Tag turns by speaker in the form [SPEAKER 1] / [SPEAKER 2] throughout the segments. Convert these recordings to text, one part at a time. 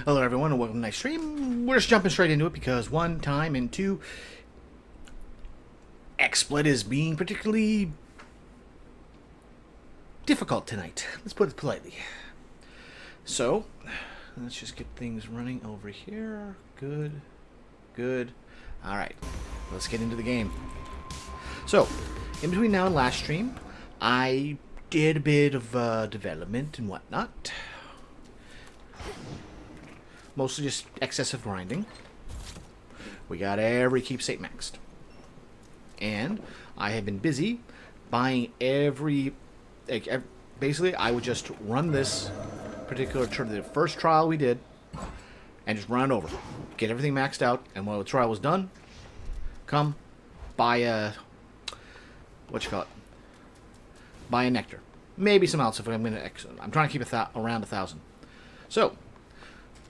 [SPEAKER 1] Hello everyone and welcome to Night Stream. We're just jumping straight into it because one, time, and two, XSplit is being particularly difficult tonight. Let's put it politely. So, let's just get things running over here. Good. Alright, let's get into the game. So, in between now and last stream, I did a bit of development and whatnot. Mostly just excessive grinding. We got every keepsake maxed. And I have been busy buying basically, I would just run this particular the first trial we did, and just run it over. Get everything maxed out, and when the trial was done, come, buy a... buy a nectar. Maybe some else if I'm trying to keep around 1,000. So,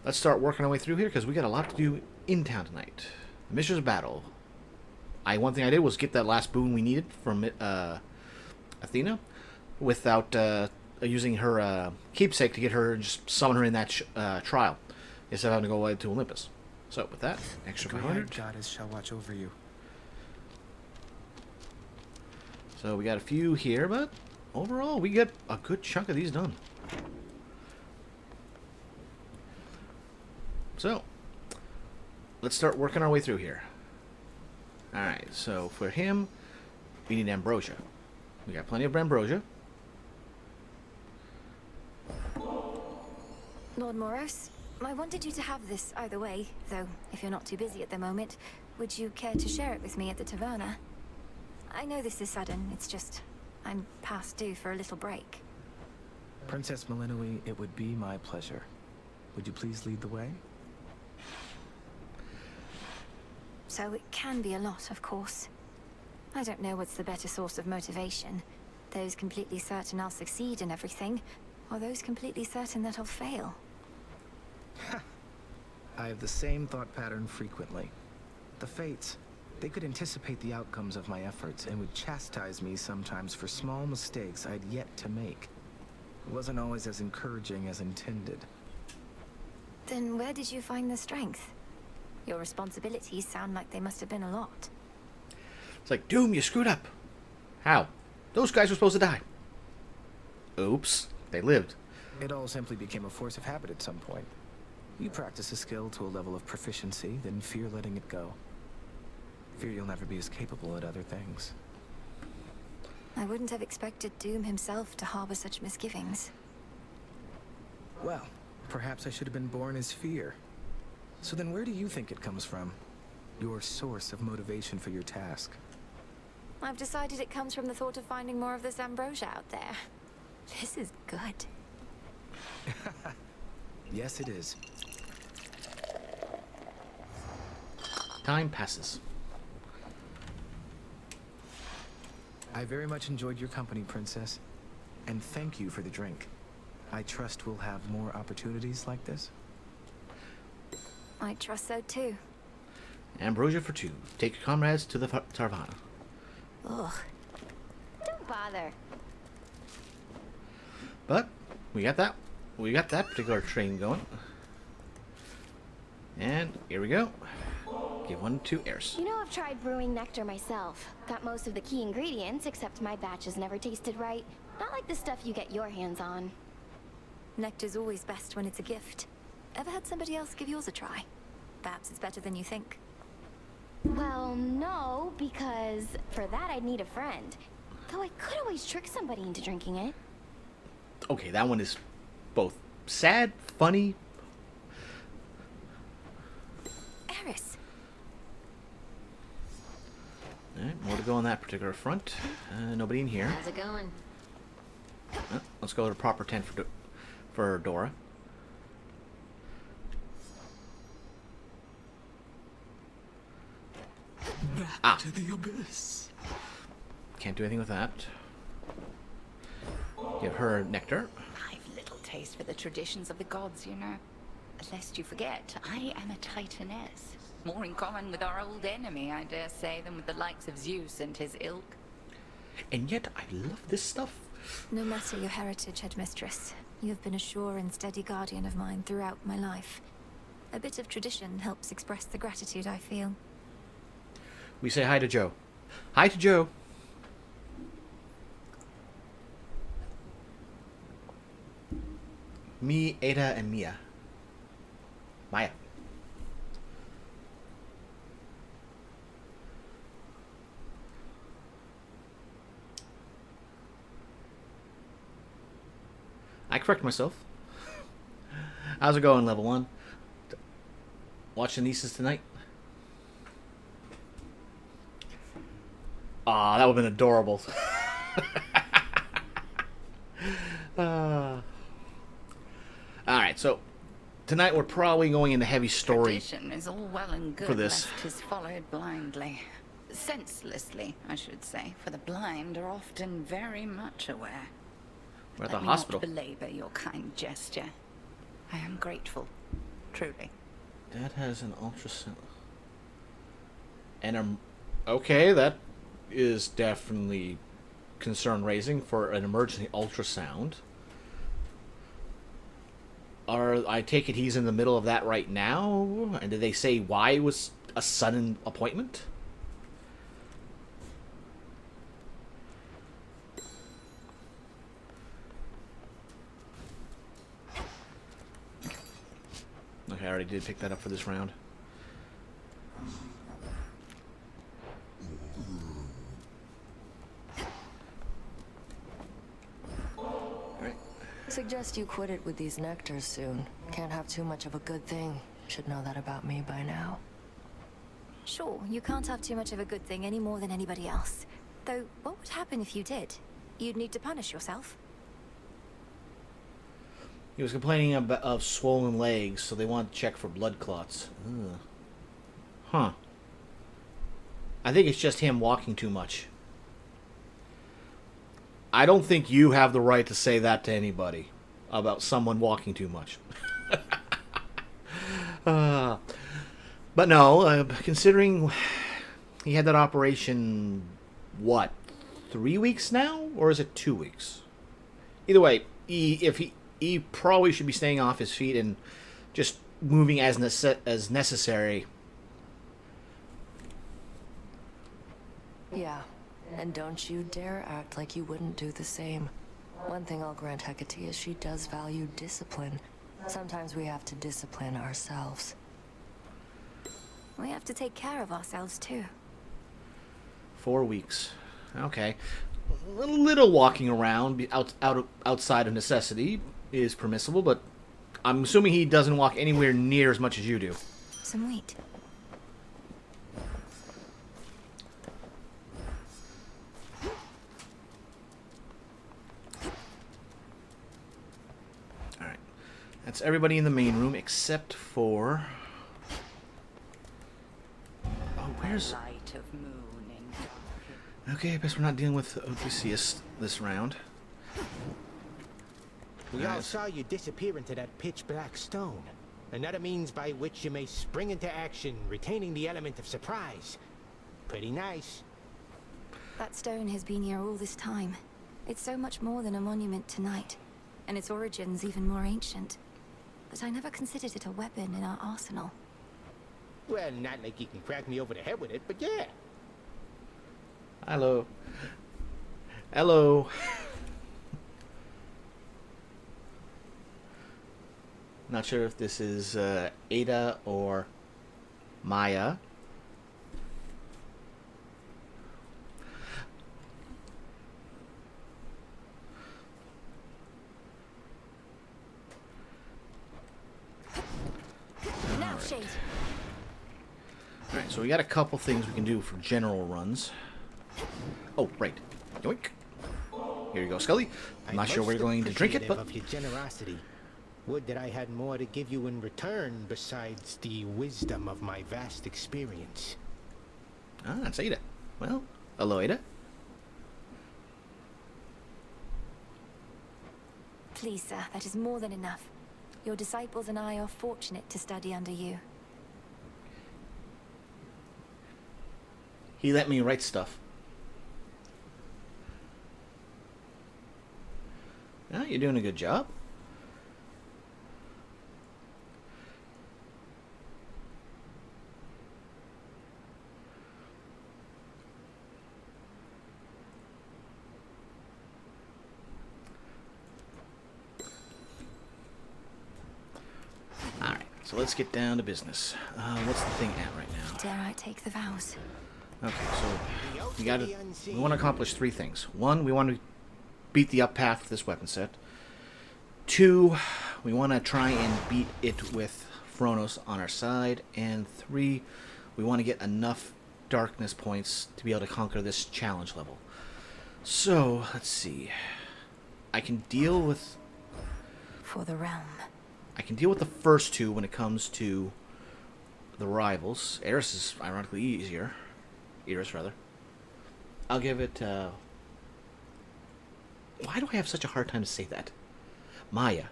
[SPEAKER 1] let's start working our way through here, because we got a lot to do in town tonight. The Mistress of Battle. One thing I did was get that last boon we needed from Athena, without using her keepsake to get her, just summon her in that trial, instead of having to go away to Olympus. So with that, extra 500.
[SPEAKER 2] Goddess shall watch over you.
[SPEAKER 1] So we got a few here, but overall we get a good chunk of these done. So, let's start working our way through here. Alright, so for him, we need ambrosia. We got plenty of ambrosia.
[SPEAKER 3] Lord Moros, I wanted you to have this either way, though if you're not too busy at the moment, would you care to share it with me at the taverna? I know this is sudden, it's just I'm past due for a little break.
[SPEAKER 2] Princess Melinoi, it would be my pleasure. Would you please lead the way?
[SPEAKER 3] So it can be a lot, of course. I don't know what's the better source of motivation. Those completely certain I'll succeed in everything, or those completely certain that I'll fail.
[SPEAKER 2] I have the same thought pattern frequently. The fates, they could anticipate the outcomes of my efforts and would chastise me sometimes for small mistakes I'd yet to make. It wasn't always as encouraging as intended.
[SPEAKER 3] Then where did you find the strength? Your responsibilities sound like they must have been a lot.
[SPEAKER 1] It's like, Doom, you screwed up. How? Those guys were supposed to die. Oops, they lived.
[SPEAKER 2] It all simply became a force of habit at some point. You practice a skill to a level of proficiency, then fear letting it go. Fear you'll never be as capable at other things.
[SPEAKER 3] I wouldn't have expected Doom himself to harbor such misgivings.
[SPEAKER 2] Well, perhaps I should have been born as fear. So then where do you think it comes from? Your source of motivation for your task?
[SPEAKER 3] I've decided it comes from the thought of finding more of this ambrosia out there. This is good.
[SPEAKER 2] Yes, it is.
[SPEAKER 1] Time passes.
[SPEAKER 2] I very much enjoyed your company, Princess. And thank you for the drink. I trust we'll have more opportunities like this.
[SPEAKER 3] I trust so too.
[SPEAKER 1] Ambrosia for 2. Take your comrades to the Taverna.
[SPEAKER 3] Ugh.
[SPEAKER 4] Don't bother.
[SPEAKER 1] But we got that. We got that particular train going. And here we go. Give one to Eris.
[SPEAKER 4] You know, I've tried brewing nectar myself. Got most of the key ingredients, except my batches never tasted right. Not like the stuff you get your hands on.
[SPEAKER 3] Nectar's always best when it's a gift. Ever had somebody else give yours a try? Perhaps it's better than you think.
[SPEAKER 4] Well, no, because for that I'd need a friend. Though I could always trick somebody into drinking it.
[SPEAKER 1] Okay, that one is both sad, funny.
[SPEAKER 3] Eris.
[SPEAKER 1] Alright, more to go on that particular front. Nobody in here.
[SPEAKER 5] How's it going?
[SPEAKER 1] Let's go to proper tent for Dora.
[SPEAKER 6] Back to the abyss.
[SPEAKER 1] Can't do anything with that. Give her nectar.
[SPEAKER 7] I've little taste for the traditions of the gods, you know. Lest you forget, I am a Titaness. More in common with our old enemy, I dare say, than with the likes of Zeus and his ilk.
[SPEAKER 1] And yet, I love this stuff.
[SPEAKER 3] No matter your heritage, Headmistress, you have been a sure and steady guardian of mine throughout my life. A bit of tradition helps express the gratitude I feel.
[SPEAKER 1] We say hi to Joe. Hi to Joe. Me, Ada, and Mia. Maya. I correct myself. How's it going, level 1? Watching Nieces tonight? Aw, that would have been adorable. Alright, so tonight we're probably going into heavy story.
[SPEAKER 7] Tradition is all well and good
[SPEAKER 1] for this.
[SPEAKER 7] lest 'tis followed blindly. Senselessly, I should say, for the blind are often very much aware.
[SPEAKER 1] We're at
[SPEAKER 7] Let
[SPEAKER 1] the
[SPEAKER 7] me
[SPEAKER 1] hospital.
[SPEAKER 7] not belabor your kind gesture. I am grateful, truly.
[SPEAKER 1] Dad has an ultrasound. And okay, that is definitely concern raising for an emergency ultrasound. I take it he's in the middle of that right now? And did they say why it was a sudden appointment? Okay, I already did pick that up for this round. Alright.
[SPEAKER 5] Suggest you quit it with these nectars soon. Can't have too much of a good thing. Should know that about me by now.
[SPEAKER 3] Sure, you can't have too much of a good thing any more than anybody else. Though, what would happen if you did? You'd need to punish yourself.
[SPEAKER 1] He was complaining of swollen legs, so they want to check for blood clots. Ugh. Huh. I think it's just him walking too much. I don't think you have the right to say that to anybody about someone walking too much. But no, considering he had that operation, what, 3 weeks now? Or is it 2 weeks? Either way, he probably should be staying off his feet and just moving as necessary.
[SPEAKER 5] Yeah, and don't you dare act like you wouldn't do the same. One thing I'll grant Hecate is she does value discipline. Sometimes we have to discipline ourselves.
[SPEAKER 3] We have to take care of ourselves too.
[SPEAKER 1] 4 weeks. Okay. A little walking around outside of necessity is permissible, but I'm assuming he doesn't walk anywhere near as much as you do.
[SPEAKER 3] Some wheat.
[SPEAKER 1] Alright. That's everybody in the main room except for... Oh, where's...
[SPEAKER 7] Light of moon in
[SPEAKER 1] Okay, I guess we're not dealing with Odysseus this round.
[SPEAKER 8] We all
[SPEAKER 1] Nice.
[SPEAKER 8] saw you disappear into that pitch-black stone. Another means by which you may spring into action, retaining the element of surprise. Pretty nice.
[SPEAKER 3] That stone has been here all this time. It's so much more than a monument to night, and its origins even more ancient. But I never considered it a weapon in our arsenal.
[SPEAKER 8] Well, not like you can crack me over the head with it, but yeah.
[SPEAKER 1] Hello. Hello. Not sure if this is Ada or Maya.
[SPEAKER 3] Now, Shade.
[SPEAKER 1] Alright, so we got a couple things we can do for general runs. Oh, right. Yoink. Here you go, Scully. I'm not sure we're going to drink it, but...
[SPEAKER 8] Of your generosity. Would that I had more to give you in return besides the wisdom of my vast experience.
[SPEAKER 1] Ah, that's Ada. Well, hello, Ada.
[SPEAKER 3] Please, sir, that is more than enough. Your disciples and I are fortunate to study under you.
[SPEAKER 1] He let me write stuff. Ah, you're doing a good job. So let's get down to business. What's the thing at right now?
[SPEAKER 3] Dare I take the vows?
[SPEAKER 1] Okay, so we want to accomplish 3 things. 1, we want to beat the up path with this weapon set. 2, we want to try and beat it with Phronos on our side. And 3, we want to get enough darkness points to be able to conquer this challenge level. So, let's see. I can deal with...
[SPEAKER 3] For the realm.
[SPEAKER 1] I can deal with the first 2 when it comes to the rivals. Eris is ironically easier. Eris, rather. I'll give it... Why do I have such a hard time to say that? Maya.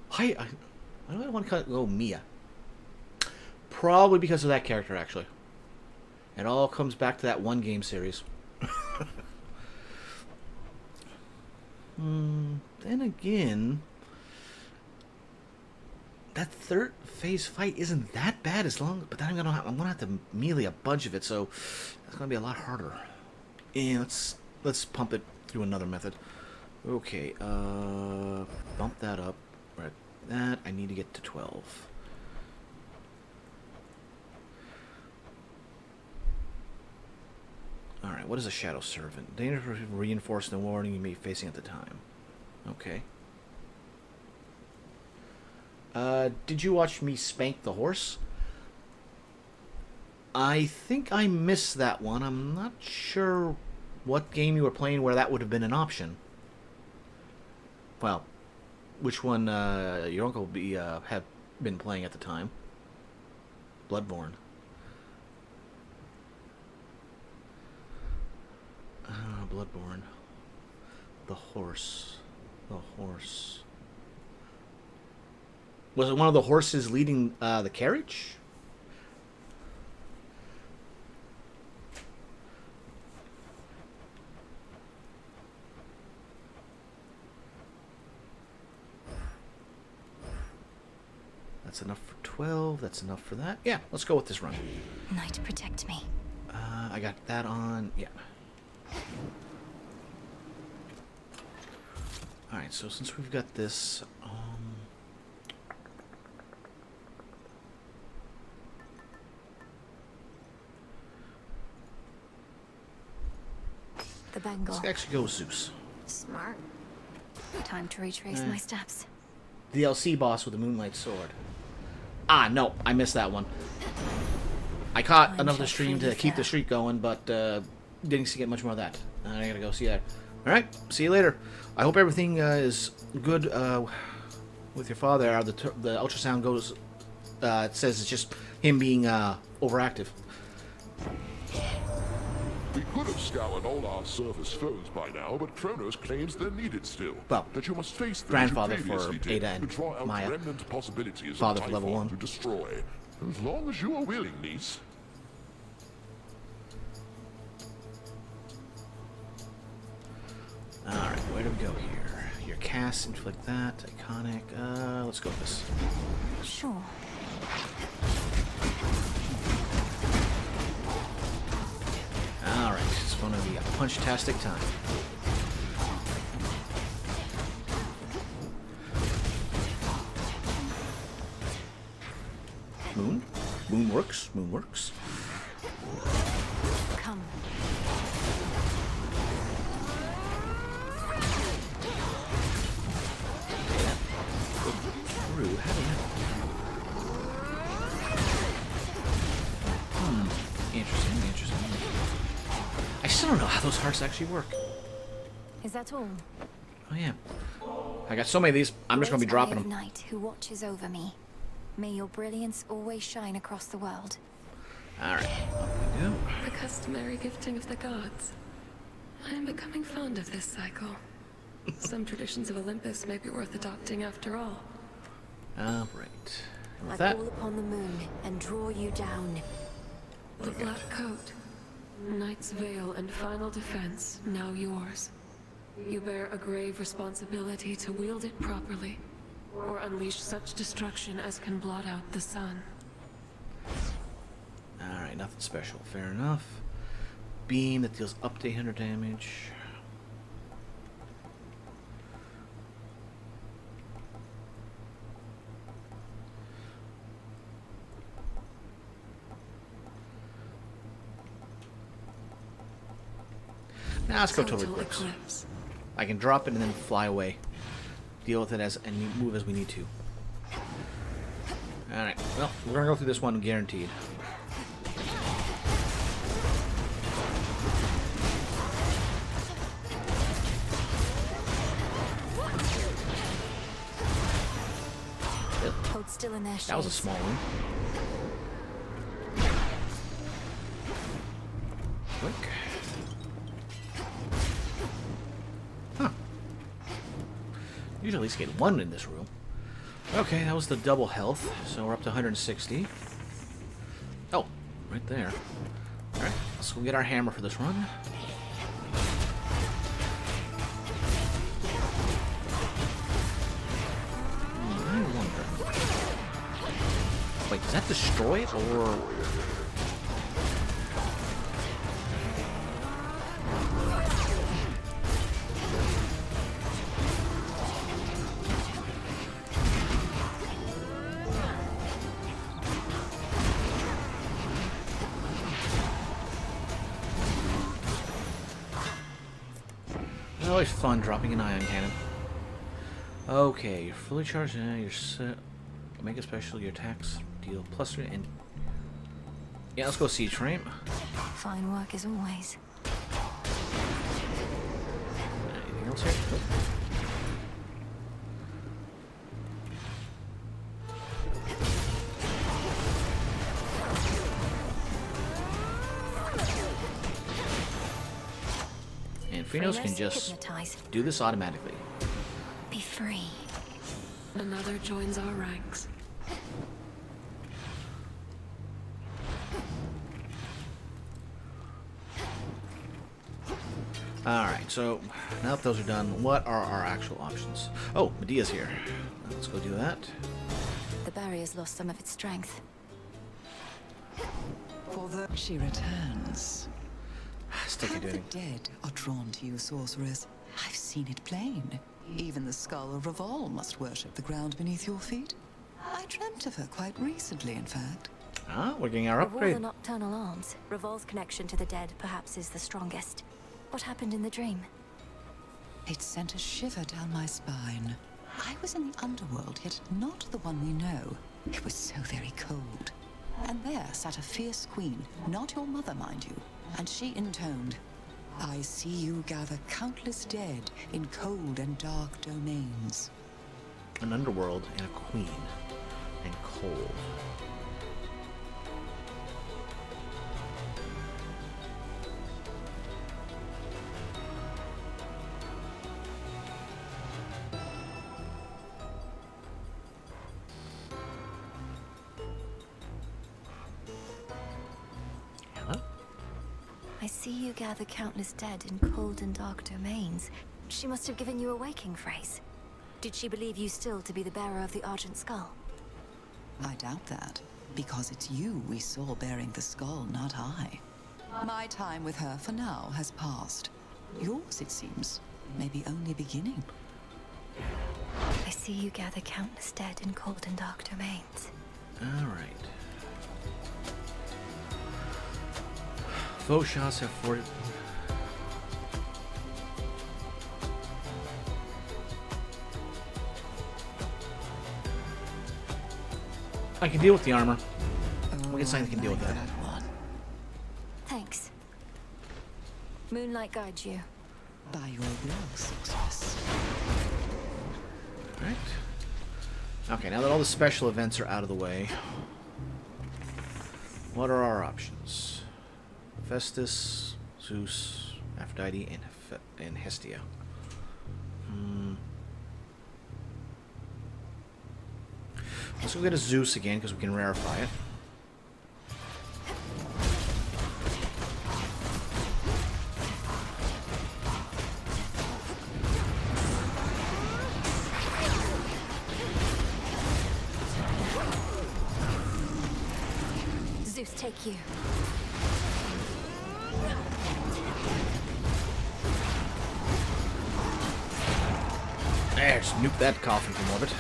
[SPEAKER 1] Why do I want to go Mia? Probably because of that character, actually. It all comes back to that one game series. Then again, that third phase fight isn't that bad but then I'm gonna have to melee a bunch of it, so that's gonna be a lot harder. And let's pump it through another method. Okay, bump that up. Right, that I need to get to 12. Alright, what is a Shadow Servant? Danger reinforced the warning you may be facing at the time. Okay. Did you watch me spank the horse? I think I missed that one. I'm not sure what game you were playing where that would have been an option. Well, which one your uncle have been playing at the time. Bloodborne. Bloodborne. The horse. The horse. Was it one of the horses leading the carriage? That's enough for 12. That's enough for that. Yeah, let's go with this run.
[SPEAKER 3] Night, protect me.
[SPEAKER 1] I got that on. Yeah. Alright, so since we've got this,
[SPEAKER 3] The Bengal.
[SPEAKER 1] let's actually go with Zeus.
[SPEAKER 3] Smart. Time to retrace my steps.
[SPEAKER 1] DLC boss with the Moonlight Sword. Ah, no, I missed that one. I caught
[SPEAKER 3] Time
[SPEAKER 1] enough of the
[SPEAKER 3] shall
[SPEAKER 1] stream to
[SPEAKER 3] freely
[SPEAKER 1] keep the
[SPEAKER 3] fail.
[SPEAKER 1] streak going, but didn't get much more of that. I gotta go see that. Alright, see you later. I hope everything is good with your father. The ultrasound goes, it says it's just him being overactive.
[SPEAKER 9] We could have scoured all our surface foes by now, but Kronos claims they're needed still.
[SPEAKER 1] Well,
[SPEAKER 9] that you must face them
[SPEAKER 1] grandfather
[SPEAKER 9] as you previously
[SPEAKER 1] for
[SPEAKER 9] did,
[SPEAKER 1] Ada and
[SPEAKER 9] to draw out
[SPEAKER 1] Maya.
[SPEAKER 9] remnant possibilities
[SPEAKER 1] Father
[SPEAKER 9] of
[SPEAKER 1] for level
[SPEAKER 9] Typhon
[SPEAKER 1] 1.
[SPEAKER 9] to destroy. As long as you are willing, niece.
[SPEAKER 1] Alright, where do we go here? Your cast, inflict that, iconic. Let's go with this.
[SPEAKER 3] Sure.
[SPEAKER 1] Alright, it's going to be a punch-tastic time. Moon? Moon works. Moon works.
[SPEAKER 3] Come.
[SPEAKER 1] Through. How do you... Interesting. I still don't know how those hearts actually work.
[SPEAKER 3] Is that all?
[SPEAKER 1] Oh, yeah. I got so many of these, I'm just going to be
[SPEAKER 3] Great Eye
[SPEAKER 1] dropping
[SPEAKER 3] of
[SPEAKER 1] them.
[SPEAKER 3] Night who watches over me. May your brilliance always shine across the world.
[SPEAKER 1] Alright, up we go.
[SPEAKER 10] The customary gifting of the gods. I am becoming fond of this cycle. Some traditions of Olympus may be worth adopting after all.
[SPEAKER 1] Alright. And
[SPEAKER 3] I
[SPEAKER 1] with that,
[SPEAKER 3] call upon the moon and draw you down.
[SPEAKER 10] The black coat, Knight's veil and final defense, now yours. You bear a grave responsibility to wield it properly, or unleash such destruction as can blot out the sun.
[SPEAKER 1] alright, nothing special. Fair enough. Beam that deals up to 800 damage. Nah, let's go
[SPEAKER 10] Total
[SPEAKER 1] Total Eclipse.
[SPEAKER 10] Eclipse.
[SPEAKER 1] I can drop it and then fly away. Deal with it as and move as we need to. Alright, well, we're gonna go through this one guaranteed.
[SPEAKER 3] Hold still in their shades.
[SPEAKER 1] That was a small one. Quick. Huh. Usually at least get one in this room. Okay, that was the double health, so we're up to 160. Oh, right there. Alright, let's go get our hammer for this run. I wonder. Wait, does that destroy it, or... It's always fun dropping an ion cannon. Okay, you're fully charged now. You're set. Make a special. Your attacks deal +3 and. Yeah, let's go siege frame.
[SPEAKER 3] Fine work as always.
[SPEAKER 1] Anything else here? Nope. And Phrenos can just
[SPEAKER 3] hypnotize.
[SPEAKER 1] do this automatically.
[SPEAKER 3] Be free.
[SPEAKER 10] Another joins our ranks.
[SPEAKER 1] Alright, so now that those are done, what are our actual options? Oh, Medea's here. Let's go do that.
[SPEAKER 3] The barrier's lost some of its strength.
[SPEAKER 6] For the she returns.
[SPEAKER 1] Stick
[SPEAKER 6] How
[SPEAKER 1] it
[SPEAKER 6] the
[SPEAKER 1] doing.
[SPEAKER 6] dead are drawn to you, sorceress. I've seen it plain. Even the skull of Revol must worship the ground beneath your feet. I dreamt of her quite recently, in fact.
[SPEAKER 1] Ah, we're getting our
[SPEAKER 3] Of all the
[SPEAKER 1] upgrade.
[SPEAKER 3] nocturnal arms, Revol's connection to the dead perhaps is the strongest. What happened in the dream?
[SPEAKER 6] It sent a shiver down my spine. I was in the underworld, yet not the one we know. It was so very cold. And there sat a fierce queen, not your mother, mind you. And she intoned, I see you gather countless dead in cold and dark domains.
[SPEAKER 1] An underworld and a queen. And cold. Hello?
[SPEAKER 3] I see you gather countless dead in cold and dark domains. She must have given you a waking phrase. Did she believe you still to be the bearer of the Argent Skull?
[SPEAKER 6] I doubt that, because it's you we saw bearing the skull, not I. My time with her for now has passed. Yours, it seems, may be only beginning.
[SPEAKER 3] I see you gather countless dead in cold and dark domains.
[SPEAKER 1] Alright. Foe shots have 40. I can deal with the armor. We get something that can deal with that.
[SPEAKER 3] Thanks. Moonlight guides you.
[SPEAKER 6] By your will, sorceress.
[SPEAKER 1] Alright. Okay, now that all the special events are out of the way, what are our options? Festus, Zeus, Aphrodite, and Hestia. Let's go get a Zeus again, because we can rarefy it.
[SPEAKER 3] Zeus, take you.
[SPEAKER 1] There, just nuke that coffin from orbit.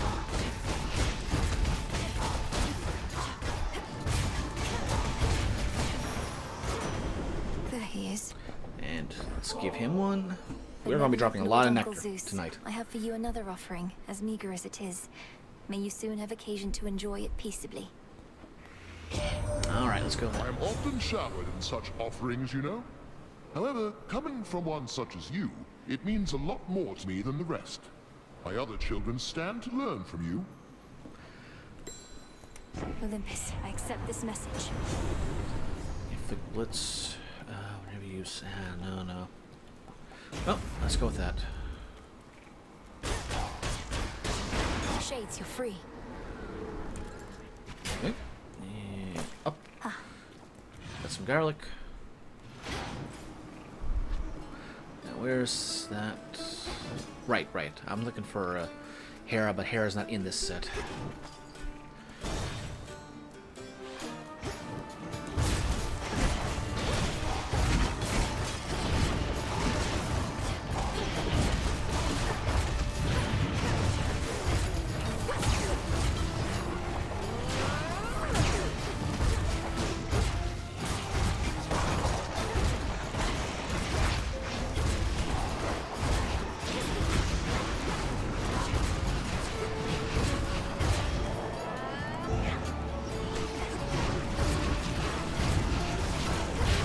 [SPEAKER 3] There he is.
[SPEAKER 1] And let's give him one. We're
[SPEAKER 3] And
[SPEAKER 1] going to be
[SPEAKER 3] then
[SPEAKER 1] dropping a
[SPEAKER 3] Lord
[SPEAKER 1] lot of
[SPEAKER 3] Uncle
[SPEAKER 1] nectar
[SPEAKER 3] Zeus,
[SPEAKER 1] tonight.
[SPEAKER 3] I have for you another offering, as meager as it is. May you soon have occasion to enjoy it peaceably.
[SPEAKER 1] Alright, let's go.
[SPEAKER 9] I am often showered in such offerings, you know. However, coming from one such as you, it means a lot more to me than the rest. My other children stand to learn from you.
[SPEAKER 3] Olympus, I accept this message.
[SPEAKER 1] If the, let's... whenever you... no. Oh, let's go with that.
[SPEAKER 3] Shades, you're free.
[SPEAKER 1] Okay. And up. Got some garlic. Now, where's that? Right. I'm looking for Hera, but Hera's not in this set.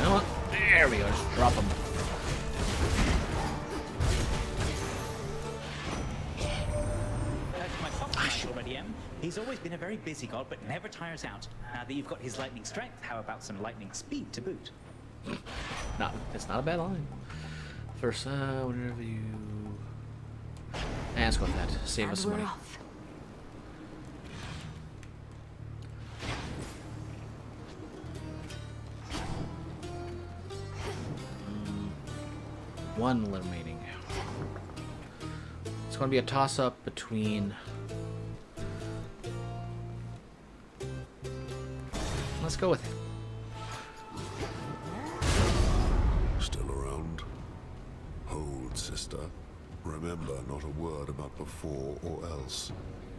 [SPEAKER 1] You know what? There we go. Just drop them.
[SPEAKER 11] My father already am. He's always been a very busy god, but never tires out. Now that you've got his lightning strength, how about some lightning speed to boot?
[SPEAKER 1] It's not a bad line. First, whenever you... let's go with that. Save us some money.
[SPEAKER 3] Off.
[SPEAKER 1] One remaining. It's going to be a toss-up between... Let's go with it.
[SPEAKER 12] Still around? Hold, sister. Remember, not a word about before or else.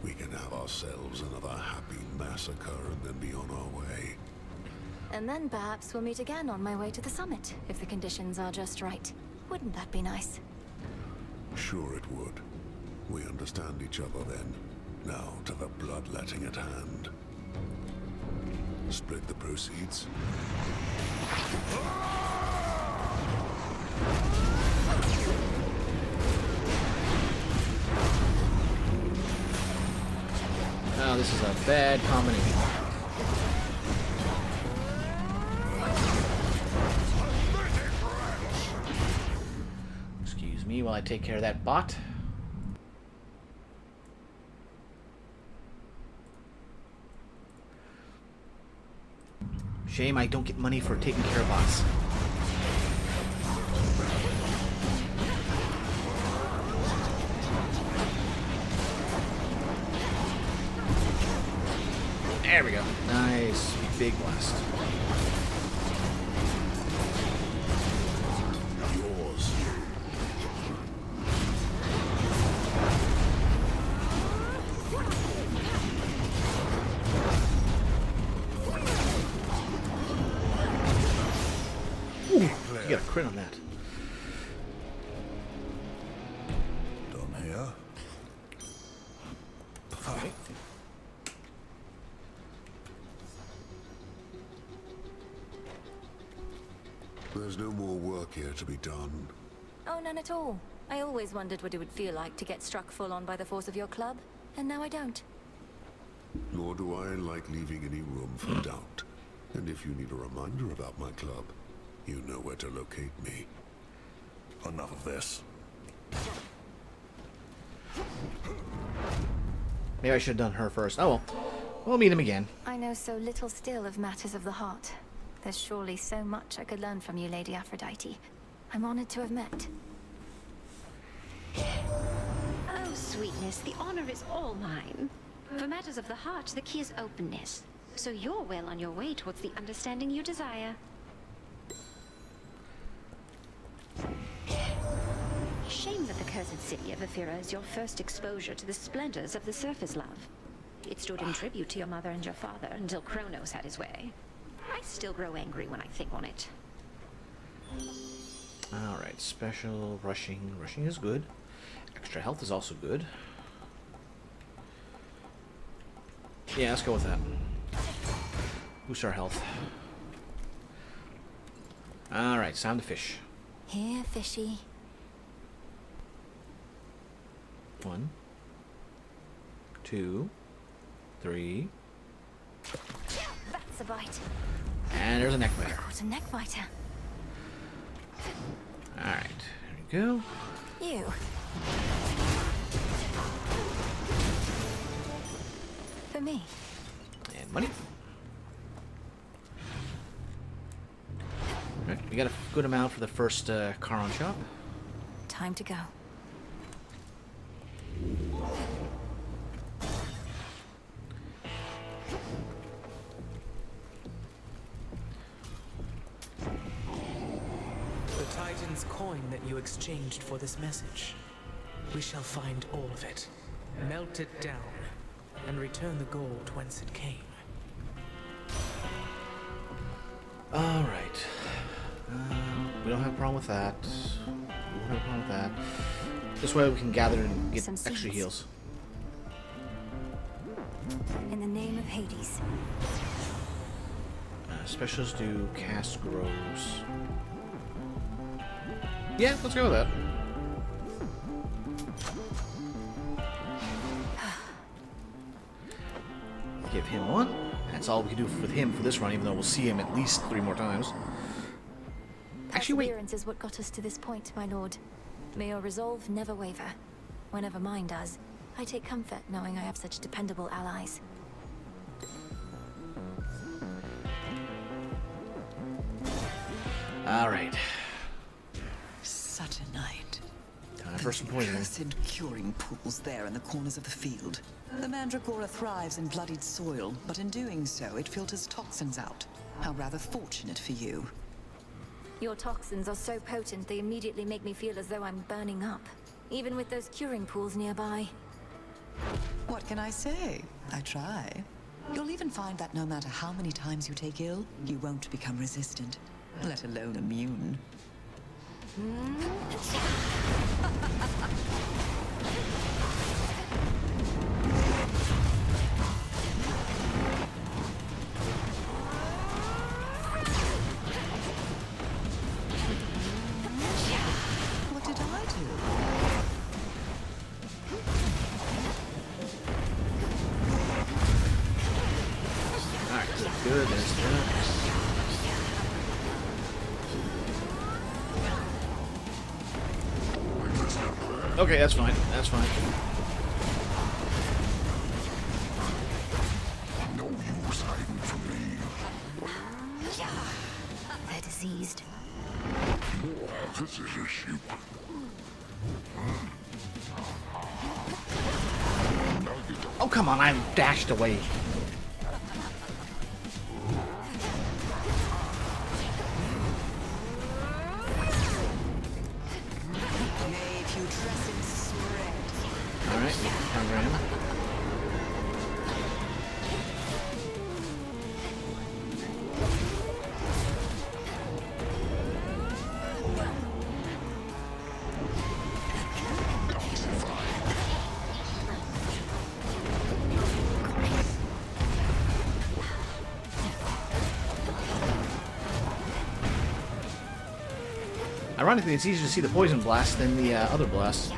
[SPEAKER 12] We can have ourselves another happy massacre and then be on our way.
[SPEAKER 3] And then perhaps we'll meet again on my way to the summit, if the conditions are just right. Wouldn't that be nice?
[SPEAKER 12] Sure it would. We understand each other then. Now to the bloodletting at hand. Split the proceeds.
[SPEAKER 1] Oh, this is a bad combination. Excuse me while I take care of that bot. Shame I don't get money for taking care of bots. There we go. Nice big blast.
[SPEAKER 12] Yours.
[SPEAKER 1] Ooh, you got a crit on that.
[SPEAKER 12] Done here.
[SPEAKER 1] Okay.
[SPEAKER 12] There's no more work here to be done.
[SPEAKER 3] Oh, none at all. I always wondered what it would feel like to get struck full on by the force of your club, and now I don't.
[SPEAKER 12] Nor do I like leaving any room for doubt. And if you need a reminder about my club, you know where to locate me. Enough of this.
[SPEAKER 1] Maybe I should have done her first. Oh well. We'll meet him again.
[SPEAKER 3] I know so little still of matters of the heart. There's surely so much I could learn from you, Lady Aphrodite. I'm honored to have met.
[SPEAKER 13] Oh, sweetness, the honor is all mine. For matters of the heart, the key is openness. So you're well on your way towards the understanding you desire. Shame that the cursed city of Ephyra is your first exposure to the splendors of the surface love. It stood in tribute to your mother and your father until Kronos had his way. I still grow angry when I think on it.
[SPEAKER 1] Alright, special rushing. Rushing is good. Extra health is also good. Yeah, let's go with that. Boost our health. Alright, it's time to fish.
[SPEAKER 3] Here, fishy.
[SPEAKER 1] 1, 2, 3.
[SPEAKER 3] That's a bite.
[SPEAKER 1] And there's a neck biter.
[SPEAKER 3] Caught a neck biter.
[SPEAKER 1] Alright, there we go.
[SPEAKER 3] You. For me.
[SPEAKER 1] And money. Alright, we got a good amount for the first Charon shop.
[SPEAKER 3] Time to go.
[SPEAKER 2] The Titan's coin that you exchanged for this message. We shall find all of it, melt it down, and return the gold whence it came.
[SPEAKER 1] Alright. We don't have a problem with that. We don't have a problem with that. This way we can gather and get
[SPEAKER 3] Some
[SPEAKER 1] extra
[SPEAKER 3] seeds.
[SPEAKER 1] heals.
[SPEAKER 3] In the name of Hades.
[SPEAKER 1] Specials do cast grows. Yeah, let's go with that. Give him one. That's all we can do with him for this run, even though we'll see him at least 3 more times. Actually, wait.
[SPEAKER 3] Perseverance is what got us to this point, my lord. May your resolve never waver. Whenever mine does, I take comfort knowing I have such dependable allies.
[SPEAKER 1] Alright.
[SPEAKER 6] Such a night.
[SPEAKER 1] Time for some poisoning.
[SPEAKER 6] Cursed curing pools there in the corners of the field. The Mandragora thrives in bloodied soil, but in doing so, it filters toxins out. How rather fortunate for you.
[SPEAKER 3] Your toxins are so potent they immediately make me feel as though I'm burning up, even with those curing pools nearby.
[SPEAKER 6] What can I say? I try. You'll even find that no matter how many times you take ill, you won't become resistant, let alone immune. What did I do?
[SPEAKER 1] Alright, good. There's that. Okay, that's fine. That's fine.
[SPEAKER 9] No use hiding from me.
[SPEAKER 3] They're diseased.
[SPEAKER 9] This is a sheep.
[SPEAKER 1] Oh, come on. I'm dashed away. Alright, counter him. Ironically, it's easier to see the poison blast than the other blast.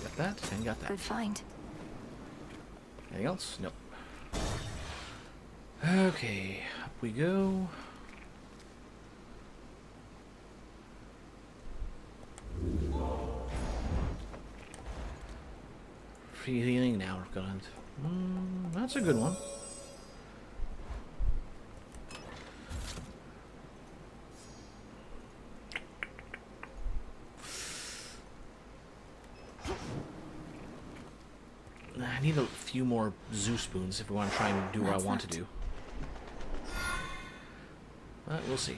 [SPEAKER 1] Got that and got that.
[SPEAKER 3] Good find.
[SPEAKER 1] Anything else? Nope. Okay, up we go. Free healing now, we're gonna. That's a good one. I need a few more zoo spoons if we want to try and do what I want to do. But we'll see.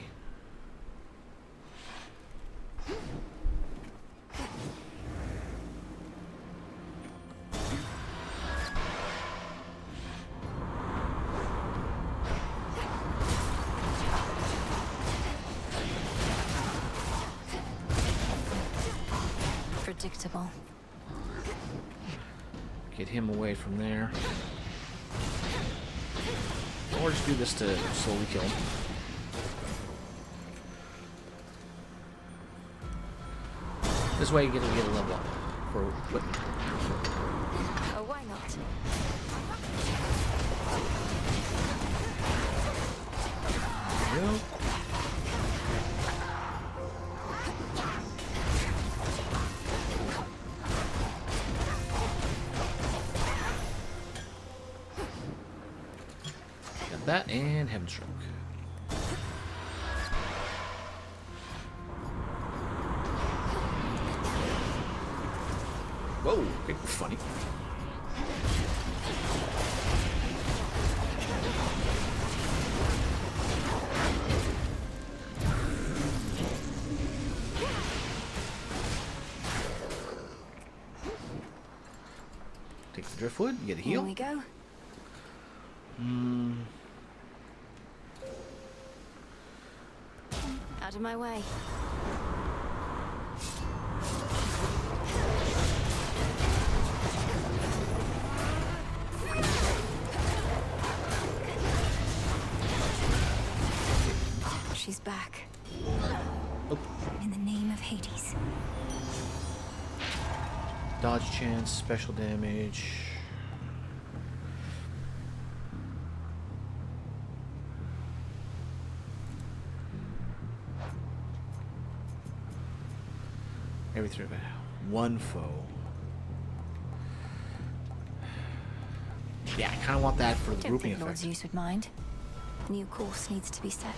[SPEAKER 3] Predictable.
[SPEAKER 1] Get him away from there. Or just do this to slowly kill him. This way you get a level up for equipment.
[SPEAKER 3] Oh, why not?
[SPEAKER 1] There we go. Got that and Heaven Stroke. Whoa, okay, funny. Take the driftwood, get a heal.
[SPEAKER 3] Here we go. Out of my way. She's back.
[SPEAKER 1] Oh.
[SPEAKER 3] In the name of Hades.
[SPEAKER 1] Dodge chance, special damage. Every through one foe. Yeah, I kind of want that for the
[SPEAKER 3] Don't
[SPEAKER 1] grouping
[SPEAKER 3] think Lord
[SPEAKER 1] effect.
[SPEAKER 3] Zeus would mind. New course needs to be set.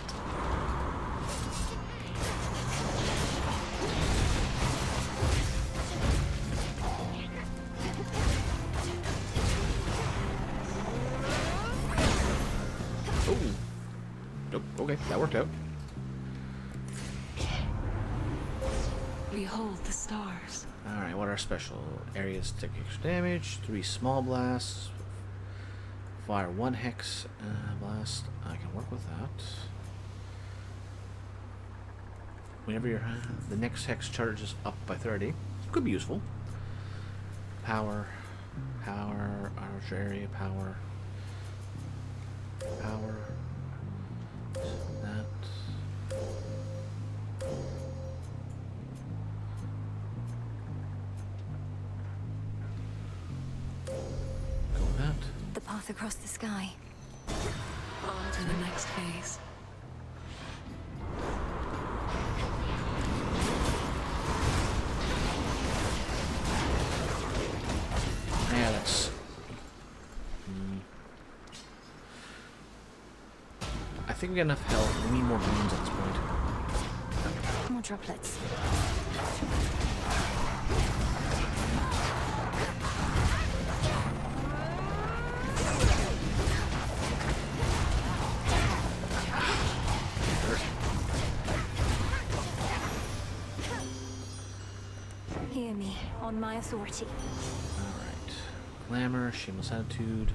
[SPEAKER 1] Oh. Nope. Okay, that worked out.
[SPEAKER 10] Behold the stars.
[SPEAKER 1] Alright, what are our special areas? Take extra damage, 3 small blasts, fire 1 hex blast. I can work with that. Whenever the next hex charges up by 30, could be useful. Power, archer area, power, that.
[SPEAKER 3] The path across the sky.
[SPEAKER 10] On to the next phase.
[SPEAKER 1] Yeah, that's... I think we got enough health. We need more beams at this point.
[SPEAKER 3] More droplets. Hear me, on my authority.
[SPEAKER 1] Alright. Glamour, Shameless Attitude.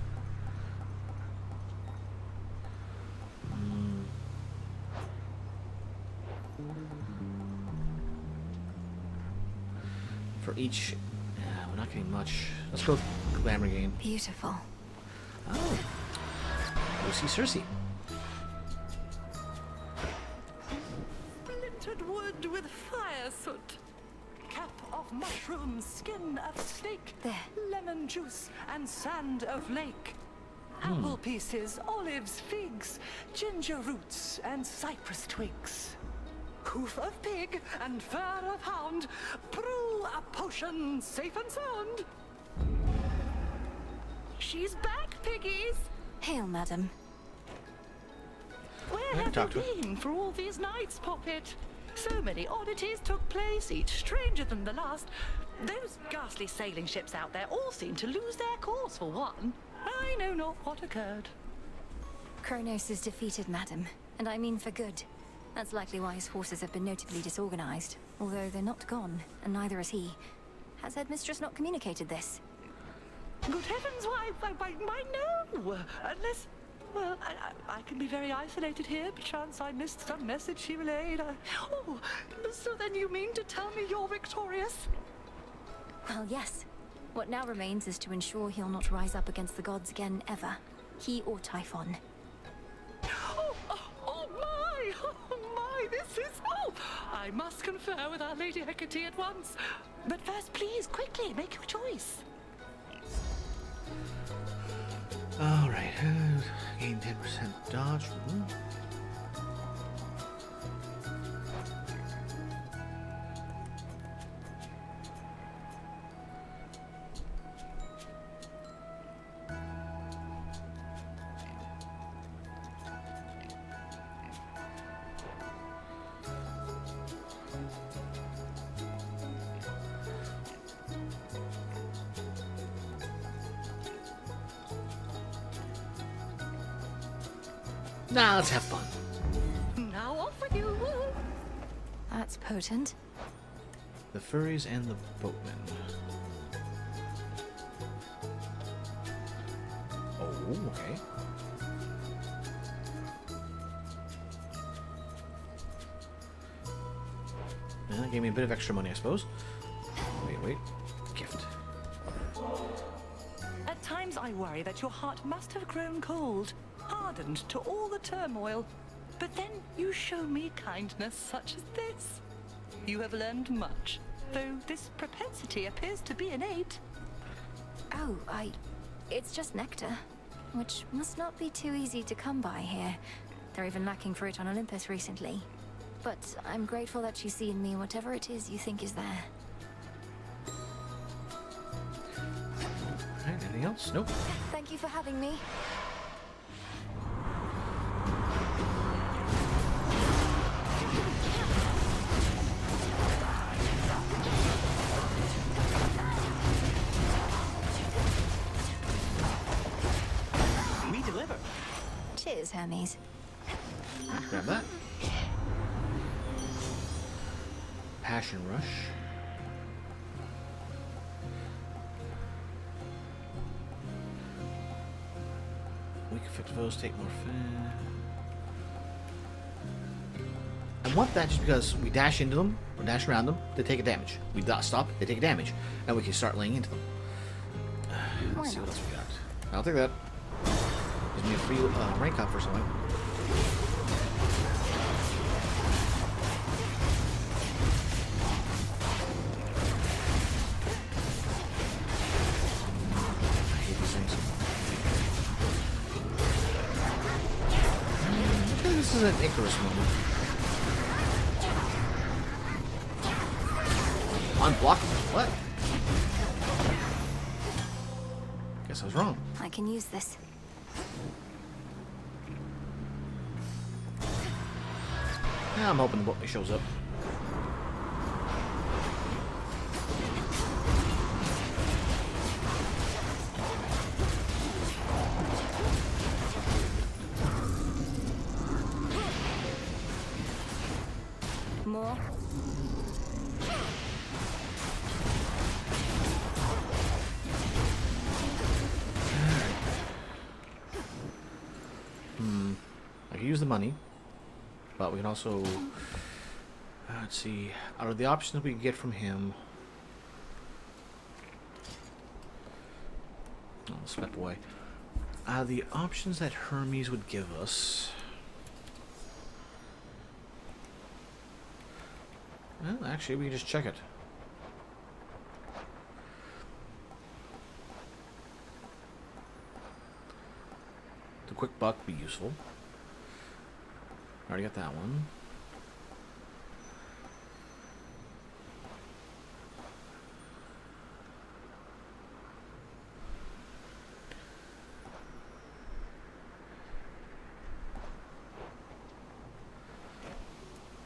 [SPEAKER 1] For each... we're not getting much. Let's go with Glamour gain.
[SPEAKER 3] Beautiful.
[SPEAKER 1] Oh. Lucy Cersei.
[SPEAKER 14] Splintered wood with fire soot. Cap of mushroom, skin of snake.
[SPEAKER 3] There.
[SPEAKER 14] Lemon juice and sand of lake. Apple pieces, olives, figs, ginger roots and cypress twigs. Hoof of pig and fur of hound. Brew a potion safe and sound. She's back, piggies.
[SPEAKER 3] Hail, madam.
[SPEAKER 14] Where have you been for all these nights, Poppet? So many oddities took place, each stranger than the last. Those ghastly sailing ships out there all seem to lose their course for one. I know not what occurred.
[SPEAKER 3] Kronos is defeated, madam, and I mean for good. That's likely why his forces have been notably disorganized, although they're not gone, and neither is he. Has Headmistress not communicated this?
[SPEAKER 14] Good heavens, why no! Unless, well, I can be very isolated here. Perchance I missed some message she relayed. Oh, so then you mean to tell me you're victorious?
[SPEAKER 3] Well, yes. What now remains is to ensure he'll not rise up against the gods again, ever. He or Typhon.
[SPEAKER 14] Oh my, this is... Oh, I must confer with Our Lady Hecate at once. But first, please, quickly, make your choice.
[SPEAKER 1] Alright, gain 10% dodge. Nah, let's have fun.
[SPEAKER 14] Now off with you.
[SPEAKER 3] That's potent.
[SPEAKER 1] The furries and the boatmen. Oh, okay. That gave me a bit of extra money, I suppose. Wait. Gift.
[SPEAKER 14] At times I worry that your heart must have grown cold, hardened to all the turmoil. But then you show me kindness such as this. You have learned much, though this propensity appears to be innate.
[SPEAKER 3] Oh, it's just nectar, which must not be too easy to come by here. They're even lacking for it on Olympus recently. But I'm grateful that you see in me whatever it is you think is there.
[SPEAKER 1] Alright, anything else? Nope.
[SPEAKER 3] Thank you for having me.
[SPEAKER 11] We deliver.
[SPEAKER 3] Cheers, Hermes.
[SPEAKER 1] Grab that. Passion Rush. Weak effect foes take more I want that just because we dash into them, or dash around them, they take a damage. We stop, they take a damage, and we can start laying into them. Let's see what else we got. I'll take that. Gives me a free rank up for something. This is an Icarus moment. Unblockable? What? Guess I was wrong.
[SPEAKER 3] I can use this.
[SPEAKER 1] Yeah, I'm hoping the book shows up.
[SPEAKER 3] More.
[SPEAKER 1] I can use the money, but we can also let's see, out of the options we can get from him. Oh, step away. The options that Hermes would give us. Well, actually, we can just check it. The quick buck would be useful. Already got that one.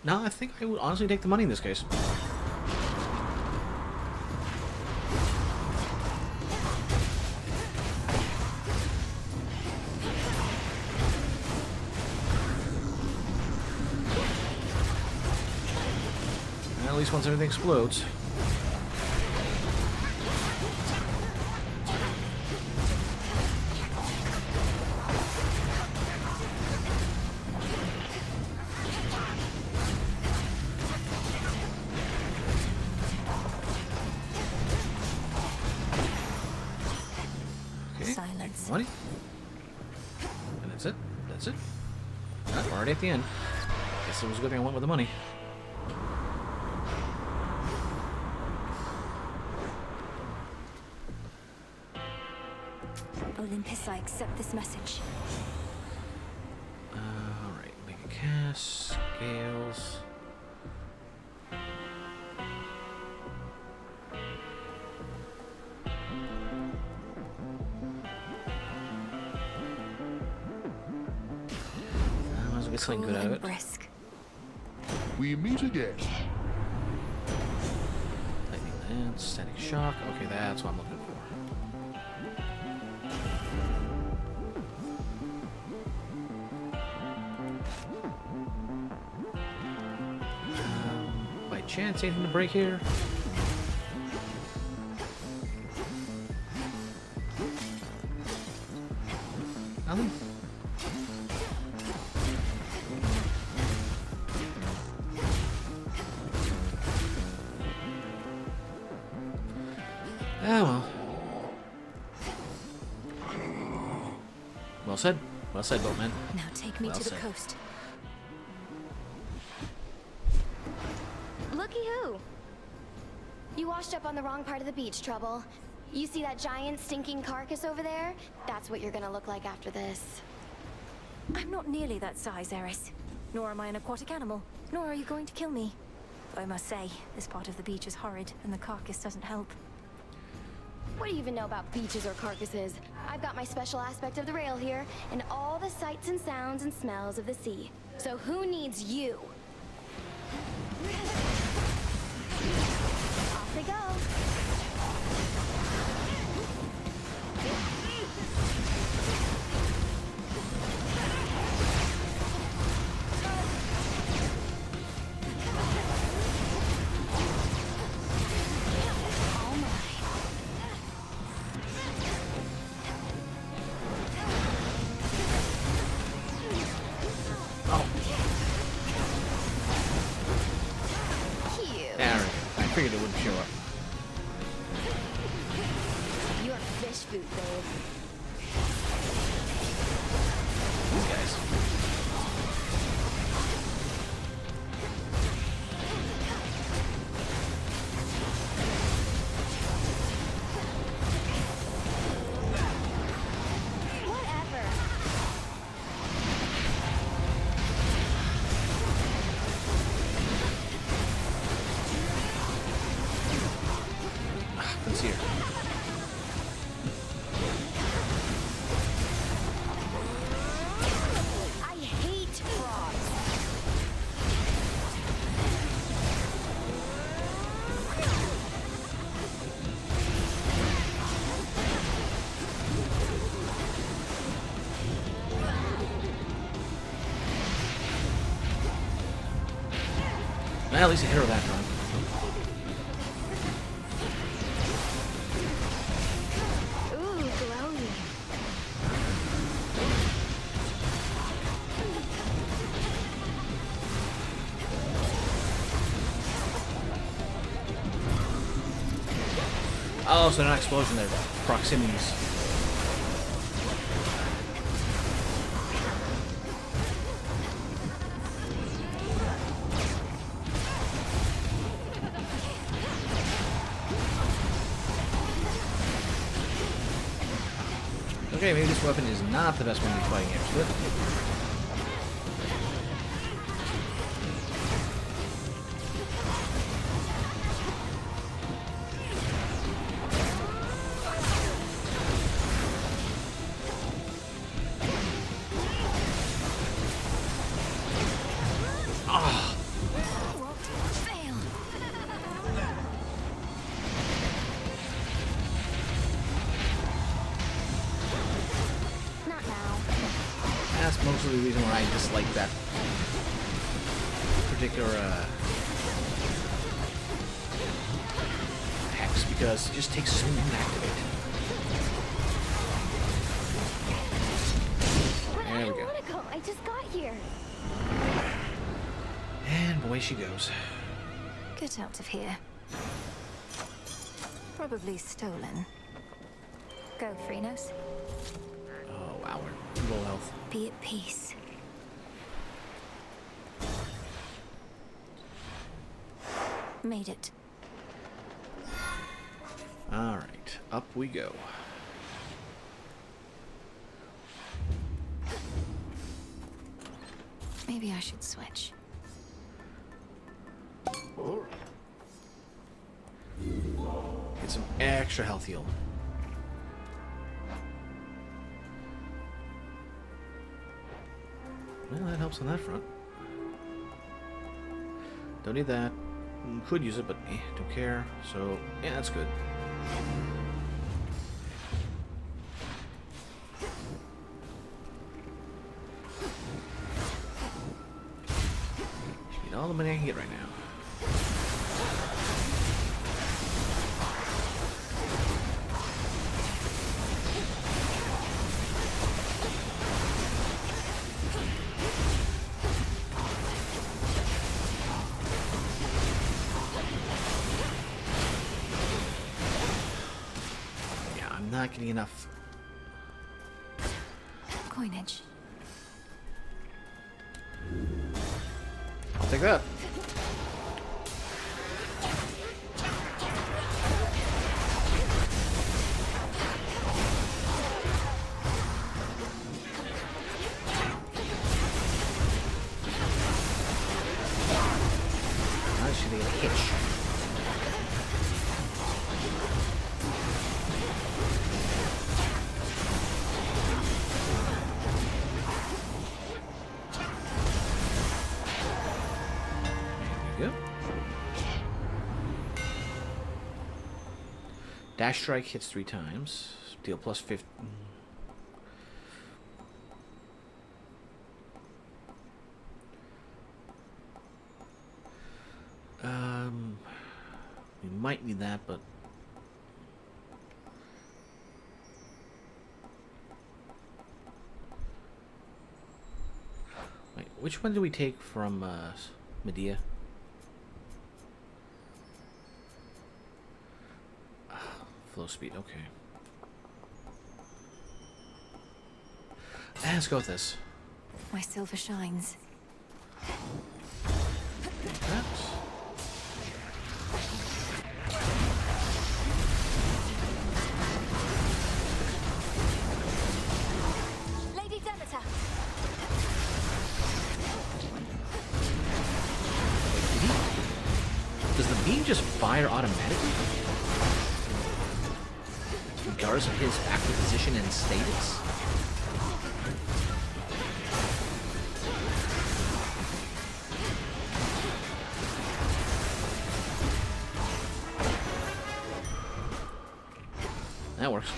[SPEAKER 1] No, I think I would honestly take the money in this case. At least once everything explodes.
[SPEAKER 3] Silence.
[SPEAKER 1] Money. And that's it. That's it. Alright, we're already at the end. Guess it was a good thing I went with the money.
[SPEAKER 3] Olympus, I accept this message.
[SPEAKER 1] Alright, make a cast. Scales. Get something good out of it.
[SPEAKER 3] Brisk.
[SPEAKER 9] We meet again.
[SPEAKER 1] Lightning Lance, Static Shock. Okay, that's what I'm looking for. By chance, anything to break here? Nothing? Ah, well. Well said. Well said, boatman.
[SPEAKER 3] Now take me
[SPEAKER 1] Well
[SPEAKER 3] to the
[SPEAKER 1] said.
[SPEAKER 3] coast.
[SPEAKER 4] Looky who! You washed up on the wrong part of the beach, Trouble. You see that giant stinking carcass over there? That's what you're gonna look like after this.
[SPEAKER 3] I'm not nearly that size, Eris. Nor am I an aquatic animal. Nor are you going to kill me. Though I must say, this part of the beach is horrid, and the carcass doesn't help.
[SPEAKER 4] What do you even know about beaches or carcasses? I've got my special aspect of the rail here, and all the sights and sounds and smells of the sea. So who needs you? Off they go.
[SPEAKER 1] Figured it wouldn't show up.
[SPEAKER 4] You're fish food, babe.
[SPEAKER 1] These guys. Here.
[SPEAKER 4] I hate frogs.
[SPEAKER 1] Well, at least a hero that time. Oh, so not explosion there. Proximities. Okay, maybe this weapon is not the best one to be fighting Eris with. reason why I dislike that particular hex, because it just takes so long to activate. There we go.
[SPEAKER 4] I just got here.
[SPEAKER 1] And away she goes.
[SPEAKER 3] Get out of here. Probably stolen. Go, Phrynos.
[SPEAKER 1] Oh, wow, we're low health.
[SPEAKER 3] Be at peace. Made it.
[SPEAKER 1] Alright, up we go.
[SPEAKER 3] Maybe I should switch.
[SPEAKER 1] Get some extra health heal. Well, that helps on that front. Don't need that. Could use it, but don't care. So, yeah, that's good. Just need all the money I can get right now. Not getting enough
[SPEAKER 3] coinage.
[SPEAKER 1] I'll take that. Now she's gonna get a hitch. Dash strike hits 3 times. Deal plus 50. We might need that, but wait, which one do we take from Medea? Flow speed, okay. Let's go with this.
[SPEAKER 3] My silver shines.
[SPEAKER 1] Take that.
[SPEAKER 3] Lady Demeter.
[SPEAKER 1] Does the beam just fire automatically? Regardless of his active position and status? That works.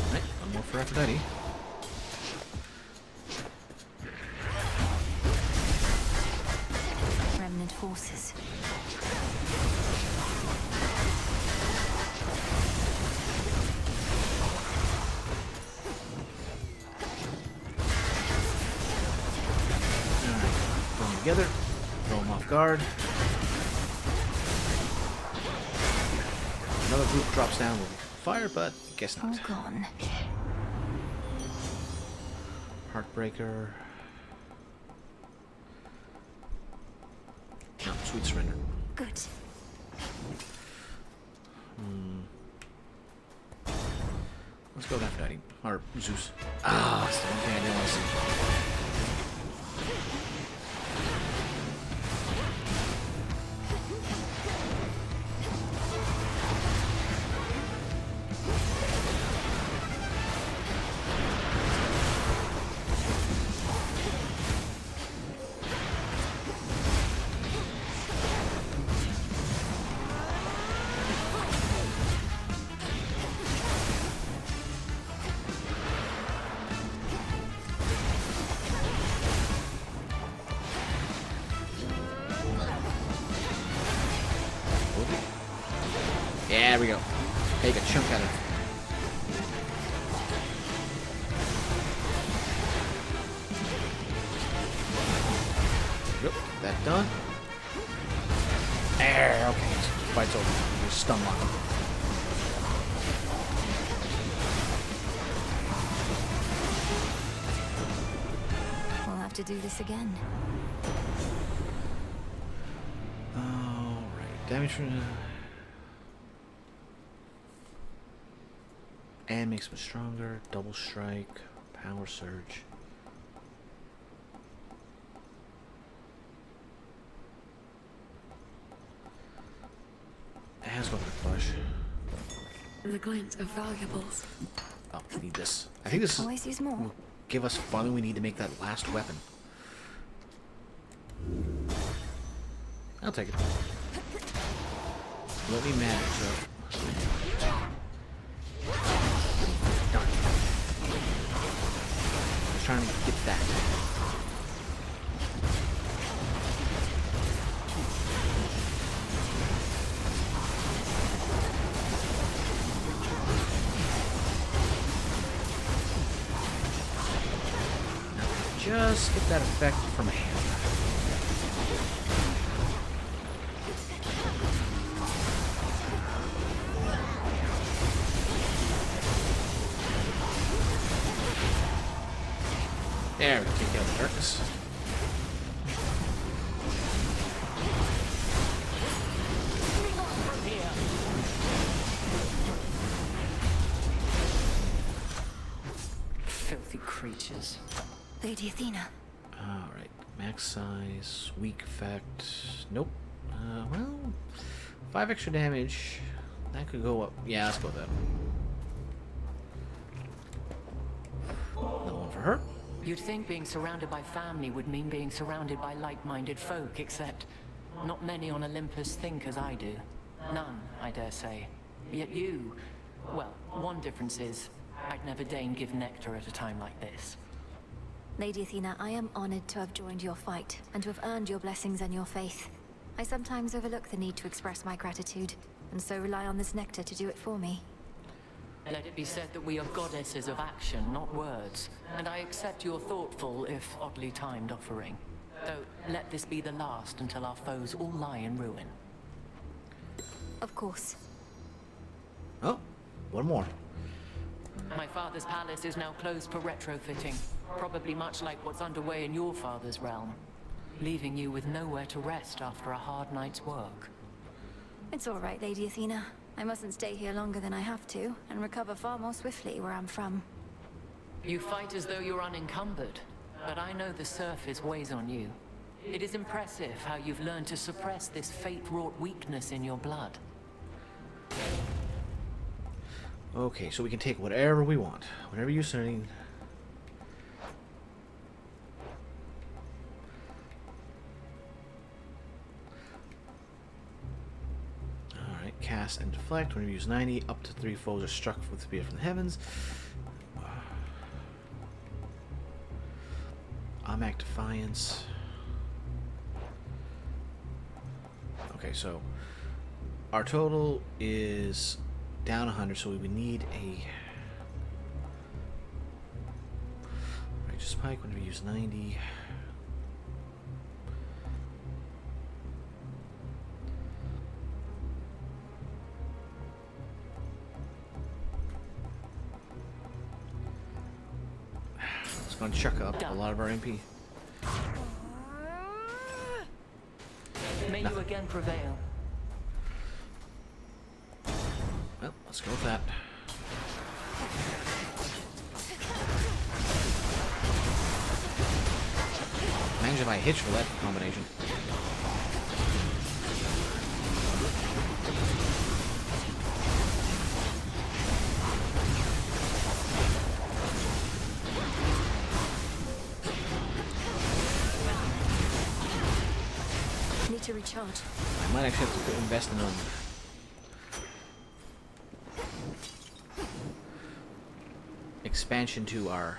[SPEAKER 1] Alright, one more for Aphrodite.
[SPEAKER 3] Remnant forces.
[SPEAKER 1] Together, throw them off guard. Another group drops down with fire, but guess not.
[SPEAKER 3] All gone.
[SPEAKER 1] Heartbreaker. No, sweet surrender.
[SPEAKER 3] Good.
[SPEAKER 1] Let's go with Aphrodite. Or Zeus. Ah, that's the one thing I didn't want to see. Yeah, there we go. Take a chunk out of it. Yep, get that done. There, okay. Fight's over. You stun lock him.
[SPEAKER 3] We'll have to do this again.
[SPEAKER 1] Alright, damage from... And makes him stronger. Double strike. Power surge. Let's go for the push.
[SPEAKER 10] The glint of valuables.
[SPEAKER 1] Oh, we need this. I think this
[SPEAKER 3] Always use more.
[SPEAKER 1] will give us fun. We need to make that last weapon. I'll take it. Let me manage, so. Darn. Just trying to get that. Just get that effect from a hand. There, we can take out the darkness.
[SPEAKER 6] Filthy creatures.
[SPEAKER 3] Lady Athena.
[SPEAKER 1] Alright, max size, weak effect. Nope. Well, 5 extra damage. That could go up. Yeah, let's go with that. Another one for her.
[SPEAKER 6] You'd think being surrounded by family would mean being surrounded by like-minded folk, except not many on Olympus think as I do. None, I dare say. Yet you... well, one difference is, I'd never deign give nectar at a time like this.
[SPEAKER 3] Lady Athena, I am honored to have joined your fight, and to have earned your blessings and your faith. I sometimes overlook the need to express my gratitude, and so rely on this nectar to do it for me.
[SPEAKER 6] Let it be said that we are goddesses of action, not words, and I accept your thoughtful, if oddly timed, offering. Though, let this be the last until our foes all lie in ruin.
[SPEAKER 3] Of course.
[SPEAKER 1] Oh, one more.
[SPEAKER 6] My father's palace is now closed for retrofitting, probably much like what's underway in your father's realm, leaving you with nowhere to rest after a hard night's work.
[SPEAKER 3] It's all right, Lady Athena. I mustn't stay here longer than I have to, and recover far more swiftly where I'm from.
[SPEAKER 6] You fight as though you're unencumbered, but I know the surface weighs on you. It is impressive how you've learned to suppress this fate-wrought weakness in your blood.
[SPEAKER 1] Okay, so we can take whatever we want. Whatever you're saying. Alright, cast and deflect. Whenever you use 90, up to 3 foes are struck with spear from the heavens. Amac Defiance. Okay, so our total is down 100, so we would need a Righteous Pike whenever we use 90. It's going to chuck up a lot of our MP.
[SPEAKER 6] May you again prevail.
[SPEAKER 1] Well, let's go with that. Imagine if I hitch for that combination.
[SPEAKER 3] Need to recharge.
[SPEAKER 1] I might actually have to invest in expansion to our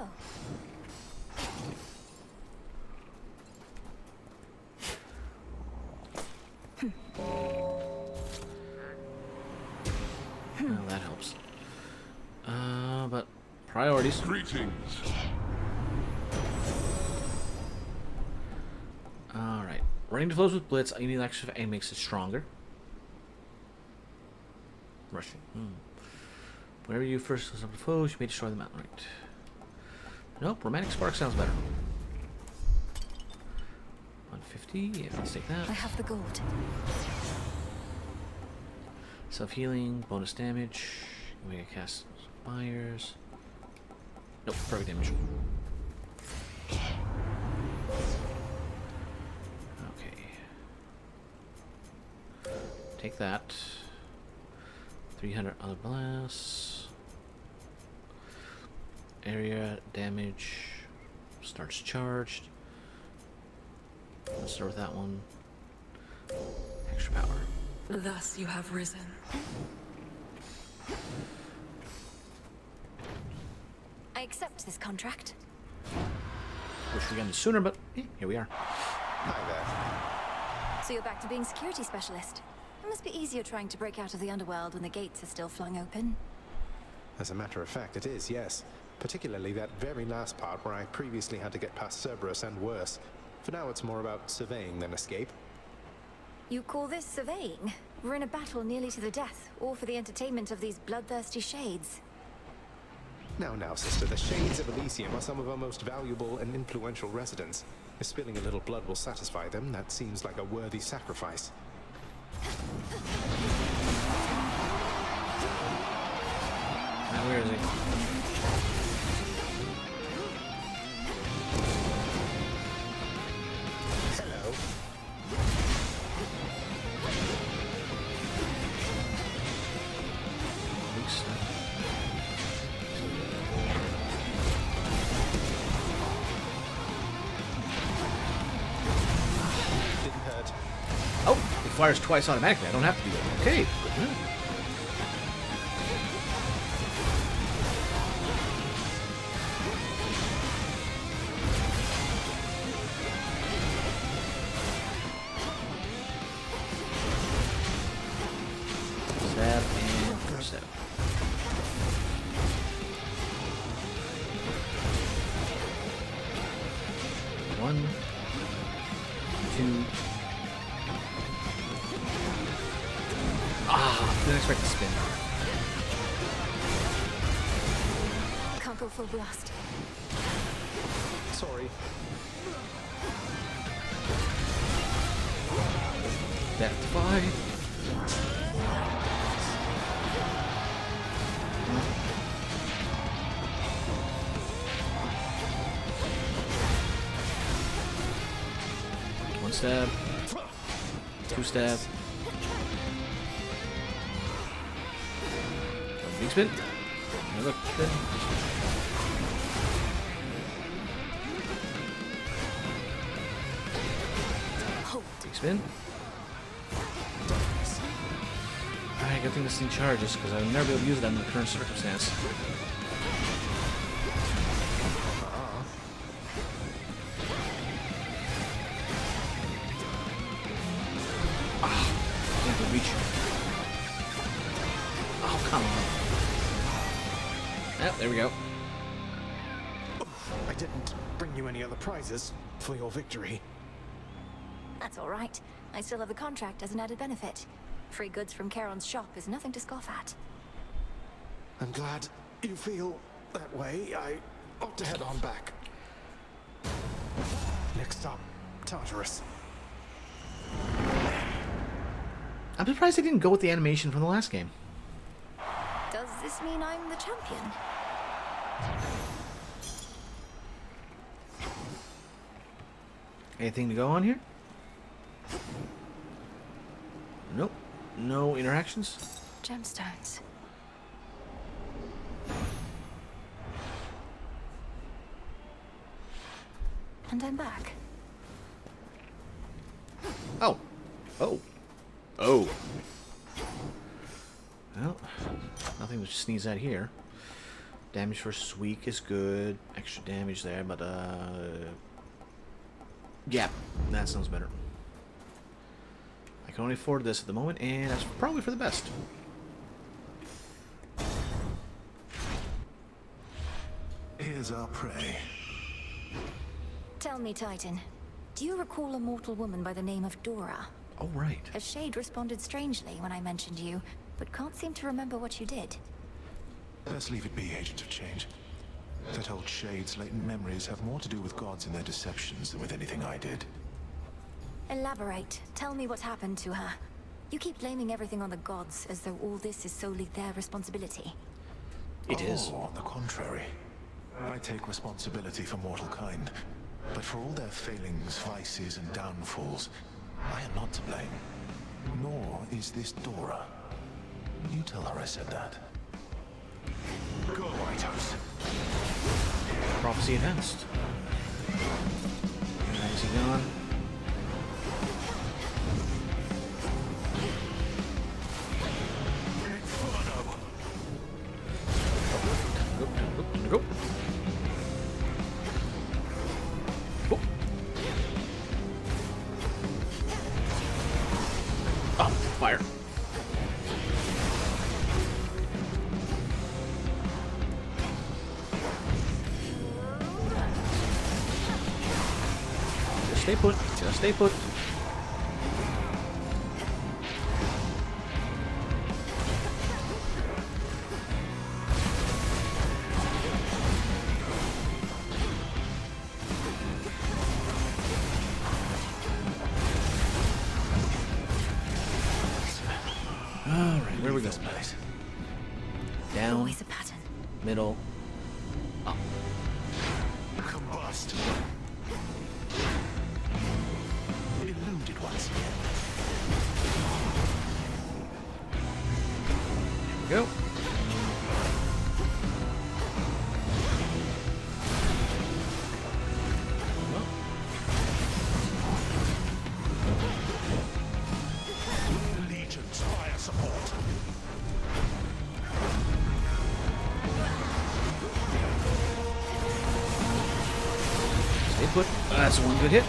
[SPEAKER 3] Oh.
[SPEAKER 1] Well, that helps. But priorities.
[SPEAKER 9] Greetings.
[SPEAKER 1] Alright. Running to flows with Blitz, I need extra and makes it stronger. Rushing. Whenever you first listen to foes, you may destroy them outright. Nope, Romantic Spark sounds better. 150, yeah, let's take that.
[SPEAKER 3] I have the gold.
[SPEAKER 1] Self-healing, bonus damage. We can cast fires. Nope, perfect damage. Okay. Take that. 300 other blasts. Area damage starts charged. Let's start with that one. Extra power.
[SPEAKER 10] Thus you have risen.
[SPEAKER 3] I accept this contract.
[SPEAKER 1] Wish we got it sooner, but here we are.
[SPEAKER 2] Hi there.
[SPEAKER 3] So you're back to being security specialist. It must be easier trying to break out of the underworld when the gates are still flung open.
[SPEAKER 2] As a matter of fact, it is, yes. Particularly that very last part where I previously had to get past Cerberus and worse. For now, it's more about surveying than escape.
[SPEAKER 3] You call this surveying? We're in a battle nearly to the death, all for the entertainment of these bloodthirsty shades.
[SPEAKER 2] Now, sister, the Shades of Elysium are some of our most valuable and influential residents. If spilling a little blood will satisfy them, that seems like a worthy sacrifice.
[SPEAKER 1] Now, where is he?
[SPEAKER 2] Hello. Didn't hurt.
[SPEAKER 1] Oh, it fires twice automatically. I don't have to do that. Okay, good to know. Stab and stab. One, two. Didn't expect to spin.
[SPEAKER 3] Can't go full blast.
[SPEAKER 2] Sorry.
[SPEAKER 1] That's 5. One stab. Two stab. Big spin. Another spin. Big spin. Alright, good thing this thing charges, because I would never be able to use it under the current circumstance. Can't reach. Oh, come on. Yep, there we go.
[SPEAKER 2] I didn't bring you any other prizes for your victory.
[SPEAKER 3] That's all right. I still have the contract as an added benefit. Free goods from Charon's shop is nothing to scoff at.
[SPEAKER 2] I'm glad you feel that way. I ought to head on back. Next stop, Tartarus.
[SPEAKER 1] I'm surprised they didn't go with the animation from the last game.
[SPEAKER 3] Does this mean I'm the champion?
[SPEAKER 1] Anything to go on here? Nope. No interactions?
[SPEAKER 3] Gemstones. And I'm back.
[SPEAKER 1] Oh. Oh. Oh. Well, nothing to sneeze at here. Damage first week is good. Extra damage there, but yeah, that sounds better. I can only afford this at the moment, and that's probably for the best.
[SPEAKER 15] Here's our prey.
[SPEAKER 3] Tell me, Titan, do you recall a mortal woman by the name of Dora?
[SPEAKER 1] Oh, right.
[SPEAKER 3] A shade responded strangely when I mentioned you, but can't seem to remember what you did.
[SPEAKER 15] Let's leave it be, Agent of Change. That old shade's latent memories have more to do with gods and their deceptions than with anything I did.
[SPEAKER 3] Elaborate. Tell me what happened to her. You keep blaming everything on the gods, as though all this is solely their responsibility.
[SPEAKER 1] It is.
[SPEAKER 15] On the contrary. I take responsibility for mortal kind. But for all their failings, vices, and downfalls, I am not to blame. Nor is this Dora. You tell her I said that. Go, White House.
[SPEAKER 1] Prophecy enhanced. Is he gone? Go. Oh, fire. Just stay put. Just stay put. Alright, where we go? Down.
[SPEAKER 3] Always a pattern.
[SPEAKER 1] Middle. Up.
[SPEAKER 15] Combust. Eluded once again.
[SPEAKER 1] Go.
[SPEAKER 15] Legion's fire support.
[SPEAKER 1] Stay put. That's one good hit.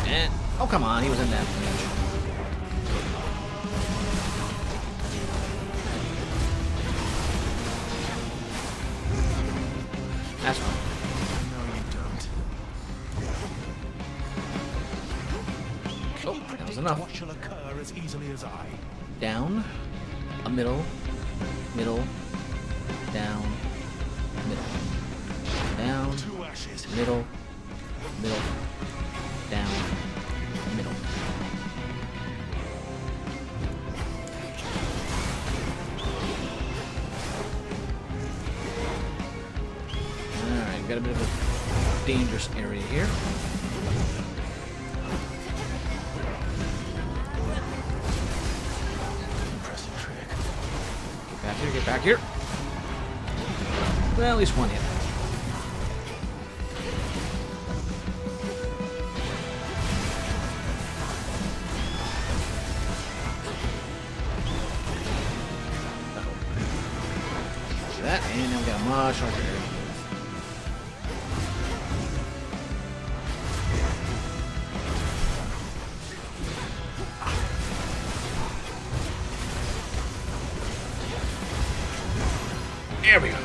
[SPEAKER 1] And oh, come on, he was in that range. That's fine.
[SPEAKER 15] No, you don't.
[SPEAKER 1] Oh, that was enough.
[SPEAKER 15] What shall occur as easily as I?
[SPEAKER 1] Down, a middle, middle, down, middle, down,
[SPEAKER 15] Two ashes.
[SPEAKER 1] middle, middle, down, middle. Alright, got a bit of a dangerous area here.
[SPEAKER 15] Impressive trick.
[SPEAKER 1] Get back here, get back here. Well, at least one hit. That, and now we got a much larger area. There we go.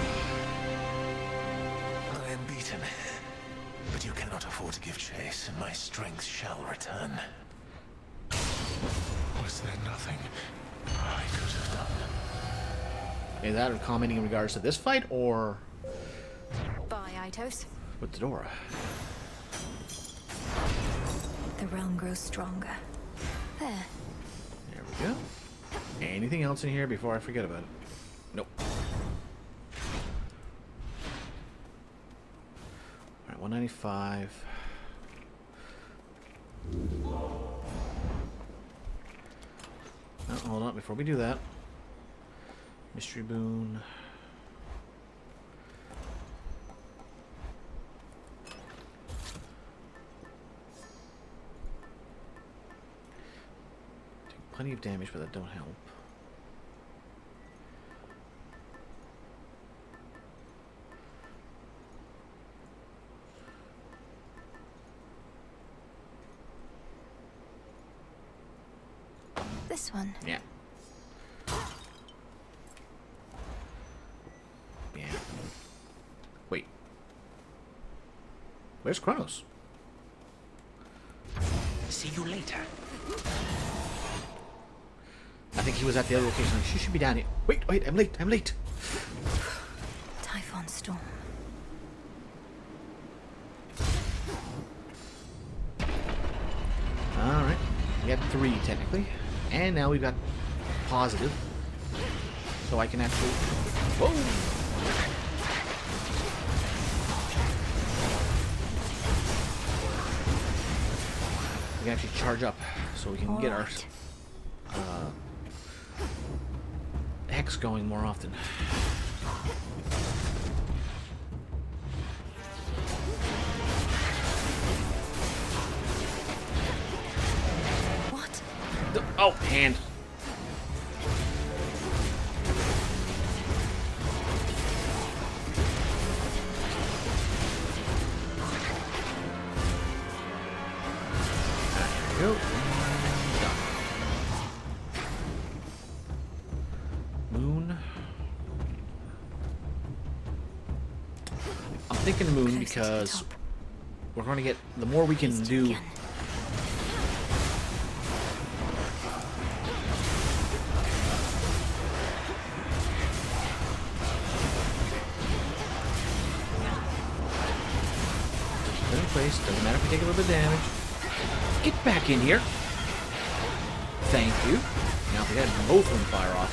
[SPEAKER 15] I am beaten. But you cannot afford to give chase, and my strength shall return. Was there nothing I could have done?
[SPEAKER 1] Is that commenting in regards to this fight, or
[SPEAKER 3] Bye, Aitos.
[SPEAKER 1] with Dora?
[SPEAKER 3] The realm grows stronger. There.
[SPEAKER 1] There we go. Anything else in here before I forget about it? Nope. Alright, 195. Oh, hold on, before we do that. Mystery boon. Take plenty of damage, but that don't help.
[SPEAKER 3] this one.
[SPEAKER 1] Yeah. Yeah. Wait. Where's Kronos?
[SPEAKER 11] See you later.
[SPEAKER 1] I think he was at the other location. She should be down here. Wait, I'm late.
[SPEAKER 3] Typhon storm.
[SPEAKER 1] Alright. We got 3 technically. And now we've got positive. So I can actually... Whoa! We can actually charge up so we can get our hex going more often.
[SPEAKER 3] What?
[SPEAKER 1] Oh, hand. There we go. Done. Moon. I'm thinking moon because we're going to get the more we can do. Put in place. Doesn't matter if we take a little bit of damage. Get back in here. Thank you. Now if we had both of them fire off.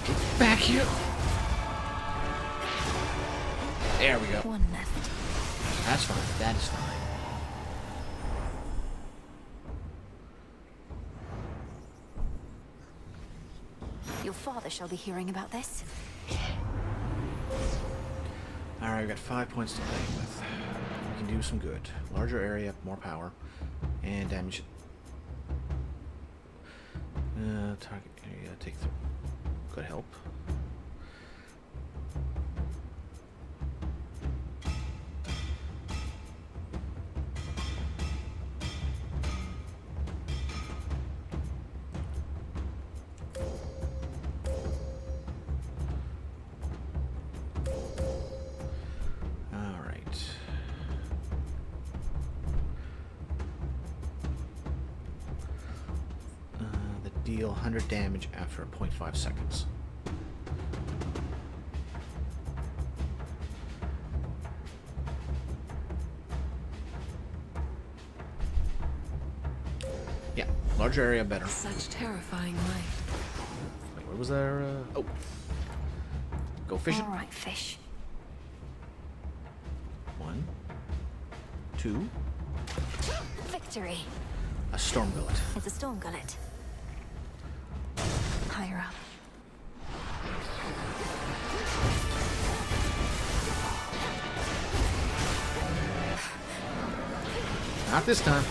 [SPEAKER 1] Get back here. There we go.
[SPEAKER 3] One left.
[SPEAKER 1] That's fine. That is fine.
[SPEAKER 3] Your father shall be hearing about this.
[SPEAKER 1] Alright, we've got 5 points to play with. We can do some good. Larger area, more power, and damage. Target area, take through. Could help. Deal 100 damage after 0.5 seconds. Yeah, larger area better.
[SPEAKER 10] Such terrifying light.
[SPEAKER 1] Wait, where was there? Oh, go fishing.
[SPEAKER 3] All right, fish.
[SPEAKER 1] 1, 2.
[SPEAKER 3] Victory.
[SPEAKER 1] A storm gullet.
[SPEAKER 3] It's a storm gullet. Higher up.
[SPEAKER 1] Not this time.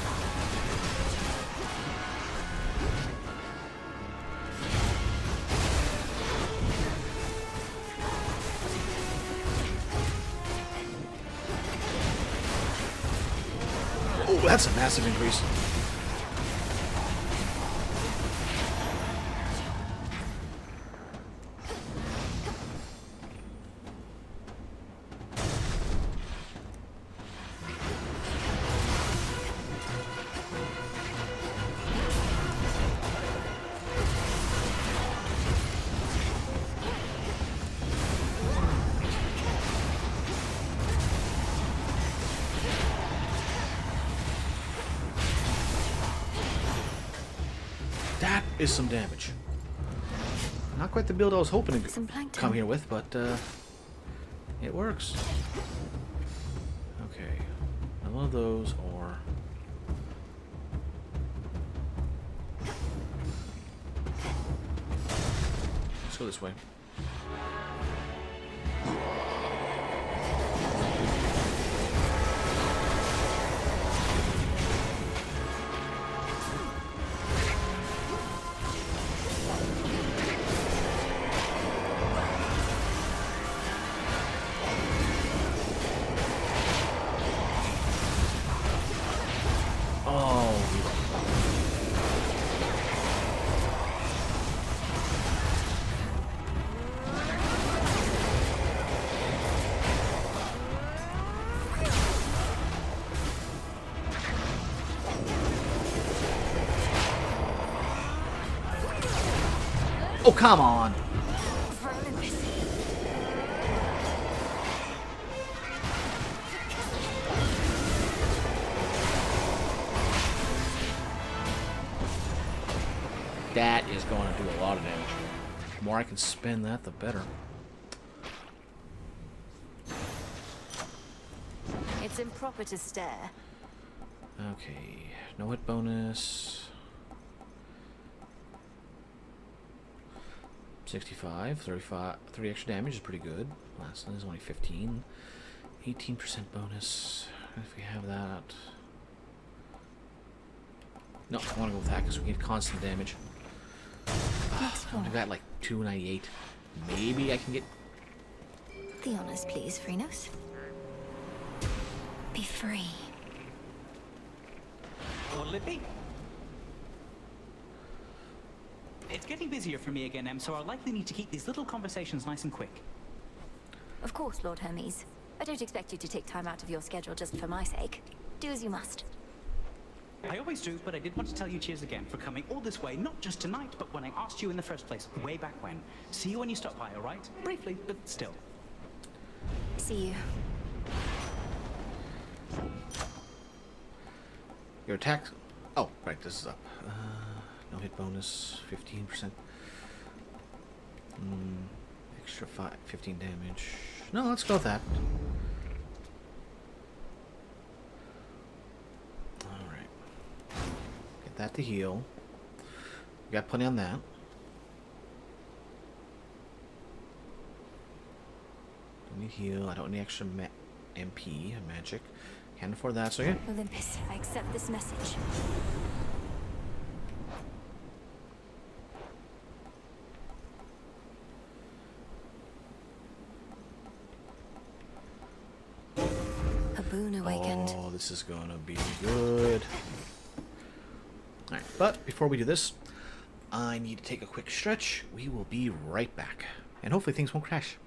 [SPEAKER 1] Oh, that's a massive increase. That is some damage. Not quite the build I was hoping to come here with, but it works. Okay, one of those, or let's go this way. Oh, come on.
[SPEAKER 3] For Olympus.
[SPEAKER 1] That is going to do a lot of damage. The more I can spend that, the better.
[SPEAKER 3] It's improper to stare.
[SPEAKER 1] Okay, no hit bonus. 65, 35, 3 extra damage is pretty good. Last one is only 15. 18% bonus. If we have that. No, I want to go with that because we get constant damage. I got like 298. Maybe I can get.
[SPEAKER 3] The honors, please, Phrynos. Be free.
[SPEAKER 11] What'll it be? It's getting busier for me again, Em, so I'll likely need to keep these little conversations nice and quick.
[SPEAKER 3] Of course, Lord Hermes. I don't expect you to take time out of your schedule just for my sake. Do as you must.
[SPEAKER 11] I always do, but I did want to tell you cheers again for coming all this way, not just tonight, but when I asked you in the first place, way back when. See you when you stop by, all right? Briefly, but still.
[SPEAKER 3] See you.
[SPEAKER 1] Your attack. Oh, right, this is up. No hit bonus, 15%. Extra 15 damage. No, let's go with that. Alright. Get that to heal. We got plenty on that. Don't need heal. I don't need extra MP, magic. Can't afford that, so yeah.
[SPEAKER 3] Olympus, I accept this message. A boon awakened.
[SPEAKER 1] Oh, this is gonna be good. Alright, but before we do this, I need to take a quick stretch. We will be right back. And hopefully things won't crash.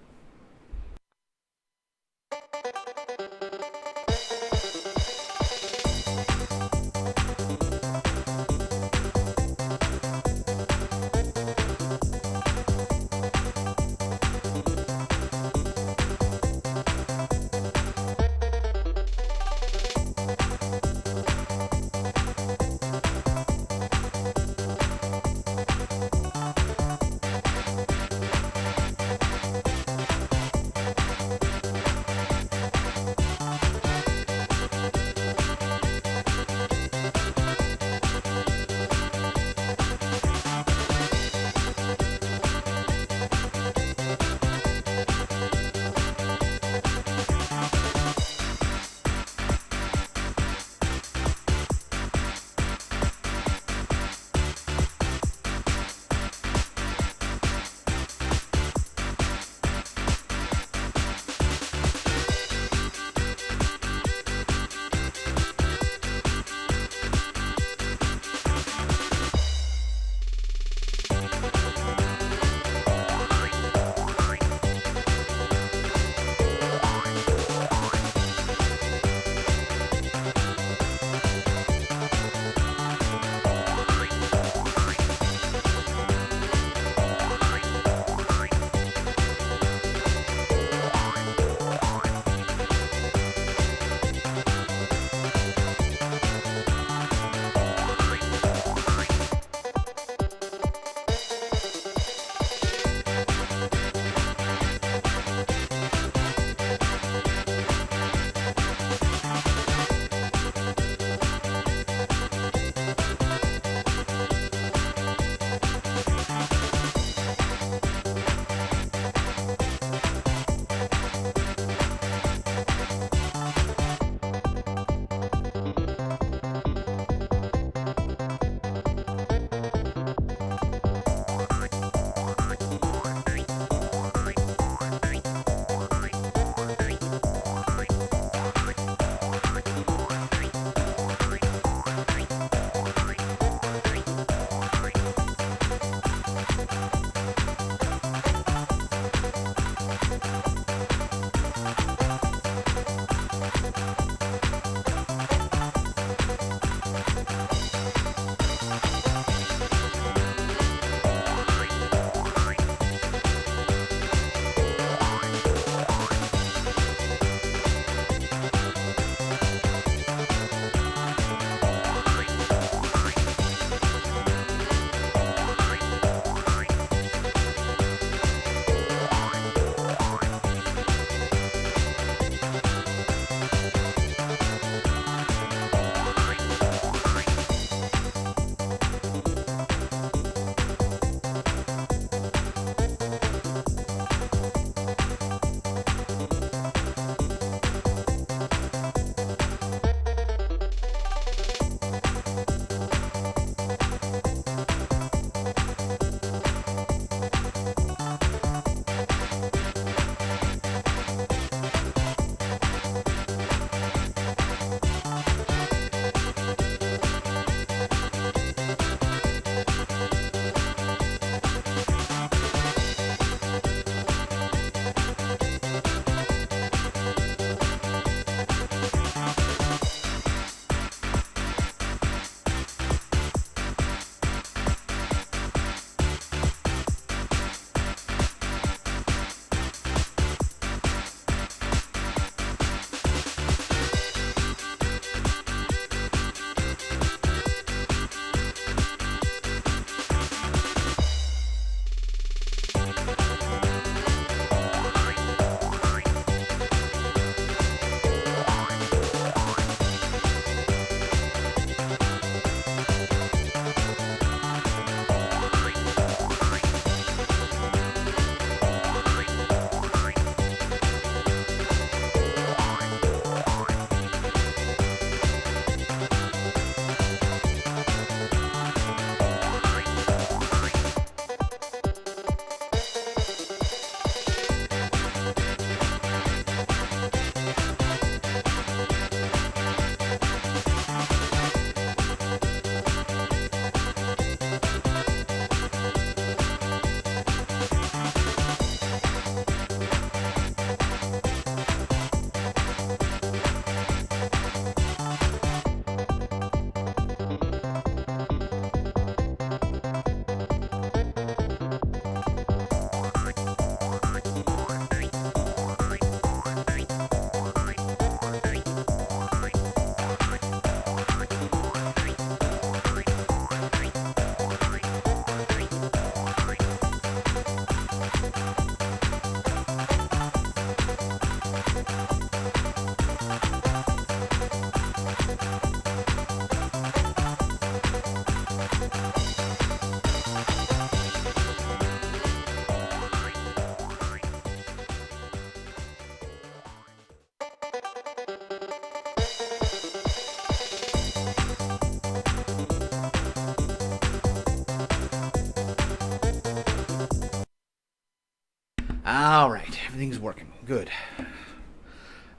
[SPEAKER 1] Alright, everything's working. Good.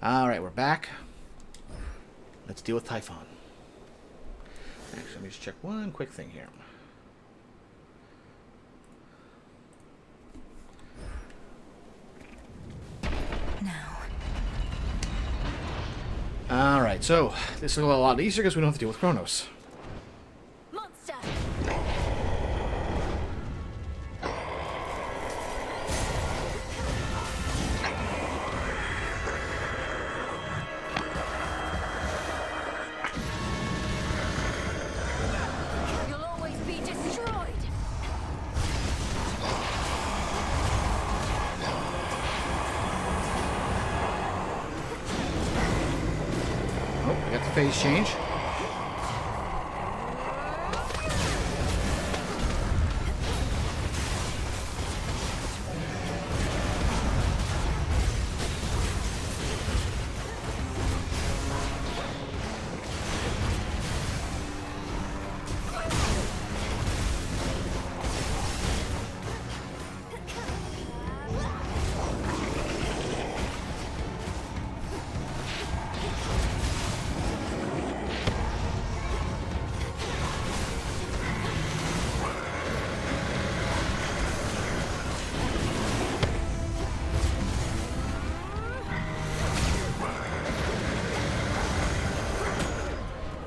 [SPEAKER 1] Alright, we're back. Let's deal with Typhon. Actually, let me just check one quick thing here. Alright, so this is a lot easier because we don't have to deal with Kronos.
[SPEAKER 3] Monster! You'll always be destroyed!
[SPEAKER 1] Oh, I got the phase change.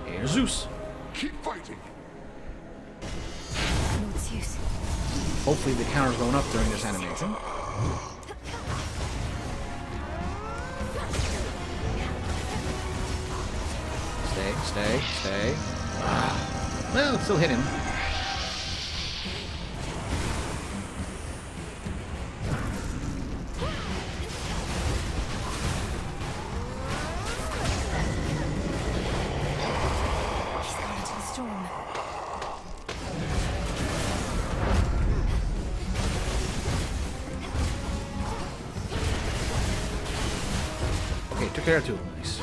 [SPEAKER 1] Here's Zeus.
[SPEAKER 9] Keep fighting.
[SPEAKER 3] Lord Zeus.
[SPEAKER 1] Hopefully the counter's going up during this animation. Stay. Well, it's still hit him.
[SPEAKER 3] He's gone into the storm.
[SPEAKER 1] Okay, took care of two of them. Nice.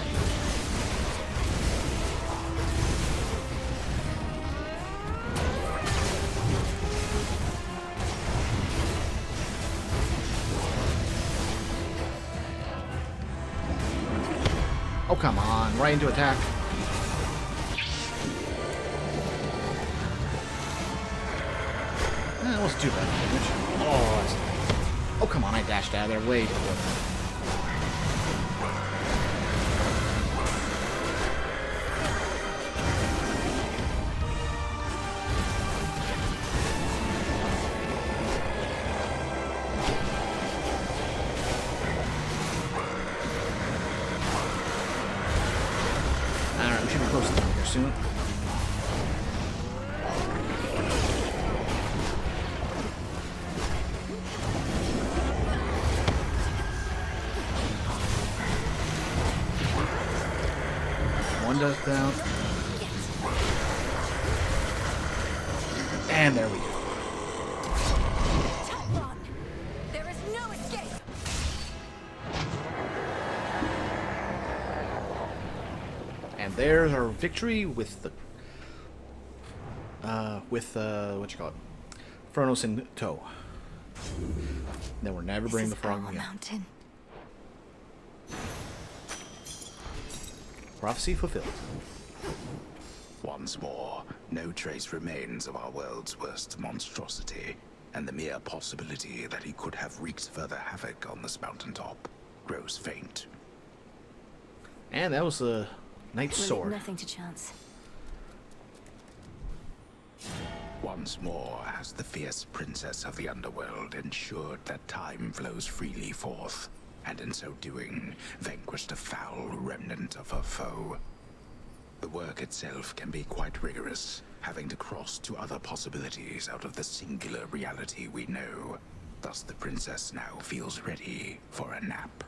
[SPEAKER 1] Oh, come on. Right into attack. That wasn't too bad damage. Oh, come on. I dashed out of there way before that. Alright, we should be close to them here soon. One does down. And there we go.
[SPEAKER 3] Typhon! There is no escape!
[SPEAKER 1] And there's our victory with the what you call it, Fronos in tow. Then we'll never bring the frog again.
[SPEAKER 3] Mountain.
[SPEAKER 1] Prophecy fulfilled.
[SPEAKER 16] Once more, no trace remains of our world's worst monstrosity, and the mere possibility that he could have wreaked further havoc on this mountaintop grows faint.
[SPEAKER 1] And that was the Knight's
[SPEAKER 3] We'll leave
[SPEAKER 1] Sword.
[SPEAKER 3] nothing to chance.
[SPEAKER 16] Once more has the fierce princess of the underworld ensured that time flows freely forth, and in so doing, vanquished a foul remnant of her foe. The work itself can be quite rigorous, having to cross to other possibilities out of the singular reality we know. Thus the princess now feels ready for a nap.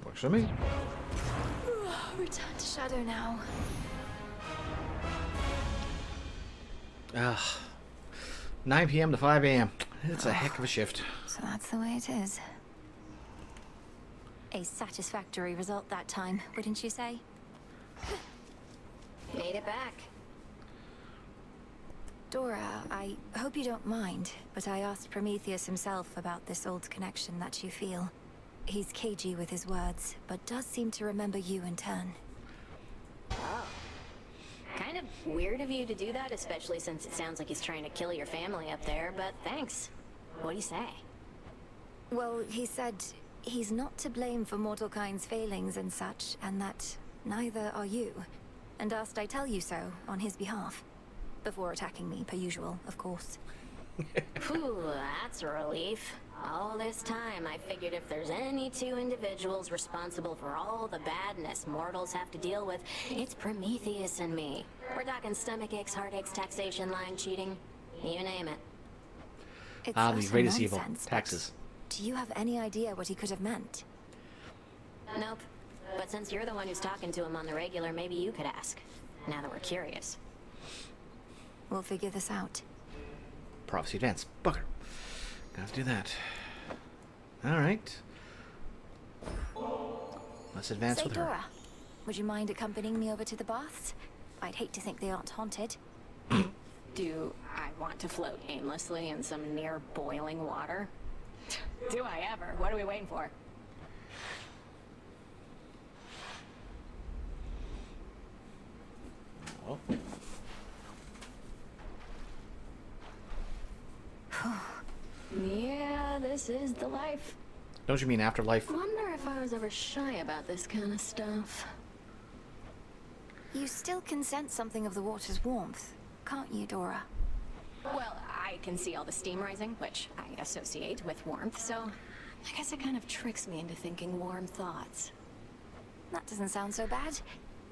[SPEAKER 1] Works for me.
[SPEAKER 3] Return to Shadow now.
[SPEAKER 1] 9 p.m. to 5 a.m. It's a heck of a shift.
[SPEAKER 3] So that's the way it is. A satisfactory result that time, wouldn't you say?
[SPEAKER 4] Made it back.
[SPEAKER 3] Dora, I hope you don't mind, but I asked Prometheus himself about this old connection that you feel. He's cagey with his words, but does seem to remember you in turn.
[SPEAKER 17] Oh. Kind of weird of you to do that, especially since it sounds like he's trying to kill your family up there, but thanks. What do you say?
[SPEAKER 3] Well, he said he's not to blame for mortal kind's failings and such, and that neither are you, and asked I tell you so on his behalf. Before attacking me, per usual, of course.
[SPEAKER 17] Phew, that's a relief. All this time, I figured if there's any two individuals responsible for all the badness mortals have to deal with, it's Prometheus and me. We're talking stomach aches, heartaches, taxation, lying, cheating, you name it.
[SPEAKER 3] It's
[SPEAKER 1] The
[SPEAKER 3] utter
[SPEAKER 1] greatest evil.
[SPEAKER 3] nonsense, but
[SPEAKER 1] Taxes.
[SPEAKER 3] Do you have any idea what he could have meant?
[SPEAKER 17] Nope. But since you're the one who's talking to him on the regular, maybe you could ask. Now that we're curious.
[SPEAKER 3] We'll figure this out.
[SPEAKER 1] Prophecy advance. Bugger. Gonna have to do that. Alright. Let's advance
[SPEAKER 3] Say,
[SPEAKER 1] with her.
[SPEAKER 3] Dora, would you mind accompanying me over to the baths? I'd hate to think they aren't haunted.
[SPEAKER 17] Do I want to float aimlessly in some near boiling water? Do I ever? What are we waiting for?
[SPEAKER 1] Oh.
[SPEAKER 17] Yeah, this is the life.
[SPEAKER 1] Don't you mean afterlife?
[SPEAKER 17] Wonder if I was ever shy about this kind of stuff.
[SPEAKER 3] You still can sense something of the water's warmth, can't you, Dora?
[SPEAKER 17] Well, I can see all the steam rising, which I associate with warmth, so I guess it kind of tricks me into thinking warm thoughts.
[SPEAKER 3] That doesn't sound so bad.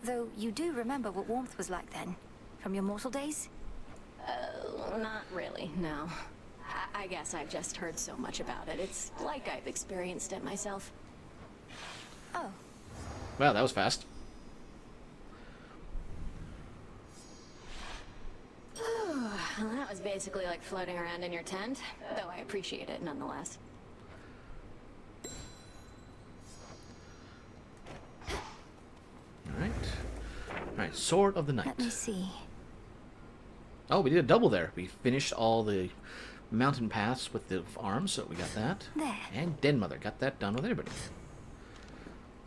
[SPEAKER 3] Though you do remember what warmth was like then, from your mortal days?
[SPEAKER 17] Not really, no. I guess I've just heard so much about it. It's like I've experienced it myself.
[SPEAKER 3] Oh.
[SPEAKER 1] Well, that was fast.
[SPEAKER 17] Well, that was basically like floating around in your tent, though I appreciate it nonetheless.
[SPEAKER 1] Alright. Alright, Sword of the Night.
[SPEAKER 3] Let me see.
[SPEAKER 1] Oh, we did a double there. We finished all the mountain paths with the arms, so we got that.
[SPEAKER 3] There.
[SPEAKER 1] And Den Mother got that done with everybody.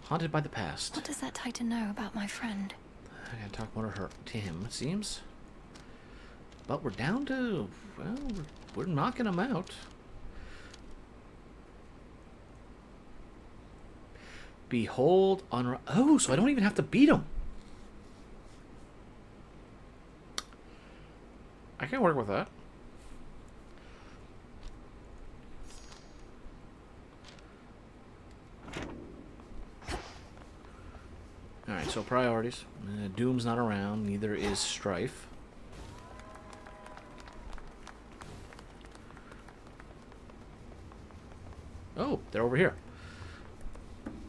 [SPEAKER 1] Haunted by the past.
[SPEAKER 3] What does that Titan know about my friend?
[SPEAKER 1] I gotta talk more to him, it seems. But we're down to, well, we're knocking him out. Behold on. Oh, so I don't even have to beat him. I can work with that. Alright, so priorities. Doom's not around, neither is Strife. Oh, they're over here.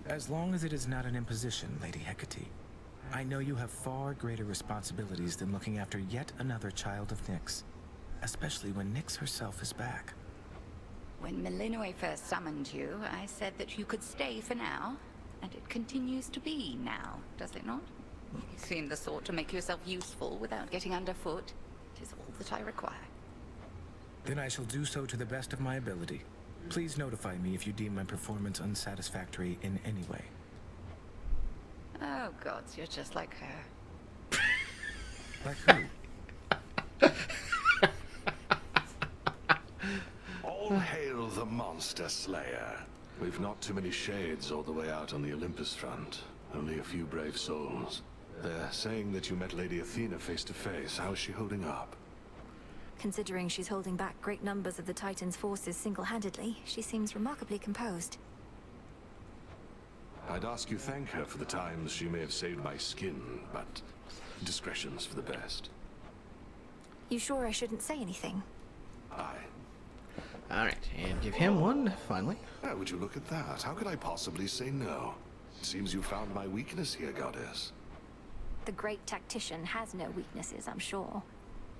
[SPEAKER 2] As long as it is not an imposition, Lady Hecate. I know you have far greater responsibilities than looking after yet another child of Nyx. Especially when Nyx herself is back.
[SPEAKER 7] When Melinoe first summoned you, I said that you could stay for now, and it continues to be now, does it not? You seem the sort to make yourself useful without getting underfoot. It is all that I require.
[SPEAKER 2] Then I shall do so to the best of my ability. Please notify me if you deem my performance unsatisfactory in any way.
[SPEAKER 7] Oh gods, you're just like her.
[SPEAKER 2] Like who?
[SPEAKER 12] All hail the Monster Slayer. We've not too many shades all the way out on the Olympus front. Only a few brave souls. They're saying that you met Lady Athena face to face. How's she holding up?
[SPEAKER 3] Considering she's holding back great numbers of the Titan's forces single-handedly, she seems remarkably composed.
[SPEAKER 12] I'd ask you thank her for the times she may have saved my skin, but discretion's for the best.
[SPEAKER 3] You sure I shouldn't say anything?
[SPEAKER 12] Aye.
[SPEAKER 1] Alright, and give him one, finally.
[SPEAKER 12] Oh, would you look at that? How could I possibly say no? It seems you found my weakness here, Goddess.
[SPEAKER 3] The great tactician has no weaknesses, I'm sure.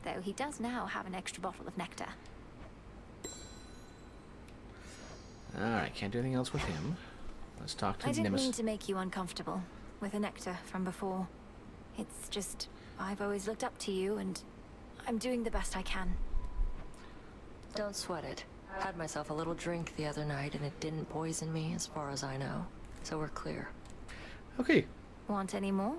[SPEAKER 3] Though he does now have an extra bottle of nectar.
[SPEAKER 1] Alright, can't do anything else with him. Let's talk to
[SPEAKER 3] I didn't
[SPEAKER 1] Nemesis.
[SPEAKER 3] mean to make you uncomfortable with the nectar from before. It's just, I've always looked up to you, and I'm doing the best I can.
[SPEAKER 5] Don't sweat it. Had myself a little drink the other night and it didn't poison me as far as I know. So we're clear.
[SPEAKER 1] Okay.
[SPEAKER 3] Want any more?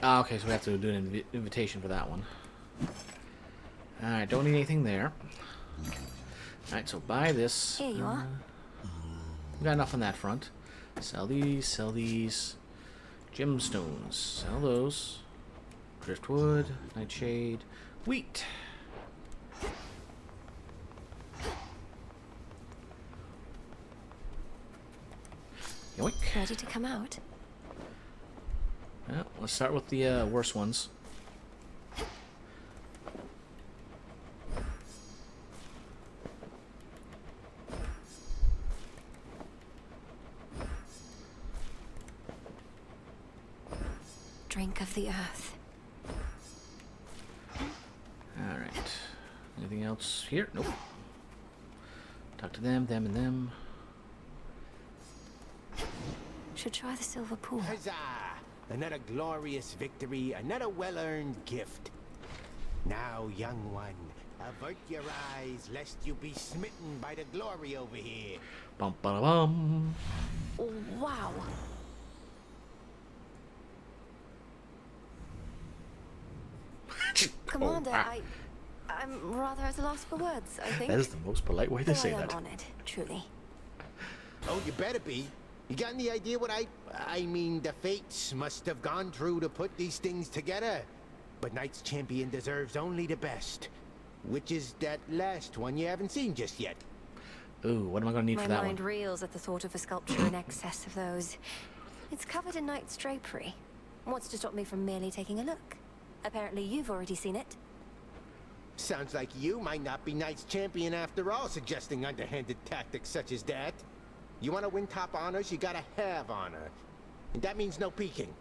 [SPEAKER 1] Okay, so we have to do an invitation for that one. Alright, don't need anything there. Alright, so buy this.
[SPEAKER 3] Here you are.
[SPEAKER 1] We got enough on that front. Sell these, sell these. Gemstones, sell those. Driftwood, nightshade, wheat. Yoink.
[SPEAKER 3] Ready to come out?
[SPEAKER 1] Well, let's start with the worst ones.
[SPEAKER 3] Drink of the earth.
[SPEAKER 1] Alright. Anything else here? Nope. Talk to them, them, and them.
[SPEAKER 3] Should try the silver pool.
[SPEAKER 8] Huzzah! Another glorious victory, another well-earned gift. Now, young one, avert your eyes lest you be smitten by the glory over here.
[SPEAKER 1] Bum ba bum.
[SPEAKER 3] Wow. Commander, I'm rather at a loss for words, I think.
[SPEAKER 1] That is the most polite way to
[SPEAKER 3] Though
[SPEAKER 1] say
[SPEAKER 3] I am
[SPEAKER 1] that.
[SPEAKER 3] honored, truly.
[SPEAKER 8] Oh, you better be. You got any idea what I mean, the fates must have gone through to put these things together. But Knight's Champion deserves only the best. Which is that last one you haven't seen just yet.
[SPEAKER 1] Ooh, what am I going to need
[SPEAKER 3] My
[SPEAKER 1] for that
[SPEAKER 3] mind
[SPEAKER 1] one?
[SPEAKER 3] reels at the thought of a sculpture in excess of those. It's covered in knight's drapery. What's to stop me from merely taking a look? Apparently you've already seen it.
[SPEAKER 8] Sounds like you might not be Knight's Champion after all, suggesting underhanded tactics such as that. You want to win top honors, you gotta have honor. And that means no peeking.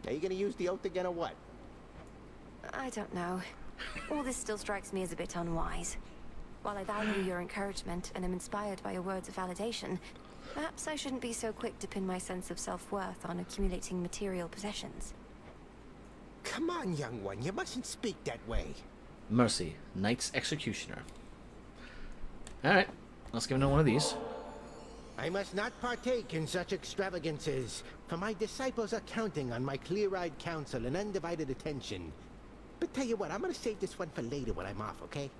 [SPEAKER 8] Are you gonna use the oath again or what?
[SPEAKER 3] I don't know. All this still strikes me as a bit unwise. While I value your encouragement and am inspired by your words of validation, perhaps I shouldn't be so quick to pin my sense of self-worth on accumulating material possessions.
[SPEAKER 8] Come on, young one, you mustn't speak that way.
[SPEAKER 1] Mercy, Knight's Executioner. Alright, let's give him one of these.
[SPEAKER 8] I must not partake in such extravagances, for my disciples are counting on my clear-eyed counsel and undivided attention. But tell you what, I'm gonna save this one for later when I'm off, okay?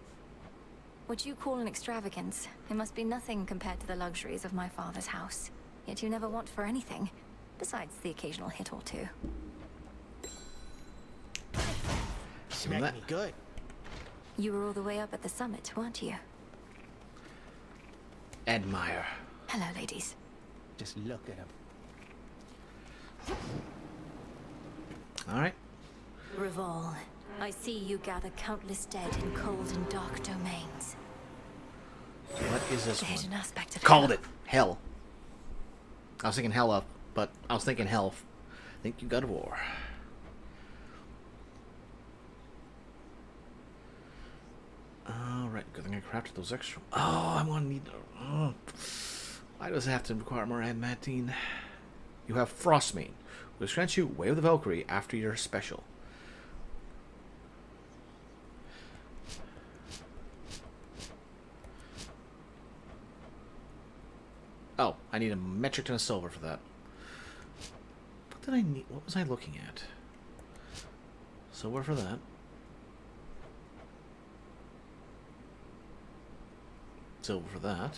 [SPEAKER 3] What you call an extravagance, it must be nothing compared to the luxuries of my father's house. Yet you never want for anything, besides the occasional hit or two.
[SPEAKER 8] Smacked me good.
[SPEAKER 3] You were all the way up at the summit, weren't you?
[SPEAKER 1] Admire.
[SPEAKER 3] Hello, ladies.
[SPEAKER 8] Just look at him.
[SPEAKER 1] Alright.
[SPEAKER 3] Revol, I see you gather countless dead in cold and dark domains.
[SPEAKER 1] What is this
[SPEAKER 3] The
[SPEAKER 1] one?
[SPEAKER 3] hidden aspect of
[SPEAKER 1] Called
[SPEAKER 3] hell.
[SPEAKER 1] it. Hell. I was thinking hell up, but I was thinking hell. Think you God of War. Alright, good thing I crafted those extra. Oh, I'm gonna need. Why does it have to require more adamantine? You have Frostmane, which grants you Way of the Valkyrie after your special. Oh, I need a metric ton of silver for that. What did I need? What was I looking at? Silver for that. Silver for that.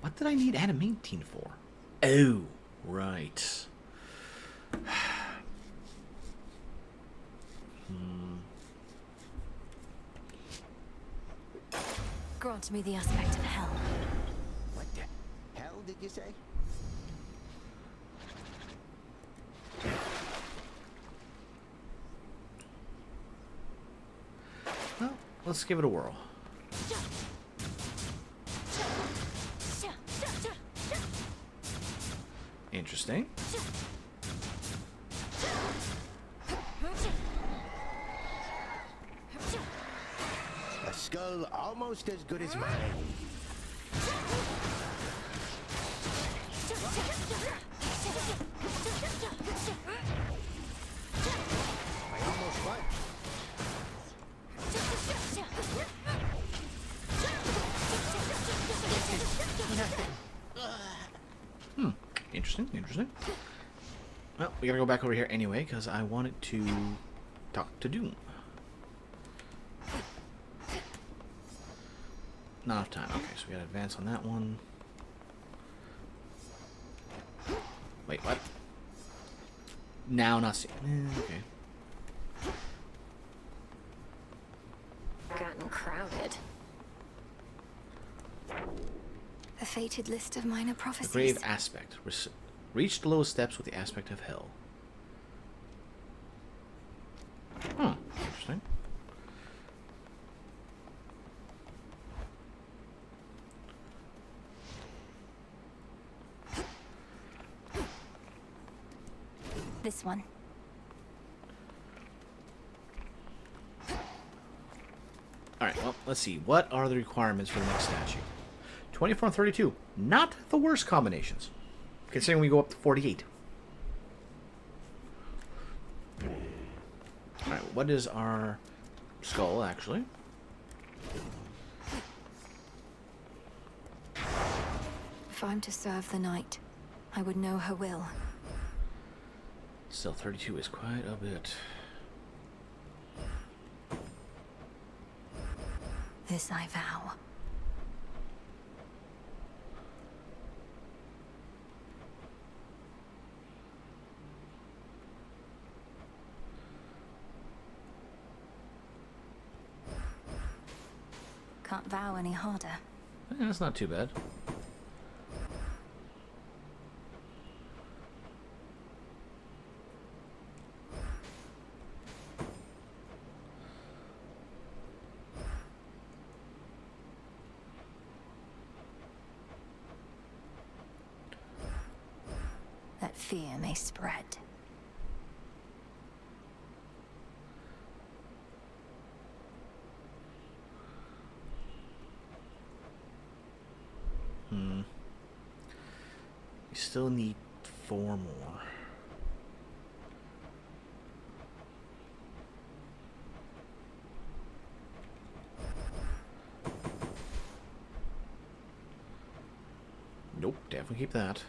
[SPEAKER 1] What did I need adamantine for? Oh, right.
[SPEAKER 3] Grant me the aspect of hell.
[SPEAKER 8] What the hell did you say?
[SPEAKER 1] Well, let's give it a whirl. Interesting.
[SPEAKER 8] A well, almost as good as mine. I almost won.
[SPEAKER 1] Interesting, interesting. Well, we gotta go back over here anyway, because I wanted to talk to Doom. Not enough time. Okay, so we gotta advance on that one. Wait, what? Now not see. Okay.
[SPEAKER 17] Gotten crowded.
[SPEAKER 3] The fated list of minor
[SPEAKER 1] The
[SPEAKER 3] prophecies.
[SPEAKER 1] grave aspect. Reach the lowest steps with the aspect of hell. Interesting.
[SPEAKER 3] This one.
[SPEAKER 1] Alright, well, let's see. What are the requirements for the next statue? 24 and 32. Not the worst combinations, considering we go up to 48. Alright, what is our skull, actually?
[SPEAKER 3] If I'm to serve the night, I would know her will.
[SPEAKER 1] Still, 32 is quite a bit.
[SPEAKER 3] This I vow. Can't vow any harder.
[SPEAKER 1] That's not too bad.
[SPEAKER 3] That fear may spread.
[SPEAKER 1] We still need 4 more. Nope, definitely keep that.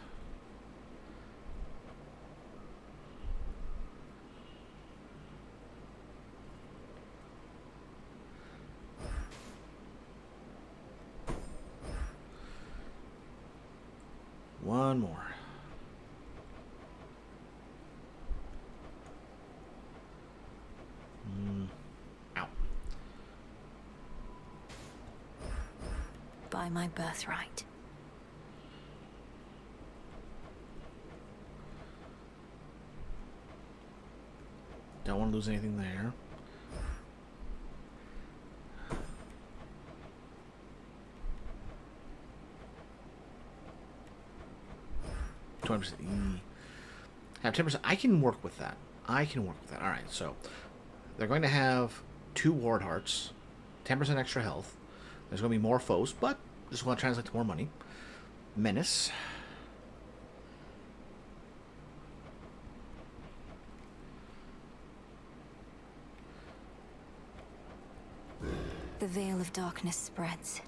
[SPEAKER 1] One more. Ow.
[SPEAKER 3] By my birthright.
[SPEAKER 1] Don't want to lose anything there. Have 10%. I can work with that. I can work with that. All right, so they're going to have 2 ward hearts, 10% extra health. There's going to be more foes, but this will translate to more money. Menace.
[SPEAKER 3] The veil of darkness spreads.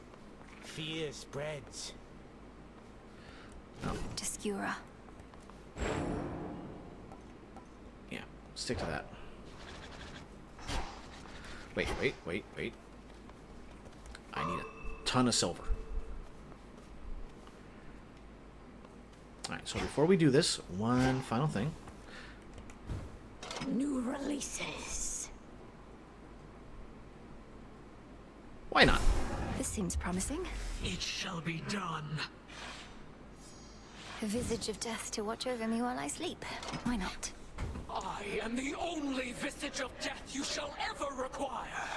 [SPEAKER 8] Fear spreads.
[SPEAKER 3] Obscura.
[SPEAKER 1] Yeah, stick to that. Wait. I need a ton of silver. Alright, so before we do this, one final thing.
[SPEAKER 17] New releases.
[SPEAKER 1] Why not?
[SPEAKER 3] This seems promising.
[SPEAKER 18] It shall be done.
[SPEAKER 3] A visage of death to watch over me while I sleep. Why not?
[SPEAKER 18] I am the only visage of death you shall ever require.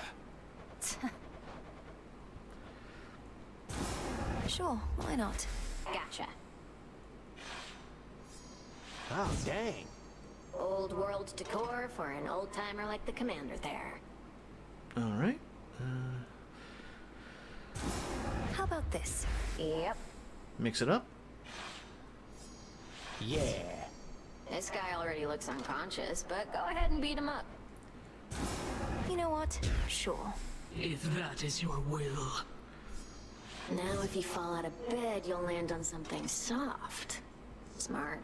[SPEAKER 3] Sure, why not?
[SPEAKER 17] Gotcha.
[SPEAKER 8] Oh, dang.
[SPEAKER 17] Old world decor for an old timer like the commander there.
[SPEAKER 1] Alright.
[SPEAKER 3] this?
[SPEAKER 17] Yep.
[SPEAKER 1] Mix it up.
[SPEAKER 8] Yeah.
[SPEAKER 17] This guy already looks unconscious, but go ahead and beat him up.
[SPEAKER 3] You know what? Sure.
[SPEAKER 18] If that is your will.
[SPEAKER 17] Now if you fall out of bed, you'll land on something soft. Smart.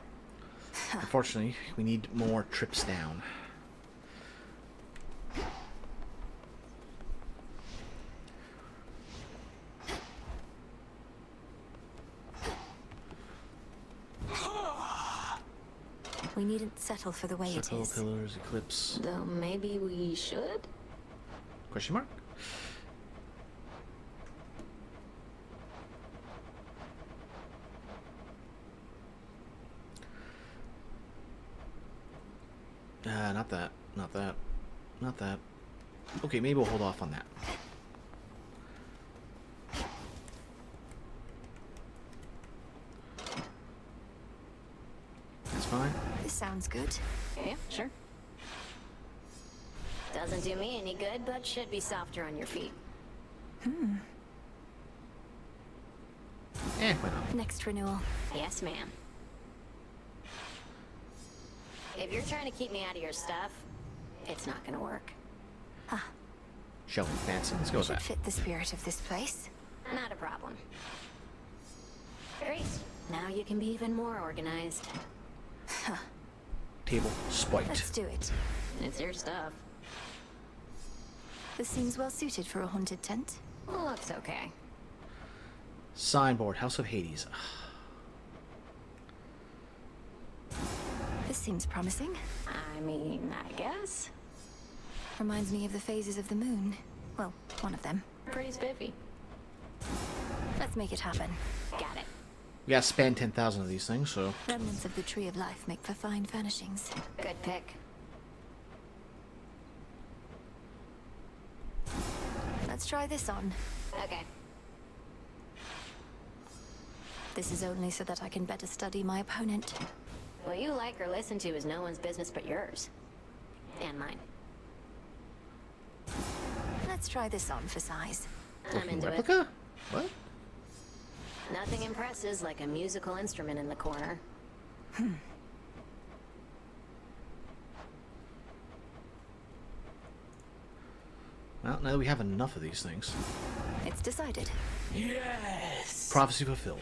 [SPEAKER 1] Unfortunately, we need more trips down.
[SPEAKER 3] We needn't settle for the way it
[SPEAKER 1] Circle,
[SPEAKER 3] is.
[SPEAKER 1] pillars, eclipse.
[SPEAKER 17] Though maybe we should?
[SPEAKER 1] Question mark? Not that. Not that. Not that. Okay, maybe we'll hold off on that. That's fine.
[SPEAKER 3] This sounds good.
[SPEAKER 17] Yeah, sure. Doesn't do me any good, but should be softer on your feet.
[SPEAKER 1] Why not?
[SPEAKER 3] Next renewal.
[SPEAKER 17] Yes, ma'am. If you're trying to keep me out of your stuff, it's not gonna work.
[SPEAKER 1] Shelving fancy. Let's go with
[SPEAKER 3] Should
[SPEAKER 1] that.
[SPEAKER 3] fit the spirit of this place.
[SPEAKER 17] Not a problem. Great. Now you can be even more organized.
[SPEAKER 1] Table spiked.
[SPEAKER 3] Let's do it.
[SPEAKER 17] It's your stuff.
[SPEAKER 3] This seems well suited for a haunted tent.
[SPEAKER 17] Looks okay.
[SPEAKER 1] Signboard, House of Hades.
[SPEAKER 3] This seems promising.
[SPEAKER 17] I mean, I guess.
[SPEAKER 3] Reminds me of the phases of the moon. Well, one of them.
[SPEAKER 17] Pretty spiffy.
[SPEAKER 3] Let's make it happen.
[SPEAKER 17] Got it.
[SPEAKER 1] We gotta spend 10,000 of these things, so.
[SPEAKER 3] Remnants of the Tree of Life make for fine furnishings.
[SPEAKER 17] Good pick.
[SPEAKER 3] Let's try this on.
[SPEAKER 17] Okay.
[SPEAKER 3] This is only so that I can better study my opponent.
[SPEAKER 17] What you like or listen to is no one's business but yours. And mine.
[SPEAKER 3] Let's try this on for size.
[SPEAKER 17] I'm into
[SPEAKER 1] Replica?
[SPEAKER 17] it.
[SPEAKER 1] What?
[SPEAKER 17] Nothing impresses like a musical instrument in the corner.
[SPEAKER 1] Well, now that we have enough of these things.
[SPEAKER 3] It's decided.
[SPEAKER 18] Yes!
[SPEAKER 1] Prophecy fulfilled.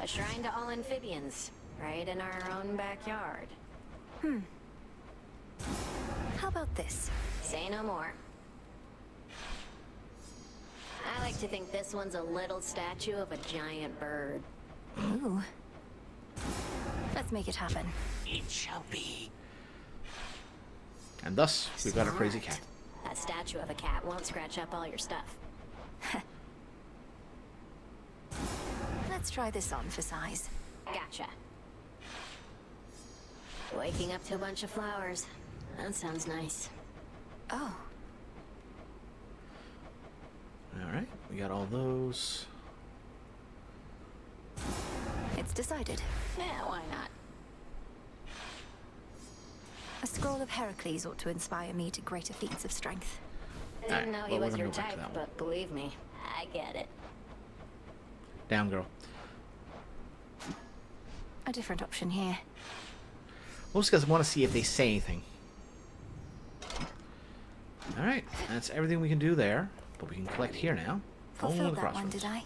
[SPEAKER 17] A shrine to all amphibians, right in our own backyard.
[SPEAKER 3] How about this?
[SPEAKER 17] Say no more. I like to think this one's a little statue of a giant bird.
[SPEAKER 3] Ooh. Let's make it happen.
[SPEAKER 18] It shall be.
[SPEAKER 1] And thus, we've got a crazy cat.
[SPEAKER 17] A statue of a cat won't scratch up all your stuff.
[SPEAKER 3] Let's try this on for size.
[SPEAKER 17] Gotcha. Waking up to a bunch of flowers. That sounds nice.
[SPEAKER 3] Oh.
[SPEAKER 1] Alright, we got all those.
[SPEAKER 3] It's decided.
[SPEAKER 17] Yeah, why not?
[SPEAKER 3] A scroll of Heracles ought to inspire me to greater feats of strength.
[SPEAKER 17] Didn't know he
[SPEAKER 1] well, we're
[SPEAKER 17] was
[SPEAKER 1] gonna
[SPEAKER 17] your
[SPEAKER 1] go back to
[SPEAKER 17] type,
[SPEAKER 1] that one.
[SPEAKER 17] but believe me, I get it.
[SPEAKER 1] Down, girl.
[SPEAKER 3] A different option here.
[SPEAKER 1] Most because I want to see if they say anything. Alright, that's everything we can do there. But we can collect here now. Only
[SPEAKER 3] Fulfilled
[SPEAKER 1] the
[SPEAKER 3] that one,
[SPEAKER 1] crossroads.
[SPEAKER 3] did I?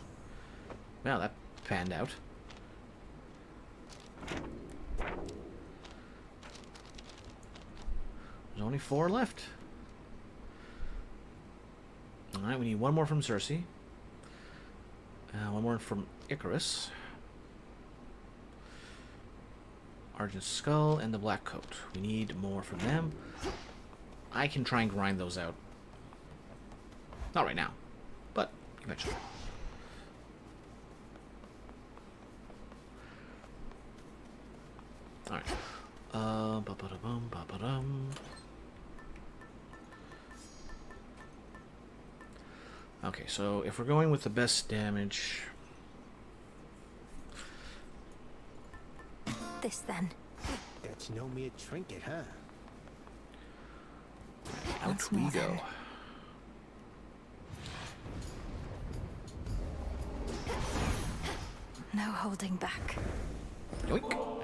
[SPEAKER 1] Well, that panned out. There's only 4 left. Alright, we need one more from Circe. One more from Icarus. Argent Skull and the Black Coat. We need more from them. I can try and grind those out. Not right now, but eventually. Alright. Ba-ba-da-bum, ba-ba-dum. Okay, so if we're going with the best damage...
[SPEAKER 3] This then.
[SPEAKER 8] That's no mere trinket, huh?
[SPEAKER 1] Out we go.
[SPEAKER 3] No holding back.
[SPEAKER 1] Yoink.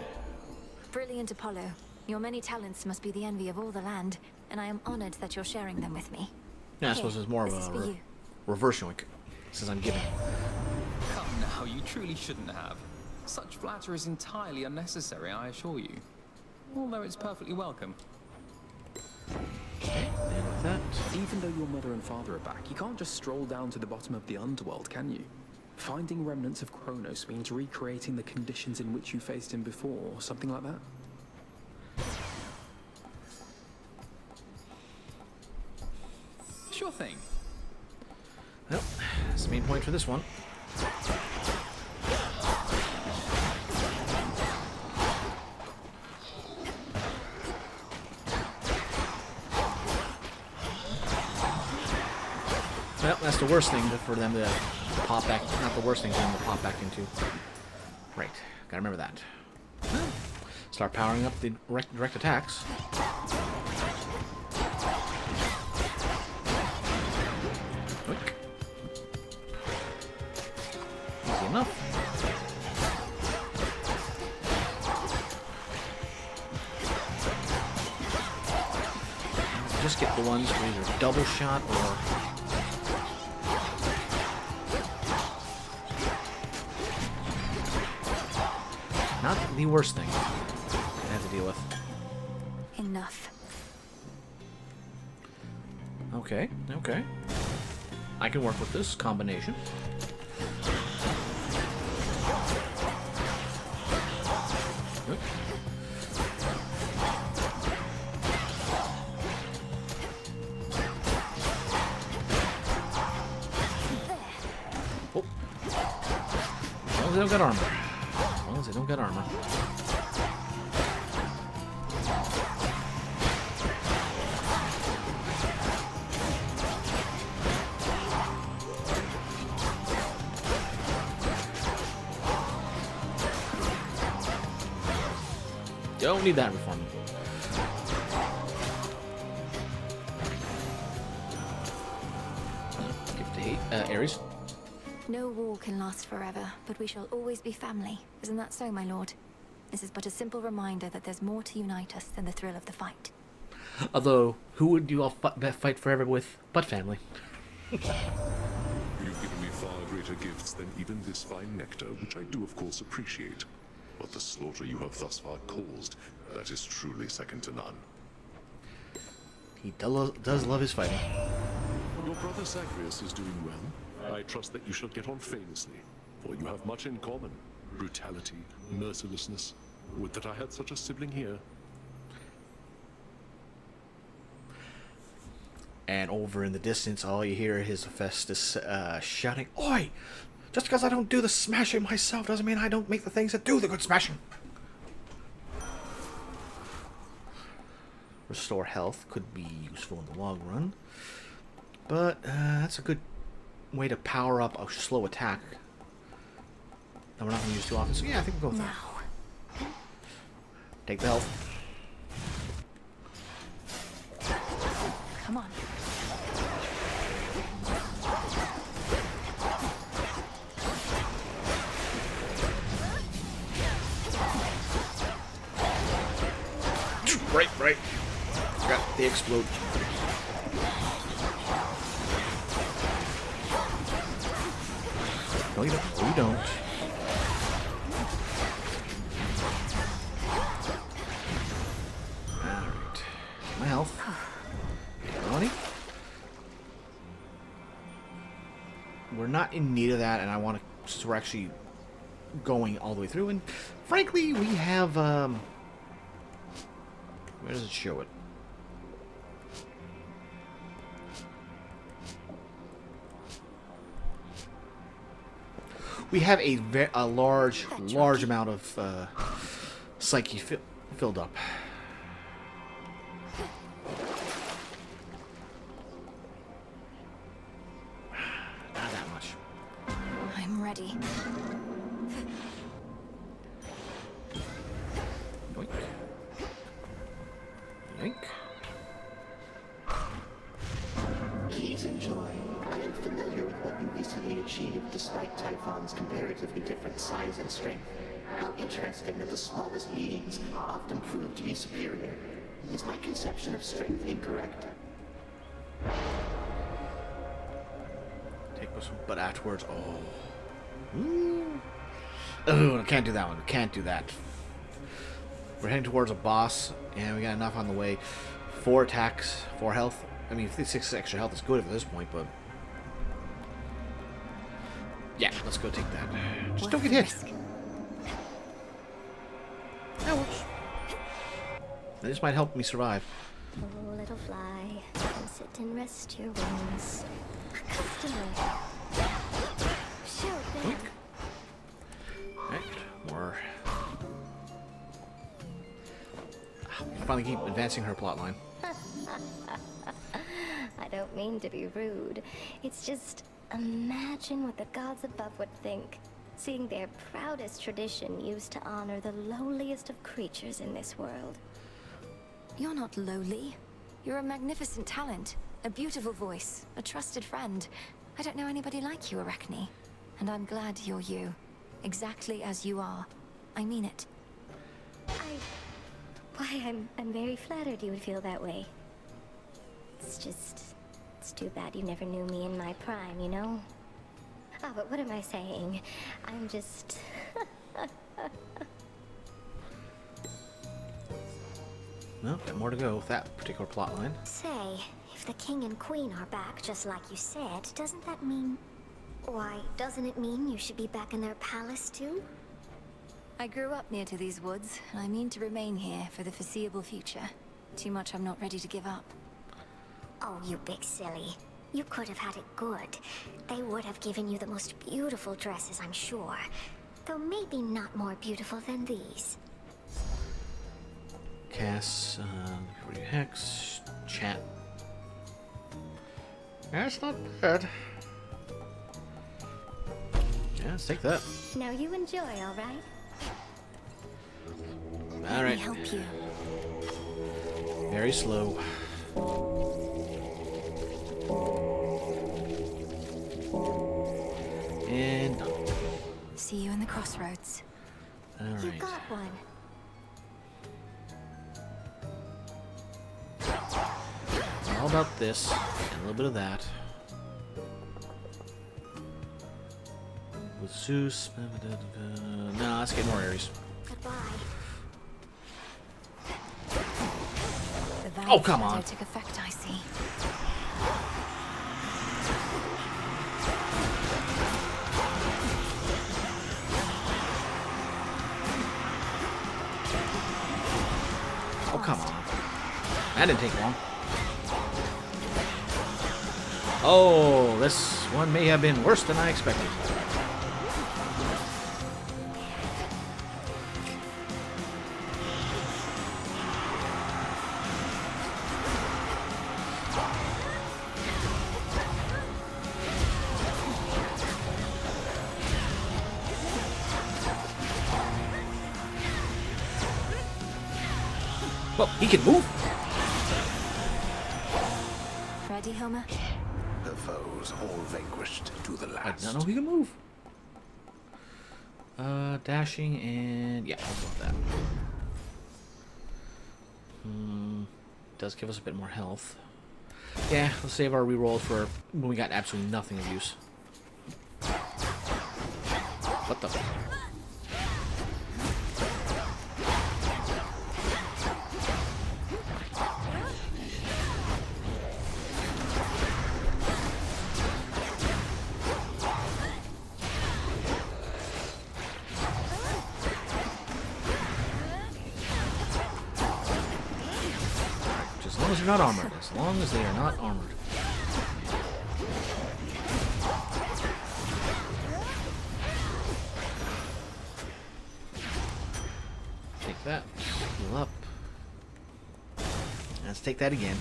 [SPEAKER 3] Brilliant Apollo. Your many talents must be the envy of all the land, and I am honored that you're sharing them with me.
[SPEAKER 1] Yeah, I suppose it's more of
[SPEAKER 3] this is for
[SPEAKER 1] a
[SPEAKER 3] you.
[SPEAKER 1] reverse yoink, since I'm giving.
[SPEAKER 19] Come now, you truly shouldn't have. Such flattery is entirely unnecessary, I assure you. Although it's perfectly welcome.
[SPEAKER 1] Okay, and with that...
[SPEAKER 20] Even though your mother and father are back, you can't just stroll down to the bottom of the underworld, can you? Finding remnants of Kronos means recreating the conditions in which you faced him before, or something like that?
[SPEAKER 19] Sure thing.
[SPEAKER 1] Well, that's the main point for this one. Well, that's the worst thing for them to pop back. Not the worst thing for them to pop back into. Right, gotta remember that. Start powering up the direct attacks. Quick. Easy enough. Just get the ones where either double shot or not the worst thing I have to deal with.
[SPEAKER 3] Enough.
[SPEAKER 1] Okay, okay. I can work with this combination. Good. Oh. As long as they don't get armor. As long as they don't get armor. Don't need that reform. Give it to Ares.
[SPEAKER 3] No war can last forever, but we shall always be family. Isn't that so, my lord? This is but a simple reminder that there's more to unite us than the thrill of the fight.
[SPEAKER 1] Although, who would you all fight forever with but family?
[SPEAKER 12] You've given me far greater gifts than even this fine nectar, which I do of course appreciate. But the slaughter you have thus far caused, that is truly second to none.
[SPEAKER 1] He does love his fighting.
[SPEAKER 12] Your brother Zagreus is doing well. I trust that you shall get on famously, for you have much in common. Brutality, mercilessness. Would that I had such a sibling here.
[SPEAKER 1] And over in the distance, all you hear is Hephaestus shouting, "Oi! Just because I don't do the smashing myself doesn't mean I don't make the things that do the good smashing." Restore health could be useful in the long run. But that's a good way to power up a slow attack that we're not going to use too often. So yeah, I think we'll go with that. Take the health.
[SPEAKER 3] Come on.
[SPEAKER 1] Right. Forgot they explode. No, you don't. No, you don't. Alright. My health. Money. We're not in need of that, and I want to, since we're actually going all the way through, and frankly, we have, where does it show it? We have a large amount of psyche filled up. Not that much.
[SPEAKER 3] I'm ready.
[SPEAKER 1] Yoink. Yoink.
[SPEAKER 21] Please enjoy. I am familiar with what you recently achieved despite Typhon's comparatively different size and the smallest beings often prove to be superior. Is my conception of strength incorrect?
[SPEAKER 1] Take this one, but afterwards, oh. Ooh. Oh, I can't do that one. Can't do that. We're heading towards a boss, and we got enough on the way. 4 attacks, 4 health. I mean, 6 extra health is good at this point, but... yeah, let's go take that. Just don't get hit. That works. This might help me survive.
[SPEAKER 17] Oh, little fly, come sit and rest your wings. Customer. Shoot, there.
[SPEAKER 1] Alright, more. We finally keep advancing her plotline.
[SPEAKER 17] I don't mean to be rude. It's just, imagine what the gods above would think. Seeing their proudest tradition used to honor the lowliest of creatures in this world.
[SPEAKER 3] You're not lowly. You're a magnificent talent, a beautiful voice, a trusted friend. I don't know anybody like you, Arachne. And I'm glad you're you. Exactly as you are. I mean it.
[SPEAKER 17] I'm very flattered you would feel that way. It's too bad you never knew me in my prime, you know? Oh, but what am I saying? I'm just...
[SPEAKER 1] Well, got more to go with that particular plotline.
[SPEAKER 17] Say, if the king and queen are back just like you said, doesn't that mean... why, doesn't it mean you should be back in their palace too?
[SPEAKER 3] I grew up near to these woods, and I mean to remain here for the foreseeable future. Too much I'm not ready to give up.
[SPEAKER 17] Oh, you big silly. You could have had it good. They would have given you the most beautiful dresses, I'm sure. Though maybe not more beautiful than these.
[SPEAKER 1] Cass, Hex, chat. That's not bad. Yeah, let's take that.
[SPEAKER 17] Now you enjoy, all right?
[SPEAKER 1] All right.
[SPEAKER 3] Let me help you.
[SPEAKER 1] Very slow. And done.
[SPEAKER 3] See you in the crossroads.
[SPEAKER 1] All right.
[SPEAKER 17] You got one.
[SPEAKER 1] It's all about this and a little bit of that. With Zeus. No, let's get more Ares.
[SPEAKER 17] Goodbye.
[SPEAKER 3] The
[SPEAKER 1] Oh, come on.
[SPEAKER 3] shadow took effect, I see.
[SPEAKER 1] Oh, come on. That didn't take long. Oh, this one may have been worse than I expected. Well, he can move.
[SPEAKER 3] Ready, Homer?
[SPEAKER 16] The foes all vanquished to the last.
[SPEAKER 1] I did not know he can move. Dashing and yeah, I'll go with that. Does give us a bit more health. Yeah, let's save our reroll for when we got absolutely nothing of use. What the? As long as they're not armored. As long as they are not armored. Take that. Heal up. Let's take that again.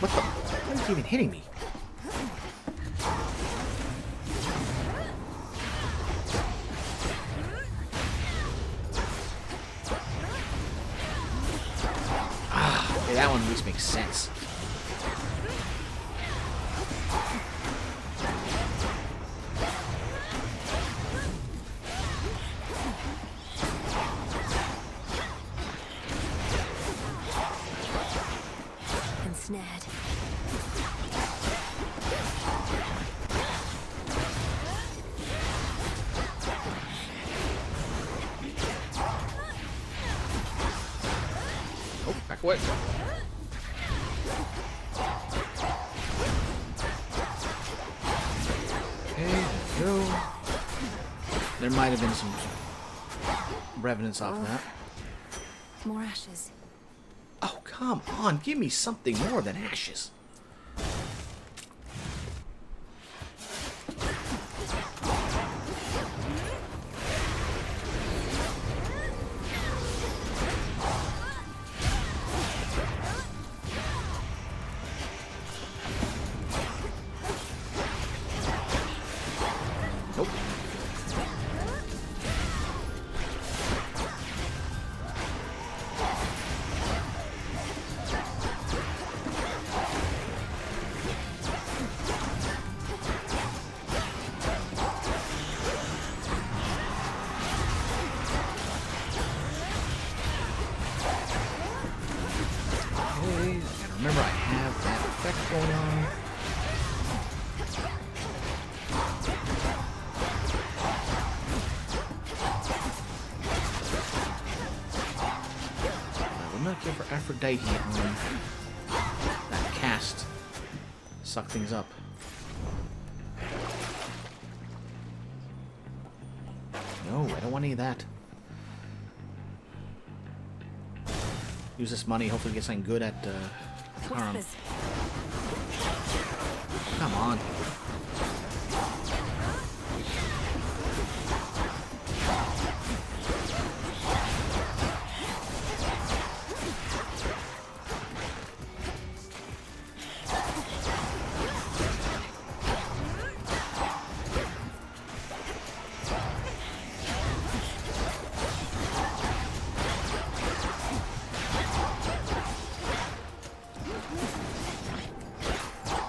[SPEAKER 1] What the? How is he even hitting me? That one makes me sense.
[SPEAKER 3] Ensnared.
[SPEAKER 1] Oh, back away. Okay, let's go. There might have been some revenants off of that.
[SPEAKER 3] More ashes.
[SPEAKER 1] Oh, come on. Give me something more than ashes. Nope. Okay, and remember I have that effect going on. I will not give her Aphrodite on that cast. Suck things up. No, I don't want any of that. Use this money, hopefully get something good at Karam. Come on.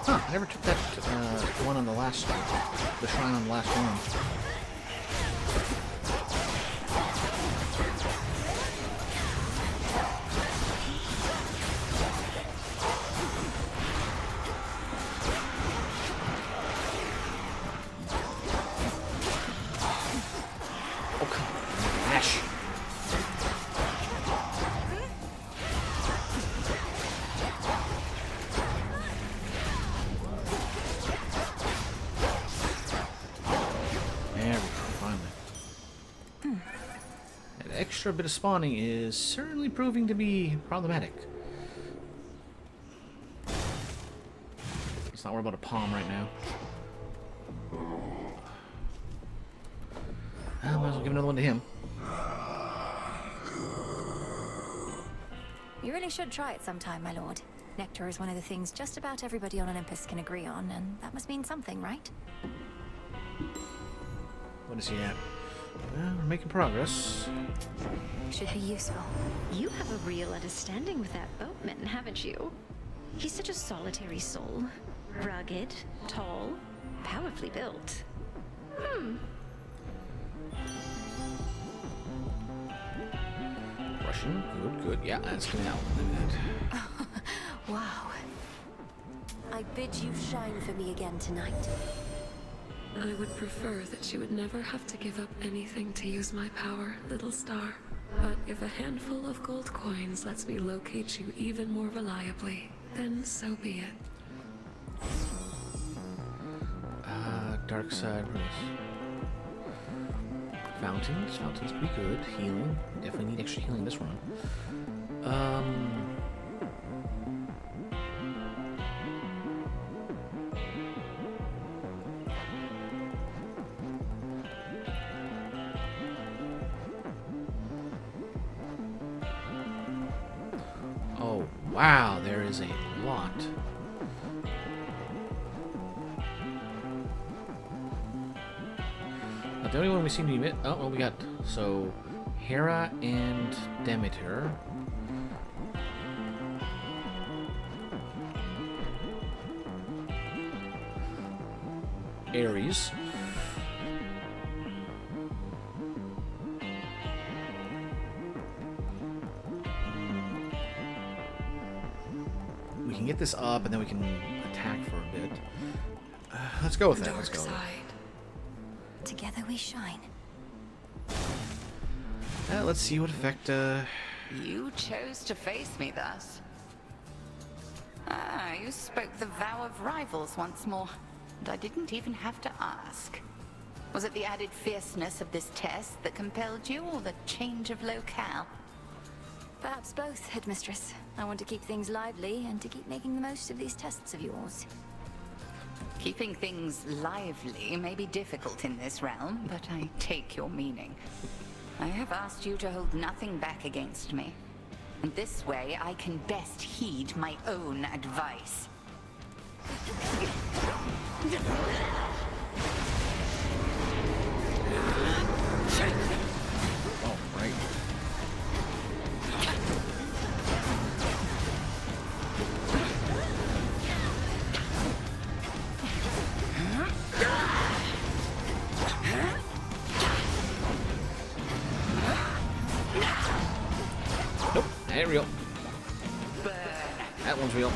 [SPEAKER 1] Huh, I never took that one on the last, the shrine on the last one. Oh, come on, Ash. There we go, finally. That extra bit of spawning is certainly proving to be problematic. Let's not worry about a palm right now. I might as well give another one to him.
[SPEAKER 3] You really should try it sometime, my lord. Nectar is one of the things just about everybody on Olympus can agree on, and that must mean something, right?
[SPEAKER 1] What is he at? Well, we're making progress.
[SPEAKER 3] Should be useful.
[SPEAKER 13] You have a real understanding with that boatman, haven't you? He's such a solitary soul. Rugged, tall, powerfully built.
[SPEAKER 1] Russian, good, good. Yeah, that's coming out. Look at that.
[SPEAKER 3] Wow. I bid you shine for me again tonight.
[SPEAKER 10] I would prefer that you would never have to give up anything to use my power, little star. But if a handful of gold coins lets me locate you even more reliably, then so be it.
[SPEAKER 1] Dark side rose. Fountains. Fountains could be good. Healing. Definitely need extra healing this run. Oh, wow, there is a lot. Not the only one we seem to be... Oh, well, we got... So, Hera and Demeter. Ares. We can get this up, and then we can attack for a bit. Let's go with that. Let's go.
[SPEAKER 3] Together we shine.
[SPEAKER 1] Let's see what effect.
[SPEAKER 7] You chose to face me thus. Ah, you spoke the vow of rivals once more, and I didn't even have to ask. Was it the added fierceness of this test that compelled you, or the change of locale?
[SPEAKER 3] Perhaps both, Headmistress. I want to keep things lively and to keep making the most of these tests of yours.
[SPEAKER 7] Keeping things lively may be difficult in this realm, but I take your meaning. I have asked you to hold nothing back against me, and this way I can best heed my own advice.
[SPEAKER 1] Oh, right. Nope, ain't real. That one's real.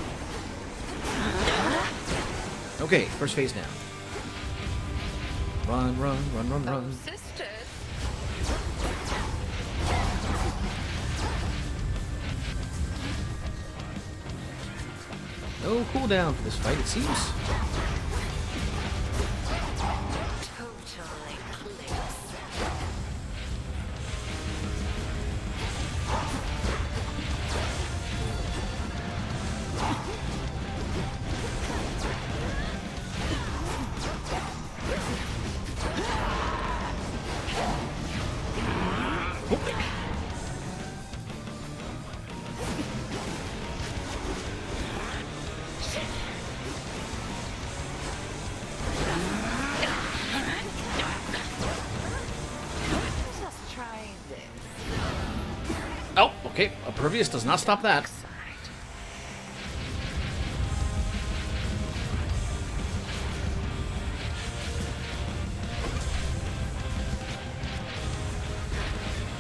[SPEAKER 1] Okay, first phase now. Run, run, run, run, run.
[SPEAKER 7] Sisters.
[SPEAKER 1] No cooldown for this fight, it seems.
[SPEAKER 7] Totally clicks. Just try this.
[SPEAKER 1] Oh, okay. Impervious does not stop that.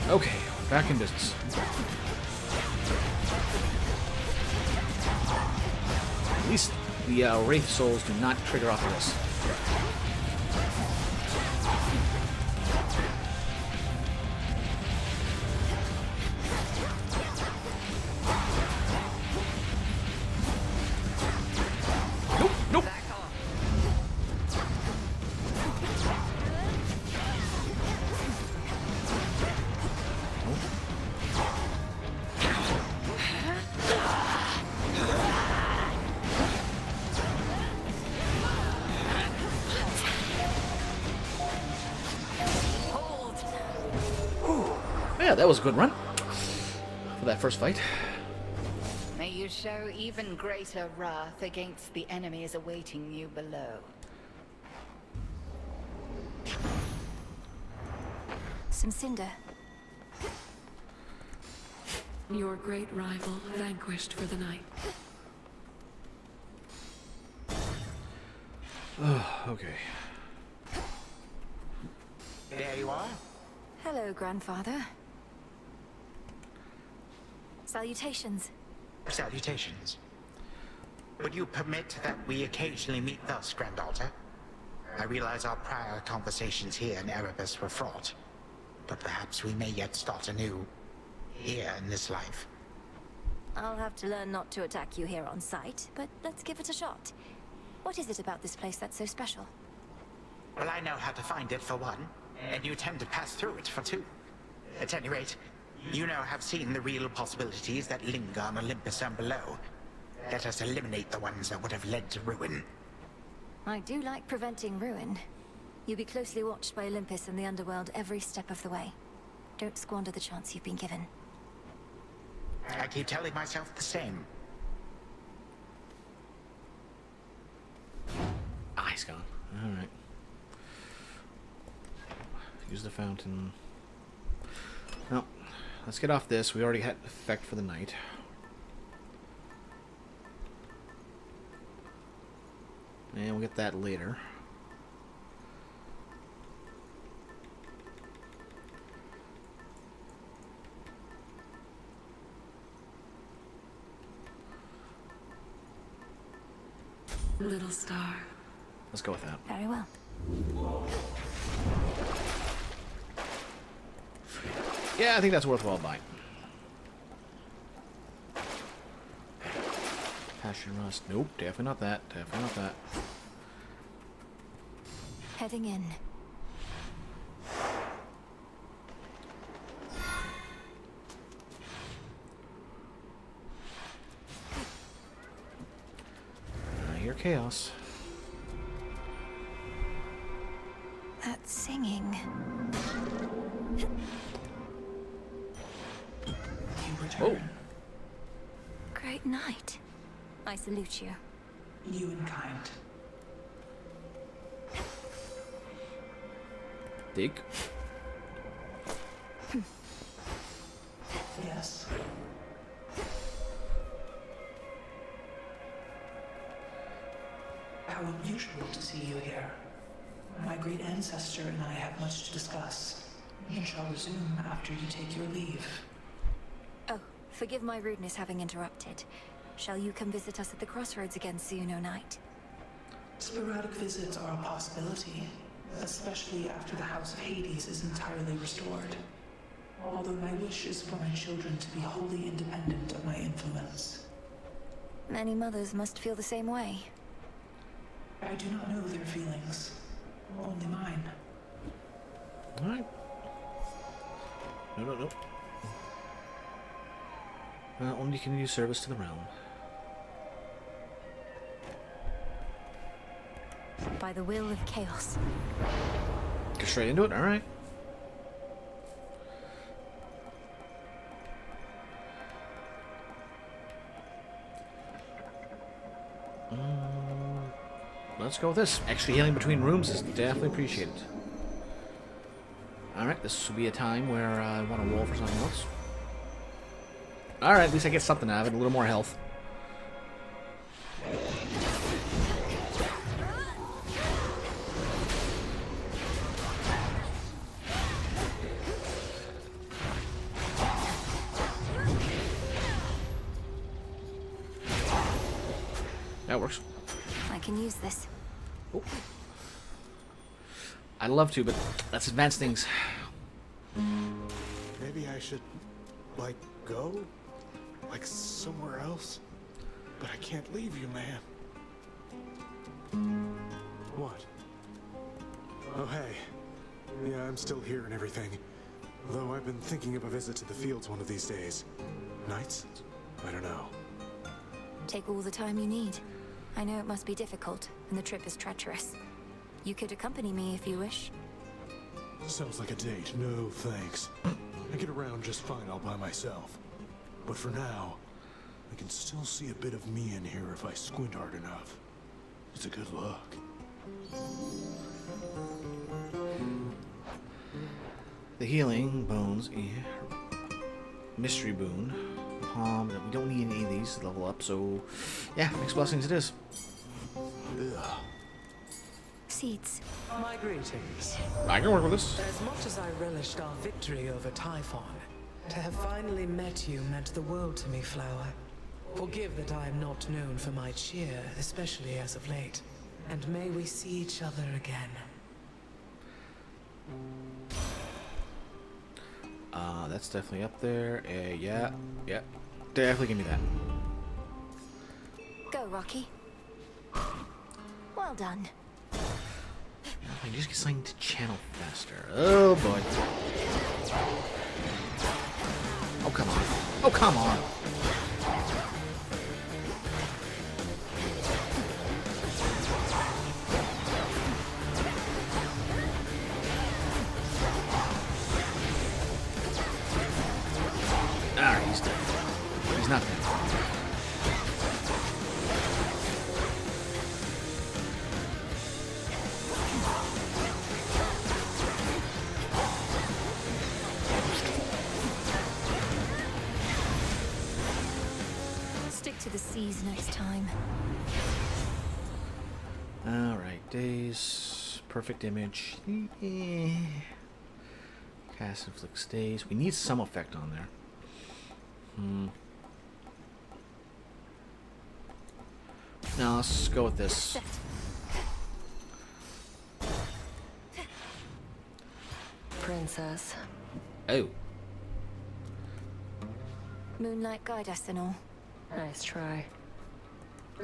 [SPEAKER 1] Okay, back in business. At least the Wraith Souls do not trigger off of this. Nope, nope. Yeah, that was a good run for that first fight.
[SPEAKER 7] May you show even greater wrath against the enemies awaiting you below.
[SPEAKER 3] Some cinder.
[SPEAKER 10] Your great rival vanquished for the night.
[SPEAKER 1] Okay.
[SPEAKER 16] There you are.
[SPEAKER 3] Hello, Grandfather. Salutations.
[SPEAKER 16] Salutations. Would you permit that we occasionally meet thus, Granddaughter? I realize our prior conversations here in Erebus were fraught, but perhaps we may yet start anew here in this life.
[SPEAKER 3] I'll have to learn not to attack you here on sight, but let's give it a shot. What is it about this place that's so special?
[SPEAKER 16] Well, I know how to find it for one, and you tend to pass through it for two. At any rate, you now have seen the real possibilities that linger on Olympus and below. Let us eliminate the ones that would have led to ruin.
[SPEAKER 3] I do like preventing ruin. You'll be closely watched by Olympus and the Underworld every step of the way. Don't squander the chance you've been given.
[SPEAKER 16] I keep telling myself the same.
[SPEAKER 1] Ah, he's gone. Alright. Use the fountain. No. Let's get off this. We already had effect for the night. And we'll get that later.
[SPEAKER 10] little star.
[SPEAKER 1] Let's go with that.
[SPEAKER 3] Very well.
[SPEAKER 1] Yeah, I think that's worthwhile buying. Passion rust. Nope, definitely not that. Definitely not that.
[SPEAKER 3] Heading in.
[SPEAKER 1] I hear chaos.
[SPEAKER 3] That singing.
[SPEAKER 1] Oh.
[SPEAKER 3] Great night. I salute you.
[SPEAKER 14] You in kind.
[SPEAKER 1] Dig.
[SPEAKER 14] Yes. How unusual to see you here. My great ancestor and I have much to discuss, and shall resume after you take your leave.
[SPEAKER 3] Oh, forgive my rudeness having interrupted. Shall you come visit us at the crossroads again soon, O Knight?
[SPEAKER 14] Sporadic visits are a possibility, especially after the House of Hades is entirely restored. Although my wish is for my children to be wholly independent of my influence.
[SPEAKER 3] Many mothers must feel the same way.
[SPEAKER 14] I do not know their feelings, only mine.
[SPEAKER 1] Alright. No. Only can use service to the realm.
[SPEAKER 3] By the will of chaos.
[SPEAKER 1] Go straight into it? Alright. Let's go with this. Extra healing between rooms is definitely appreciated. Alright, this will be a time where I want to roll for something else. Alright, at least I get something out of it. A little more health. That works.
[SPEAKER 3] I can use this.
[SPEAKER 1] Oh. I'd love to, but let's advance things.
[SPEAKER 15] Maybe I should, like, go? Like somewhere else? But I can't leave you, man. What? Oh, hey. Yeah, I'm still here and everything. Though I've been thinking of a visit to the fields one of these days. Nights? I don't know.
[SPEAKER 3] Take all the time you need. I know it must be difficult, and the trip is treacherous. You could accompany me if you wish.
[SPEAKER 15] Sounds like a date. No, thanks. I get around just fine all by myself. But for now, I can still see a bit of me in here if I squint hard enough. It's a good look.
[SPEAKER 1] The healing bones, mystery boon, palm. We don't need any of these to level up, so yeah, mixed blessings it is. Ugh.
[SPEAKER 3] Seeds.
[SPEAKER 22] My greetings.
[SPEAKER 1] I can work with this.
[SPEAKER 22] As much as I relished our victory over Typhon, to have finally met you meant the world to me, Flower. Forgive that I am not known for my cheer, especially as of late. And may we see each other again.
[SPEAKER 1] That's definitely up there. Yeah. Definitely give me that.
[SPEAKER 3] Go, Rocky. Well done.
[SPEAKER 1] I just get something to channel faster. Oh boy. Oh come on. Oh come on. Alright, he's dead. He's not dead.
[SPEAKER 3] Stick to the seas next time.
[SPEAKER 1] Alright, days. Perfect image. Cast inflict stays. We need some effect on there. Now let's go with this.
[SPEAKER 5] Princess.
[SPEAKER 1] Oh.
[SPEAKER 3] Moonlight guide us and all.
[SPEAKER 5] Nice try.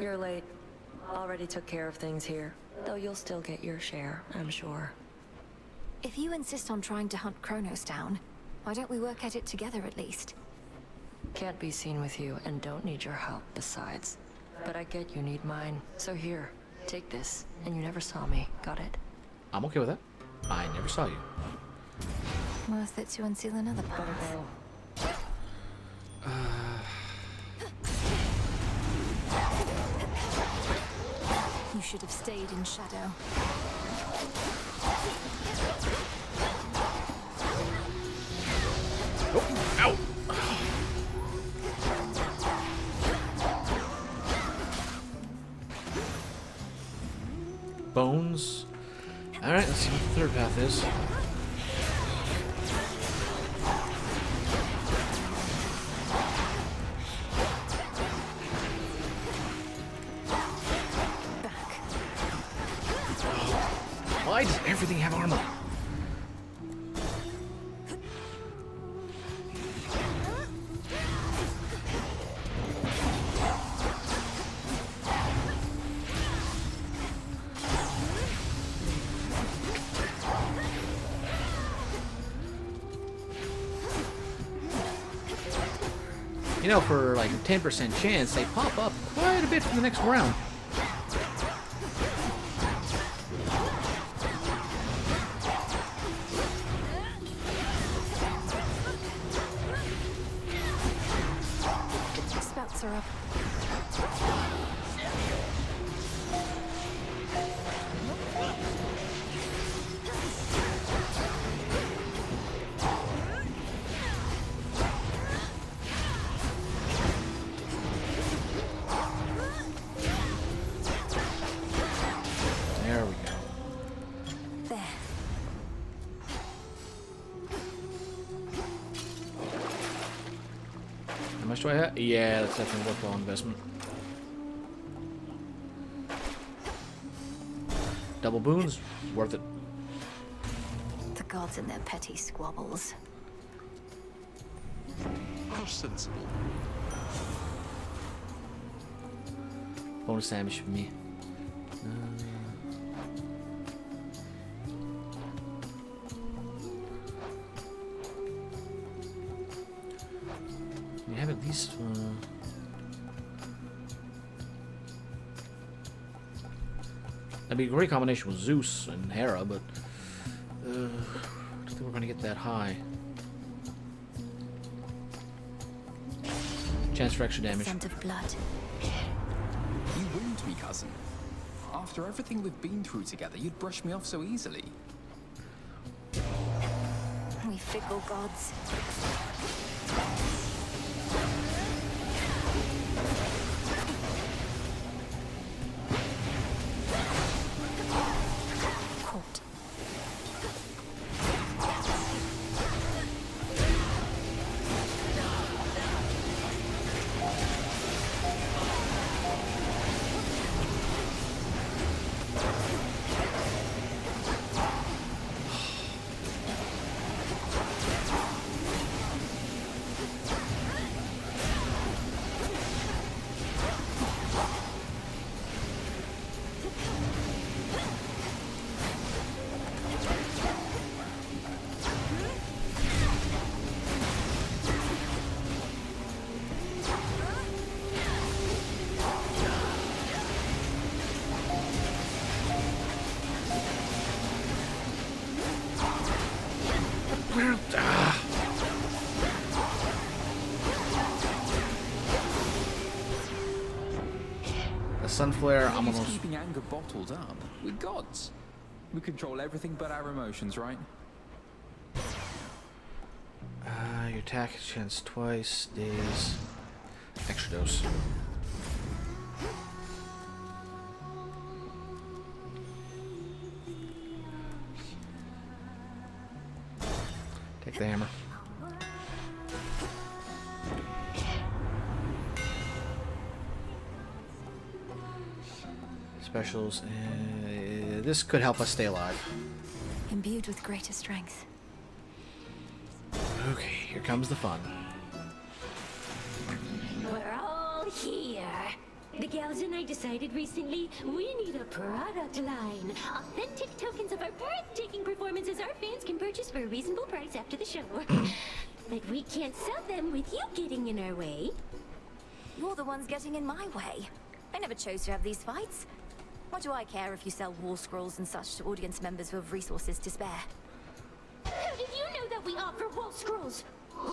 [SPEAKER 5] You're late. Already took care of things here. Though you'll still get your share, I'm sure.
[SPEAKER 3] If you insist on trying to hunt Kronos down, why don't we work at it together at least?
[SPEAKER 5] Can't be seen with you and don't need your help besides. But I get you need mine. So here, take this. And you never saw me. Got it?
[SPEAKER 1] I'm okay with that. I never saw you.
[SPEAKER 3] Worth it to unseal another path. You should have stayed in shadow.
[SPEAKER 1] Oh, ow! Bones. Alright, let's see what the third path is. Why does everything have armor? You know, for like a 10% chance, they pop up quite a bit from the next round.
[SPEAKER 3] Spouts are up.
[SPEAKER 1] There we go.
[SPEAKER 3] There.
[SPEAKER 1] How much do I have? Yeah, that's definitely worthwhile investment. Double boons, worth it.
[SPEAKER 3] The gods and their petty squabbles.
[SPEAKER 16] How sensible.
[SPEAKER 1] Bonus damage for me. You have at least. That'd be a great combination with Zeus and Hera, but I don't think we're gonna get that high. Chance for extra damage.
[SPEAKER 3] Scent of blood.
[SPEAKER 19] You wound me, cousin. After everything we've been through together, you'd brush me off so easily.
[SPEAKER 3] We fickle gods. Caught.
[SPEAKER 1] The Sunflare, I'm
[SPEAKER 19] Who's
[SPEAKER 1] almost.
[SPEAKER 19] keeping anger bottled up? We're gods. We control everything but our emotions, right?
[SPEAKER 1] Your attack chance twice, days, extra dose. Take the hammer. Specials. This could help us stay alive.
[SPEAKER 3] Imbued with greater strength.
[SPEAKER 1] Okay, here comes the fun.
[SPEAKER 6] We're all here. The gals and I decided recently we need a product line. Authentic tokens of our breathtaking performances our fans can purchase for a reasonable price after the show. But we can't sell them with you getting in our way.
[SPEAKER 3] You're the ones getting in my way. I never chose to have these fights. What do I care if you sell war scrolls and such to audience members with resources to spare?
[SPEAKER 6] How did you know that we offer wall scrolls?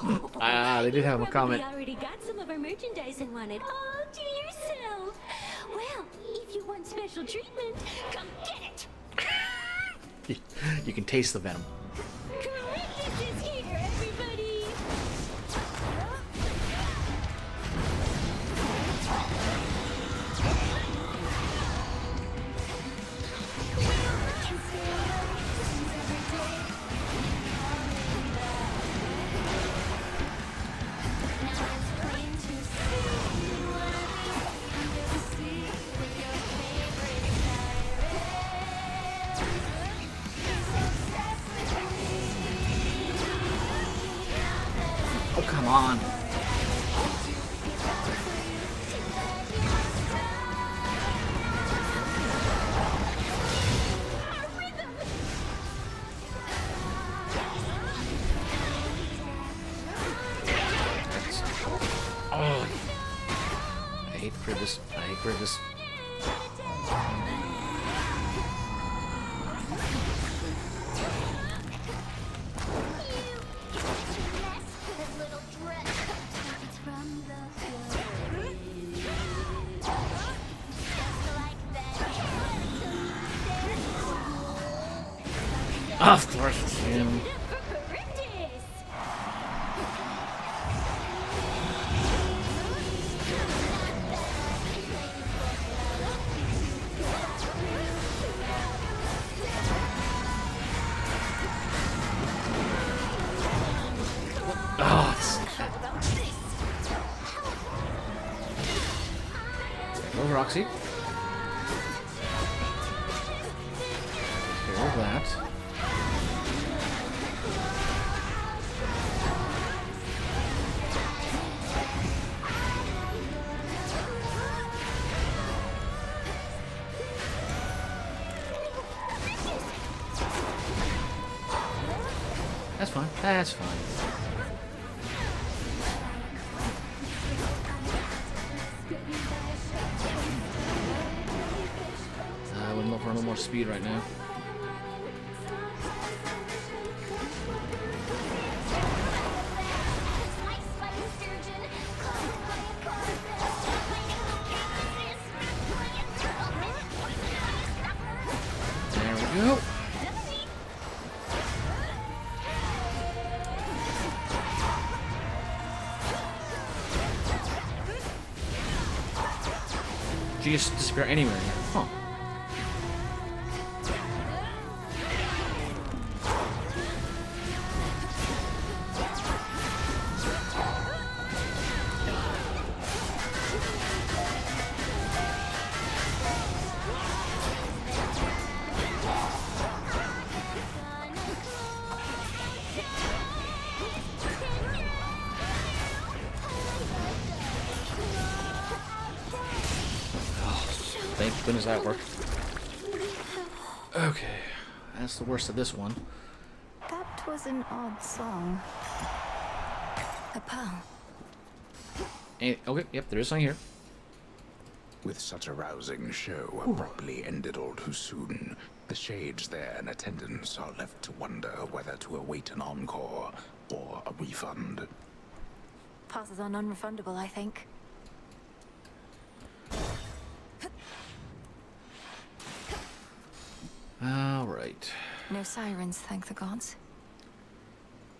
[SPEAKER 1] They did have a comment.
[SPEAKER 6] You already got some of our merchandise and wanted all to yourself. Well, if you want special treatment, come get it.
[SPEAKER 1] You can taste the venom.
[SPEAKER 6] Correctus is here, everybody.
[SPEAKER 1] Oh, come on. Oh. I hate Grievous. I hate Grievous. Of course it's him. Oh, Roxy. Here's that. That's fine. That's fine. I wouldn't look for no more speed right now. There we go. She just disappear anywhere here. Huh. Thank goodness that worked. Okay, that's the worst of this one.
[SPEAKER 3] That was an odd song. A pearl.
[SPEAKER 1] Okay, yep, there is something here.
[SPEAKER 16] With such a rousing show abruptly ended all too soon, the shades there in attendance are left to wonder whether to await an encore or a refund.
[SPEAKER 3] Passes on unrefundable, I think.
[SPEAKER 1] Alright.
[SPEAKER 3] No sirens, thank the gods.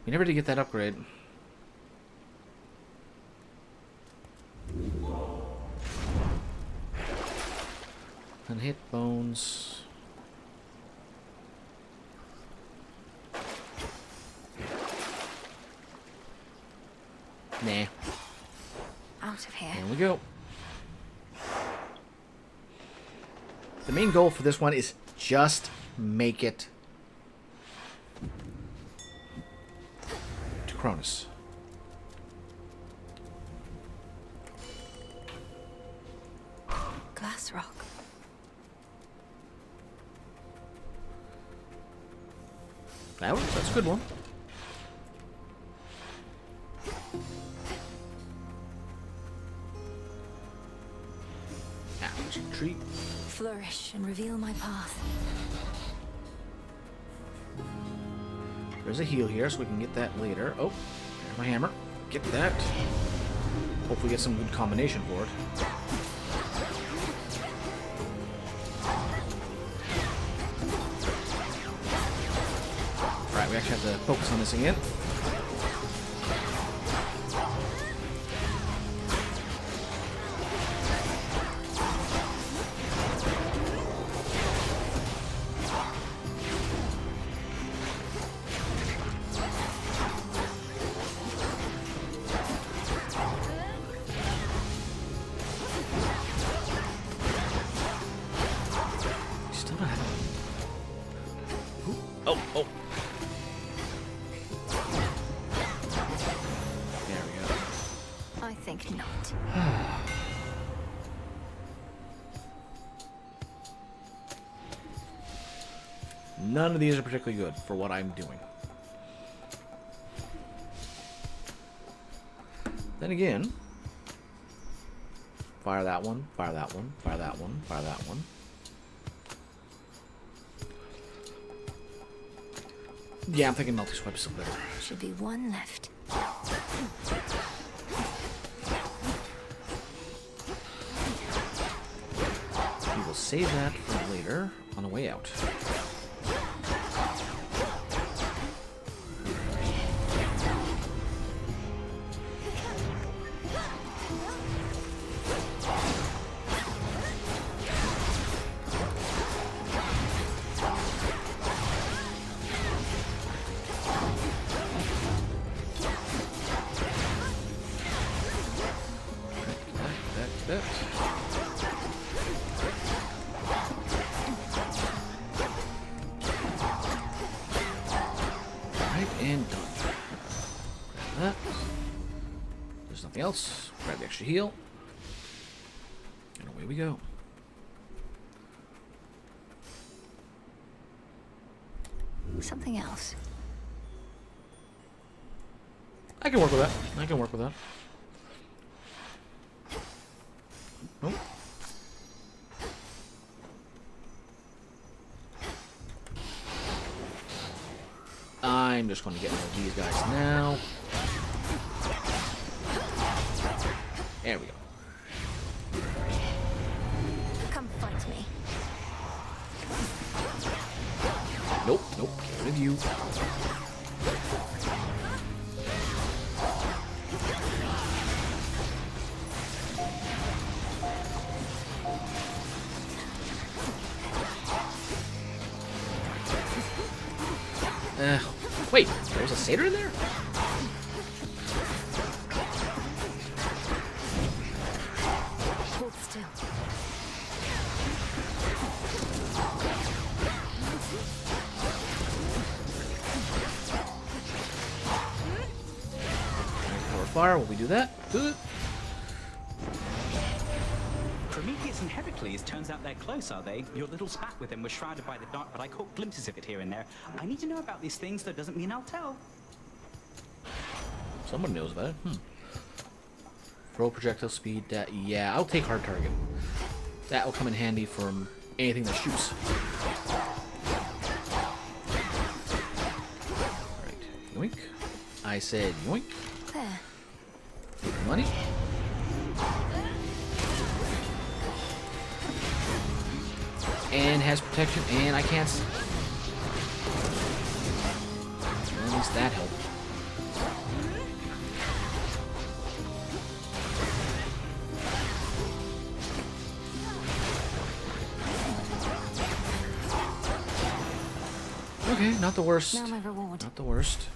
[SPEAKER 1] We never did get that upgrade. And hit bones. Nah.
[SPEAKER 3] Out of here.
[SPEAKER 1] There we go. The main goal for this one is just make it to Cronus.
[SPEAKER 5] Glass rock.
[SPEAKER 1] That's a good one. Tree.
[SPEAKER 3] Flourish and reveal my path.
[SPEAKER 1] There's a heal here, so we can get that later. Oh, there's my hammer. Get that. Hopefully get some good combination for it. Alright, we actually have to focus on this again. None of these are particularly good for what I'm doing. Then again, fire that one, fire that one, fire that one, fire that one. Yeah, I'm thinking multi-swipe is still better.
[SPEAKER 3] Should be one left.
[SPEAKER 1] We will save that for later on the way out. Else, grab the extra heal, and away we go.
[SPEAKER 3] Something else.
[SPEAKER 1] I can work with that. I can work with that. Oh. I'm just going to get rid of these guys now. There we go.
[SPEAKER 3] Come fight me.
[SPEAKER 1] Nope, nope. Get rid of you. Wait, there was a satyr in there?
[SPEAKER 3] Hold still.
[SPEAKER 1] Power fire, will we do that? Do it.
[SPEAKER 9] Prometheus and Heracles, turns out they're close, are they? Your little spat with them was shrouded by the dark, but I caught glimpses of it here and there. I need to know about these things, that doesn't mean I'll tell.
[SPEAKER 1] Someone knows about it. Throw projectile speed. That, yeah, I'll take hard target. That will come in handy from anything that shoots. Alright, yoink. I said yoink.
[SPEAKER 3] There.
[SPEAKER 1] Money. And has protection, and I can't. Well, at least that helped. Okay, not the worst.
[SPEAKER 3] Now my reward.
[SPEAKER 1] Not the worst.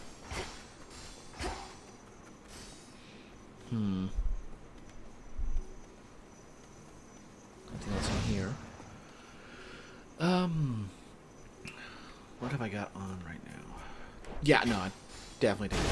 [SPEAKER 1] Nothing else in here. have I got on right now? Yeah, no, I definitely do.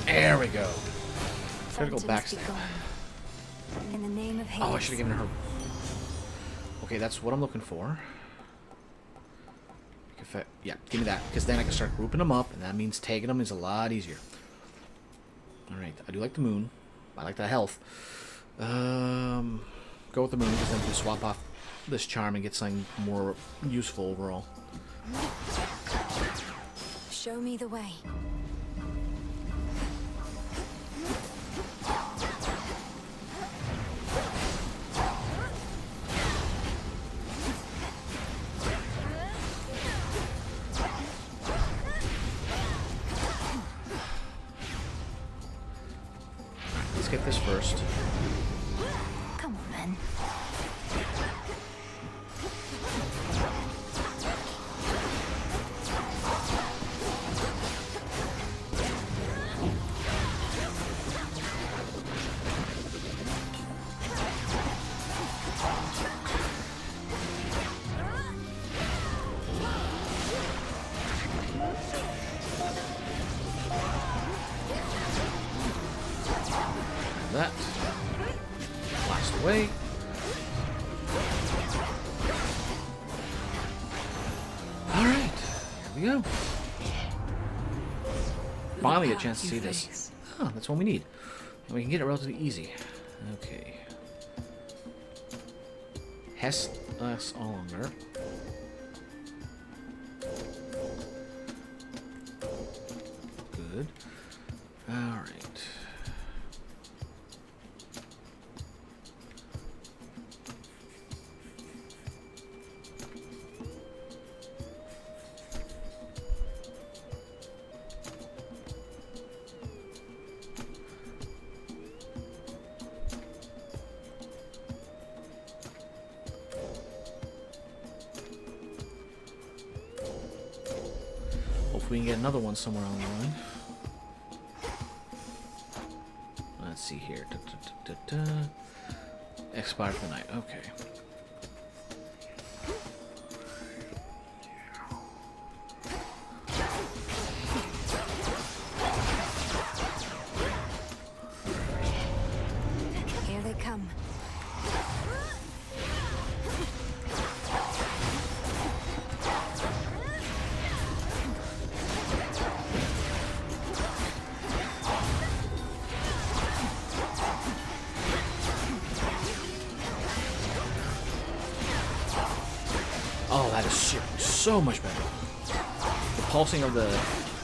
[SPEAKER 1] There we go. Critical backstab.
[SPEAKER 3] In the name of Hades.
[SPEAKER 1] Oh, I should have given her. Okay, that's what I'm looking for. Yeah, give me that, because then I can start grouping them up, and that means tagging them is a lot easier. All right, I do like the moon. I like that health. Go with the moon, because then we can swap off this charm and get something more useful overall.
[SPEAKER 3] Show me the way.
[SPEAKER 1] Let's get this first.
[SPEAKER 3] Come on, then.
[SPEAKER 1] That. Blast away. Alright, here we go. Finally a chance to see this. Oh, that's what we need. And we can get it relatively easy. Okay. Hess us all under. Good. Alright. Hopefully we can get another one somewhere on the line. Let's see here. Expire for the night. Okay.
[SPEAKER 3] Here they come.
[SPEAKER 1] Oh, that is so much better. The pulsing of the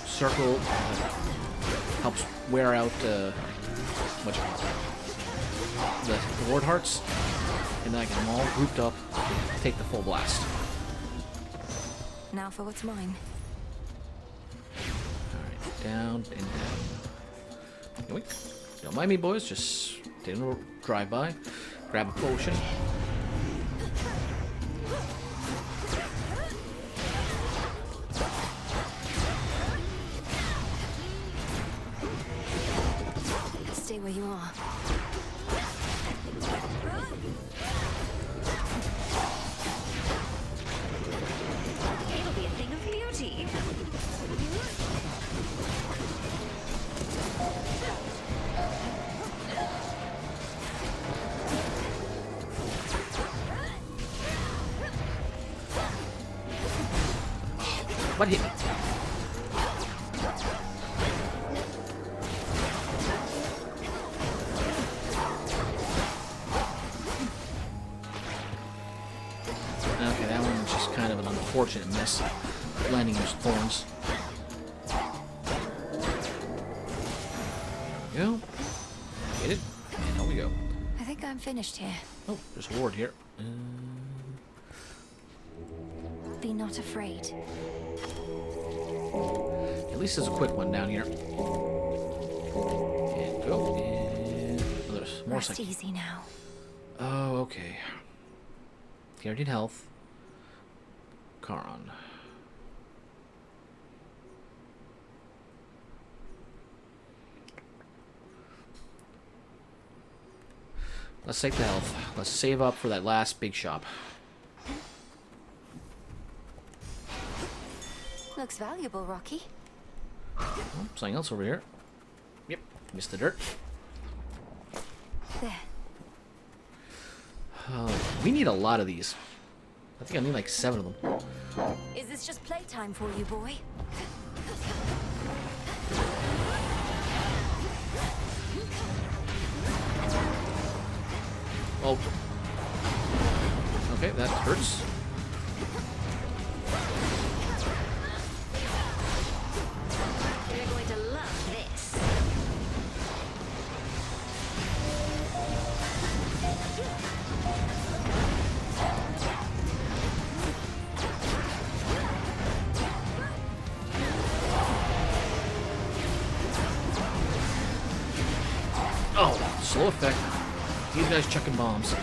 [SPEAKER 1] circle helps wear out what you call it? The ward hearts, and then I get them all grouped up, take the full blast.
[SPEAKER 3] Now for what's mine.
[SPEAKER 1] Alright, down and down. Yoink. Don't mind me, boys, just didn't drive by. Grab a potion.
[SPEAKER 3] Stay where you are.
[SPEAKER 13] It'll be a thing of beauty.
[SPEAKER 1] What hit me? unfortunate miss. Landing those thorns. There we go. Get it. And here we go.
[SPEAKER 3] I think I'm finished here.
[SPEAKER 1] Oh, there's a ward here.
[SPEAKER 3] Be not afraid.
[SPEAKER 1] At least there's a quick one down here. And go. And oh, there's more.
[SPEAKER 3] Rest easy now.
[SPEAKER 1] Oh, okay. Guaranteed health. Charon. Let's take the health. Let's save up for that last big shop.
[SPEAKER 3] Looks valuable, Rocky.
[SPEAKER 1] Oh, something else over here. Yep, missed the dirt.
[SPEAKER 3] There.
[SPEAKER 1] We need a lot of these. I think I need like 7 of them.
[SPEAKER 3] Is this just playtime for you, boy?
[SPEAKER 1] Oh. Okay, that hurts.
[SPEAKER 13] You're going to love this.
[SPEAKER 1] Oh, slow effect. These guys chucking bombs.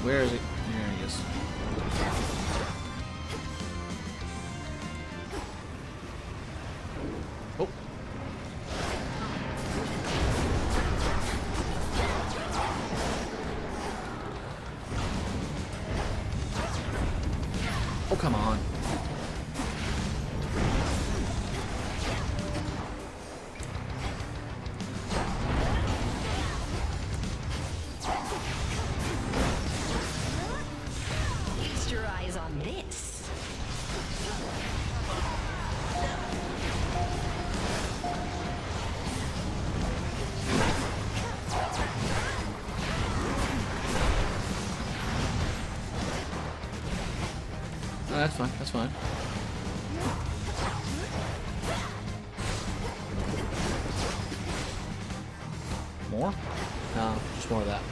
[SPEAKER 1] Where is it? There he is. Oh. Oh, come on.
[SPEAKER 13] Feast your eyes on this.
[SPEAKER 1] Oh, that's fine. That's fine. More? No, just more of that.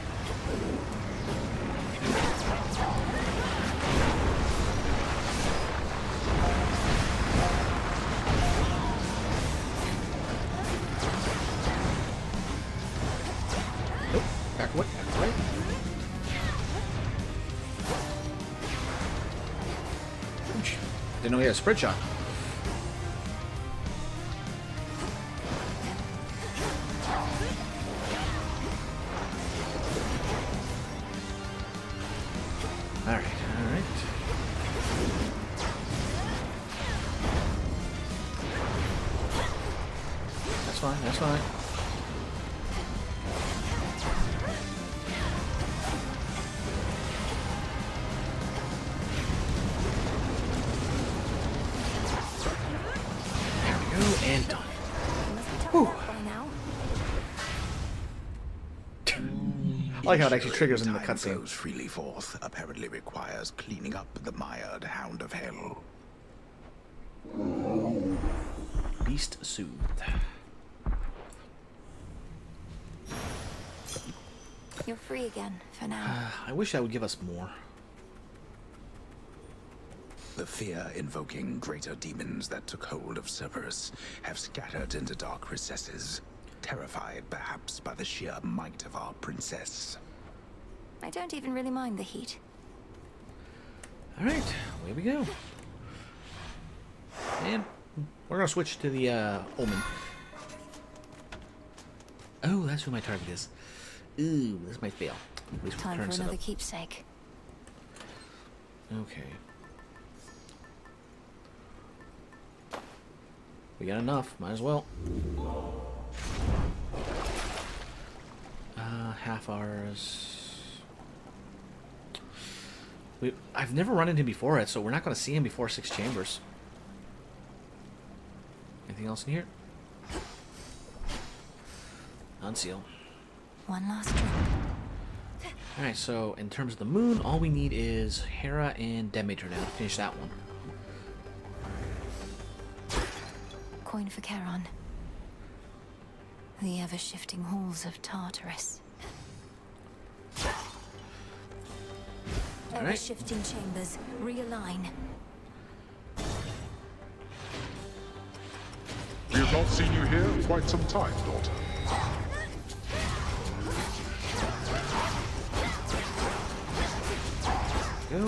[SPEAKER 1] Nope. Back away. Back away. Ouch. Didn't know he had a spread shot. Alright, alright. That's fine, that's fine. There we go, and done. Whew. I like how it actually triggers in the
[SPEAKER 16] Time
[SPEAKER 1] cutscene.
[SPEAKER 16] flows freely forth apparently requires cleaning up the mired hound of hell.
[SPEAKER 1] Beast soothed.
[SPEAKER 3] You're free again for now.
[SPEAKER 1] I wish that would give us more.
[SPEAKER 16] The fear-invoking greater demons that took hold of Cerberus have scattered into dark recesses, terrified perhaps by the sheer might of our princess.
[SPEAKER 3] I don't even really mind the heat.
[SPEAKER 1] Alright, away we go. And we're gonna switch to the Omen. Oh, that's who my target is. Ooh, this might fail. At least
[SPEAKER 3] Time
[SPEAKER 1] current
[SPEAKER 3] for another
[SPEAKER 1] setup.
[SPEAKER 3] keepsake.
[SPEAKER 1] Okay. We got enough, might as well. Half hours. I've never run into him before it, so we're not going to see him before 6 chambers. Anything else in here? Unseal.
[SPEAKER 3] One last drop.
[SPEAKER 1] Alright, so in terms of the moon, all we need is Hera and Demeter now to finish that one.
[SPEAKER 3] Coin for Charon. The ever-shifting halls of Tartarus.
[SPEAKER 1] Alright.
[SPEAKER 3] Ever-shifting chambers. Realign.
[SPEAKER 4] We have not seen you here in quite some time, daughter.
[SPEAKER 1] Go.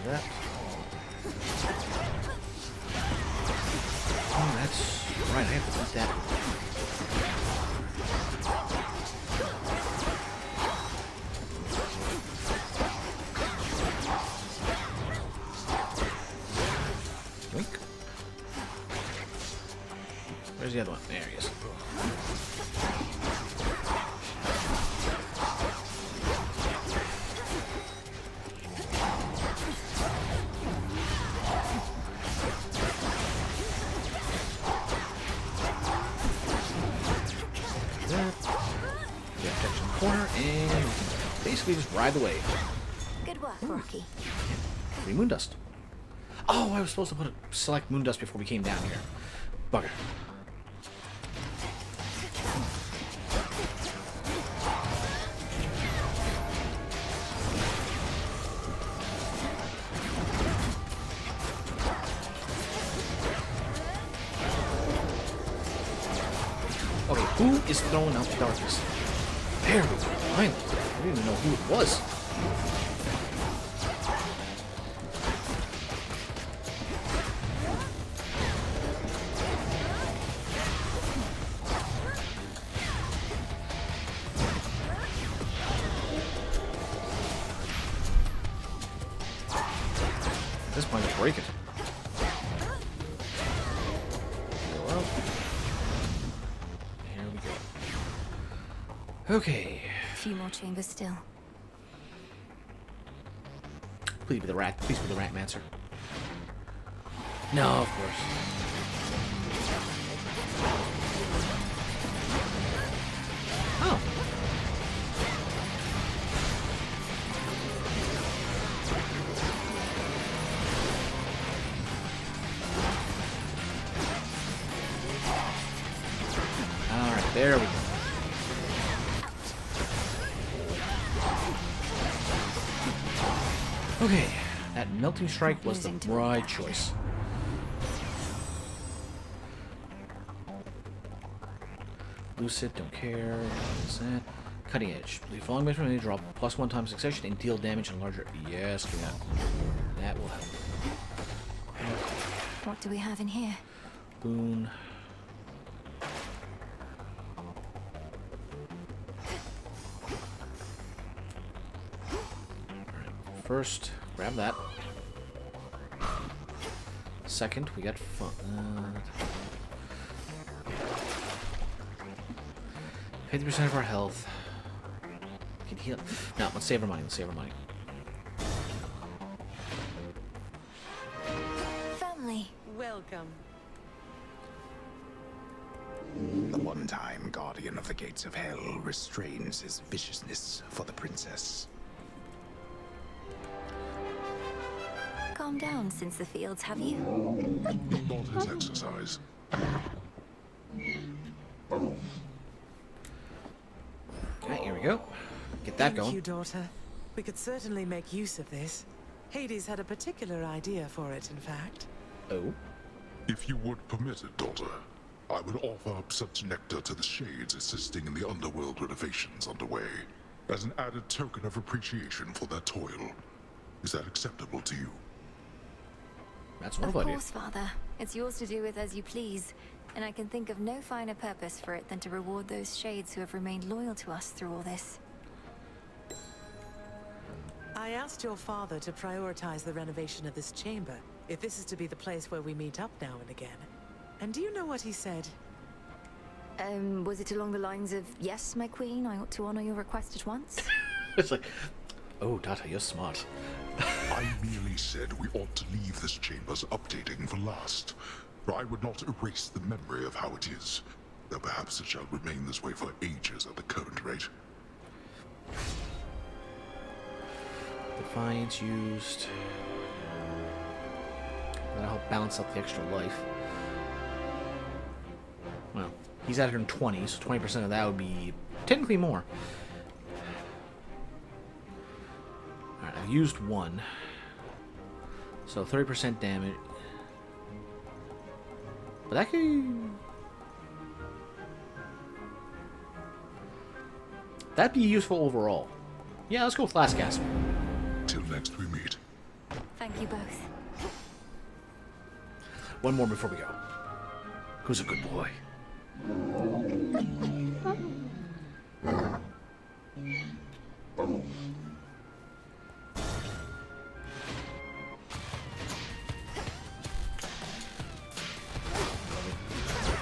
[SPEAKER 1] That. Oh, that's right. I have to beat that. Yoink. Where's the other one? There he is. Corner, and we can basically just ride the wave.
[SPEAKER 3] Good work, Rocky.
[SPEAKER 1] Free moon dust. Oh, I was supposed to put a select moon dust before we came down here. Bugger. Okay, who is throwing out the darkness? There we go, finally. I didn't even know who it was. At this point, just break it. Go up. Here we go. Okay.
[SPEAKER 3] A few more chambers still.
[SPEAKER 1] Please be the rat. Please be the Ratmancer. No, of course. Oh. All right, there we go. Okay, that melting strike was the right choice. Lucid, don't care. What is that? Cutting edge. The following measurement may drop +1 times succession and deal damage in larger. Yes, do that. That will help.
[SPEAKER 3] What do we have in here?
[SPEAKER 1] Boon. First, grab that. Second, we got fun. 50% of our health. We can heal. No, let's save our money. Let's save our money.
[SPEAKER 3] Family.
[SPEAKER 22] Welcome.
[SPEAKER 16] The one-time guardian of the gates of hell restrains his viciousness for the princess.
[SPEAKER 3] Calm down since the fields, have you?
[SPEAKER 4] Not his exercise.
[SPEAKER 1] Alright, here we go. Get that going.
[SPEAKER 22] Thank you, daughter. We could certainly make use of this. Hades had a particular idea for it, in fact.
[SPEAKER 1] Oh?
[SPEAKER 4] If you would permit it, daughter, I would offer up such nectar to the Shades assisting in the underworld renovations underway, as an added token of appreciation for their toil. Is that acceptable to you?
[SPEAKER 1] That's one
[SPEAKER 3] Of
[SPEAKER 1] idea.
[SPEAKER 3] course, Father. It's yours to do with as you please, and I can think of no finer purpose for it than to reward those Shades who have remained loyal to us through all this.
[SPEAKER 22] I asked your father to prioritize the renovation of this chamber, if this is to be the place where we meet up now and again. And do you know what he said?
[SPEAKER 3] Was it along the lines of, yes, my queen, I ought to honor your request at once?
[SPEAKER 1] It's like, oh, Data, you're smart.
[SPEAKER 4] I merely said we ought to leave this chamber's updating for last, for I would not erase the memory of how it is. though perhaps it shall remain this way for ages at the current rate.
[SPEAKER 1] Defiance used. That'll help balance out the extra life. Well, he's at 120, so 20% of that would be technically more. Alright, I've used one. So 30% damage. But that could... That'd be useful overall. Yeah, let's go with Last Gasp.
[SPEAKER 4] Till next we meet.
[SPEAKER 3] Thank you both.
[SPEAKER 1] One more before we go. Who's a good boy?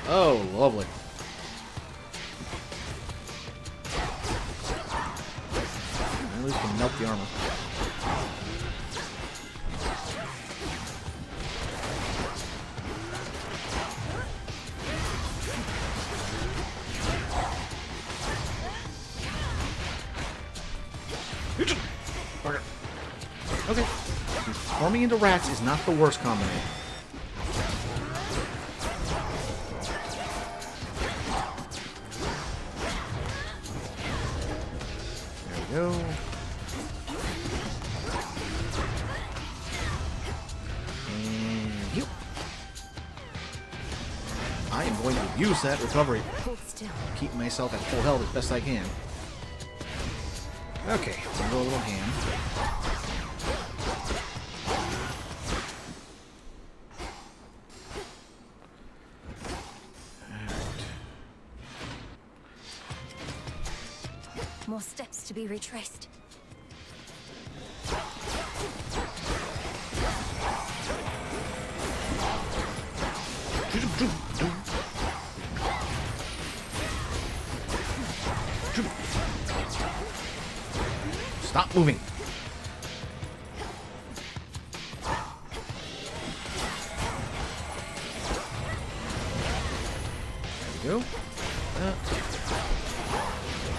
[SPEAKER 1] Oh, lovely. At least can melt the armor. Okay. Forming into rats is not the worst combination. There we go. And heal. I am going to use that recovery.
[SPEAKER 3] Hold still.
[SPEAKER 1] Keep myself at full health as best I can. Okay, we'll go a little ham.
[SPEAKER 3] More steps to be retraced.
[SPEAKER 1] Stop moving. There we go.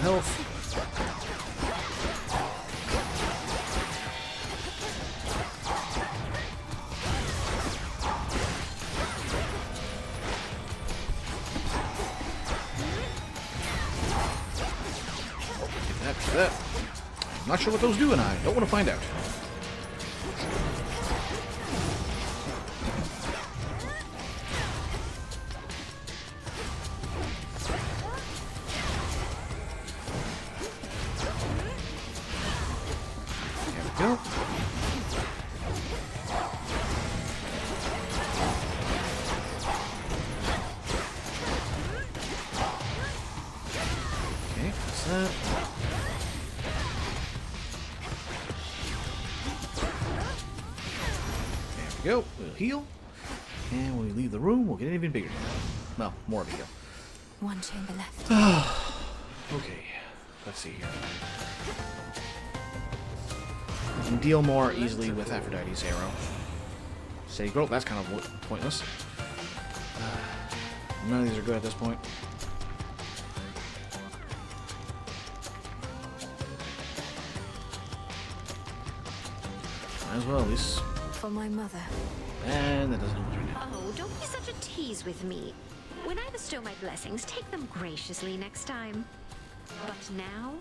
[SPEAKER 1] Health. That. I'm not sure what those do, and I don't want to find out. There we go. Okay, that's that. Go. We'll heal. And when we leave the room, we'll get even bigger. Well, more of a heal.
[SPEAKER 3] One chamber left.
[SPEAKER 1] Okay. Let's see here. We can deal more easily with Aphrodite's arrow. Sacral, that's kind of pointless. None of these are good at this point. Might as well, at least.
[SPEAKER 3] For my mother.
[SPEAKER 1] And that doesn't help right now.
[SPEAKER 13] Oh, don't be such a tease with me. When I bestow my blessings, take them graciously next time. But now...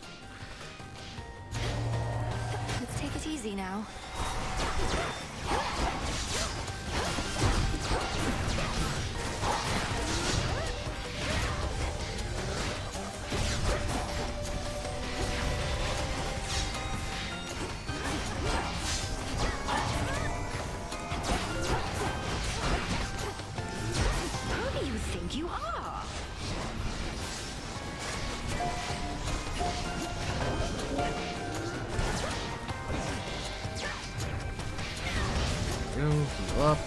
[SPEAKER 3] Let's take it easy now.
[SPEAKER 13] Who do you think you are?
[SPEAKER 1] Go, heal up.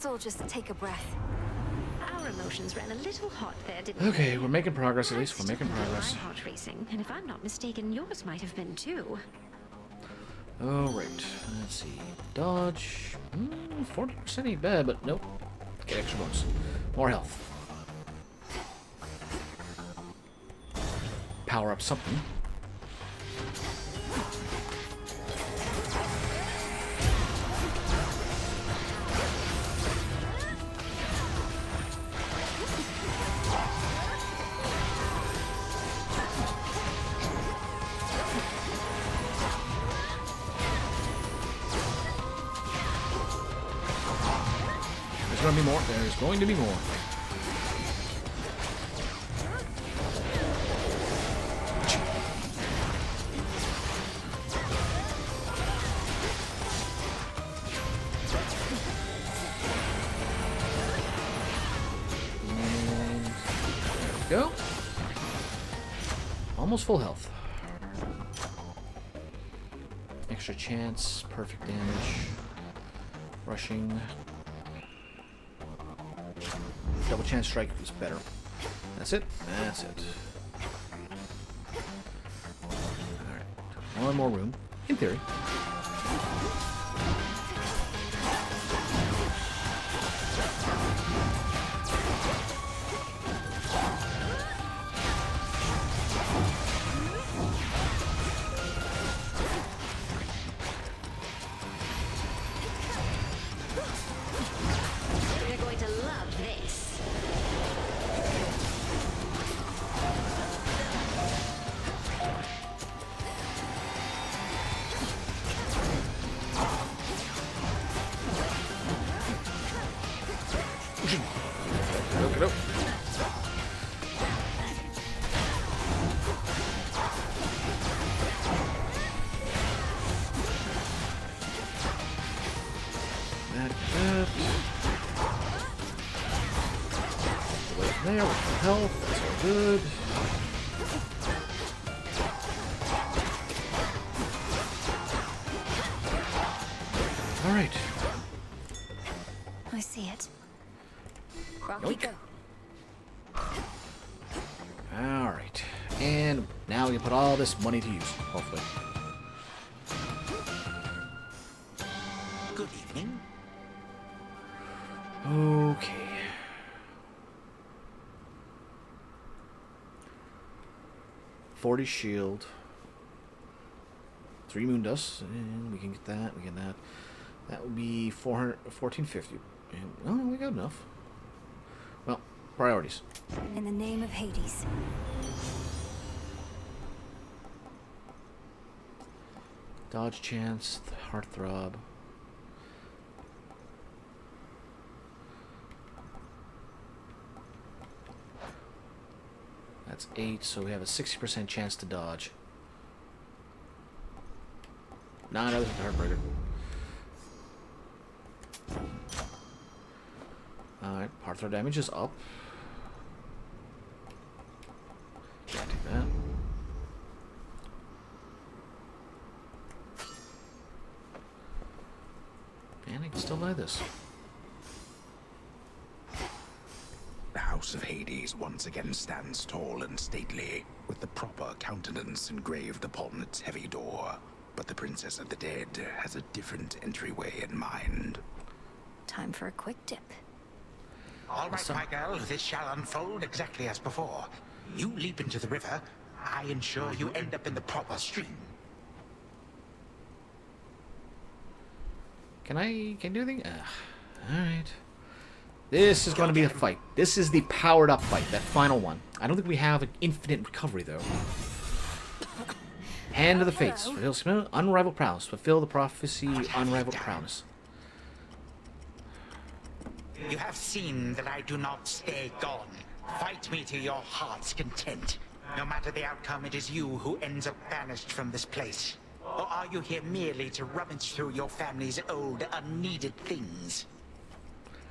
[SPEAKER 3] Let's all just take a breath.
[SPEAKER 13] Our emotions ran a little hot there, didn't
[SPEAKER 1] Okay,
[SPEAKER 13] they?
[SPEAKER 1] we're making progress. At least we're making
[SPEAKER 13] My
[SPEAKER 1] progress.
[SPEAKER 13] heart racing, and if I'm not mistaken, yours might have been too.
[SPEAKER 1] All right. Let's see. Dodge. 40% ain't bad, but nope. Get extra bonus. More health. Power up something. There's going to be more. There's going to be more. Go. Almost full health. Extra chance, perfect damage, rushing. Double chance strike is better. That's it. That's it. Alright. One more room. In theory.
[SPEAKER 13] You're going to love this.
[SPEAKER 1] Look it up. That up. Away from there with the health. That's all good. All right.
[SPEAKER 3] I see it. Rocky,
[SPEAKER 1] Yoink.
[SPEAKER 3] go.
[SPEAKER 1] All right. And now we can put all this money to use, hopefully.
[SPEAKER 2] Good evening.
[SPEAKER 1] Okay. $40 shield. 3 moon dust. And we can get that. We get that. That would be 1450. And, oh, we got enough. Well, priorities.
[SPEAKER 3] In the name of Hades.
[SPEAKER 1] Dodge chance, heartthrob. That's 8, so we have a 60% chance to dodge. Nah, that was a heartbreaker. Alright, heartthrob damage is up. Can't take that. And I can still buy this.
[SPEAKER 16] The House of Hades once again stands tall and stately, with the proper countenance engraved upon its heavy door. But the Princess of the Dead has a different entryway in mind.
[SPEAKER 3] Time for a quick dip.
[SPEAKER 2] All right, my girl, this shall unfold exactly as before. You leap into the river, I ensure you end up in the proper stream.
[SPEAKER 1] Can I do anything? Alright. This is going to be a fight. This is the powered up fight, that final one. I don't think we have an infinite recovery, though. Hand of the Fates. Fulfill unrivaled prowess. Fulfill the prophecy, unrivaled prowess.
[SPEAKER 2] You have seen that I do not stay gone. Fight me to your heart's content. No matter the outcome, it is you who ends up banished from this place. Or are you here merely to rummage through your family's old, unneeded things?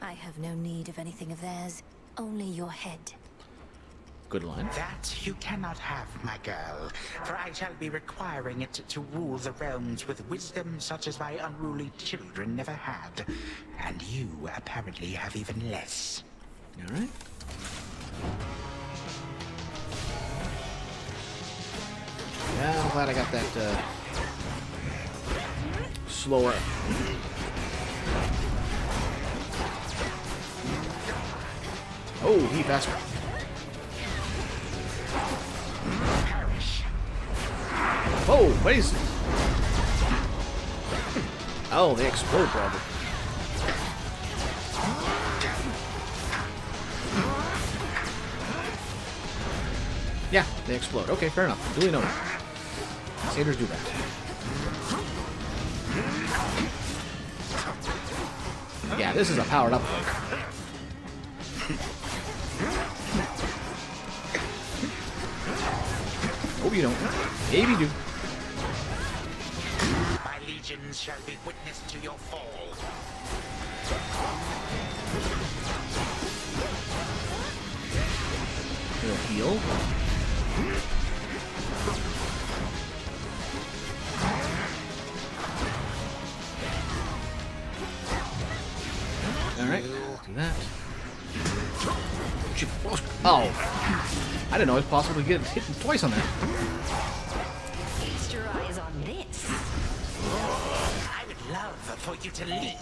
[SPEAKER 3] I have no need of anything of theirs. Only your head.
[SPEAKER 1] Good line.
[SPEAKER 2] That you cannot have, my girl, for I shall be requiring it to rule the realms with wisdom such as my unruly children never had. And you apparently have even less.
[SPEAKER 1] All right. Yeah, I'm glad I got that slower. Oh, he faster. Oh, what is it? Oh, they explode probably. Yeah, they explode. Okay, fair enough. Duly noted. Satyrs do that. Yeah, this is a powered up fight. Hope you don't. Maybe you do.
[SPEAKER 2] My legions shall be witness to your fall.
[SPEAKER 1] Little heal. Alright, do that. Oh. I didn't know it was possible to get hit twice on that.
[SPEAKER 13] Feast your eyes on this.
[SPEAKER 2] I would love for you to leave.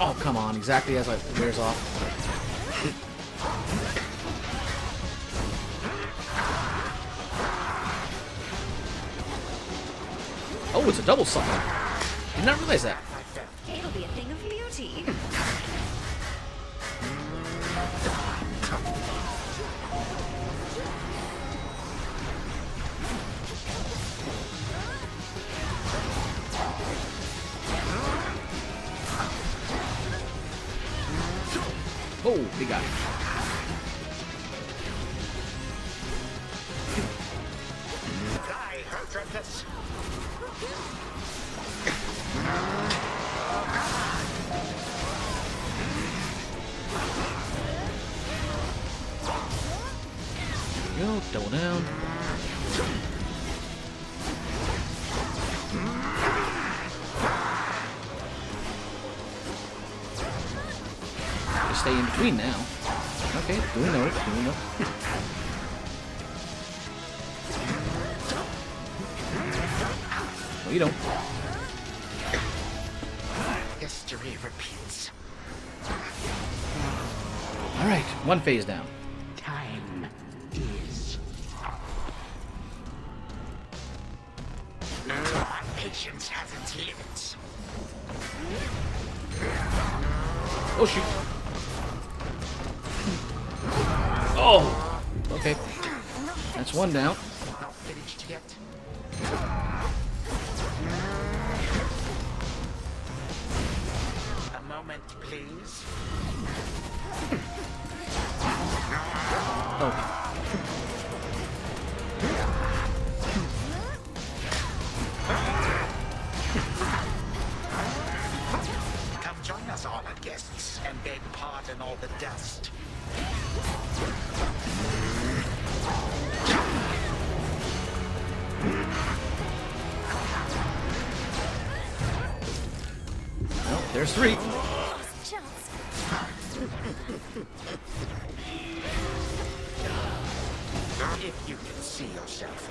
[SPEAKER 1] Oh, come on. Exactly as it wears off. Oh, it's a double summon. Did not realize that.
[SPEAKER 13] It'll be a thing of beauty.
[SPEAKER 1] Oh, big guy.
[SPEAKER 2] Die, Hertrepus.
[SPEAKER 1] There we go, double down. Just stay in between now. Okay, doing note, doing note. No, you don't.
[SPEAKER 2] History repeats.
[SPEAKER 1] Alright, one phase down.
[SPEAKER 2] Time is up. My patience has its limits.
[SPEAKER 1] Oh, shoot. Oh! Okay. That's one down.
[SPEAKER 2] Not finished yet. A moment, please.
[SPEAKER 1] Oh.
[SPEAKER 2] Come join us, honored guests, and beg pardon all the dust.
[SPEAKER 1] Well, there's three.
[SPEAKER 2] If you can see yourself.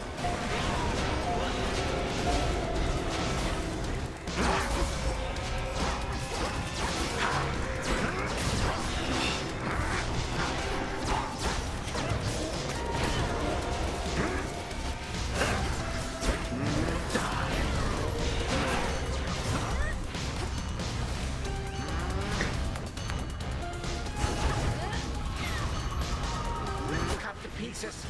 [SPEAKER 2] Cut to pieces.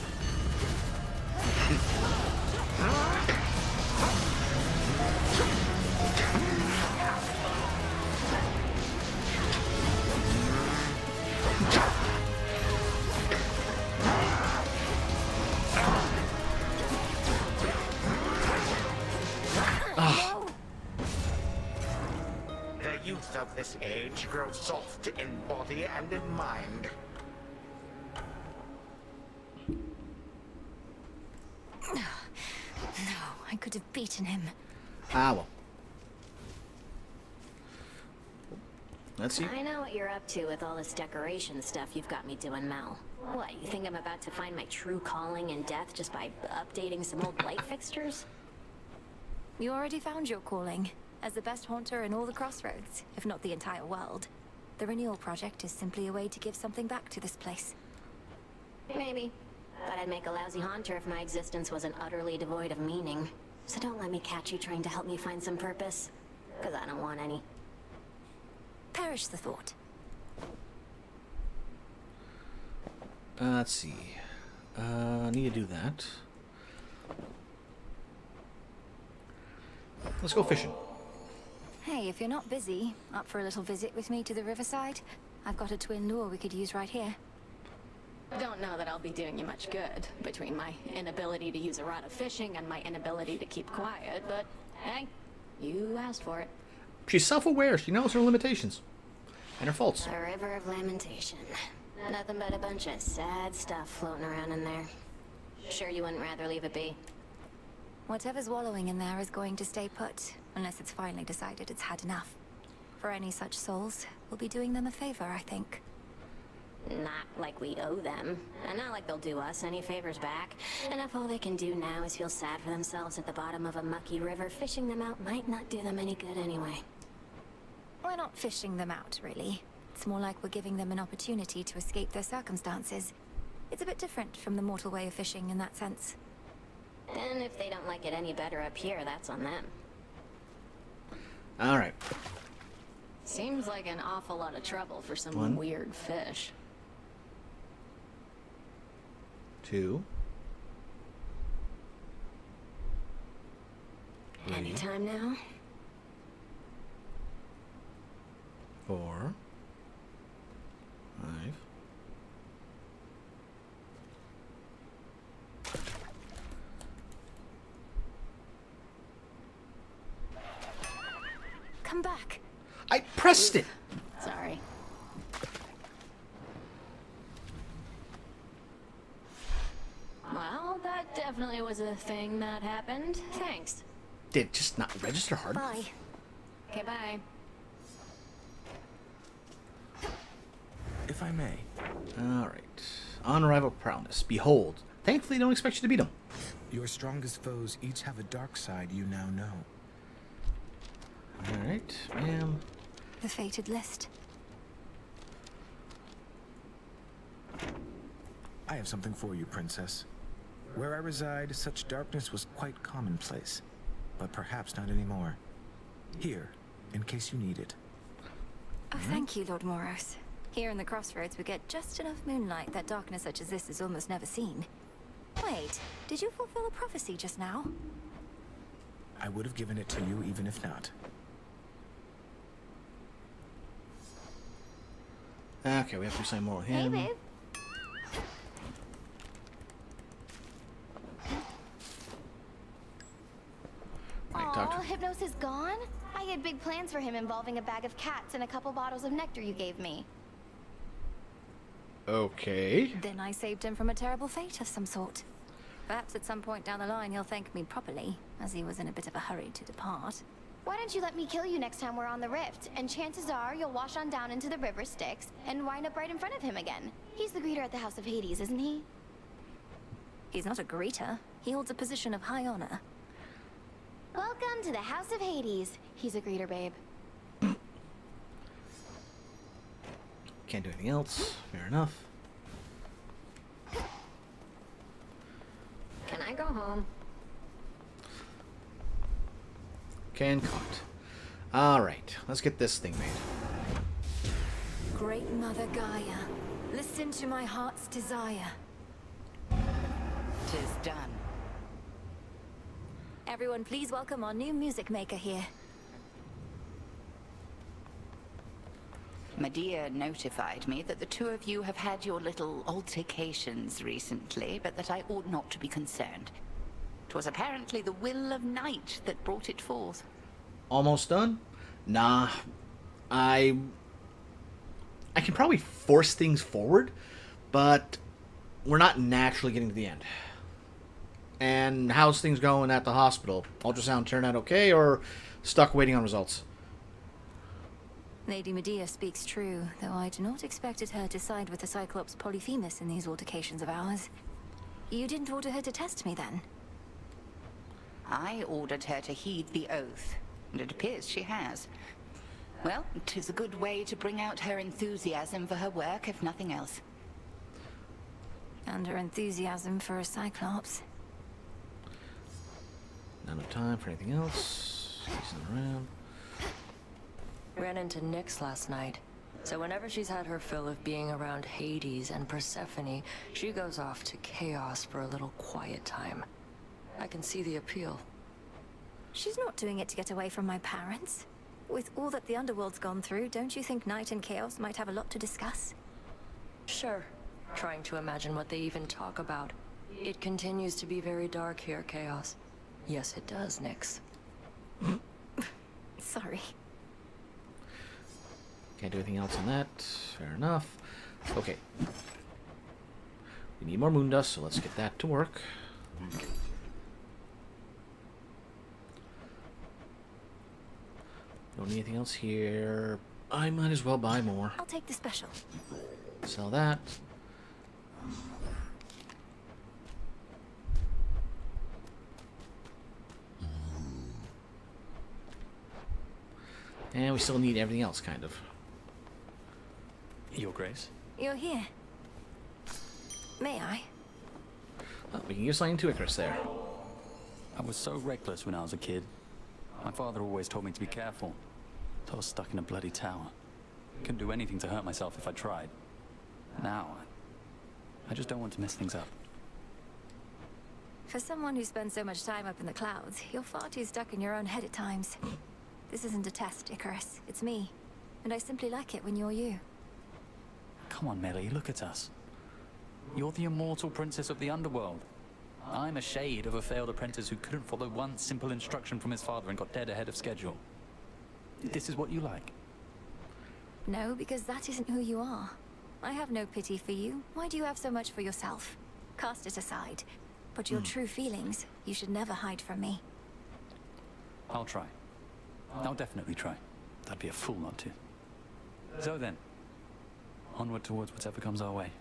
[SPEAKER 2] The youth of this age grow soft in body and in mind.
[SPEAKER 3] No, I could have beaten him.
[SPEAKER 1] Ah, well. Let's see.
[SPEAKER 17] I know what you're up to with all this decoration stuff you've got me doing, Mel. What, you think I'm about to find my true calling in death just by updating some old light fixtures?
[SPEAKER 3] You already found your calling, as the best haunter in all the Crossroads, if not the entire world. The Renewal Project is simply a way to give something back to this place.
[SPEAKER 17] Maybe. But I'd make a lousy haunter if my existence wasn't utterly devoid of meaning. So don't let me catch you trying to help me find some purpose. Because I don't want any.
[SPEAKER 3] Perish the thought.
[SPEAKER 1] Let's see. Need to do that. Let's go fishing.
[SPEAKER 3] Hey, if you're not busy, up for a little visit with me to the riverside? I've got a twin lure we could use right here.
[SPEAKER 11] Don't know that I'll be doing you much good, between my inability to use a rod of fishing and my inability to keep quiet, but hey, you asked for it.
[SPEAKER 1] She's self-aware. She knows her limitations. And her faults.
[SPEAKER 17] A river of lamentation. Nothing but a bunch of sad stuff floating around in there. Sure you wouldn't rather leave it be?
[SPEAKER 3] Whatever's wallowing in there is going to stay put, unless it's finally decided it's had enough. For any such souls, we'll be doing them a favor, I think.
[SPEAKER 17] Not like we owe them, and not like they'll do us any favors back. And if all they can do now is feel sad for themselves at the bottom of a mucky river, fishing them out might not do them any good anyway.
[SPEAKER 3] We're not fishing them out, really. It's more like we're giving them an opportunity to escape their circumstances. It's a bit different from the mortal way of fishing in that sense.
[SPEAKER 17] And if they don't like it any better up here, that's on them.
[SPEAKER 1] Alright.
[SPEAKER 11] Seems like an awful lot of trouble for some
[SPEAKER 1] One.
[SPEAKER 11] weird fish.
[SPEAKER 1] 2. 3.
[SPEAKER 17] Anytime now?
[SPEAKER 1] 4. 5.
[SPEAKER 3] Come back.
[SPEAKER 1] I pressed it.
[SPEAKER 11] Sorry. Well, that definitely was a thing that happened. Thanks.
[SPEAKER 1] Did it just not register hard?
[SPEAKER 11] Bye. Okay, bye.
[SPEAKER 15] If I may.
[SPEAKER 1] Alright. Unrivaled prowess. Behold. Thankfully, don't expect you to beat him.
[SPEAKER 18] Your strongest foes each have a dark side you now know.
[SPEAKER 1] Alright, ma'am.
[SPEAKER 3] The fated list.
[SPEAKER 18] I have something for you, Princess. Where I reside, such darkness was quite commonplace, but perhaps not anymore. Here, in case you need it.
[SPEAKER 3] Oh, thank you, Lord Moros. Here in the Crossroads, we get just enough moonlight that darkness such as this is almost never seen. Wait, did you fulfill a prophecy just now?
[SPEAKER 18] I would have given it to you even if not.
[SPEAKER 1] Okay, we have to sign more with him.
[SPEAKER 3] Hey, babe.
[SPEAKER 1] Right, talk to
[SPEAKER 23] Aw, Hypnos is gone? I had big plans for him involving a bag of cats and a couple bottles of nectar you gave me.
[SPEAKER 1] Okay.
[SPEAKER 3] Then I saved him from a terrible fate of some sort. Perhaps at some point down the line he'll thank me properly, as he was in a bit of a hurry to depart.
[SPEAKER 23] Why don't you let me kill you next time we're on the rift, and chances are you'll wash on down into the river Styx and wind up right in front of him again. He's the greeter at the House of Hades, isn't he?
[SPEAKER 3] He's not a greeter. He holds a position of high honor.
[SPEAKER 23] Welcome to the House of Hades. He's a greeter, babe.
[SPEAKER 1] Can't do anything else. Fair enough.
[SPEAKER 17] Can I go home?
[SPEAKER 1] Can cut. Alright, let's get this thing made.
[SPEAKER 3] Great Mother Gaia, listen to my heart's desire.
[SPEAKER 7] 'Tis done.
[SPEAKER 3] Everyone, please welcome our new music maker here.
[SPEAKER 7] Medea notified me that the two of you have had your little altercations recently, but that I ought not to be concerned. 'Twas apparently the will of Night that brought it forth.
[SPEAKER 1] Almost done? Nah. I can probably force things forward, but we're not naturally getting to the end. And how's things going at the hospital? Ultrasound turned out okay, or stuck waiting on results?
[SPEAKER 3] Lady Medea speaks true, though I do not expected her to side with the Cyclops Polyphemus in these altercations of ours. You didn't order her to test me, then?
[SPEAKER 7] I ordered her to heed the oath, and it appears she has. Well, 'tis a good way to bring out her enthusiasm for her work, if nothing else.
[SPEAKER 3] And her enthusiasm for a Cyclops.
[SPEAKER 1] Not enough time for anything else. He's around.
[SPEAKER 5] Ran into Nyx last night. So whenever she's had her fill of being around Hades and Persephone, she goes off to Chaos for a little quiet time. I can see the appeal.
[SPEAKER 3] She's not doing it to get away from my parents. With all that the Underworld's gone through, don't you think Night and Chaos might have a lot to discuss?
[SPEAKER 5] Sure. Trying to imagine what they even talk about. It continues to be very dark here, Chaos. Yes, it does, Nyx.
[SPEAKER 3] Sorry.
[SPEAKER 1] Can't do anything else on that. Fair enough. Okay. We need more moon dust, so let's get that to work. Don't need anything else here. I might as well buy more.
[SPEAKER 3] I'll take the special.
[SPEAKER 1] Sell that. And we still need everything else, kind of.
[SPEAKER 8] Your Grace?
[SPEAKER 3] You're here. May I?
[SPEAKER 1] Oh, we can give something to Icarus there.
[SPEAKER 8] I was so reckless when I was a kid. My father always told me to be careful. So I was stuck in a bloody tower. Couldn't do anything to hurt myself if I tried. Now, I just don't want to mess things up.
[SPEAKER 3] For someone who spends so much time up in the clouds, you're far too stuck in your own head at times. This isn't a test, Icarus. It's me. And I simply like it when you're you.
[SPEAKER 8] Come on, Melly, look at us. You're the immortal princess of the underworld. I'm a shade of a failed apprentice who couldn't follow one simple instruction from his father and got dead ahead of schedule. This is what you like?
[SPEAKER 3] No, because that isn't who you are. I have no pity for you. Why do you have so much for yourself? Cast it aside. But your true feelings, you should never hide from me.
[SPEAKER 8] I'll try. I'll definitely try. I'd be a fool not to. So then, onward towards whatever comes our way.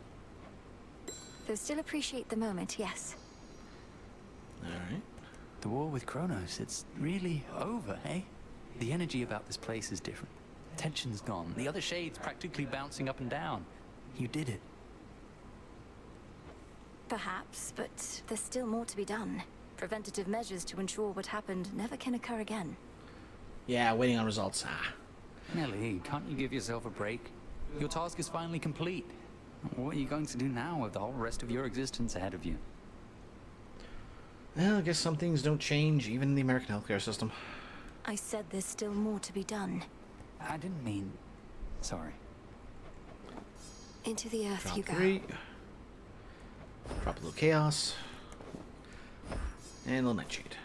[SPEAKER 3] Though still appreciate the moment, yes.
[SPEAKER 1] Alright.
[SPEAKER 8] The war with Kronos, it's really over, eh? The energy about this place is different. Tension's gone. The other shades practically bouncing up and down. You did it.
[SPEAKER 3] Perhaps, but there's still more to be done. Preventative measures to ensure what happened never can occur again.
[SPEAKER 1] Yeah, waiting on results.
[SPEAKER 8] Nelly, can't you give yourself a break? Your task is finally complete. What are you going to do now with the whole rest of your existence ahead of you?
[SPEAKER 1] Well, I guess some things don't change, even in the American healthcare system.
[SPEAKER 3] I said there's still more to be done.
[SPEAKER 8] I didn't mean... Sorry.
[SPEAKER 3] Into the earth
[SPEAKER 1] Drop
[SPEAKER 3] you go.
[SPEAKER 1] 3. Drop a little chaos. And a little nightshade.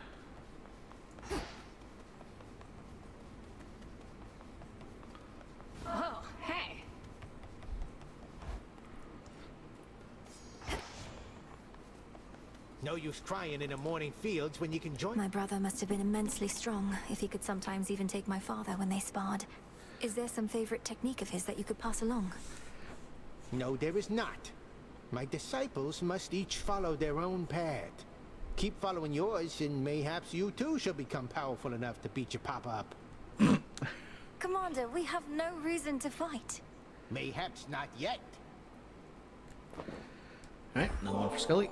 [SPEAKER 11] Oh, hey.
[SPEAKER 12] No use crying in the morning fields when you can join...
[SPEAKER 3] My brother must have been immensely strong, if he could sometimes even take my father when they sparred. Is there some favorite technique of his that you could pass along?
[SPEAKER 12] No, there is not. My disciples must each follow their own path. Keep following yours, and mayhaps you too shall become powerful enough to beat your papa up.
[SPEAKER 3] Commander, we have no reason to fight.
[SPEAKER 12] Mayhaps not yet.
[SPEAKER 1] Alright, another one for Scully.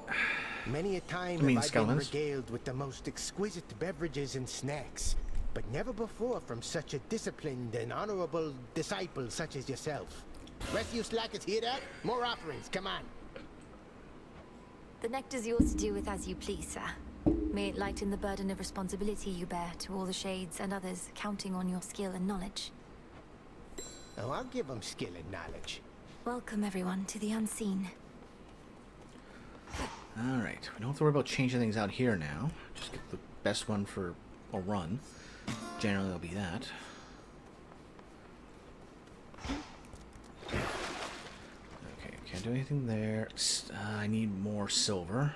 [SPEAKER 12] Many a time have I been regaled with the most exquisite beverages and snacks, but never before from such a disciplined and honorable disciple such as yourself. Rest of you slackers hear that? More offerings, come on.
[SPEAKER 3] The nectar's yours to do with as you please, sir. May it lighten the burden of responsibility you bear to all the shades and others counting on your skill and knowledge.
[SPEAKER 12] Oh, I'll give them skill and knowledge.
[SPEAKER 3] Welcome, everyone, to the unseen.
[SPEAKER 1] Alright, we don't have to worry about changing things out here now. Just get the best one for a run. Generally, it'll be that. Okay, can't do anything there. I need more silver.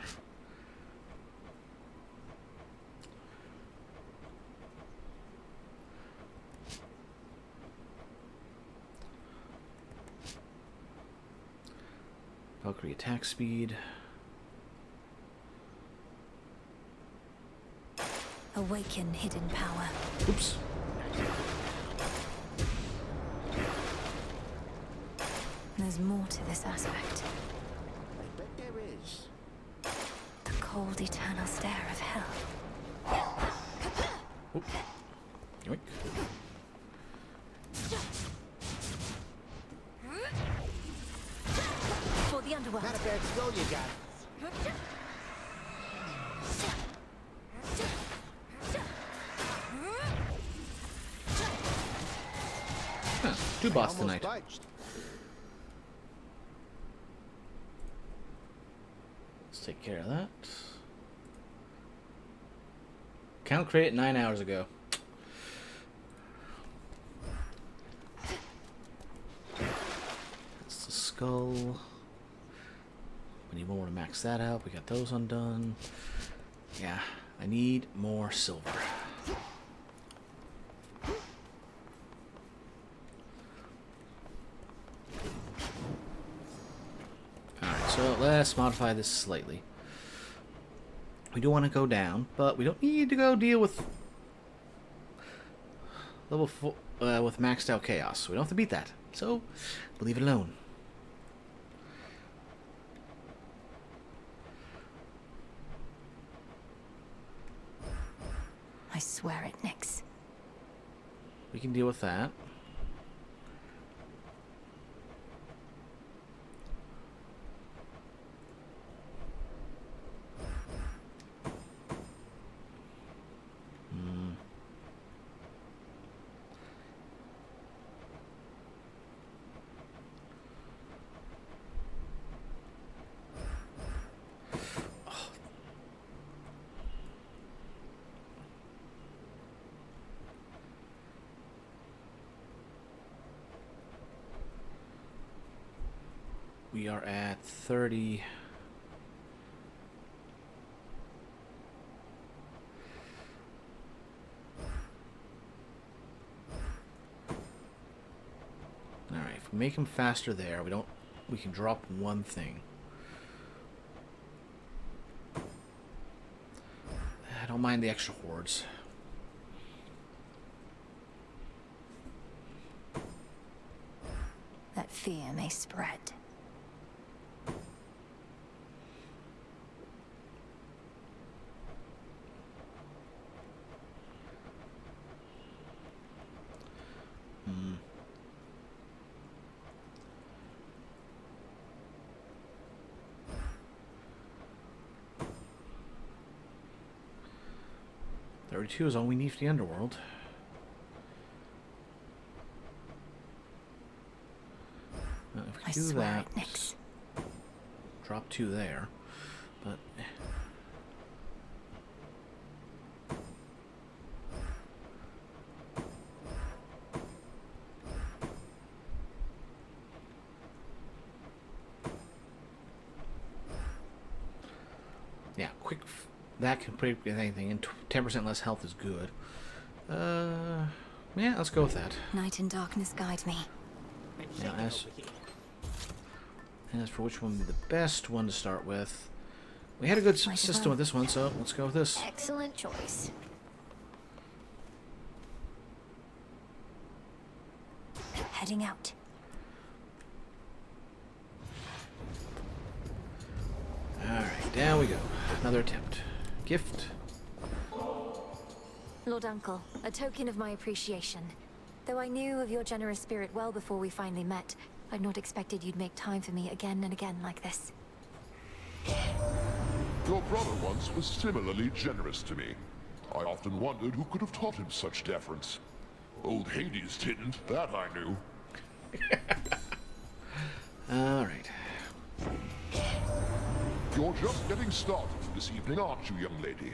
[SPEAKER 1] Valkyrie attack speed.
[SPEAKER 3] Awaken hidden power.
[SPEAKER 1] Oops.
[SPEAKER 3] There's more to this aspect.
[SPEAKER 12] I bet there is.
[SPEAKER 3] The cold, eternal stare of hell.
[SPEAKER 1] Oop. Yoink.
[SPEAKER 3] For the underworld.
[SPEAKER 12] Not a bad skill you got.
[SPEAKER 1] Huh, 2 boss tonight.
[SPEAKER 12] Budged.
[SPEAKER 1] Let's take care of that. Count created 9 hours ago. That's the skull. We need more to max that out. We got those undone. Yeah, I need more silver. Alright, so let's modify this slightly. We do want to go down, but we don't need to go deal with level 4 with maxed out chaos. We don't have to beat that, so we'll leave it alone.
[SPEAKER 3] I swear it, Nyx.
[SPEAKER 1] We can deal with that. We are at 30. All right, if we make him faster there, we can drop one thing. I don't mind the extra hordes.
[SPEAKER 3] That fear may spread.
[SPEAKER 1] Is all we need for the underworld. If we do that, drop 2 there, but yeah, quick. That can pretty much anything, and 10% less health is good. Yeah, let's go with that.
[SPEAKER 3] Night and darkness guide me.
[SPEAKER 1] Now, as for which one would be the best one to start with, we had a good system with this one, so let's go with this.
[SPEAKER 17] Excellent choice.
[SPEAKER 3] Heading out.
[SPEAKER 1] Alright, down we go. Another attempt. Gift.
[SPEAKER 3] Lord Uncle, a token of my appreciation. Though I knew of your generous spirit well before we finally met, I'd not expected you'd make time for me again and again like this.
[SPEAKER 4] Your brother once was similarly generous to me. I often wondered who could have taught him such deference. Old Hades didn't, that I knew.
[SPEAKER 1] Alright.
[SPEAKER 4] You're just getting started this evening, aren't you, young lady?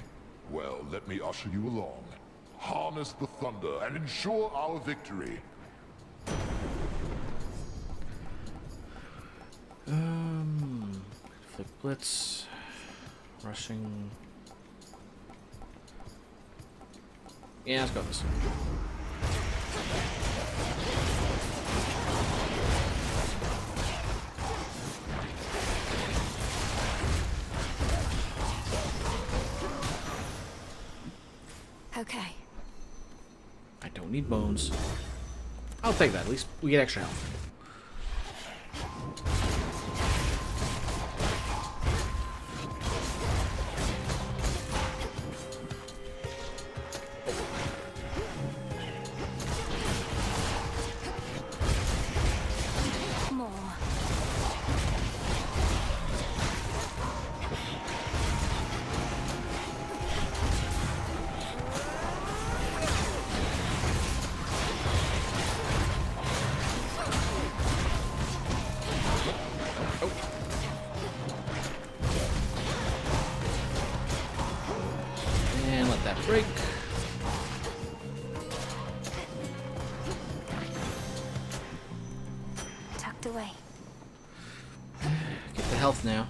[SPEAKER 4] Well, let me usher you along. Harness the thunder and ensure our victory.
[SPEAKER 1] Flick Blitz. Rushing. Yeah, let's go with this.
[SPEAKER 3] Okay.
[SPEAKER 1] I don't need bones. I'll take that. At least we get extra health. Break.
[SPEAKER 3] Tucked away.
[SPEAKER 1] Get the health now.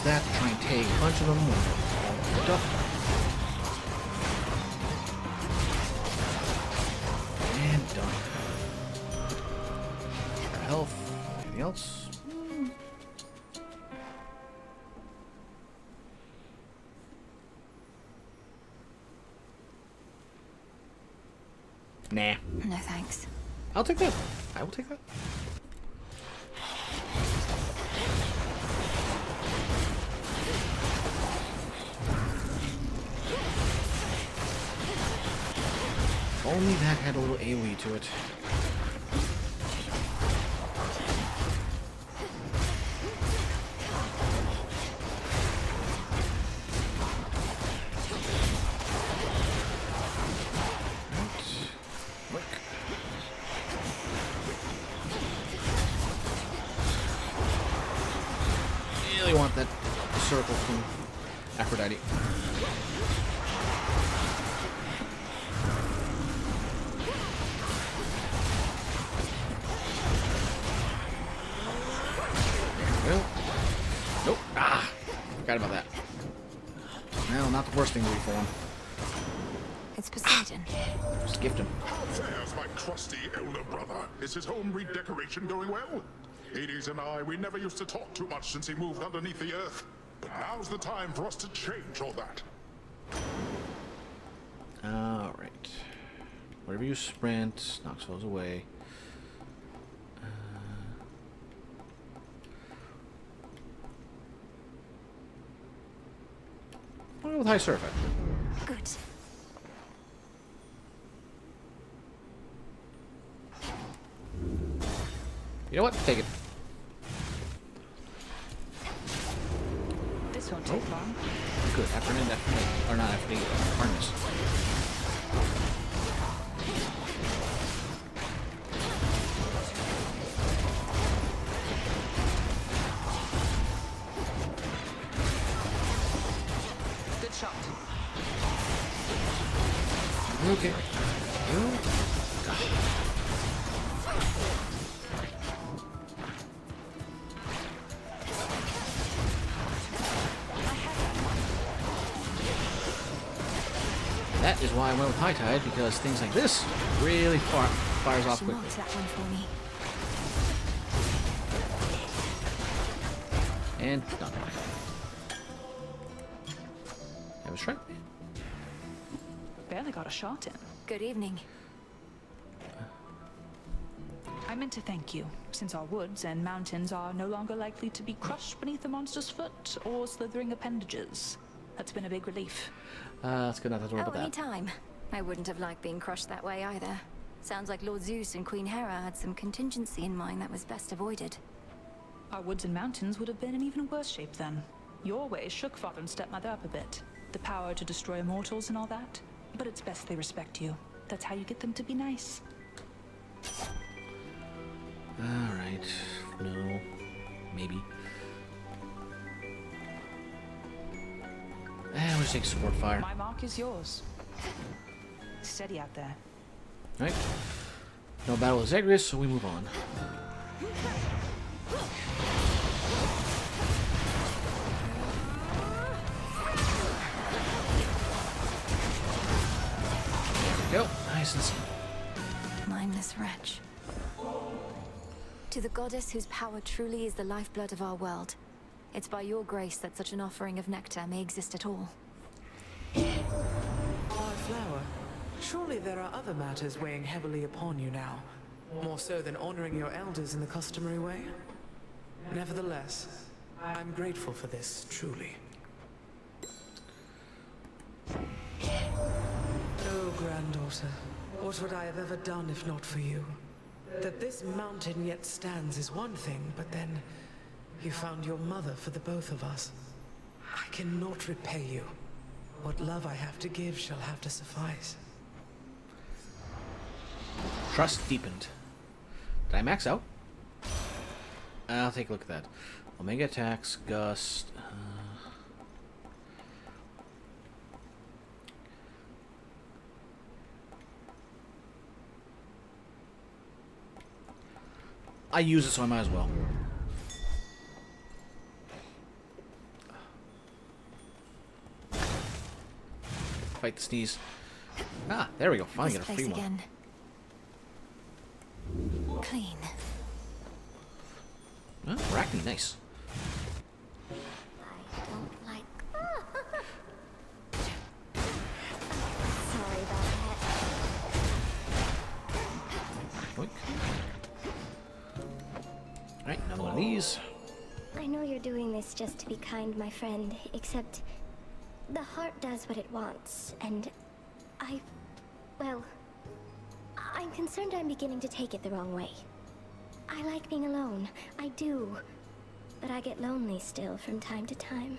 [SPEAKER 1] That to try and take a bunch of them with duck. And done. Health. Anything else? Nah.
[SPEAKER 3] No thanks.
[SPEAKER 1] I'll take that. I will take that. Only that had a little AoE to it. Really want that circle from Aphrodite. Nope. Ah! Forgot about that. Well, not the worst thing to do for him.
[SPEAKER 3] It's Poseidon.
[SPEAKER 1] Just gift him.
[SPEAKER 4] There's my crusty elder brother. Is his home redecoration going well? Hades and I, we never used to talk too much since he moved underneath the earth. But now's the time for us to change all that.
[SPEAKER 1] Alright. Wherever you sprint, knocks foes away. I'll go with High Surf.
[SPEAKER 3] Good.
[SPEAKER 1] You know what? Take it.
[SPEAKER 10] This won't take long.
[SPEAKER 1] Good. Aphrodite, or not Aphrodite, Artemis.
[SPEAKER 10] Good shot.
[SPEAKER 1] Okay. That is why I went with High Tide, because things like this really fires off quickly.
[SPEAKER 3] Marked that one for me.
[SPEAKER 1] And done. Have a strike.
[SPEAKER 10] Barely got a shot in.
[SPEAKER 3] Good evening.
[SPEAKER 10] I meant to thank you, since our woods and mountains are no longer likely to be crushed beneath the monster's foot or slithering appendages. That's been a big relief.
[SPEAKER 1] That's good. Not to worry about
[SPEAKER 3] any
[SPEAKER 1] that.
[SPEAKER 3] time. I wouldn't have liked being crushed that way either. Sounds like Lord Zeus and Queen Hera had some contingency in mind that was best avoided.
[SPEAKER 10] Our woods and mountains would have been in even worse shape then. Your ways shook father and stepmother up a bit. The power to destroy immortals and all that. But it's best they respect you. That's how you get them to be nice.
[SPEAKER 1] Alright. No. Maybe. We'll just take support fire.
[SPEAKER 10] My mark is yours. Steady out there.
[SPEAKER 1] Right. No battle with Zagreus, so we move on. go. Nice and simple.
[SPEAKER 3] Mindless wretch. To the goddess whose power truly is the lifeblood of our world, it's by your grace that such an offering of nectar may exist at all.
[SPEAKER 22] Our flower. Surely there are other matters weighing heavily upon you now. More so than honoring your elders in the customary way? Nevertheless, I'm grateful for this, truly. Oh, granddaughter, what would I have ever done if not for you? That this mountain yet stands is one thing, but then you found your mother for the both of us. I cannot repay you. What love I have to give shall have to suffice.
[SPEAKER 1] Trust deepened. Did I max out? I'll take a look at that. Omega attacks, gust. I use it, so I might as well. Fight the sneeze. Ah, there we go. Finally got a free one.
[SPEAKER 3] Clean.
[SPEAKER 1] Oh, Arachne, nice.
[SPEAKER 23] I don't like... Sorry about that.
[SPEAKER 1] Boink. Alright, another one of these.
[SPEAKER 23] I know you're doing this just to be kind, my friend, except the heart does what it wants, and well, I'm concerned I'm beginning to take it the wrong way. I like being alone, I do, but I get lonely still from time to time.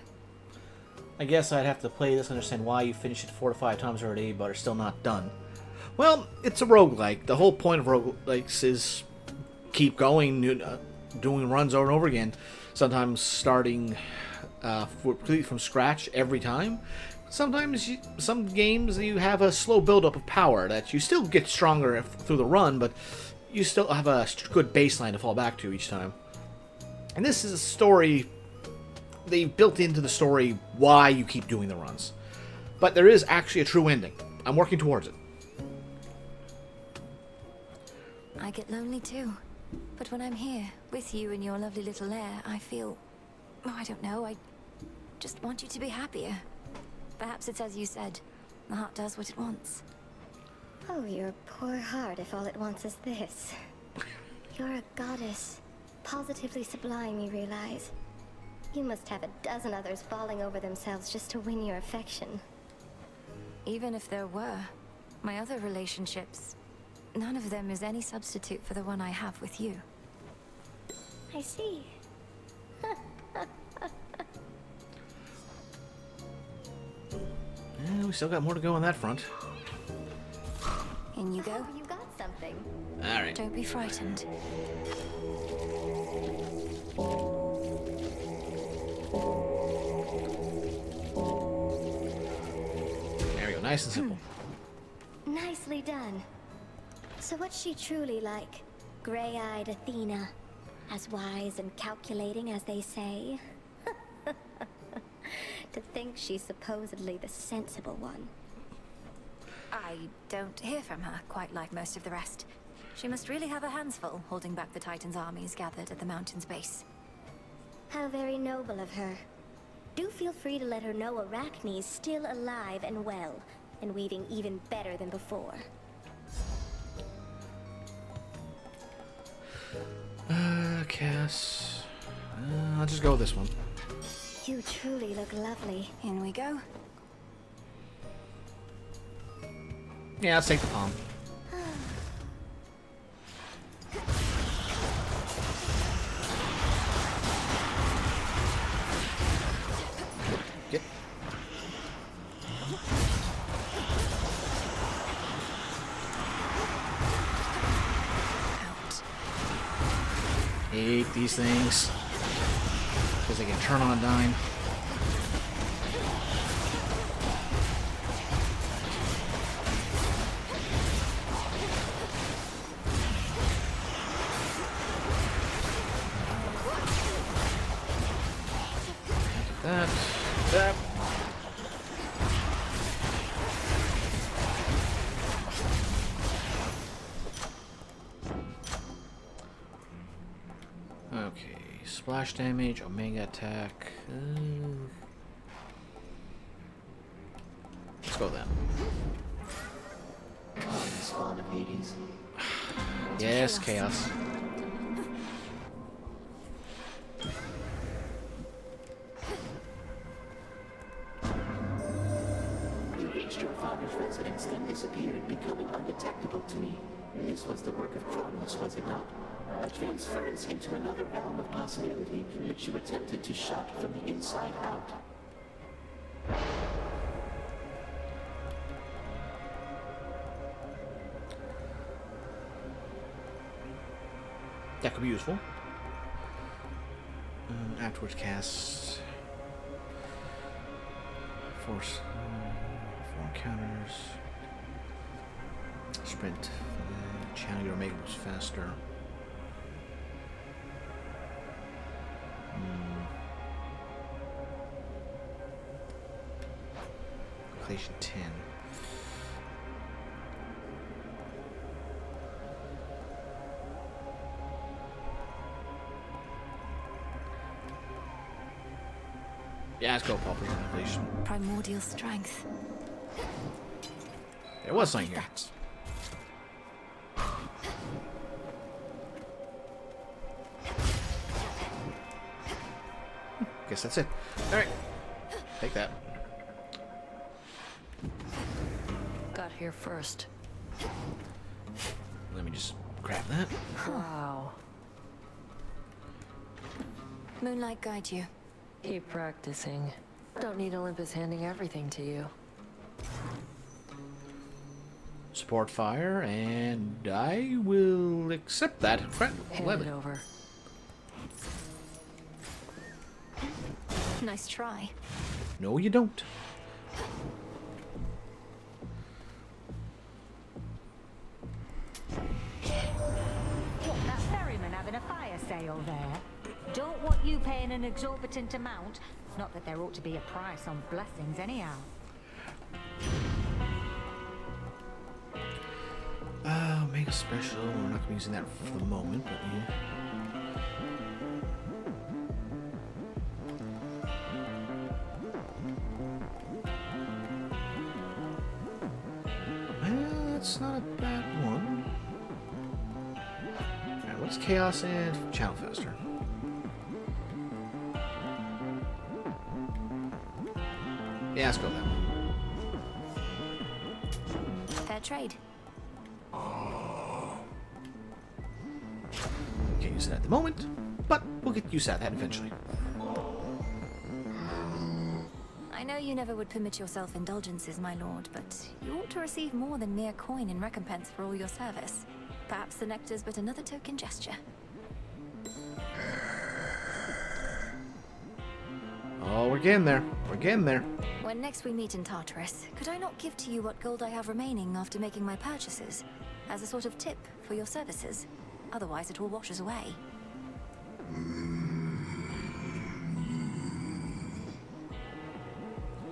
[SPEAKER 1] I guess I'd have to play this and understand why you finished it 4 to 5 times already, but are still not done. Well, it's a roguelike. The whole point of roguelikes is keep going, doing runs over and over again. Sometimes starting completely from scratch every time. Sometimes some games you have a slow build-up of power that you still get stronger through the run, but you still have a good baseline to fall back to each time. And this is a story. They built into the story why you keep doing the runs. But there is actually a true ending. I'm working towards it.
[SPEAKER 3] I get lonely too. But when I'm here, with you in your lovely little lair, I feel... oh, I don't know, I just want you to be happier. Perhaps it's as you said, the heart does what it wants.
[SPEAKER 23] Oh, your poor heart if all it wants is this. You're a goddess. Positively sublime, you realize. You must have a dozen others falling over themselves just to win your affection.
[SPEAKER 3] Even if there were, my other relationships, none of them is any substitute for the one I have with you.
[SPEAKER 23] I see.
[SPEAKER 1] Yeah, we still got more to go on that front.
[SPEAKER 3] In you go.
[SPEAKER 23] Oh, you got something.
[SPEAKER 1] All right.
[SPEAKER 3] Don't be frightened.
[SPEAKER 1] There we go, nice and simple.
[SPEAKER 23] Nicely done. So what's she truly like? Gray-eyed Athena? As wise and calculating as they say? To think she's supposedly the sensible one.
[SPEAKER 3] I don't hear from her quite like most of the rest. She must really have her hands full, holding back the Titan's armies gathered at the mountain's base.
[SPEAKER 23] How very noble of her. Do feel free to let her know Arachne's still alive and well, and weaving even better than before.
[SPEAKER 1] Cass. I'll just go with this one.
[SPEAKER 23] You truly look lovely.
[SPEAKER 3] In we go.
[SPEAKER 1] Yeah, let's take the palm. Get. Hate these things because they can turn on a dime. That. Splash damage, Omega attack. Let's go with that.
[SPEAKER 14] Spawn of Hades.
[SPEAKER 1] Yes, chaos.
[SPEAKER 14] You reached your father's residence, then disappeared, becoming undetectable to me. This was the work of Kronos, was it not? A transference into another realm of possibility, which you attempted to shut from the inside out.
[SPEAKER 1] That could be useful. Afterwards, cast force 4 encounters. Sprint. Channel your Omega moves faster. Calculation 10. Yeah, let's go Pauper's Annihilation.
[SPEAKER 3] Primordial strength.
[SPEAKER 1] There was something here. Guess that's it. Alright. Take that.
[SPEAKER 5] Got here first.
[SPEAKER 1] Let me just grab that.
[SPEAKER 5] Wow.
[SPEAKER 3] Moonlight guide you.
[SPEAKER 5] Keep practicing. Don't need Olympus handing everything to you.
[SPEAKER 1] Support fire, and I will accept that.
[SPEAKER 5] Hand it over.
[SPEAKER 3] Nice try.
[SPEAKER 1] No, you don't.
[SPEAKER 20] What, that ferryman having a fire sale there? Don't want you paying an exorbitant amount. Not that there ought to be a price on blessings anyhow.
[SPEAKER 1] Omega special. We're not going to be using that for the moment, but yeah. Well, that's not a bad one. Alright, what's chaos and channel faster? Yeah, let's go with that one.
[SPEAKER 3] Fair trade.
[SPEAKER 1] Can't use it at the moment, but we'll get used to that eventually.
[SPEAKER 3] I know you never would permit yourself indulgences, my lord, but you ought to receive more than mere coin in recompense for all your service. Perhaps the nectar's but another token gesture.
[SPEAKER 1] Oh, we're getting there. We're getting there.
[SPEAKER 3] When next we meet in Tartarus, could I not give to you what gold I have remaining after making my purchases, as a sort of tip for your services? Otherwise it all washes away.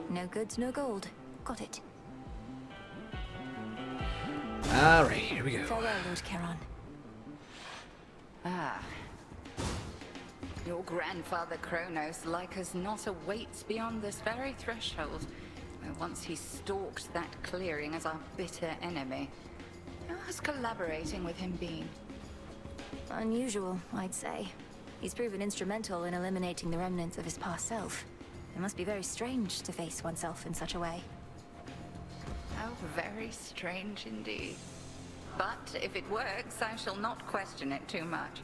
[SPEAKER 3] No goods, no gold. Got it.
[SPEAKER 1] Alright, here we go.
[SPEAKER 3] Farewell, Lord Charon.
[SPEAKER 7] Ah. Your grandfather Kronos, like as not, awaits beyond this very threshold, where once he stalked that clearing as our bitter enemy. How has collaborating with him been?
[SPEAKER 3] Unusual, I'd say. He's proven instrumental in eliminating the remnants of his past self. It must be very strange to face oneself in such a way.
[SPEAKER 7] How very strange indeed. But if it works, I shall not question it too much.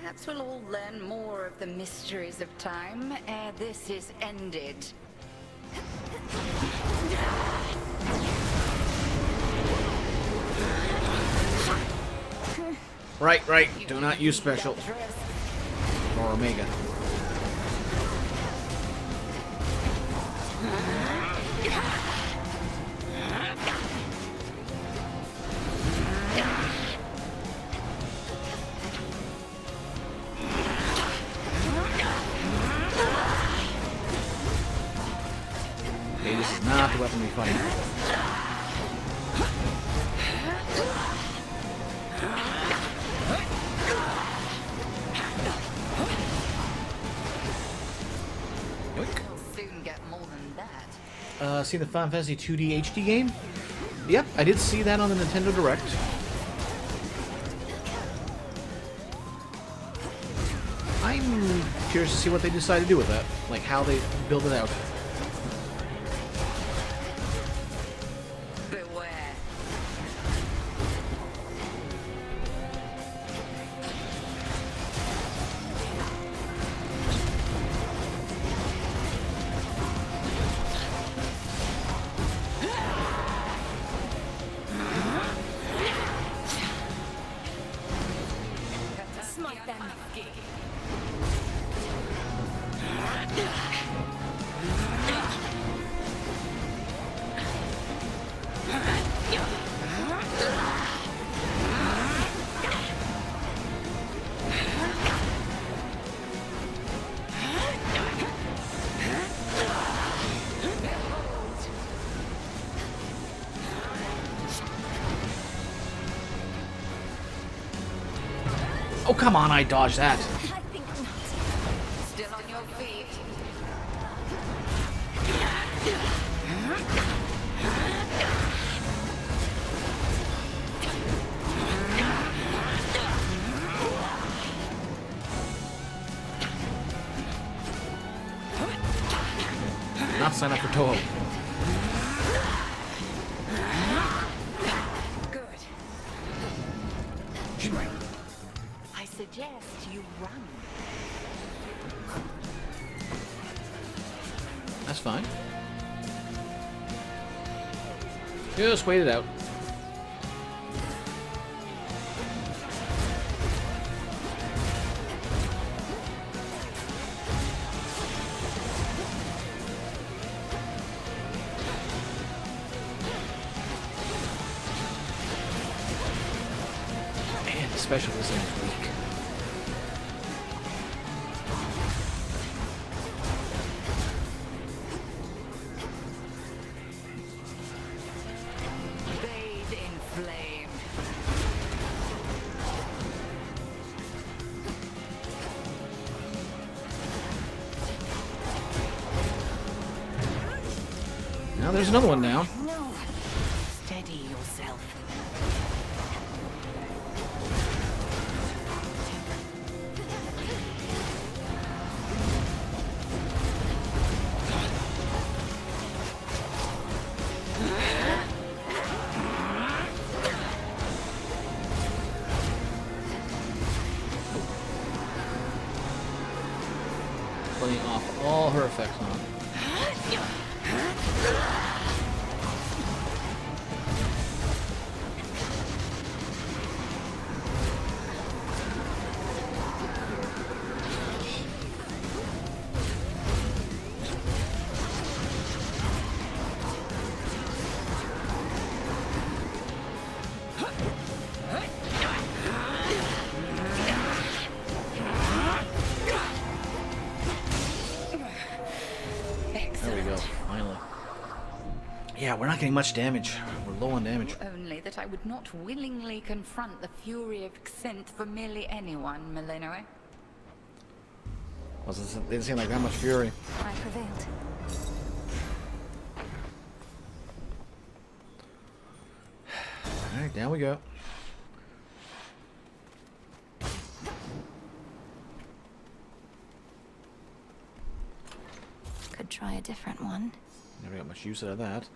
[SPEAKER 7] Perhaps we'll all learn more of the mysteries of time ere this is ended.
[SPEAKER 1] Right. Do not use special. Or Omega. Okay, this is not the weapon we fight. seen the Final Fantasy 2D HD game? Yep, I did see that on the Nintendo Direct. I'm curious to see what they decide to do with that. Like, how they build it out. Oh, come on, I dodged that.
[SPEAKER 7] Still on your feet.
[SPEAKER 1] Not sign up for Toho.
[SPEAKER 7] Good. I suggest you run.
[SPEAKER 1] That's fine. Just wait it out. Man, the special is weak.
[SPEAKER 7] Bathe in flame.
[SPEAKER 1] Now there's another one down.
[SPEAKER 7] No. Steady yourself.
[SPEAKER 1] Playing off all her effects on. There we go, finally. Yeah, we're not getting much damage. We're low on damage.
[SPEAKER 7] Only that I would not willingly confront the fury of Xinth for merely anyone, Melinoe.
[SPEAKER 1] Didn't seem like that much fury.
[SPEAKER 3] I prevailed.
[SPEAKER 1] Alright, down we go.
[SPEAKER 3] Could try a different one.
[SPEAKER 1] Never got much use out of that.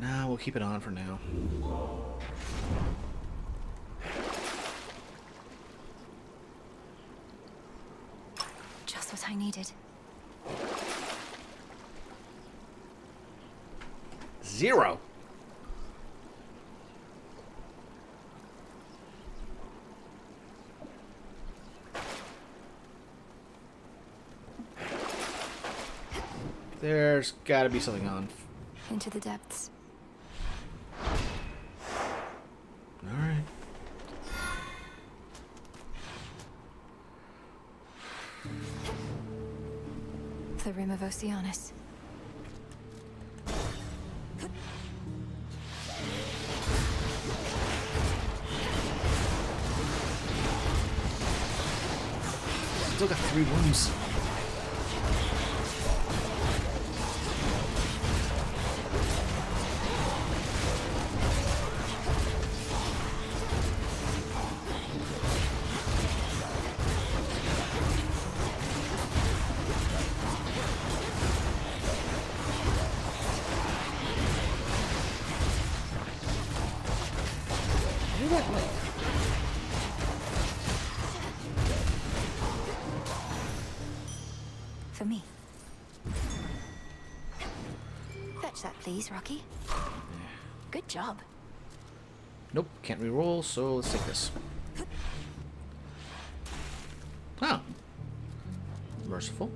[SPEAKER 1] Nah, we'll keep it on for now.
[SPEAKER 3] Just what I needed.
[SPEAKER 1] 0. There's gotta be something on.
[SPEAKER 3] Into the depths.
[SPEAKER 1] Alright.
[SPEAKER 3] The Rim of Oceanus.
[SPEAKER 1] Still got 3 wounds. wet leg.
[SPEAKER 3] For me. Fetch that, please, Rocky. Good job.
[SPEAKER 1] Nope, can't re-roll, so let's take this. Oh. Merciful.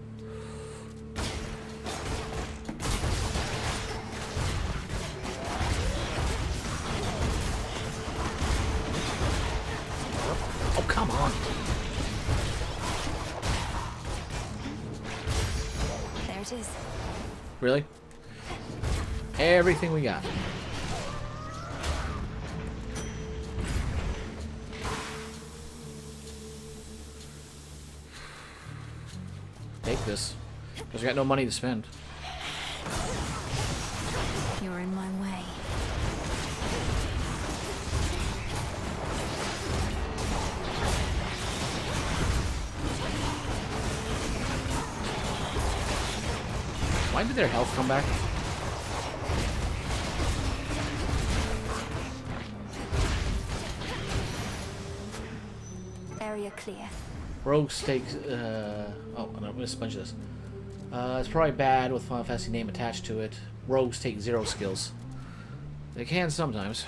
[SPEAKER 1] Oh, come on.
[SPEAKER 3] There it is.
[SPEAKER 1] Really? Everything we got. Take this. Because I got no money to spend.
[SPEAKER 3] You're in my way.
[SPEAKER 1] Why did their health come back?
[SPEAKER 3] Area clear.
[SPEAKER 1] Rogues takes, oh, I'm gonna sponge this. It's probably bad with Final Fantasy name attached to it. Rogues take 0 skills. They can sometimes.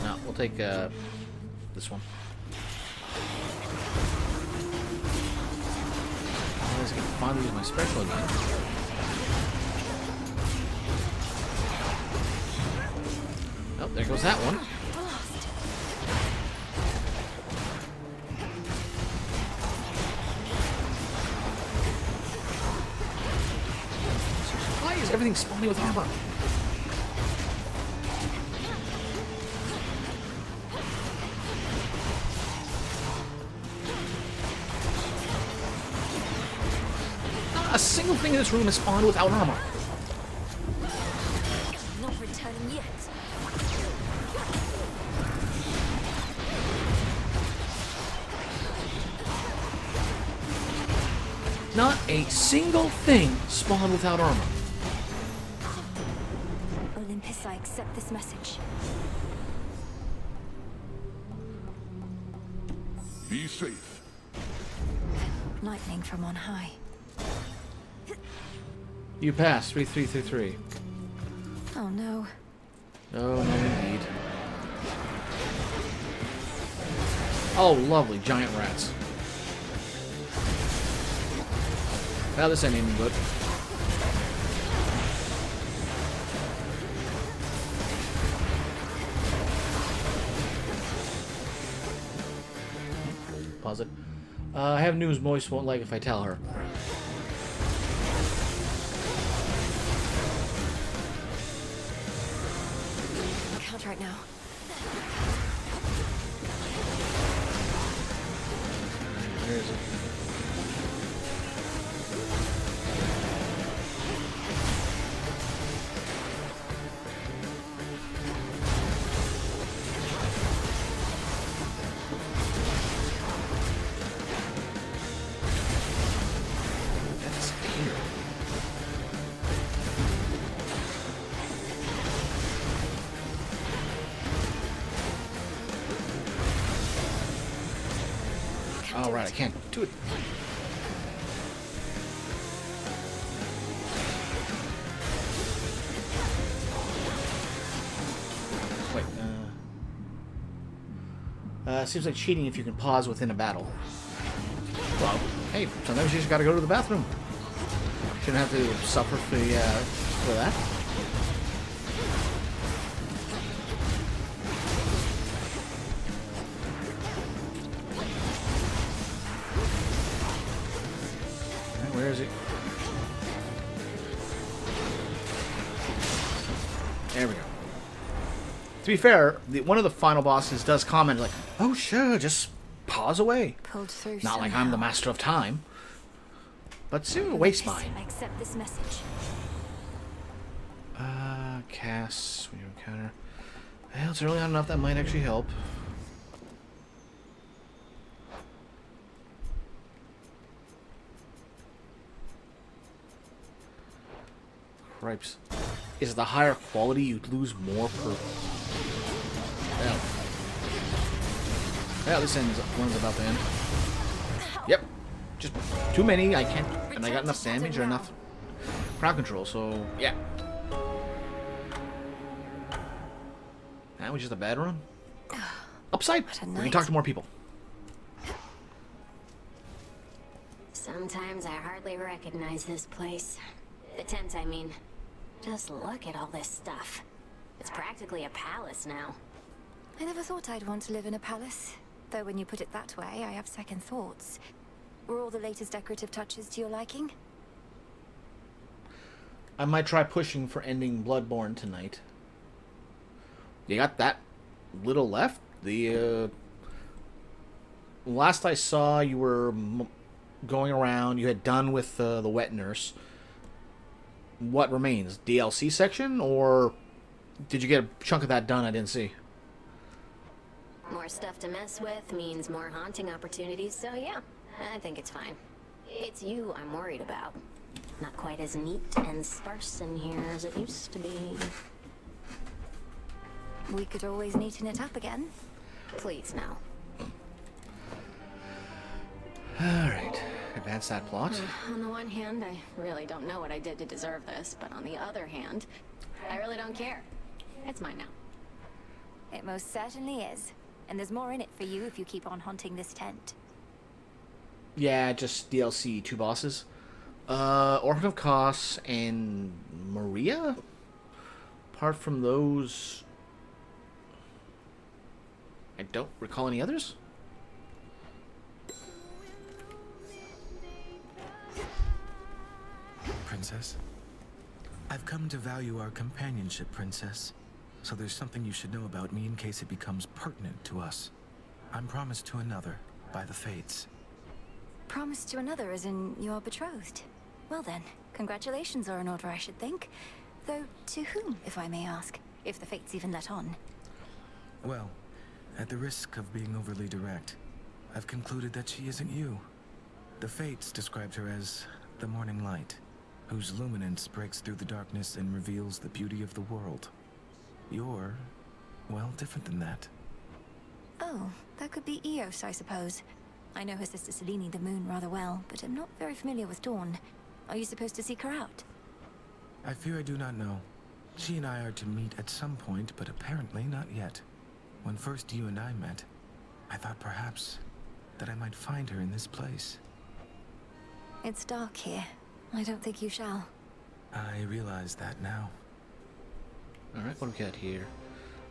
[SPEAKER 1] No, we'll take, this one. I can finally use my special again. Oh, there goes that one. Why is everything spawning with armor? Not a single thing in this room is spawned without armor.
[SPEAKER 3] Not returning yet.
[SPEAKER 1] Not a single thing spawned without armor.
[SPEAKER 3] Olympus, I accept this message.
[SPEAKER 4] Be safe.
[SPEAKER 3] Lightning from on high.
[SPEAKER 1] You passed 3333.
[SPEAKER 3] Oh no.
[SPEAKER 1] Oh, no, indeed. Oh, lovely giant rats. Now this ain't even good. Pause it. I have news Moist won't like if I tell her.
[SPEAKER 3] Can't right now.
[SPEAKER 1] Where is it? That's here. Oh, right, I can't do it. Wait, seems like cheating if you can pause within a battle. Well, hey, sometimes you just gotta go to the bathroom. Shouldn't have to suffer for that. Where is he? There we go. To be fair, one of the final bosses does comment like, "Oh sure, just pause away."
[SPEAKER 3] Pulled through.
[SPEAKER 1] Not like I'm the master of time. But still, waste mine.
[SPEAKER 3] I accept this message.
[SPEAKER 1] Cast when you encounter. Well, it's early on enough that might actually help. Cripes. Is the higher quality you'd lose more per... Well. Yeah, this one's about to end. Yep. Just too many. I can't. And I got enough damage or enough crowd control, so yeah. That was just a bad run. Upside. We can talk to more people.
[SPEAKER 17] Sometimes I hardly recognize this place. The tent, I mean. Just look at all this stuff. It's practically a palace now.
[SPEAKER 3] I never thought I'd want to live in a palace. Though when you put it that way, I have second thoughts. Were all the latest decorative touches to your liking?
[SPEAKER 1] I might try pushing for ending Bloodborne tonight. You got that little left? The last I saw, you were going around. You had done with the wet nurse. What remains? DLC section, or did you get a chunk of that done? I didn't see.
[SPEAKER 17] More stuff to mess with means more haunting opportunities, so yeah, I think it's fine. It's you I'm worried about. Not quite as neat and sparse in here as it used to be.
[SPEAKER 3] We could always neaten it up again.
[SPEAKER 17] Please, now.
[SPEAKER 1] Alright. Advance that plot.
[SPEAKER 11] On the one hand, I really don't know what I did to deserve this, but on the other hand, I really don't care. It's mine now.
[SPEAKER 3] It most certainly is. And there's more in it for you if you keep on haunting this tent.
[SPEAKER 1] Yeah, just DLC 2 bosses. Orphan of Kos and Maria? Apart from those, I don't recall any others.
[SPEAKER 18] Princess? I've come to value our companionship, Princess. So there's something you should know about me in case it becomes pertinent to us. I'm promised to another, by the Fates.
[SPEAKER 3] Promised to another as in you are betrothed. Well then, congratulations are in order, I should think. Though, to whom, if I may ask? If the Fates even let on.
[SPEAKER 18] Well, at the risk of being overly direct, I've concluded that she isn't you. The Fates described her as the morning light, whose luminance breaks through the darkness and reveals the beauty of the world. You're, well, different than that.
[SPEAKER 3] Oh, that could be Eos, I suppose. I know her sister Selene the Moon rather well, but I'm not very familiar with Dawn. Are you supposed to seek her out?
[SPEAKER 18] I fear I do not know. She and I are to meet at some point, but apparently not yet. When first you and I met, I thought perhaps that I might find her in this place.
[SPEAKER 3] It's dark here. I don't think you shall.
[SPEAKER 18] I realize that now.
[SPEAKER 1] Alright, what do we got here?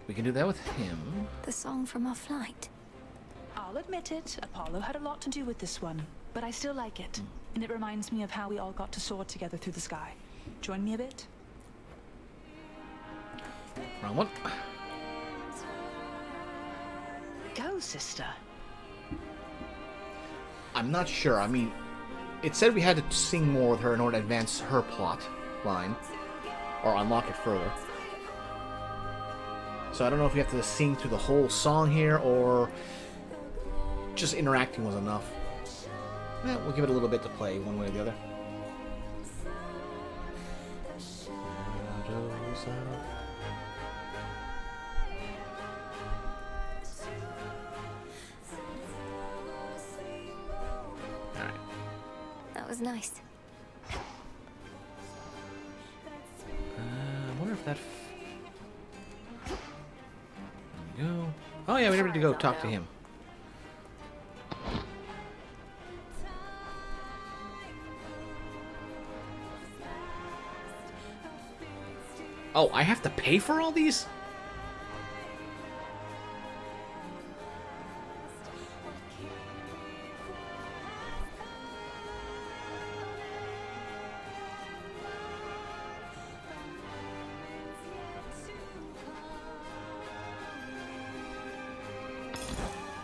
[SPEAKER 1] We can do that with him.
[SPEAKER 3] The song from our flight.
[SPEAKER 10] I'll admit it, Apollo had a lot to do with this one, but I still like it. And it reminds me of how we all got to soar together through the sky. Join me a bit?
[SPEAKER 1] Wrong one.
[SPEAKER 10] Go, sister.
[SPEAKER 1] I'm not sure. I mean, it said we had to sing more with her in order to advance her plot line. Or unlock it further. So I don't know if we have to sing through the whole song here, or just interacting was enough. Yeah, we'll give it a little bit to play, one way or the other. Alright.
[SPEAKER 3] That was nice.
[SPEAKER 1] I wonder if that... There we go. Oh yeah, we never need to go talk to him. Oh, I have to pay for all these?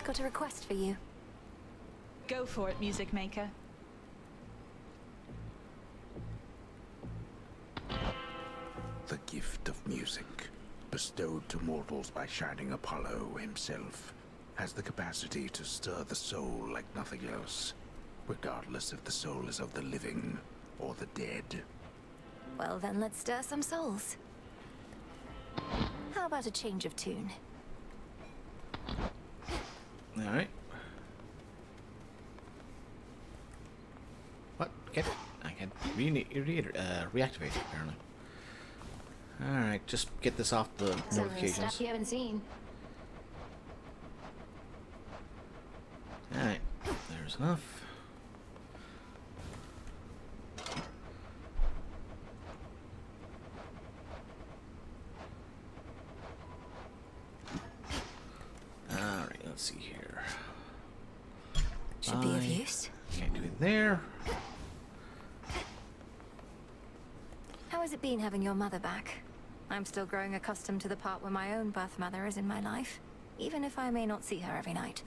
[SPEAKER 3] Got a request for you.
[SPEAKER 10] Go for it, music maker.
[SPEAKER 16] The gift of music, bestowed to mortals by Shining Apollo himself, has the capacity to stir the soul like nothing else, regardless if the soul is of the living or the dead.
[SPEAKER 3] Well then, let's stir some souls. How about a change of tune?
[SPEAKER 1] Alright. What? I can reactivate it, apparently. Alright, just get this off the
[SPEAKER 11] Some
[SPEAKER 1] notifications.
[SPEAKER 11] stuff you haven't seen.
[SPEAKER 1] Alright, there's enough. Alright, let's see here.
[SPEAKER 3] Should be of use.
[SPEAKER 1] Can't do it there.
[SPEAKER 3] How has it been having your mother back? I'm still growing accustomed to the part where my own birth mother is in my life, even if I may not see her every night.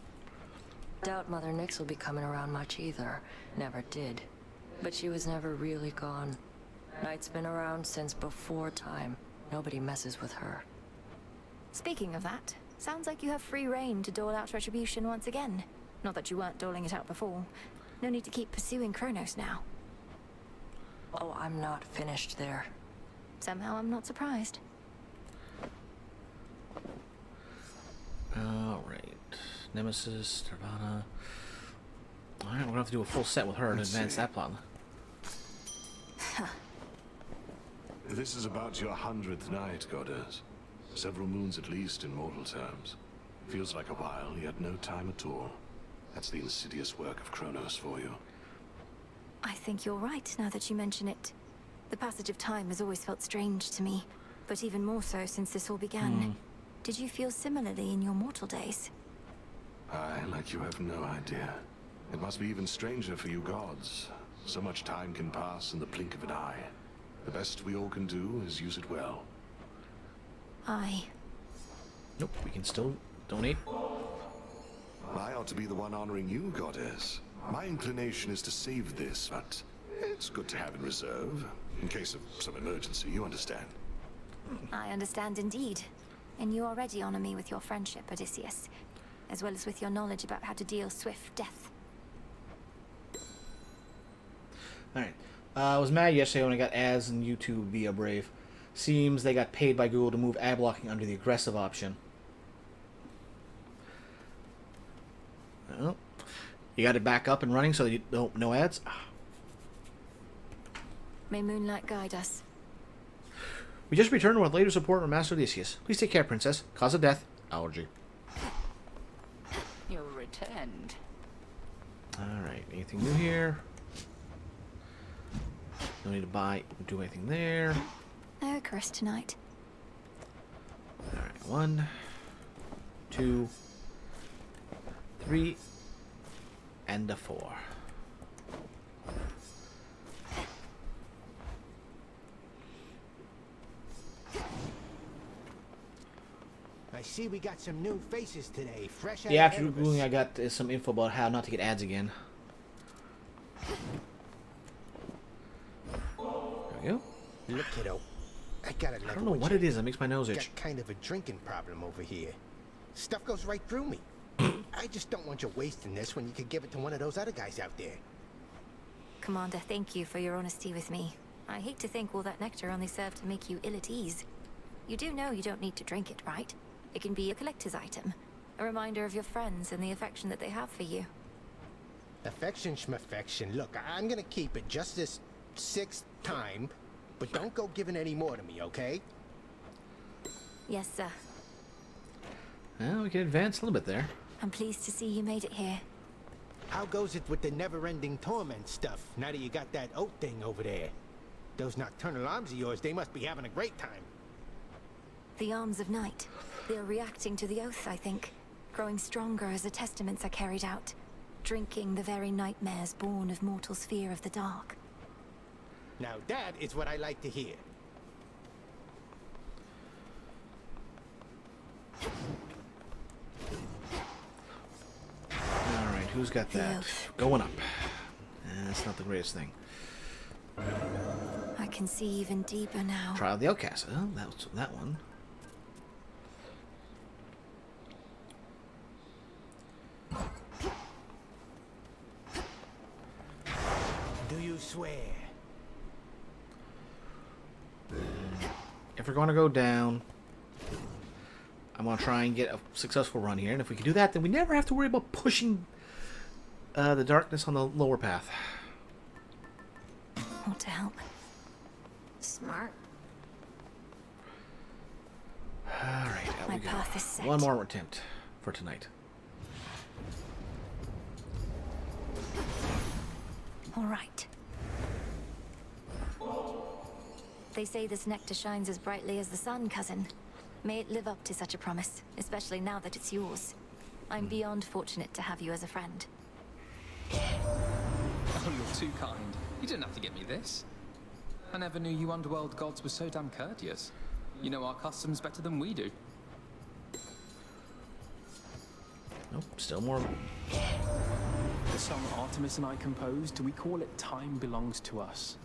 [SPEAKER 5] Doubt Mother Nyx will be coming around much either. Never did. But she was never really gone. Night's been around since before time. Nobody messes with her.
[SPEAKER 3] Speaking of that, sounds like you have free reign to dole out retribution once again. Not that you weren't doling it out before. No need to keep pursuing Kronos now.
[SPEAKER 5] Oh, I'm not finished there.
[SPEAKER 3] Somehow I'm not surprised.
[SPEAKER 1] Alright. Nemesis, Nirvana. Alright, we're gonna have to do a full set with her and advance that plot.
[SPEAKER 15] This is about your 100th night, Goddess. Several moons at least in mortal terms. Feels like a while, yet no time at all. That's the insidious work of Kronos for you.
[SPEAKER 3] I think you're right now that you mention it. The passage of time has always felt strange to me, but even more so since this all began. Did you feel similarly in your mortal days?
[SPEAKER 15] I, like you, have no idea. It must be even stranger for you gods. So much time can pass in the blink of an eye. The best we all can do is use it well.
[SPEAKER 1] Nope, we can still donate.
[SPEAKER 15] I ought to be the one honoring you, Goddess. My inclination is to save this, but it's good to have in reserve. In case of some emergency, you understand.
[SPEAKER 3] I understand indeed. And you already honor me with your friendship, Odysseus, as well as with your knowledge about how to deal swift death.
[SPEAKER 1] Alright. I was mad yesterday when I got ads on YouTube via Brave. Seems they got paid by Google to move ad blocking under the aggressive option. Well, you got it back up and running so you don't no ads?
[SPEAKER 3] May moonlight guide us.
[SPEAKER 1] We just returned with later support from Master Odysseus. Please take care, Princess. Cause of death, allergy.
[SPEAKER 7] You returned.
[SPEAKER 1] Alright, anything new here? No need to buy, do anything there.
[SPEAKER 3] No curse tonight.
[SPEAKER 1] Alright, 1, 2, 3, and a 4.
[SPEAKER 12] I see we got some new faces today, fresh out
[SPEAKER 1] Yeah,
[SPEAKER 12] of
[SPEAKER 1] after
[SPEAKER 12] Erebus.
[SPEAKER 1] Googling, I got some info about how not to get ads again. There we go.
[SPEAKER 12] Look, kiddo. I gotta
[SPEAKER 1] I don't know what it is that makes my nose itch.
[SPEAKER 12] Got kind of a drinking problem over here. Stuff goes right through me. I just don't want you wasting this when you could give it to one of those other guys out there.
[SPEAKER 3] Commander, thank you for your honesty with me. I hate to think all that nectar only served to make you ill at ease. You do know you don't need to drink it, right? It can be a collector's item. A reminder of your friends and the affection that they have for you.
[SPEAKER 12] Affection schmaffection. Look, I'm gonna keep it just this 6th time, but don't go giving any more to me, okay?
[SPEAKER 3] Yes, sir.
[SPEAKER 1] Well, we can advance a little bit there.
[SPEAKER 3] I'm pleased to see you made it here.
[SPEAKER 12] How goes it with the never-ending torment stuff, now that you got that oat thing over there? Those nocturnal arms of yours, they must be having a great time.
[SPEAKER 3] The Arms of Night. They're reacting to the oath, I think. Growing stronger as the testaments are carried out. Drinking the very nightmares born of mortal's fear of the dark.
[SPEAKER 12] Now that is what I like to hear.
[SPEAKER 1] Alright, who's got that? Going up. That's not the greatest thing.
[SPEAKER 3] I can see even deeper now.
[SPEAKER 1] Trial of the Outcast. Oh, that was that one.
[SPEAKER 12] Do you swear?
[SPEAKER 1] If we're going to go down, I want to try and get a successful run here, and if we can do that, then we never have to worry about pushing the darkness on the lower path.
[SPEAKER 3] Want to help?
[SPEAKER 17] Smart.
[SPEAKER 1] Alright, out
[SPEAKER 3] My
[SPEAKER 1] we go.
[SPEAKER 3] path is set.
[SPEAKER 1] One more attempt for tonight.
[SPEAKER 3] All right. They say this nectar shines as brightly as the sun, cousin. May it live up to such a promise, especially now that it's yours. I'm beyond fortunate to have you as a friend.
[SPEAKER 6] Oh, you're too kind. You didn't have to get me this. I never knew you underworld gods were so damn courteous. You know our customs better than we do.
[SPEAKER 1] Nope, still more.
[SPEAKER 6] The song Artemis and I composed, we call it Time Belongs to Us.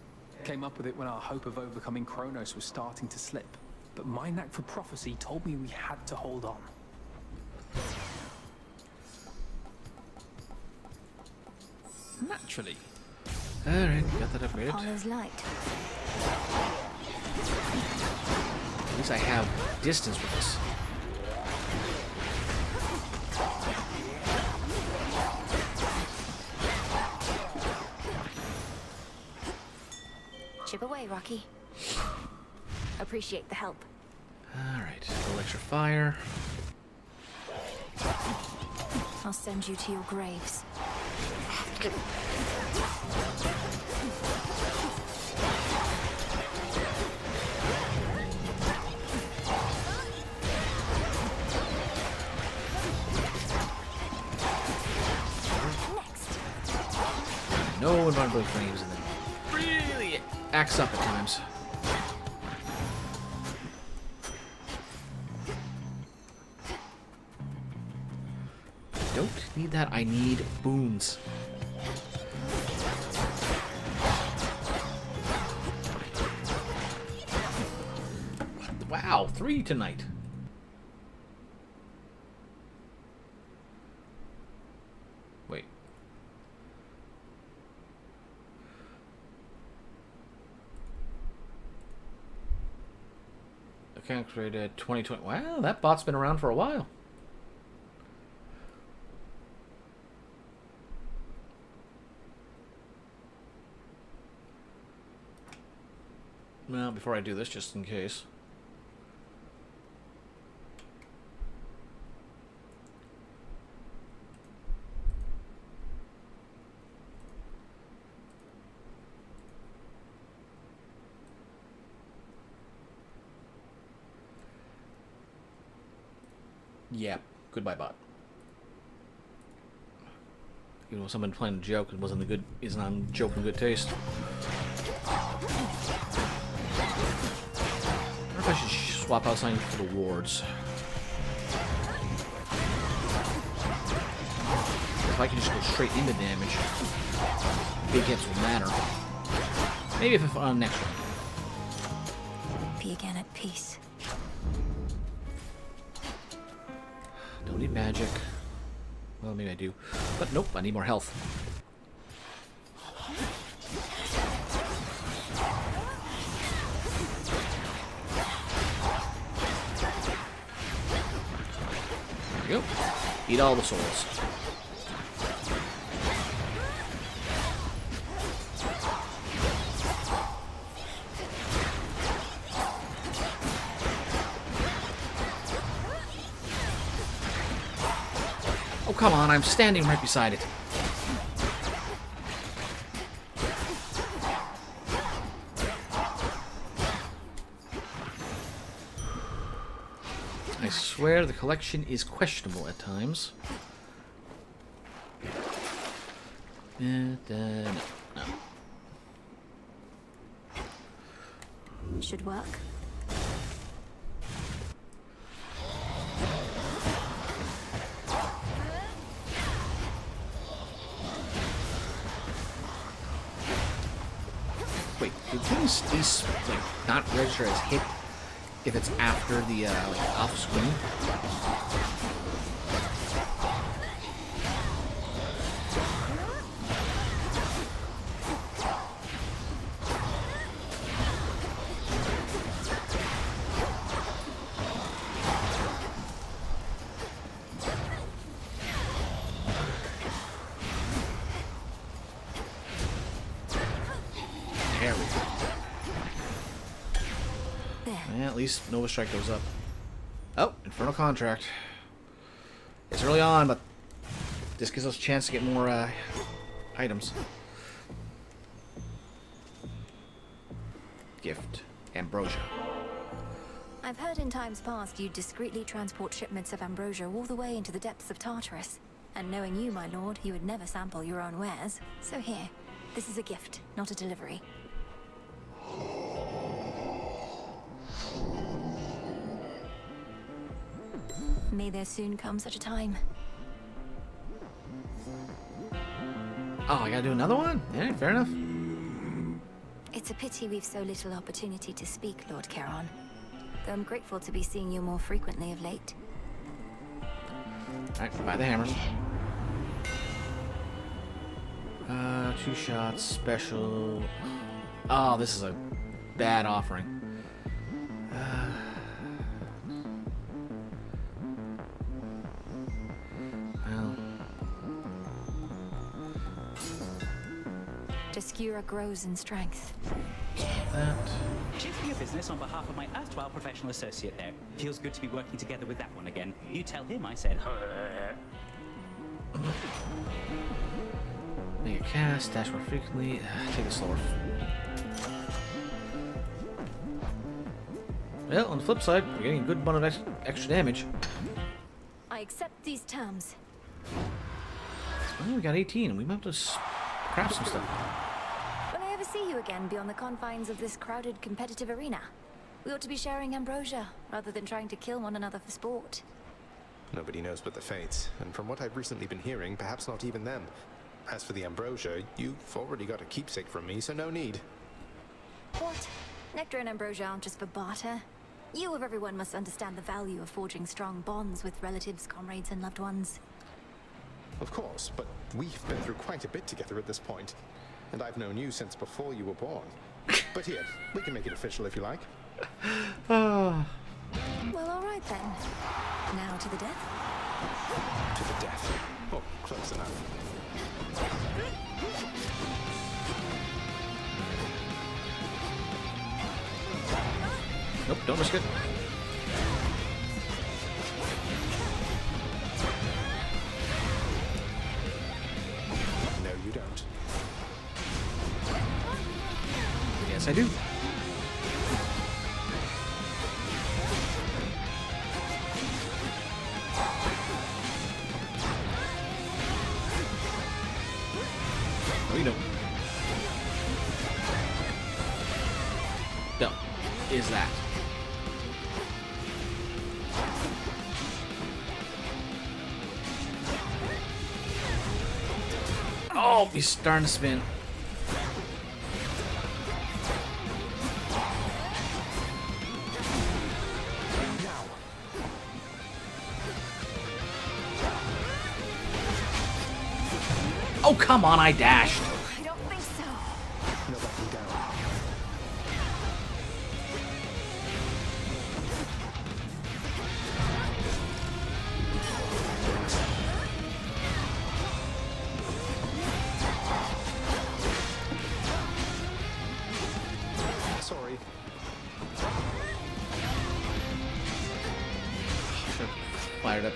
[SPEAKER 6] Came up with it when our hope of overcoming Kronos was starting to slip. But my knack for prophecy told me we had to hold on. Naturally.
[SPEAKER 1] Alright, got that upgraded.
[SPEAKER 3] Apollo's light.
[SPEAKER 1] At least I have distance with this.
[SPEAKER 3] Chip away, Rocky. Appreciate the help.
[SPEAKER 1] Alright, electrify.
[SPEAKER 3] I'll send you to your graves.
[SPEAKER 1] No invulnerable frames and then really acts up at times. Don't need that, I need boons. Wow, 3 tonight. Wait. Account created 2020. Wow, that bot's been around for a while. Well, before I do this, just in case. Yeah, goodbye bot. You know, someone playing a joke and wasn't a good, isn't on joke in good taste. I wonder if I should swap out something for the wards. If I can just go straight into damage, big hits will matter. Maybe if it's on next one.
[SPEAKER 3] Be again at peace.
[SPEAKER 1] Don't need magic. Well, maybe I do. But nope, I need more health. There you go. Eat all the souls. Oh, come on, I'm standing right beside it. I swear the collection is questionable at times. No.
[SPEAKER 3] Should work.
[SPEAKER 1] Wait, do these like not register as hit if it's after the like off screen? least Nova Strike goes up. Oh, Infernal Contract. It's early on, but this gives us a chance to get more items. Gift. Ambrosia.
[SPEAKER 3] I've heard in times past you discreetly transport shipments of ambrosia all the way into the depths of Tartarus. And knowing you, my lord, you would never sample your own wares. So here, this is a gift, not a delivery. May there soon come such a time.
[SPEAKER 1] Oh, I gotta do another one? Yeah, fair enough.
[SPEAKER 3] It's a pity we've so little opportunity to speak, Lord Charon. Though I'm grateful to be seeing you more frequently of late.
[SPEAKER 1] Alright, buy the hammers. 2 shots, special. Oh, this is a bad offering. Well.
[SPEAKER 3] Deskura grows in strength.
[SPEAKER 1] That.
[SPEAKER 9] Cheers for your business on behalf of my erstwhile professional associate there. Feels good to be working together with that one again. You tell him I said.
[SPEAKER 1] Make a cast, dash more frequently. Take it slower. Well, on the flip side, we're getting a good amount of extra damage.
[SPEAKER 3] I accept these terms.
[SPEAKER 1] Oh, we got 18. We might have to craft some stuff.
[SPEAKER 3] Will I ever see you again beyond the confines of this crowded competitive arena? We ought to be sharing ambrosia, rather than trying to kill one another for sport.
[SPEAKER 19] Nobody knows but the Fates, and from what I've recently been hearing, perhaps not even them. As for the ambrosia, you've already got a keepsake from me, so no need.
[SPEAKER 3] What? Nectar and ambrosia aren't just for barter. You of everyone must understand the value of forging strong bonds with relatives, comrades, and loved ones.
[SPEAKER 19] Of course, but we've been through quite a bit together at this point. And I've known you since before you were born. But here, we can make it official if you like.
[SPEAKER 3] Well, all right then. Now to the death?
[SPEAKER 19] To the death. Oh, close enough.
[SPEAKER 1] Nope, don't risk it.
[SPEAKER 19] No, you don't.
[SPEAKER 1] Yes, I do. No, you don't. No. Is that? Oh, he's starting to spin. Oh, come on, I dashed.
[SPEAKER 3] I don't think so.
[SPEAKER 19] No backing down. Sorry.
[SPEAKER 1] Fired up.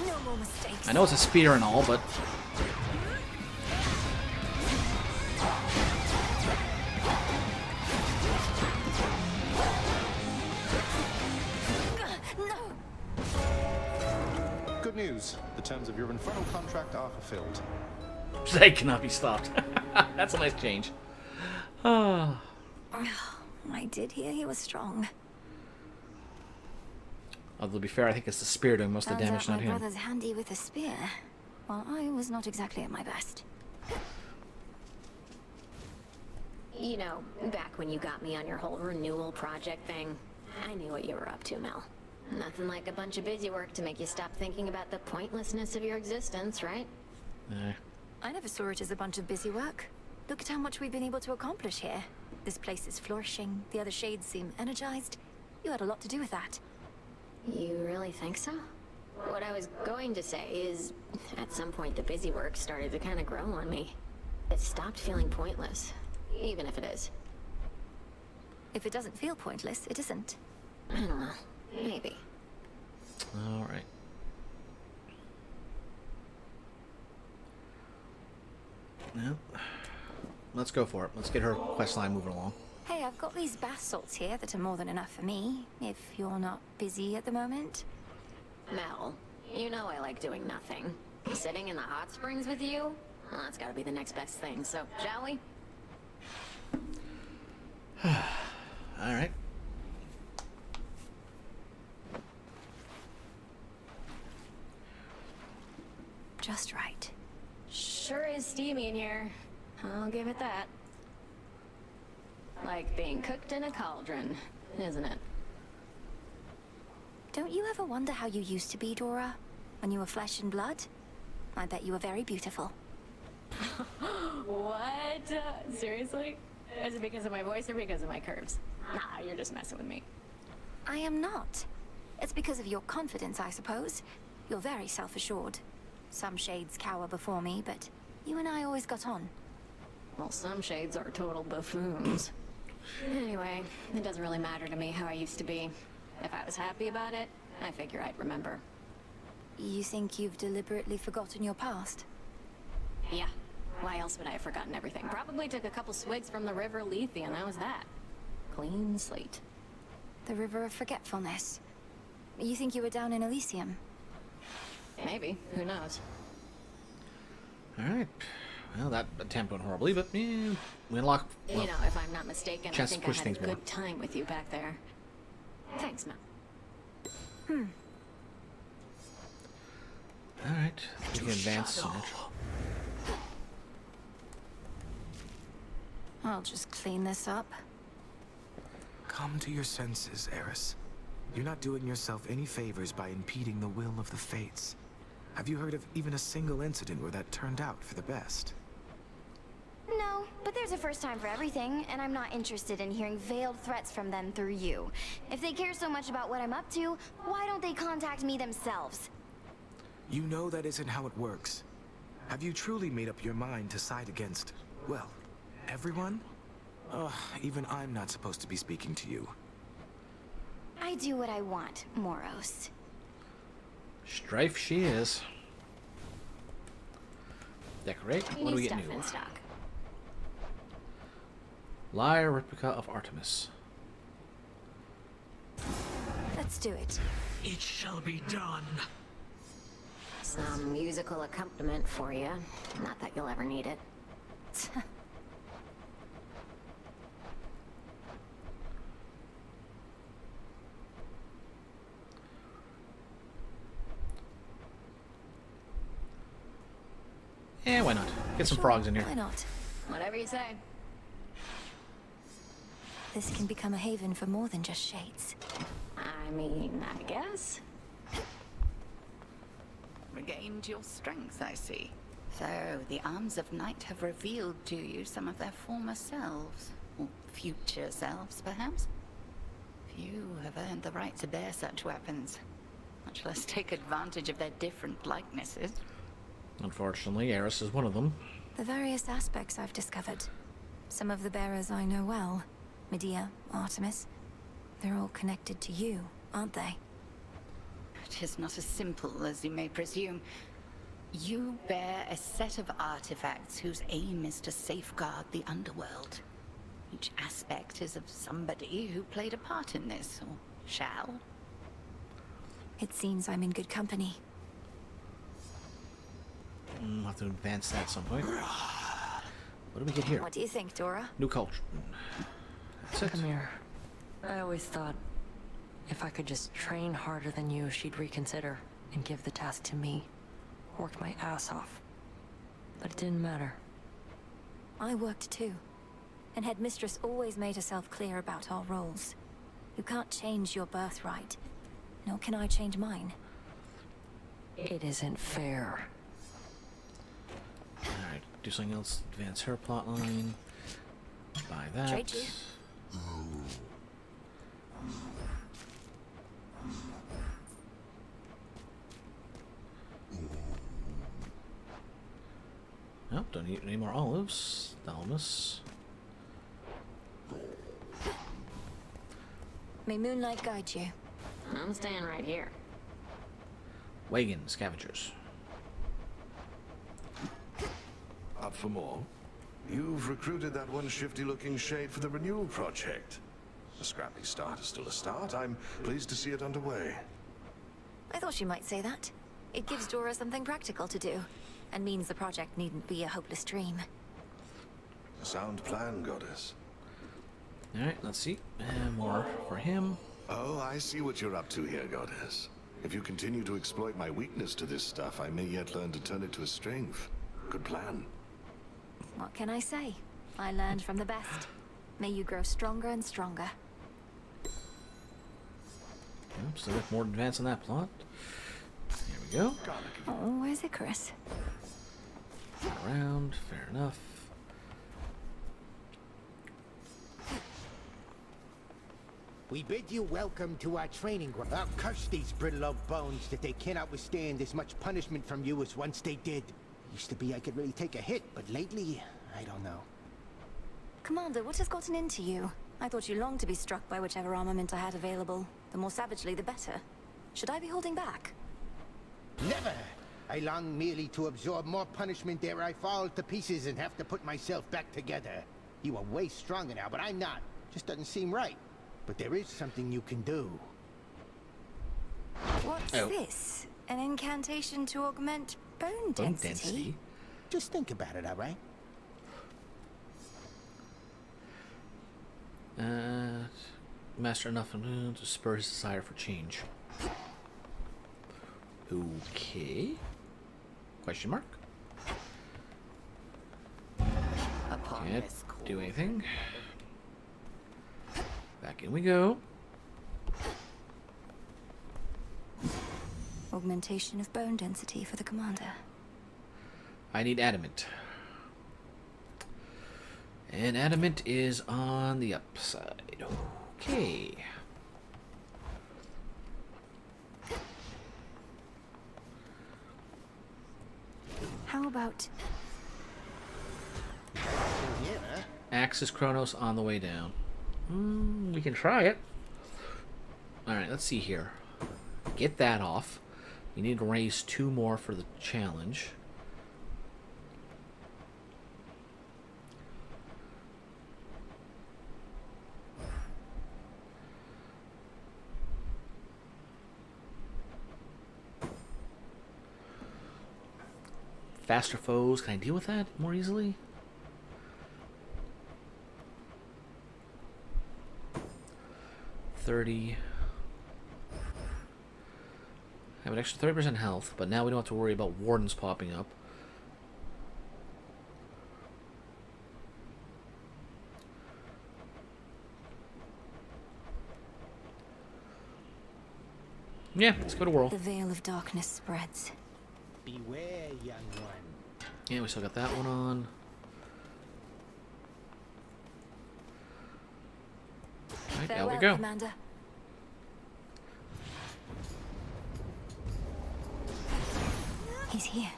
[SPEAKER 3] No more mistakes.
[SPEAKER 1] I know it's a spear and all, but
[SPEAKER 3] No.
[SPEAKER 19] Good news. The terms of your infernal contract are fulfilled.
[SPEAKER 1] they cannot be stopped. That's a nice change. Ah.
[SPEAKER 3] I did hear he was strong.
[SPEAKER 1] Although to be fair, I think it's the spear doing most of the damage,
[SPEAKER 3] Turns out
[SPEAKER 1] not
[SPEAKER 3] my
[SPEAKER 1] him.
[SPEAKER 3] brother's handy with a spear, while I was not exactly at my best.
[SPEAKER 17] You know, back when you got me on your whole renewal project thing, I knew what you were up to, Mel. Nothing like a bunch of busy work to make you stop thinking about the pointlessness of your existence, right?
[SPEAKER 3] I never saw it as a bunch of busy work. Look at how much we've been able to accomplish here. This place is flourishing, the other shades seem energized. You had a lot to do with that.
[SPEAKER 17] You really think so? What I was going to say is, at some point the busy work started to kind of grow on me. It stopped feeling pointless, even if it is.
[SPEAKER 3] If it doesn't feel pointless, it isn't.
[SPEAKER 17] I don't know. Maybe.
[SPEAKER 1] Alright. Well, let's go for it. Let's get her quest line moving along.
[SPEAKER 3] Hey, I've got these bath salts here that are more than enough for me, if you're not busy at the moment.
[SPEAKER 17] Mel, you know I like doing nothing. Sitting in the hot springs with you? Well, that's gotta be the next best thing, so shall we?
[SPEAKER 1] Alright.
[SPEAKER 3] Just right.
[SPEAKER 17] Sure is steamy in here. I'll give it that. Like being cooked in a cauldron, isn't it?
[SPEAKER 3] Don't you ever wonder how you used to be, Dora? When you were flesh and blood? I bet you were very beautiful.
[SPEAKER 11] What? Seriously? Is it because of my voice or because of my curves? Nah, you're just messing with me.
[SPEAKER 3] I am not. It's because of your confidence, I suppose. You're very self-assured. Some shades cower before me, but you and I always got on.
[SPEAKER 17] Well, some shades are total buffoons. Anyway, it doesn't really matter to me how I used to be. If I was happy about it, I figure I'd remember.
[SPEAKER 3] You think you've deliberately forgotten your past?
[SPEAKER 17] Yeah. Why else would I have forgotten everything? Probably took a couple swigs from the River Lethe and that was that. Clean slate.
[SPEAKER 3] The River of Forgetfulness. You think you were down in Elysium?
[SPEAKER 17] Maybe. Who knows?
[SPEAKER 1] Alright. Well, that attempt went horribly, but we unlock. Well,
[SPEAKER 17] you know, if I'm not mistaken, I think I had a good time with you back there. Thanks, Mel.
[SPEAKER 1] Alright. We can advance.
[SPEAKER 3] I'll just clean this up.
[SPEAKER 18] Come to your senses, Eris. You're not doing yourself any favors by impeding the will of the fates. Have you heard of even a single incident where that turned out for the best?
[SPEAKER 2] No, but there's a first time for everything, and I'm not interested in hearing veiled threats from them through you. If they care so much about what I'm up to, why don't they contact me themselves?
[SPEAKER 18] You know that isn't how it works. Have you truly made up your mind to side against, well, everyone? Even I'm not supposed to be speaking to you.
[SPEAKER 2] I do what I want, Moros.
[SPEAKER 1] Strife she is. Decorate. What do we get new? Lyre replica of Artemis.
[SPEAKER 3] Let's do it.
[SPEAKER 14] It shall be done.
[SPEAKER 17] Some musical accompaniment for you. Not that you'll ever need it.
[SPEAKER 1] Yeah, why not? Get some frogs in here.
[SPEAKER 3] Why not?
[SPEAKER 17] Whatever you say.
[SPEAKER 3] This can become a haven for more than just shades.
[SPEAKER 17] I mean, I guess.
[SPEAKER 7] Regained your strength, I see. So, the Arms of Night have revealed to you some of their former selves. Or future selves, perhaps? Few have earned the right to bear such weapons, much less take advantage of their different likenesses.
[SPEAKER 1] Unfortunately, Eris is one of them.
[SPEAKER 3] The various aspects I've discovered. Some of the bearers I know well. Medea, Artemis. They're all connected to you, aren't they?
[SPEAKER 7] It is not as simple as you may presume. You bear a set of artifacts whose aim is to safeguard the underworld. Each aspect is of somebody who played a part in this, or shall.
[SPEAKER 3] It seems I'm in good company.
[SPEAKER 1] We'll have to advance that at some point. What do we get here?
[SPEAKER 3] What do you think, Dora?
[SPEAKER 1] New culture. That's it.
[SPEAKER 5] Come here. I always thought if I could just train harder than you, she'd reconsider and give the task to me. Worked my ass off. But it didn't matter.
[SPEAKER 3] I worked too. And Headmistress always made herself clear about our roles. You can't change your birthright. Nor can I change mine.
[SPEAKER 5] It isn't fair.
[SPEAKER 1] Alright, do something else. Advance her plotline. Buy that.
[SPEAKER 3] Trade you.
[SPEAKER 1] Oh, don't need any more olives. Thalamus.
[SPEAKER 3] May moonlight guide you.
[SPEAKER 11] I'm staying right here.
[SPEAKER 1] Wagon scavengers.
[SPEAKER 8] Up for more? You've recruited that one shifty-looking shade for the renewal project. A scrappy start is still a start. I'm pleased to see it underway.
[SPEAKER 3] I thought you might say that. It gives Dora something practical to do, and means the project needn't be a hopeless dream.
[SPEAKER 8] Sound plan, Goddess.
[SPEAKER 1] Alright, let's see. And more for him.
[SPEAKER 8] Oh, I see what you're up to here, Goddess. If you continue to exploit my weakness to this stuff, I may yet learn to turn it to a strength. Good plan.
[SPEAKER 3] What can I say? I learned from the best. May you grow stronger and stronger.
[SPEAKER 1] Yep, still got more advance on that plot. There we go.
[SPEAKER 3] Oh, where's Icarus?
[SPEAKER 1] Around, fair enough.
[SPEAKER 12] We bid you welcome to our training ground. I'll curse these brittle old bones that they cannot withstand as much punishment from you as once they did. Used to be I could really take a hit, but lately, I don't know.
[SPEAKER 3] Commander, what has gotten into you? I thought you longed to be struck by whichever armament I had available. The more savagely, the better. Should I be holding back?
[SPEAKER 12] Never! I long merely to absorb more punishment ere I fall to pieces and have to put myself back together. You are way stronger now, but I'm not. Just doesn't seem right. But there is something you can do.
[SPEAKER 3] What's this? An incantation to augment bone density?
[SPEAKER 12] Just think about it, alright?
[SPEAKER 1] Master enough to spur his desire for change. Okay. Question mark? Can't do anything. Back in we go.
[SPEAKER 3] Augmentation of bone density for the commander.
[SPEAKER 1] I need adamant. And adamant is on the upside. Okay.
[SPEAKER 3] How about...
[SPEAKER 1] Axis Chronos on the way down. We can try it. Alright, let's see here. Get that off. We need to raise 2 more for the challenge. Faster foes. Can I deal with that more easily? I have an extra 30% health, but now we don't have to worry about wardens popping up. Yeah, let's go to Whirl.
[SPEAKER 3] The veil of darkness spreads.
[SPEAKER 12] Beware, young one.
[SPEAKER 1] Yeah, we still got that one on. Right, there we go.
[SPEAKER 3] Commander. He's here.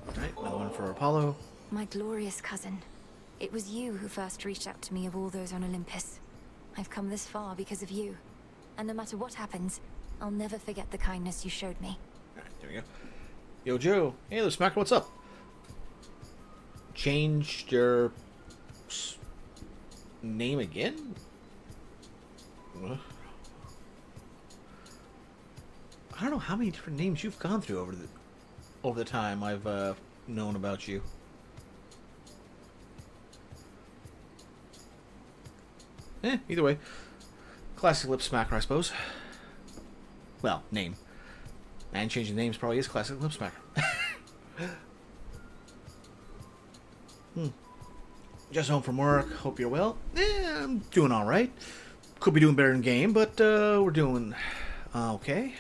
[SPEAKER 1] Alright, another one for Apollo.
[SPEAKER 3] My glorious cousin. It was you who first reached out to me of all those on Olympus. I've come this far because of you. And no matter what happens, I'll never forget the kindness you showed me.
[SPEAKER 1] Alright, there we go. Yo, Joe. Hey there, Smacker, what's up? Changed your name again? I don't know how many different names you've gone through over the time I've known about you. Either way. Classic Lip Smacker, I suppose. Well, name. And changing names probably is Classic Lip Smacker. Just home from work. Hope you're well. I'm doing alright. Could be doing better in game, but we're doing okay.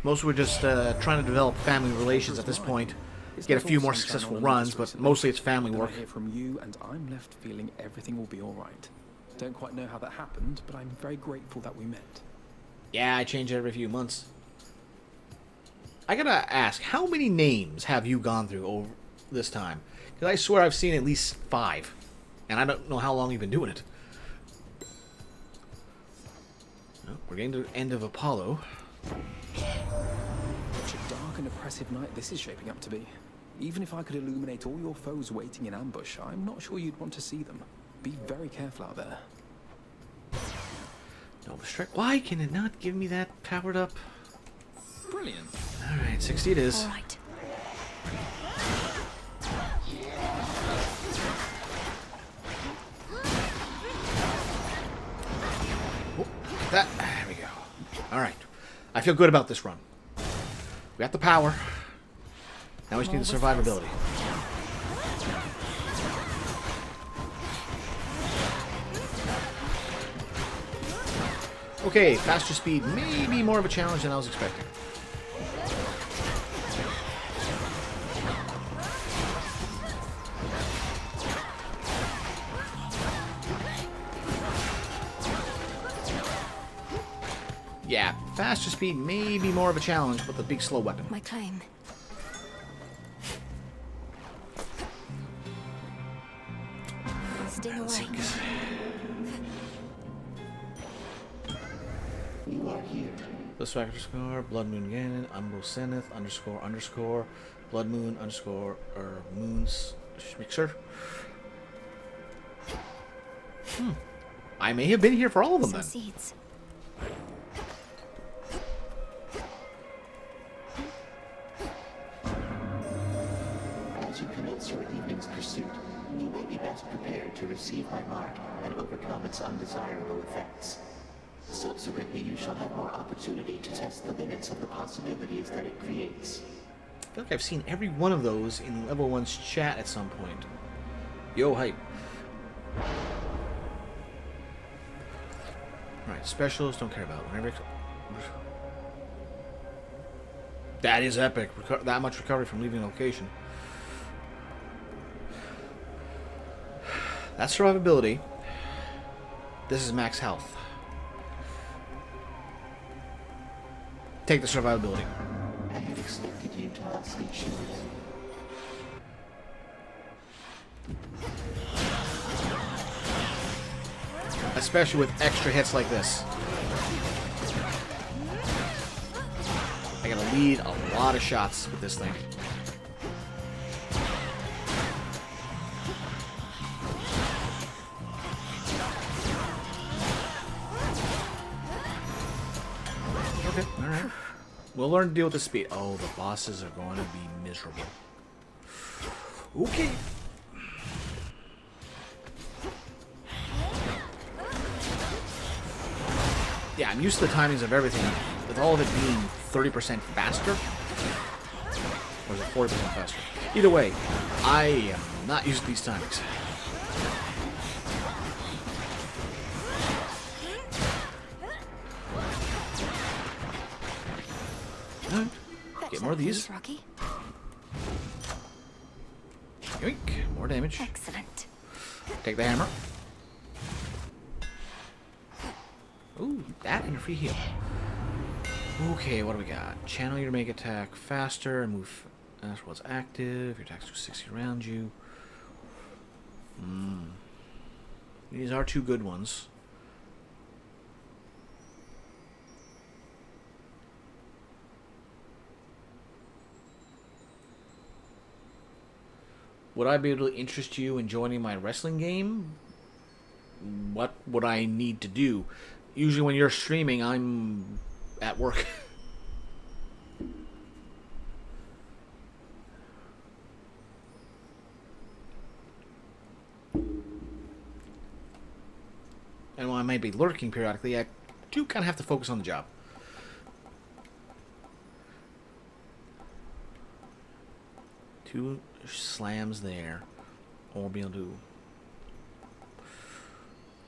[SPEAKER 1] Mostly we're just trying to develop family relations at this point. Get a few more successful runs, but mostly it's family work.
[SPEAKER 6] I hear from you, and I'm left feeling everything will be all right. Don't quite know how that happened, but I'm very grateful that we met.
[SPEAKER 1] Yeah, I change it every few months. I gotta ask, how many names have you gone through over this time? Because I swear I've seen at least 5. And I don't know how long you've been doing it. Well, we're getting to the end of Apollo.
[SPEAKER 6] Such a dark and oppressive night this is shaping up to be. Even if I could illuminate all your foes waiting in ambush, I'm not sure you'd want to see them. Be very careful out there.
[SPEAKER 1] Nova Strike. Why can it not give me that powered up?
[SPEAKER 6] Brilliant.
[SPEAKER 1] Alright, 60 it is.
[SPEAKER 3] All right.
[SPEAKER 1] Oh, that. There we go. Alright. I feel good about this run. We got the power. Now we just need the survivability. Okay, faster speed may be more of a challenge than I was expecting. Yeah, faster speed may be more of a challenge with a big slow weapon.
[SPEAKER 3] My claim. Sting away.
[SPEAKER 14] You are here.
[SPEAKER 1] This underscore Blood Moon Ganon Umbro Zenith underscore Blood Moon underscore or Moons Mixer. I may have been here for all of them then.
[SPEAKER 3] Seeds.
[SPEAKER 14] As you commence your evening's pursuit, you may be best prepared to receive my mark and overcome its undesirable effects. Subsequently, you shall have more opportunity to test the limits of the possibilities that it creates.
[SPEAKER 1] I feel like I've seen every one of those in Level 1's chat at some point. Yo, hype. Alright, specials, don't care about. Whenever that is epic. That much recovery from leaving a location. That's survivability. This is max health. Take the survivability.
[SPEAKER 14] I have expected you to ask me choose.
[SPEAKER 1] Especially with extra hits like this. I gotta lead a lot of shots with this thing. Okay, alright. We'll learn to deal with the speed. Oh, the bosses are going to be miserable. Okay. Yeah, I'm used to the timings of everything, with all of it being 30% faster. Or is it 40% faster? Either way, I am not used to these timings. Get more of these.
[SPEAKER 3] Rocky.
[SPEAKER 1] Yoink, more damage.
[SPEAKER 3] Excellent.
[SPEAKER 1] Take the hammer. Ooh, that and a free heal. Okay, what do we got? Channel your make attack faster and move as well as active. Your attacks do 60 around you. These are two good ones. Would I be able to interest you in joining my wrestling game? What would I need to do? Usually when you're streaming, I'm at work. And while I might be lurking periodically, I do kind of have to focus on the job. Two slams there. Or be able to...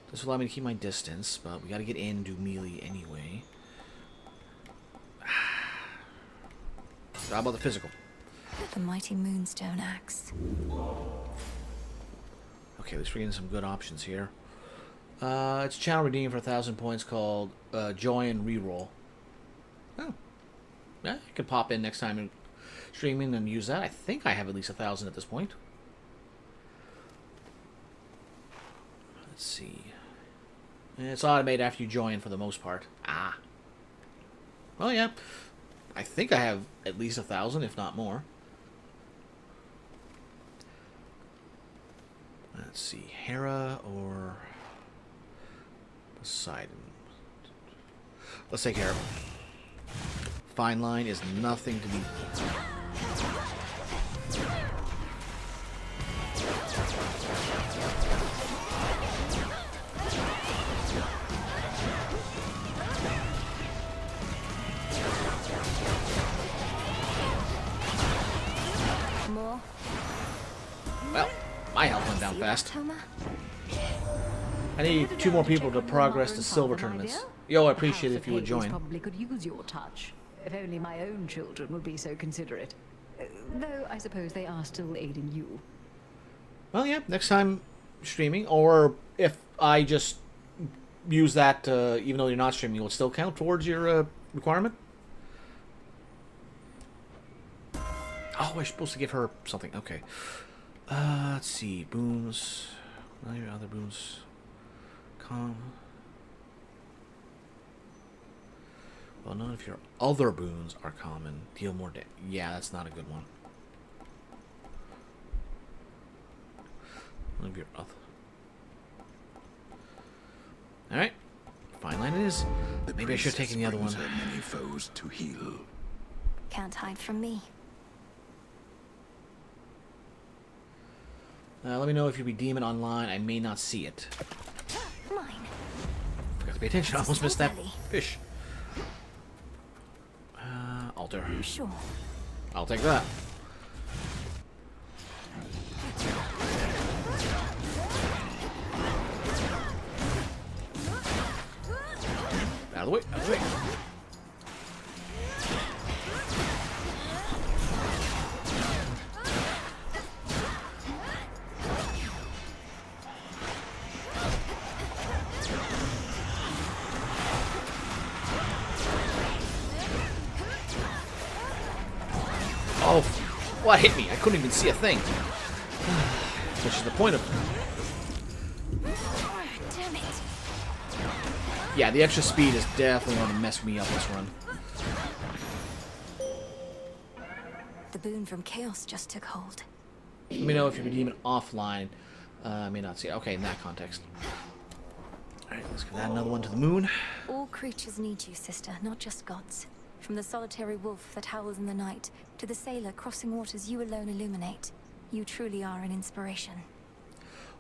[SPEAKER 1] This will allow me to keep my distance, but we gotta get in and do melee anyway. How about the physical?
[SPEAKER 3] The mighty Moonstone Axe.
[SPEAKER 1] Okay, let's bring in some good options here. It's a channel redeemed for 1,000 points called Joy and Reroll. Oh. Yeah, I could pop in next time and streaming and use that. I think I have at least 1,000 at this point. Let's see. And it's automated after you join for the most part. Ah. Well, yeah. I think I have at least 1,000, if not more. Let's see. Hera or Poseidon. Let's take Hera. Fine line is nothing to be...
[SPEAKER 3] More?
[SPEAKER 1] Well, my health went down fast. I need 2 more people to progress the silver tournaments. Yo, I appreciate it if you would join.
[SPEAKER 13] Probably could use your touch. If only my own children would be so considerate. Though I suppose they are still aiding you.
[SPEAKER 1] Well, yeah, next time streaming, or if I just use that, even though you're not streaming, will it still count towards your requirement? Oh, I'm supposed to give her something. Okay. Let's see. Boons. None of your other boons. Well, none of your other boons are common. Deal more damage. Yeah, that's not a good one. None of your other. Alright. Fine line it is. Maybe I should have taken the other one.
[SPEAKER 16] Many foes to heal.
[SPEAKER 3] Can't hide from me.
[SPEAKER 1] Let me know if you redeem it online. I may not see it.
[SPEAKER 3] Mine.
[SPEAKER 1] Forgot to pay attention. I almost missed that fish. Altar.
[SPEAKER 3] Sure.
[SPEAKER 1] I'll take that. Out of the way. Out of the way. Oh, what hit me? I couldn't even see a thing. Which is the point of...
[SPEAKER 3] Damn it.
[SPEAKER 1] Yeah, the extra speed is definitely going to mess me up this run.
[SPEAKER 3] The boon from Chaos just took hold.
[SPEAKER 1] Let me know if you redeem it offline. I may not see it. Okay, in that context. Alright, let's give that another one to the moon.
[SPEAKER 3] All creatures need you, sister, not just gods. From the solitary wolf that howls in the night, to the sailor crossing waters you alone illuminate. You truly are an inspiration.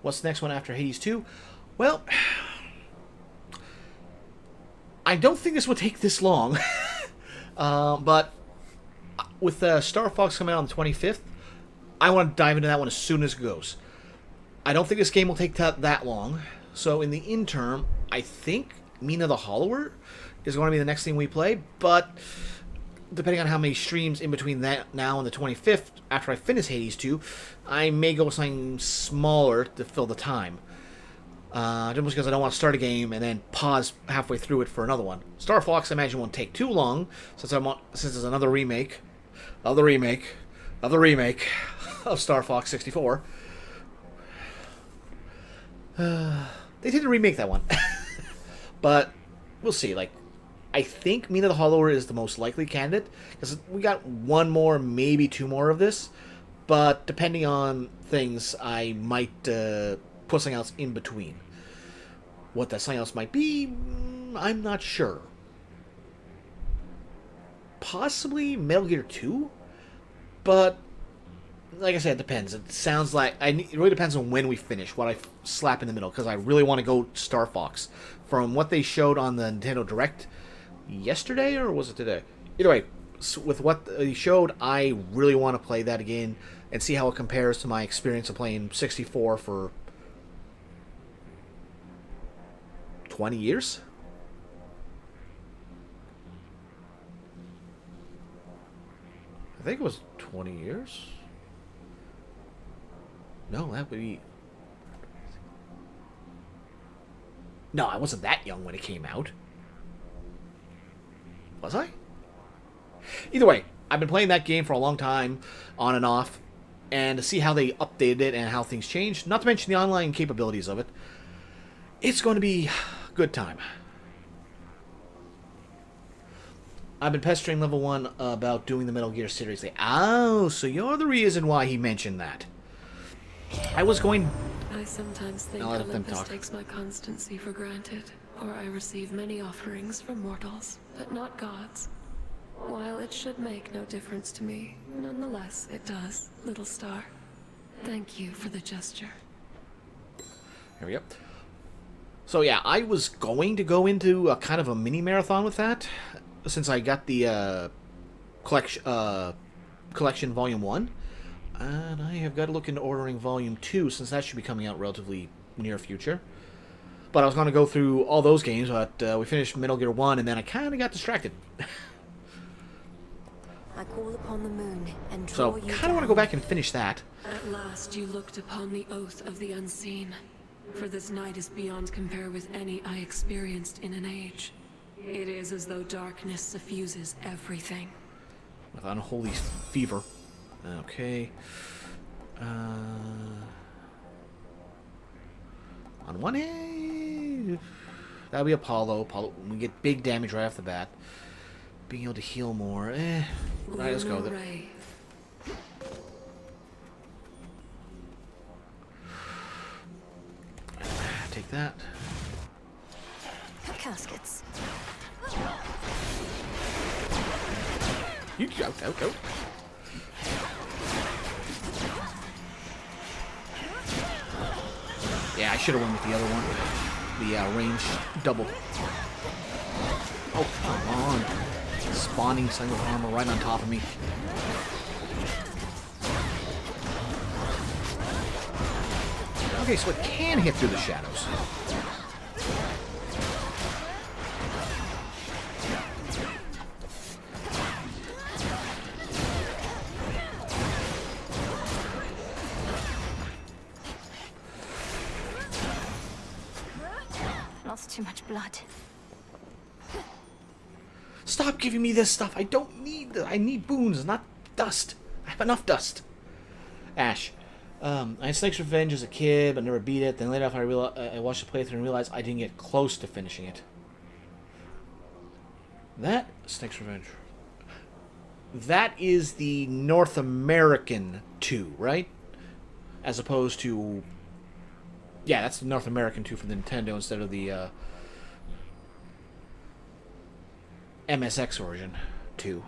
[SPEAKER 1] What's the next one after Hades 2? Well, I don't think this would take this long. But with Star Fox coming out on the 25th, I want to dive into that one as soon as it goes. I don't think this game will take that long. So in the interim, I think Mina the Hollower is going to be the next thing we play. But depending on how many streams in between that now and the 25th, after I finish Hades 2, I may go with something smaller to fill the time. Just because I don't want to start a game and then pause halfway through it for another one. Star Fox, I imagine, won't take too long, since there's another remake of the remake of the remake of Star Fox 64. They didn't remake that one. But we'll see. Like, I think Mina the Hollower is the most likely candidate, because we got one more, maybe 2 more of this. But depending on things, I might put something else in between. What that something else might be, I'm not sure. Possibly Metal Gear 2? But, like I said, it depends. It sounds like... it really depends on when we finish, what I slap in the middle, because I really want to go Star Fox. From what they showed on the Nintendo Direct yesterday, or was it today? Either way, with what they showed, I really want to play that again and see how it compares to my experience of playing 64 for 20 years? I think it was 20 years. No, that would be... No, I wasn't that young when it came out. Was I? Either way, I've been playing that game for a long time, on and off, and to see how they updated it and how things changed, not to mention the online capabilities of it, it's going to be a good time. I've been pestering Level 1 about doing the Metal Gear series. Oh, so you're the reason why he mentioned that. I was going...
[SPEAKER 21] I sometimes think
[SPEAKER 1] I'll let them
[SPEAKER 21] Olympus
[SPEAKER 1] talk.
[SPEAKER 21] takes my constancy for granted, or I receive many offerings from mortals, but not gods. While it should make no difference to me, nonetheless it does, little star. Thank you for the gesture.
[SPEAKER 1] Here we go. So yeah, I was going to go into a kind of a mini marathon with that, since I got the collection Volume 1. And I have got to look into ordering Volume 2, since that should be coming out relatively near future. But I was going to go through all those games, but we finished Metal Gear 1, and then I kind of got distracted.
[SPEAKER 21] I call upon the moon and draw
[SPEAKER 1] So,
[SPEAKER 21] you
[SPEAKER 1] kind of want to go back and finish that.
[SPEAKER 21] At last you looked upon the oath of the unseen. For this night is beyond compare with any I experienced in an age. It is as though darkness suffuses everything.
[SPEAKER 1] With unholy fever. Okay. On one hand, that'll be Apollo. Apollo, we get big damage right off the bat. Being able to heal more. Right, let's go with it. Take that.
[SPEAKER 3] Caskets.
[SPEAKER 1] You go. Yeah, I should have went with the other one. The range double. Oh, come on. Spawning single armor right on top of me. Okay, so it can hit through the shadows.
[SPEAKER 3] Lost too much blood.
[SPEAKER 1] Stop giving me this stuff. I don't need this. I need boons, not dust. I have enough dust. Ash. I had Snake's Revenge as a kid, but never beat it. Then later after I watched the playthrough and realized I didn't get close to finishing it. That Snake's Revenge. That is the North American 2, right? As opposed to... Yeah, that's the North American 2 for the Nintendo instead of the MSX version 2,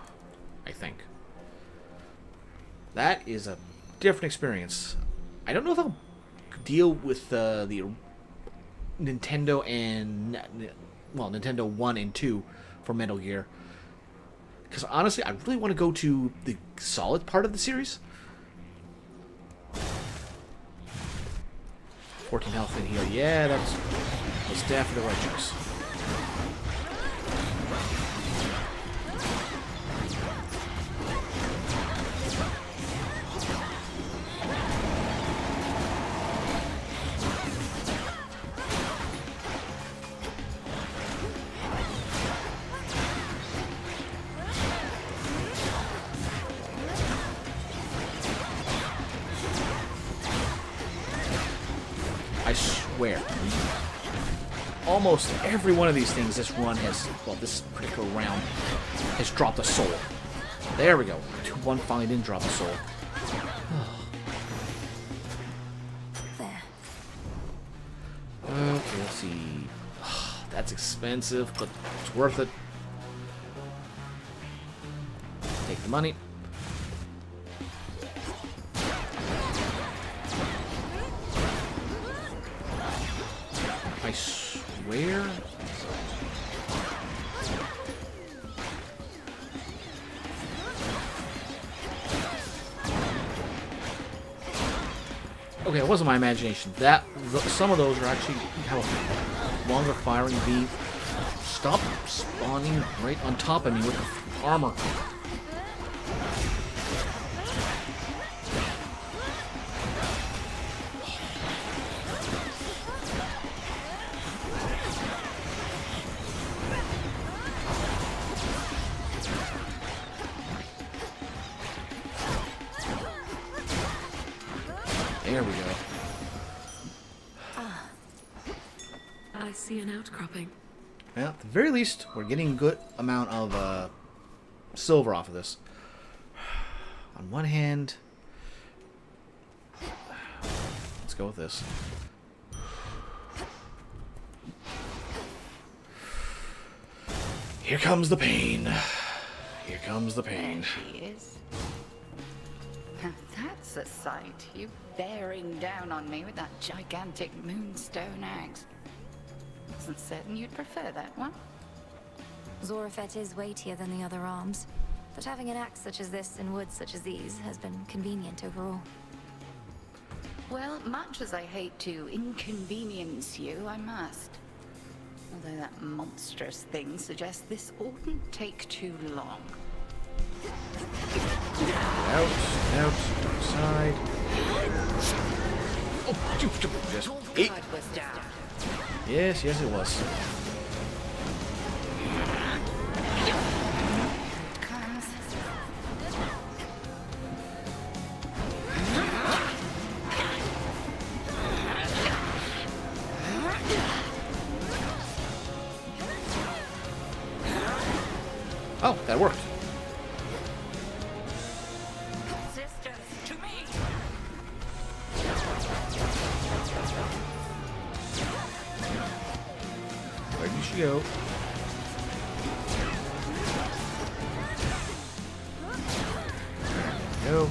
[SPEAKER 1] I think. That is a different experience. I don't know if I'll deal with the Nintendo and... Well, Nintendo 1 and 2 for Metal Gear. Because honestly, I really want to go to the Solid part of the series. 14 health in here. Yeah, that's definitely the right choice. I swear. Almost every one of these things this run has, well, this particular round, has dropped a soul. There we go. One finally didn't drop a soul.
[SPEAKER 3] There.
[SPEAKER 1] Okay, let's see. That's expensive, but it's worth it. Take the money. I swear. Okay, it wasn't my imagination. Some of those are actually have a longer firing beam. Stop spawning right on top of me with the armor.
[SPEAKER 21] I see an outcropping.
[SPEAKER 1] Well, at the very least, we're getting a good amount of silver off of this. On one hand, let's go with this. Here comes the pain. Here comes the pain.
[SPEAKER 7] There she is. Now that's a sight. You bearing down on me with that gigantic moonstone axe. Wasn't certain you'd prefer that one.
[SPEAKER 3] Zorafet is weightier than the other arms, but having an axe such as this in woods such as these has been convenient overall.
[SPEAKER 7] Well, much as I hate to inconvenience you, I must. Although that monstrous thing suggests this oughtn't take too long.
[SPEAKER 1] Out, side. Oh, just eight.
[SPEAKER 7] Was down.
[SPEAKER 1] Yes, it was. Oh, that worked.
[SPEAKER 7] Sisters, to me.
[SPEAKER 1] Where did she go? Go.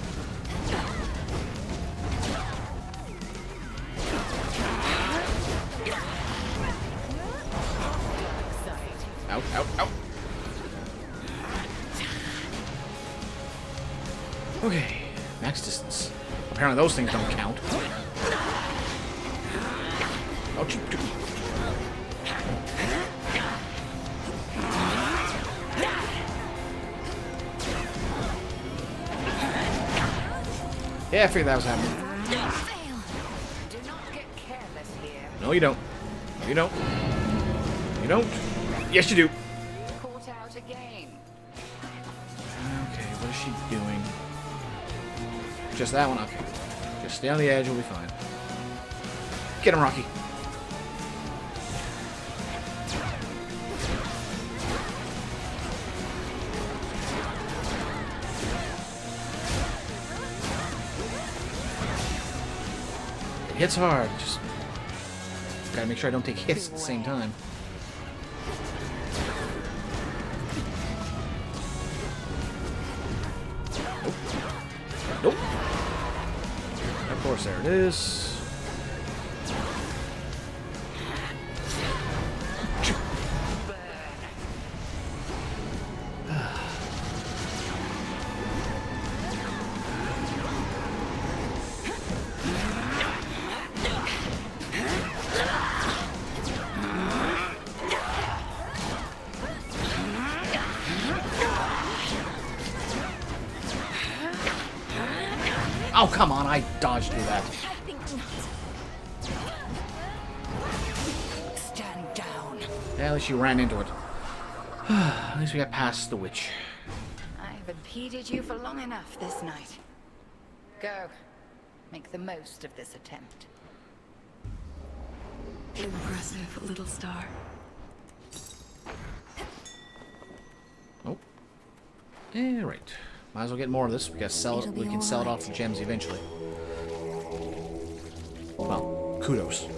[SPEAKER 1] Out, out, out. Okay, max distance. Apparently those things don't count. Oh, yeah, I figured that was happening.
[SPEAKER 7] Do not get careless here.
[SPEAKER 1] No, you don't. No, you don't. You don't. Yes, you do.
[SPEAKER 7] Caught out again.
[SPEAKER 1] Okay, what is she doing? Just that one? Okay. Just stay on the edge, we'll be fine. Get him, Rocky. It hits hard. Just gotta make sure I don't take hits at the same time. Nope. Of course, there it is. Oh, come on, I dodged through that.
[SPEAKER 7] Stand down.
[SPEAKER 1] Yeah, at least you ran into it. At least we got past the witch.
[SPEAKER 7] I've impeded you for long enough this night. Go. Make the most of this attempt.
[SPEAKER 21] Impressive, little star.
[SPEAKER 1] Oh. Yeah, right. Might as well get more of this. We can sell it. We can sell it off for gems eventually. Well, kudos.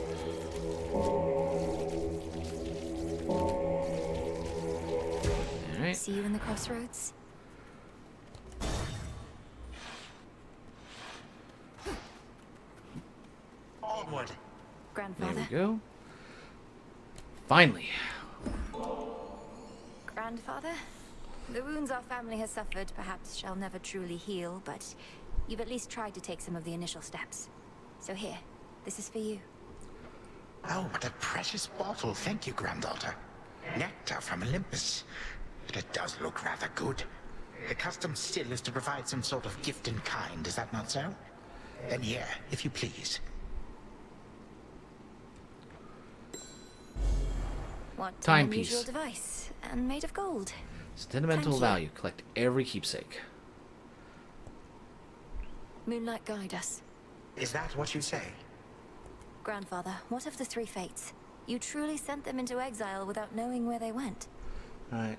[SPEAKER 1] All right.
[SPEAKER 3] See you in the crossroads.
[SPEAKER 16] Onward.
[SPEAKER 3] Grandfather.
[SPEAKER 1] There we go. Finally.
[SPEAKER 3] Grandfather? The wounds our family has suffered perhaps shall never truly heal, but you've at least tried to take some of the initial steps. So here, this is for you.
[SPEAKER 16] Oh, what a precious bottle. Thank you, granddaughter. Nectar from Olympus. But it does look rather good. The custom still is to provide some sort of gift in kind, is that not so? Then here, if you please.
[SPEAKER 3] What an
[SPEAKER 1] Timepiece.
[SPEAKER 3] unusual device, and made of gold.
[SPEAKER 1] Sentimental
[SPEAKER 3] Thank you.
[SPEAKER 1] value. Collect every keepsake.
[SPEAKER 3] Moonlight guide us.
[SPEAKER 16] Is that what you say?
[SPEAKER 3] Grandfather, what of the three fates? You truly sent them into exile without knowing where they went.
[SPEAKER 1] Alright.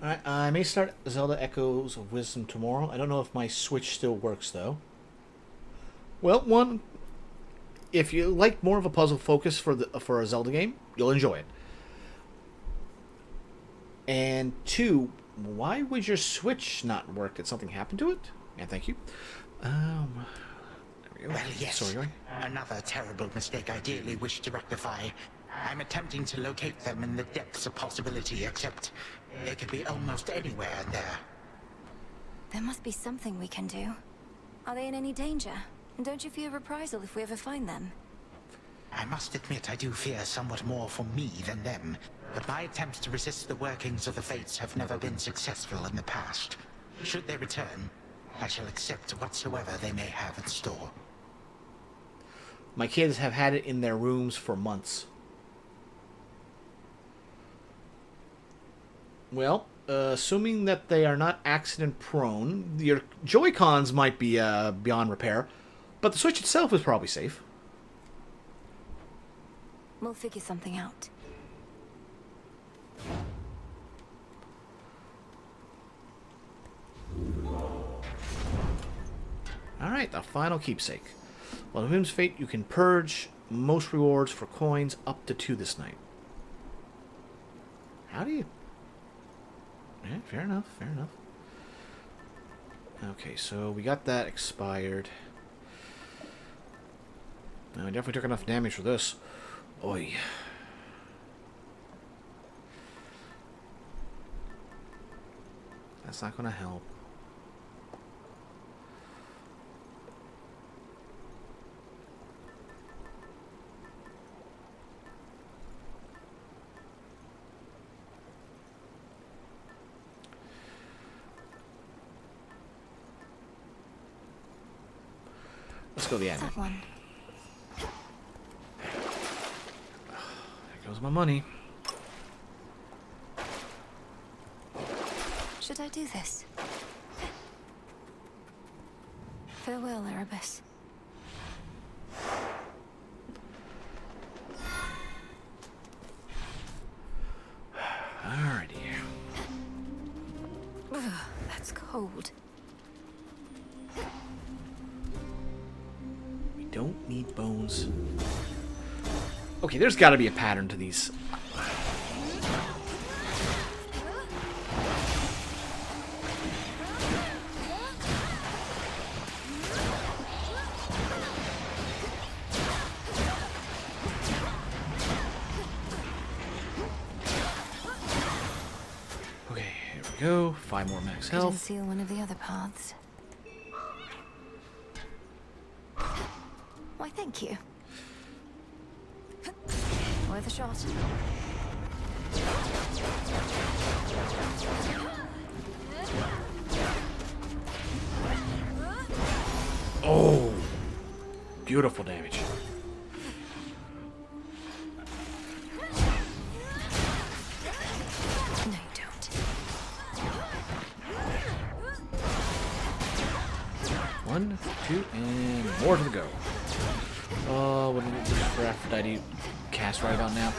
[SPEAKER 1] Alright, I may start Zelda Echoes of Wisdom tomorrow. I don't know if my Switch still works, though. Well, one, if you like more of a puzzle focus for a Zelda game, you'll enjoy it. And two, why would your Switch not work? Did something happen to it? Yeah, thank you. There we go.
[SPEAKER 20] Well, yes.
[SPEAKER 1] Sorry,
[SPEAKER 20] Another terrible mistake I dearly wish to rectify. I'm attempting to locate them in the depths of possibility, except they could be almost anywhere in there.
[SPEAKER 3] There must be something we can do. Are they in any danger? And don't you fear reprisal if we ever find them?
[SPEAKER 20] I must admit I do fear somewhat more for me than them, but my attempts to resist the workings of the Fates have never been successful in the past. Should they return, I shall accept whatsoever they may have in store.
[SPEAKER 1] My kids have had it in their rooms for months. Well, assuming that they are not accident-prone, your Joy-Cons might be beyond repair, but the Switch itself is probably safe.
[SPEAKER 3] We'll figure something out.
[SPEAKER 1] Alright, the final keepsake. While in Whim's Fate, you can purge most rewards for coins up to 2 this night. How do you... Yeah, fair enough, fair enough. Okay, so we got that expired. I definitely took enough damage for this. Oi. That's not gonna help. Let's go the admin.
[SPEAKER 3] That one.
[SPEAKER 1] There goes my money.
[SPEAKER 3] Should I do this? Farewell, Erebus.
[SPEAKER 1] Alrighty.
[SPEAKER 3] Ugh, that's cold.
[SPEAKER 1] We don't need bones. Okay, there's got to be a pattern to these. Okay, here we go. 5 more max
[SPEAKER 3] Couldn't
[SPEAKER 1] health.
[SPEAKER 3] seal one of the other paths. Why, thank you. Worth a shot.
[SPEAKER 1] Oh, beautiful damage.
[SPEAKER 3] No, you don't.
[SPEAKER 1] 1, 2, and more to go. Oh, what is this for Aphrodite cast right about now?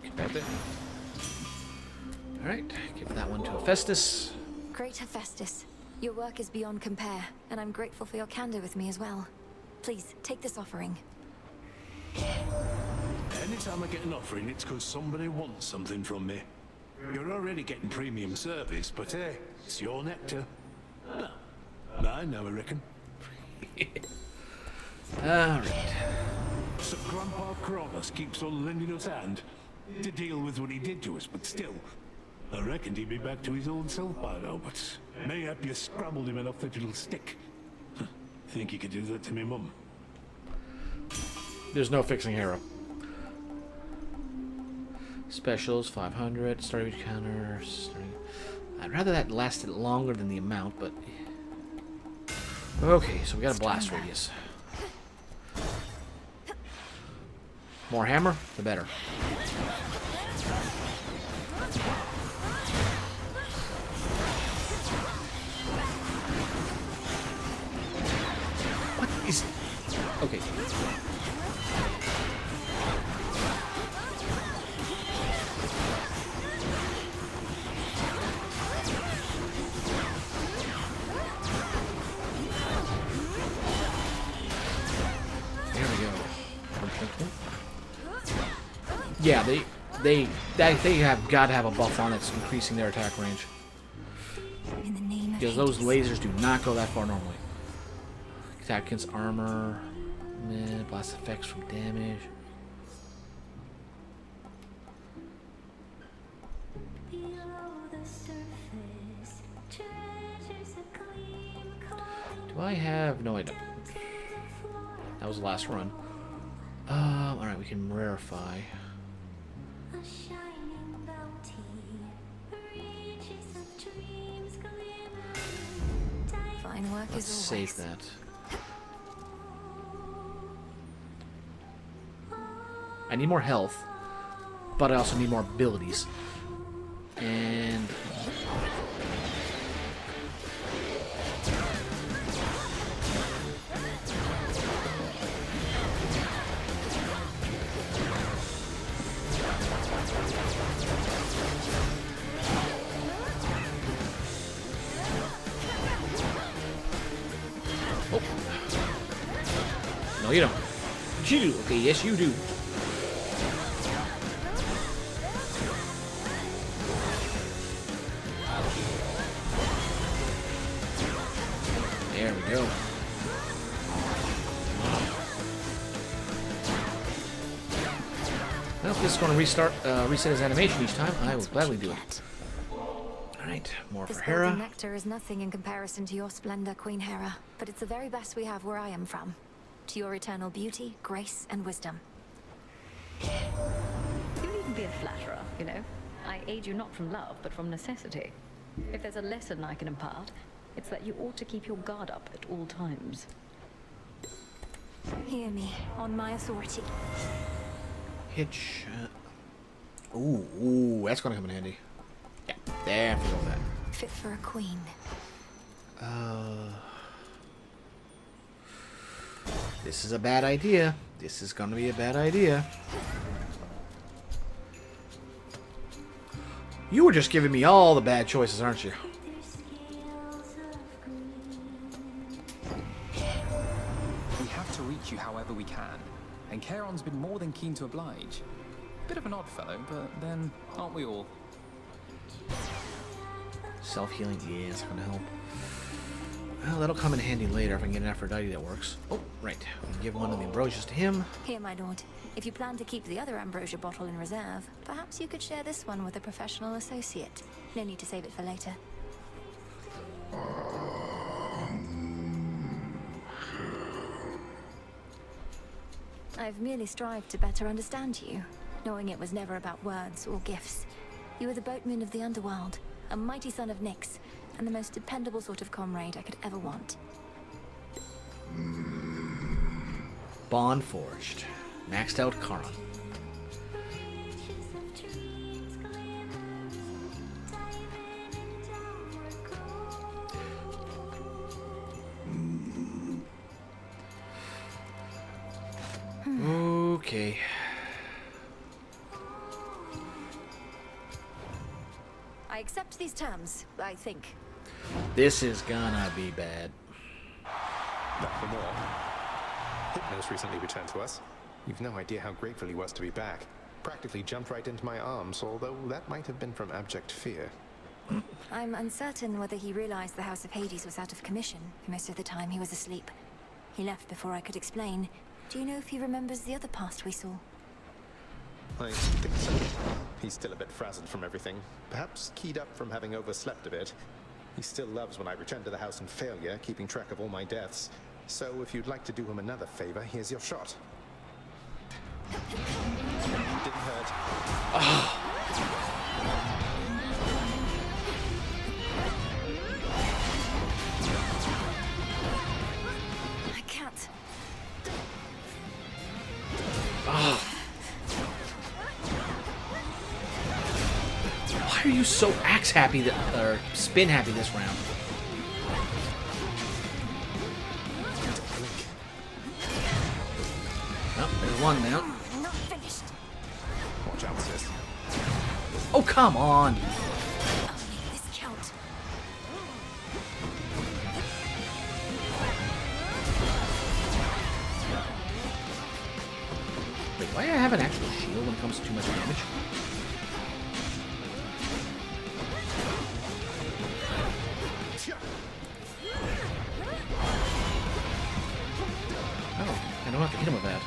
[SPEAKER 1] Get back there. Alright, give that one to Hephaestus.
[SPEAKER 3] Great Hephaestus, your work is beyond compare, and I'm grateful for your candor with me as well. Please, take this offering.
[SPEAKER 15] Anytime I get an offering, it's because somebody wants something from me. You're already getting premium service, but hey, it's your nectar. Ah, mine now, I reckon.
[SPEAKER 1] Alright.
[SPEAKER 15] So Grandpa Kronos keeps on lending us hand to deal with what he did to us, but still, I reckoned he'd be back to his old self by now, but mayhap you scrambled him enough that it'll stick. Think you could do that to me, Mum?
[SPEAKER 1] There's no fixing Hera. Specials, 500. Starting counter. I'd rather that lasted longer than the amount, but... Okay, so we got a blast radius. More hammer, the better. Okay. There we go. Yeah, they have got to have a buff on that's increasing their attack range. Because those lasers do not go that far normally. Attack against armor, blast effects from damage. Do I have? No, I don't. That was the last run. Alright, we can rarefy.
[SPEAKER 3] Fine work.
[SPEAKER 1] Let's save that. I need more health, but I also need more abilities. And oh. No, you don't. You do. Okay, yes, you do. There we go. Well, if this is going to reset his animation each time, I will gladly do it. Alright, more for Hera.
[SPEAKER 3] This golden nectar is nothing in comparison to your splendor, Queen Hera, but it's the very best we have where I am from. To your eternal beauty, grace, and wisdom.
[SPEAKER 13] You needn't be a flatterer, you know. I aid you not from love, but from necessity. If there's a lesson I can impart, it's that you ought to keep your guard up at all times.
[SPEAKER 3] Hear me, on my authority.
[SPEAKER 1] Hitch. Ooh, that's gonna come in handy. Yeah, there, I forgot that.
[SPEAKER 3] Fit for a queen.
[SPEAKER 1] This is a bad idea. This is gonna be a bad idea. You were just giving me all the bad choices, aren't you?
[SPEAKER 6] We have to reach you however we can, and Charon's been more than keen to oblige. Bit of an odd fellow, but then aren't we all?
[SPEAKER 1] Self-healing, yeah, it's gonna help. Well, that'll come in handy later if I can get an Aphrodite that works. Oh, right. We can give one of the ambrosias to him.
[SPEAKER 3] Here, my lord. If you plan to keep the other ambrosia bottle in reserve, perhaps you could share this one with a professional associate. No need to save it for later. I've merely strived to better understand you, knowing it was never about words or gifts. You were the boatman of the underworld, a mighty son of Nyx, and the most dependable sort of comrade I could ever want.
[SPEAKER 1] Bond forged. Maxed out Charon. Okay.
[SPEAKER 3] I accept these terms, I think.
[SPEAKER 1] This is gonna be bad.
[SPEAKER 19] Back for more. Hypnos recently returned to us. You've no idea how grateful he was to be back. Practically jumped right into my arms, although that might have been from abject fear.
[SPEAKER 3] I'm uncertain whether he realized the House of Hades was out of commission. Most of the time he was asleep. He left before I could explain. Do you know if he remembers the other past we saw?
[SPEAKER 19] I think so. He's still a bit frazzled from everything. Perhaps keyed up from having overslept a bit. He still loves when I return to the house in failure, keeping track of all my deaths. So if you'd like to do him another favor, here's your shot. Didn't hurt.
[SPEAKER 3] I can't.
[SPEAKER 1] Why are you so axe happy or spin happy this round? one down.
[SPEAKER 3] I'm not finished.
[SPEAKER 19] Watch out, sis.
[SPEAKER 1] Oh, come on!
[SPEAKER 3] I'll make this count.
[SPEAKER 1] Wait, why do I have an actual shield when it comes to too much damage? Oh, I don't have to hit him with that.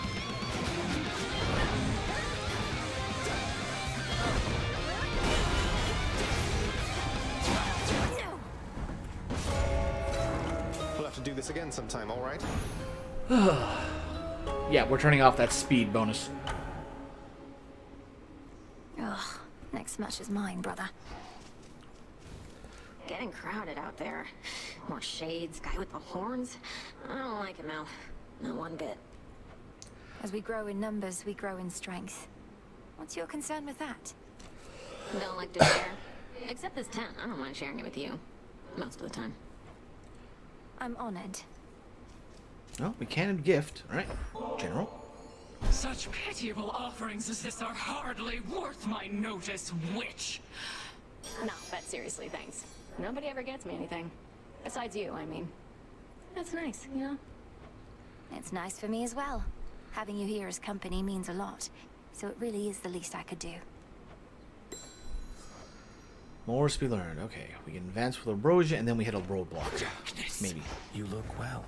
[SPEAKER 19] We'll have to do this again sometime, all right?
[SPEAKER 1] Yeah, we're turning off that speed bonus.
[SPEAKER 3] Ugh, next match is mine, brother.
[SPEAKER 17] Getting crowded out there. More shades, guy with the horns. I don't like it, Mel. Not one bit.
[SPEAKER 3] As we grow in numbers, we grow in strength. What's your concern with that?
[SPEAKER 17] Don't like to share. Except this tent. I don't mind sharing it with you. Most of the time.
[SPEAKER 3] I'm honored.
[SPEAKER 1] Well, we can gift, right, General?
[SPEAKER 4] Such pitiable offerings as this are hardly worth my notice, witch.
[SPEAKER 11] No, but seriously, thanks. Nobody ever gets me anything. Besides you, I mean. That's nice, you know?
[SPEAKER 3] It's nice for me as well. Having you here as company means a lot. So it really is the least I could do.
[SPEAKER 1] More to be learned. Okay, we can advance with Ambrosia, and then we hit a roadblock. Maybe.
[SPEAKER 18] You look well.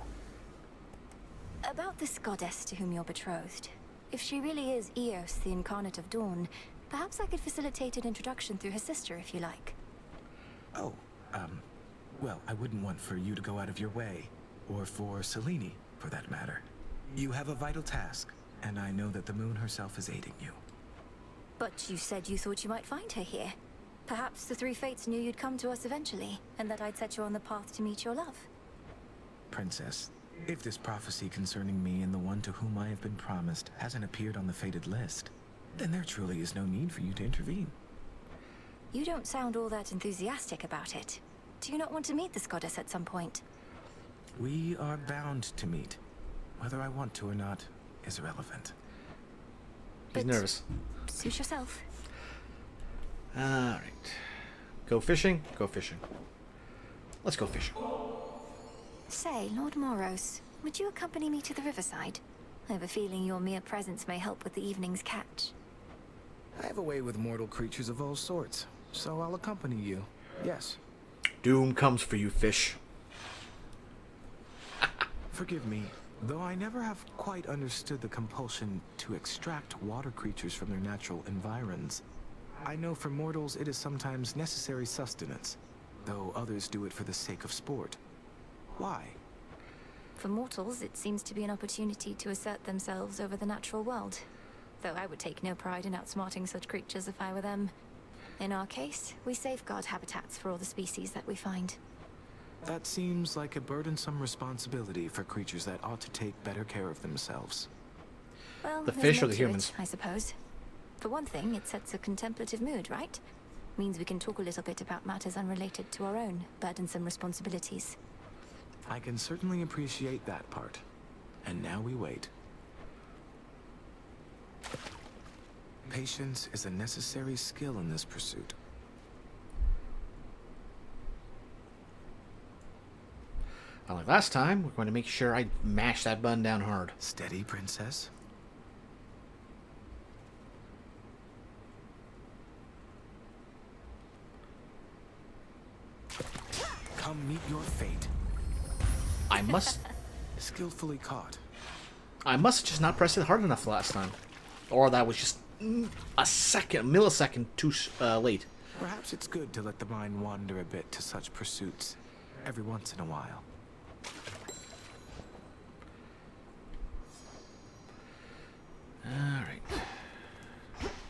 [SPEAKER 3] About this goddess to whom you're betrothed. If she really is Eos, the incarnate of dawn, perhaps I could facilitate an introduction through her sister, if you like.
[SPEAKER 18] Oh, well, I wouldn't want for you to go out of your way. Or for Selene, for that matter. You have a vital task, and I know that the moon herself is aiding you.
[SPEAKER 3] But you said you thought you might find her here. Perhaps the three fates knew you'd come to us eventually, and that I'd set you on the path to meet your love.
[SPEAKER 18] Princess, if this prophecy concerning me and the one to whom I have been promised hasn't appeared on the fated list, then there truly is no need for you to intervene.
[SPEAKER 3] You don't sound all that enthusiastic about it. Do you not want to meet this goddess at some point?
[SPEAKER 18] We are bound to meet. Whether I want to or not is irrelevant.
[SPEAKER 1] He's nervous.
[SPEAKER 3] Suit yourself.
[SPEAKER 1] Alright. Go fishing? Go fishing. Let's go fishing.
[SPEAKER 3] Say, Lord Moros, would you accompany me to the riverside? I have a feeling your mere presence may help with the evening's catch.
[SPEAKER 18] I have a way with mortal creatures of all sorts, so I'll accompany you. Yes.
[SPEAKER 1] Doom comes for you, fish.
[SPEAKER 18] Forgive me, though I never have quite understood the compulsion to extract water creatures from their natural environs. I know for mortals it is sometimes necessary sustenance, though others do it for the sake of sport. Why?
[SPEAKER 3] For mortals, it seems to be an opportunity to assert themselves over the natural world. Though I would take no pride in outsmarting such creatures if I were them. In our case, we safeguard habitats for all the species that we find.
[SPEAKER 18] That seems like a burdensome responsibility for creatures that ought to take better care of themselves.
[SPEAKER 3] Well,
[SPEAKER 1] The
[SPEAKER 3] there's
[SPEAKER 1] fish
[SPEAKER 3] more
[SPEAKER 1] or the
[SPEAKER 3] to it,
[SPEAKER 1] humans?
[SPEAKER 3] I suppose. For one thing, it sets a contemplative mood, right? Means we can talk a little bit about matters unrelated to our own burdensome responsibilities.
[SPEAKER 18] I can certainly appreciate that part. And now we wait. Patience is a necessary skill in this pursuit.
[SPEAKER 1] Unlike last time, we're going to make sure I mash that button down hard.
[SPEAKER 18] Steady, princess. Come meet your fate.
[SPEAKER 1] I must...
[SPEAKER 18] Skillfully caught.
[SPEAKER 1] I must just not press it hard enough last time. Or that was just a millisecond too late.
[SPEAKER 18] Perhaps it's good to let the mind wander a bit to such pursuits every once in a while.
[SPEAKER 1] Alright.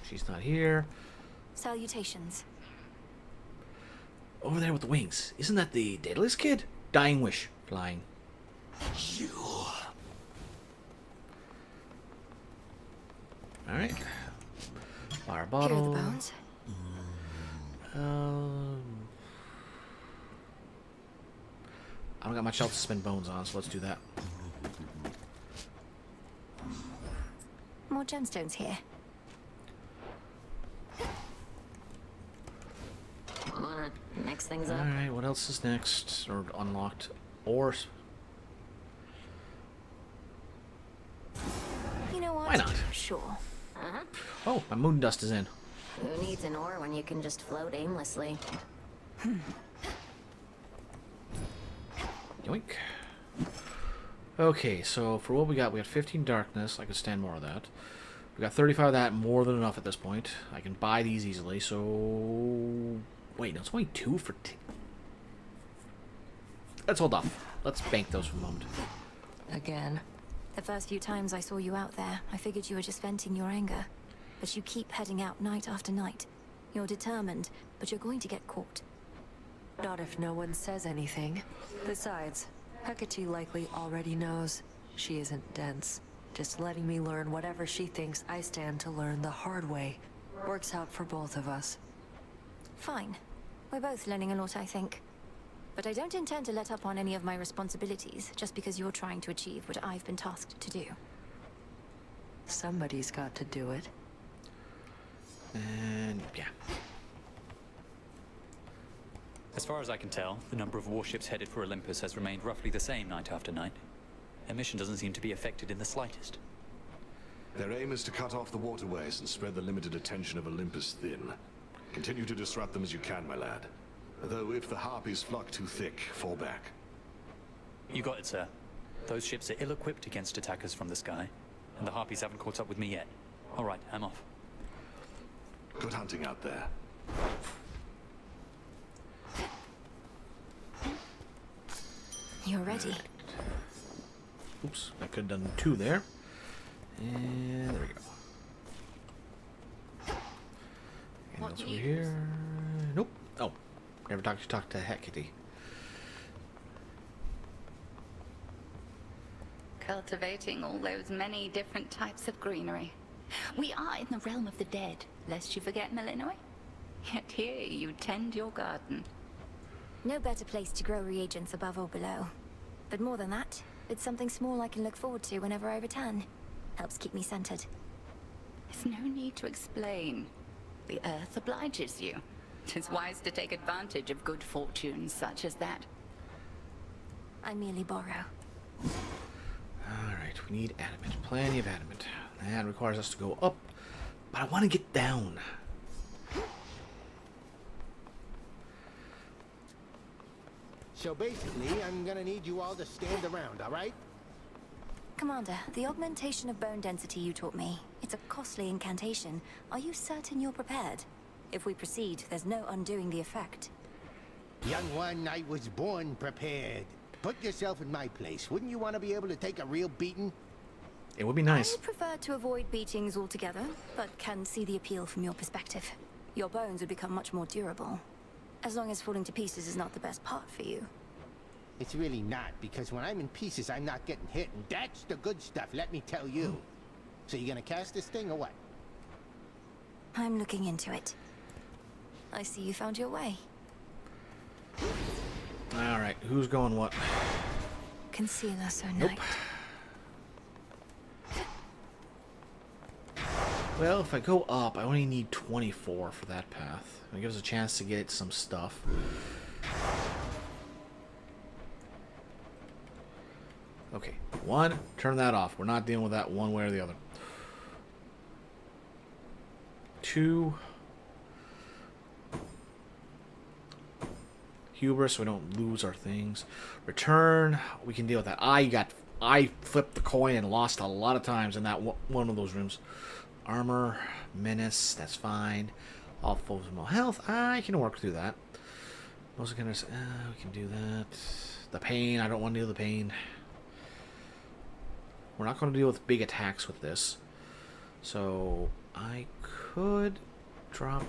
[SPEAKER 1] She's not here.
[SPEAKER 3] Salutations.
[SPEAKER 1] Over there with the wings. Isn't that the Daedalus kid? Dying Wish. Flying.
[SPEAKER 18] You.
[SPEAKER 1] Alright. Fire
[SPEAKER 3] Here are
[SPEAKER 1] bottle.
[SPEAKER 3] the bones.
[SPEAKER 1] I don't got much else to spend bones on, so let's do that.
[SPEAKER 3] more gemstones here.
[SPEAKER 17] Wanna mix things up?
[SPEAKER 1] Alright, what else is next? Or unlocked? Ores?
[SPEAKER 3] You know what?
[SPEAKER 1] Why not?
[SPEAKER 3] Sure.
[SPEAKER 17] Uh-huh.
[SPEAKER 1] Oh, my moon dust is in.
[SPEAKER 17] Who needs an ore when you can just float aimlessly?
[SPEAKER 1] Yoink. Okay, so for what we got 15 darkness. I could stand more of that. We got 35 of that, more than enough at this point. I can buy these easily, so... Wait, no, it's only 2 for... Let's hold off. Let's bank those for a moment.
[SPEAKER 5] Again.
[SPEAKER 3] The first few times I saw you out there, I figured you were just venting your anger. But you keep heading out night after night. You're determined, but you're going to get caught.
[SPEAKER 5] Not if no one says anything. Besides, Hecate likely already knows. She isn't dense. Just letting me learn whatever she thinks I stand to learn the hard way. Works out for both of us.
[SPEAKER 3] Fine. We're both learning a lot, I think. But I don't intend to let up on any of my responsibilities just because you're trying to achieve what I've been tasked to do.
[SPEAKER 5] Somebody's got to do it.
[SPEAKER 1] And yeah.
[SPEAKER 10] As far as I can tell, the number of warships headed for Olympus has remained roughly the same night after night. Their mission doesn't seem to be affected in the slightest.
[SPEAKER 8] Their aim is to cut off the waterways and spread the limited attention of Olympus thin. Continue to disrupt them as you can, my lad. Though if the Harpies flock too thick, fall back.
[SPEAKER 10] You got it, sir. Those ships are ill-equipped against attackers from the sky, and the Harpies haven't caught up with me yet. All right, I'm off.
[SPEAKER 8] Good hunting out there.
[SPEAKER 3] You're ready.
[SPEAKER 1] Oops, I could have done 2 there. And there we go. Anything else over here? Nope. Oh, never talked to Hecate.
[SPEAKER 7] Cultivating all those many different types of greenery. We are in the realm of the dead, lest you forget, Malinois. Yet here you tend your garden.
[SPEAKER 3] No better place to grow reagents above or below. But more than that, it's something small I can look forward to whenever I return. Helps keep me centered.
[SPEAKER 7] There's no need to explain. The earth obliges you. Tis wise to take advantage of good fortune such as that.
[SPEAKER 3] I merely borrow.
[SPEAKER 1] Alright, we need adamant. Plenty of adamant. That requires us to go up, but I want to get down.
[SPEAKER 12] So basically, I'm gonna need you all to stand around, alright?
[SPEAKER 3] Commander, the augmentation of bone density you taught me, it's a costly incantation. Are you certain you're prepared? If we proceed, there's no undoing the effect.
[SPEAKER 12] Young one, I was born prepared. Put yourself in my place. Wouldn't you want to be able to take a real beating?
[SPEAKER 1] It would be nice.
[SPEAKER 3] I prefer to avoid beatings altogether, but can see the appeal from your perspective. Your bones would become much more durable. As long as falling to pieces is not the best part for you.
[SPEAKER 12] It's really not, because when I'm in pieces, I'm not getting hit, and that's the good stuff, let me tell you. So you gonna cast this thing, or what?
[SPEAKER 3] I'm looking into it. I see you found your way.
[SPEAKER 1] Alright, who's going what?
[SPEAKER 3] Concealer, Sir
[SPEAKER 1] Nope.
[SPEAKER 3] Knight.
[SPEAKER 1] Well, if I go up, I only need 24 for that path. It gives us a chance to get some stuff. Okay, 1, turn that off. We're not dealing with that one way or the other. 2, hubris so we don't lose our things. Return, we can deal with that. I flipped the coin and lost a lot of times in that one of those rooms. Armor, menace, that's fine. All foes with no health, I can work through that. Most we can do that. The pain, I don't want to deal with the pain. We're not going to deal with big attacks with this. So, I could drop...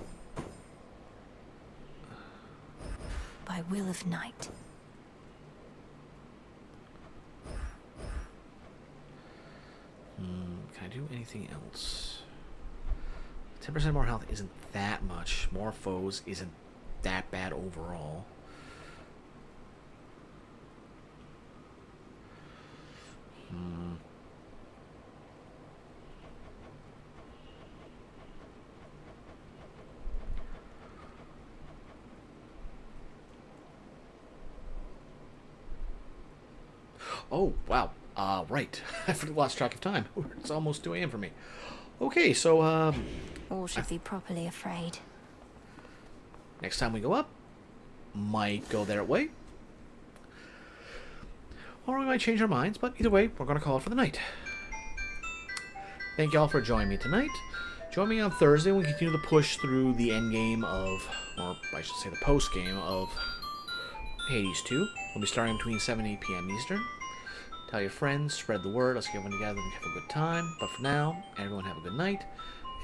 [SPEAKER 3] By will of Night.
[SPEAKER 1] Can I do anything else? 10% more health isn't that much. More foes isn't that bad overall. Oh, wow. Right. I lost track of time. It's almost 2 a.m. for me. Okay, so,
[SPEAKER 3] All should be properly afraid.
[SPEAKER 1] next time we go up, might go their way. Or we might change our minds, but either way, we're going to call it for the night. Thank you all for joining me tonight. Join me on Thursday when we continue to push through the end game of, or I should say the post game of Hades 2. We'll be starting between 7 and 8 p.m. Eastern. Tell your friends, spread the word, let's get everyone together and have a good time. But for now, everyone have a good night.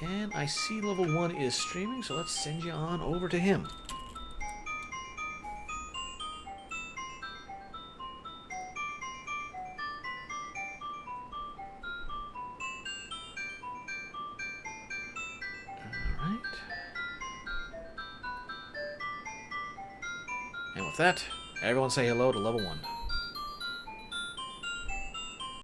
[SPEAKER 1] And I see level 1 is streaming, so let's send you on over to him. Alright. And with that, everyone say hello to level 1.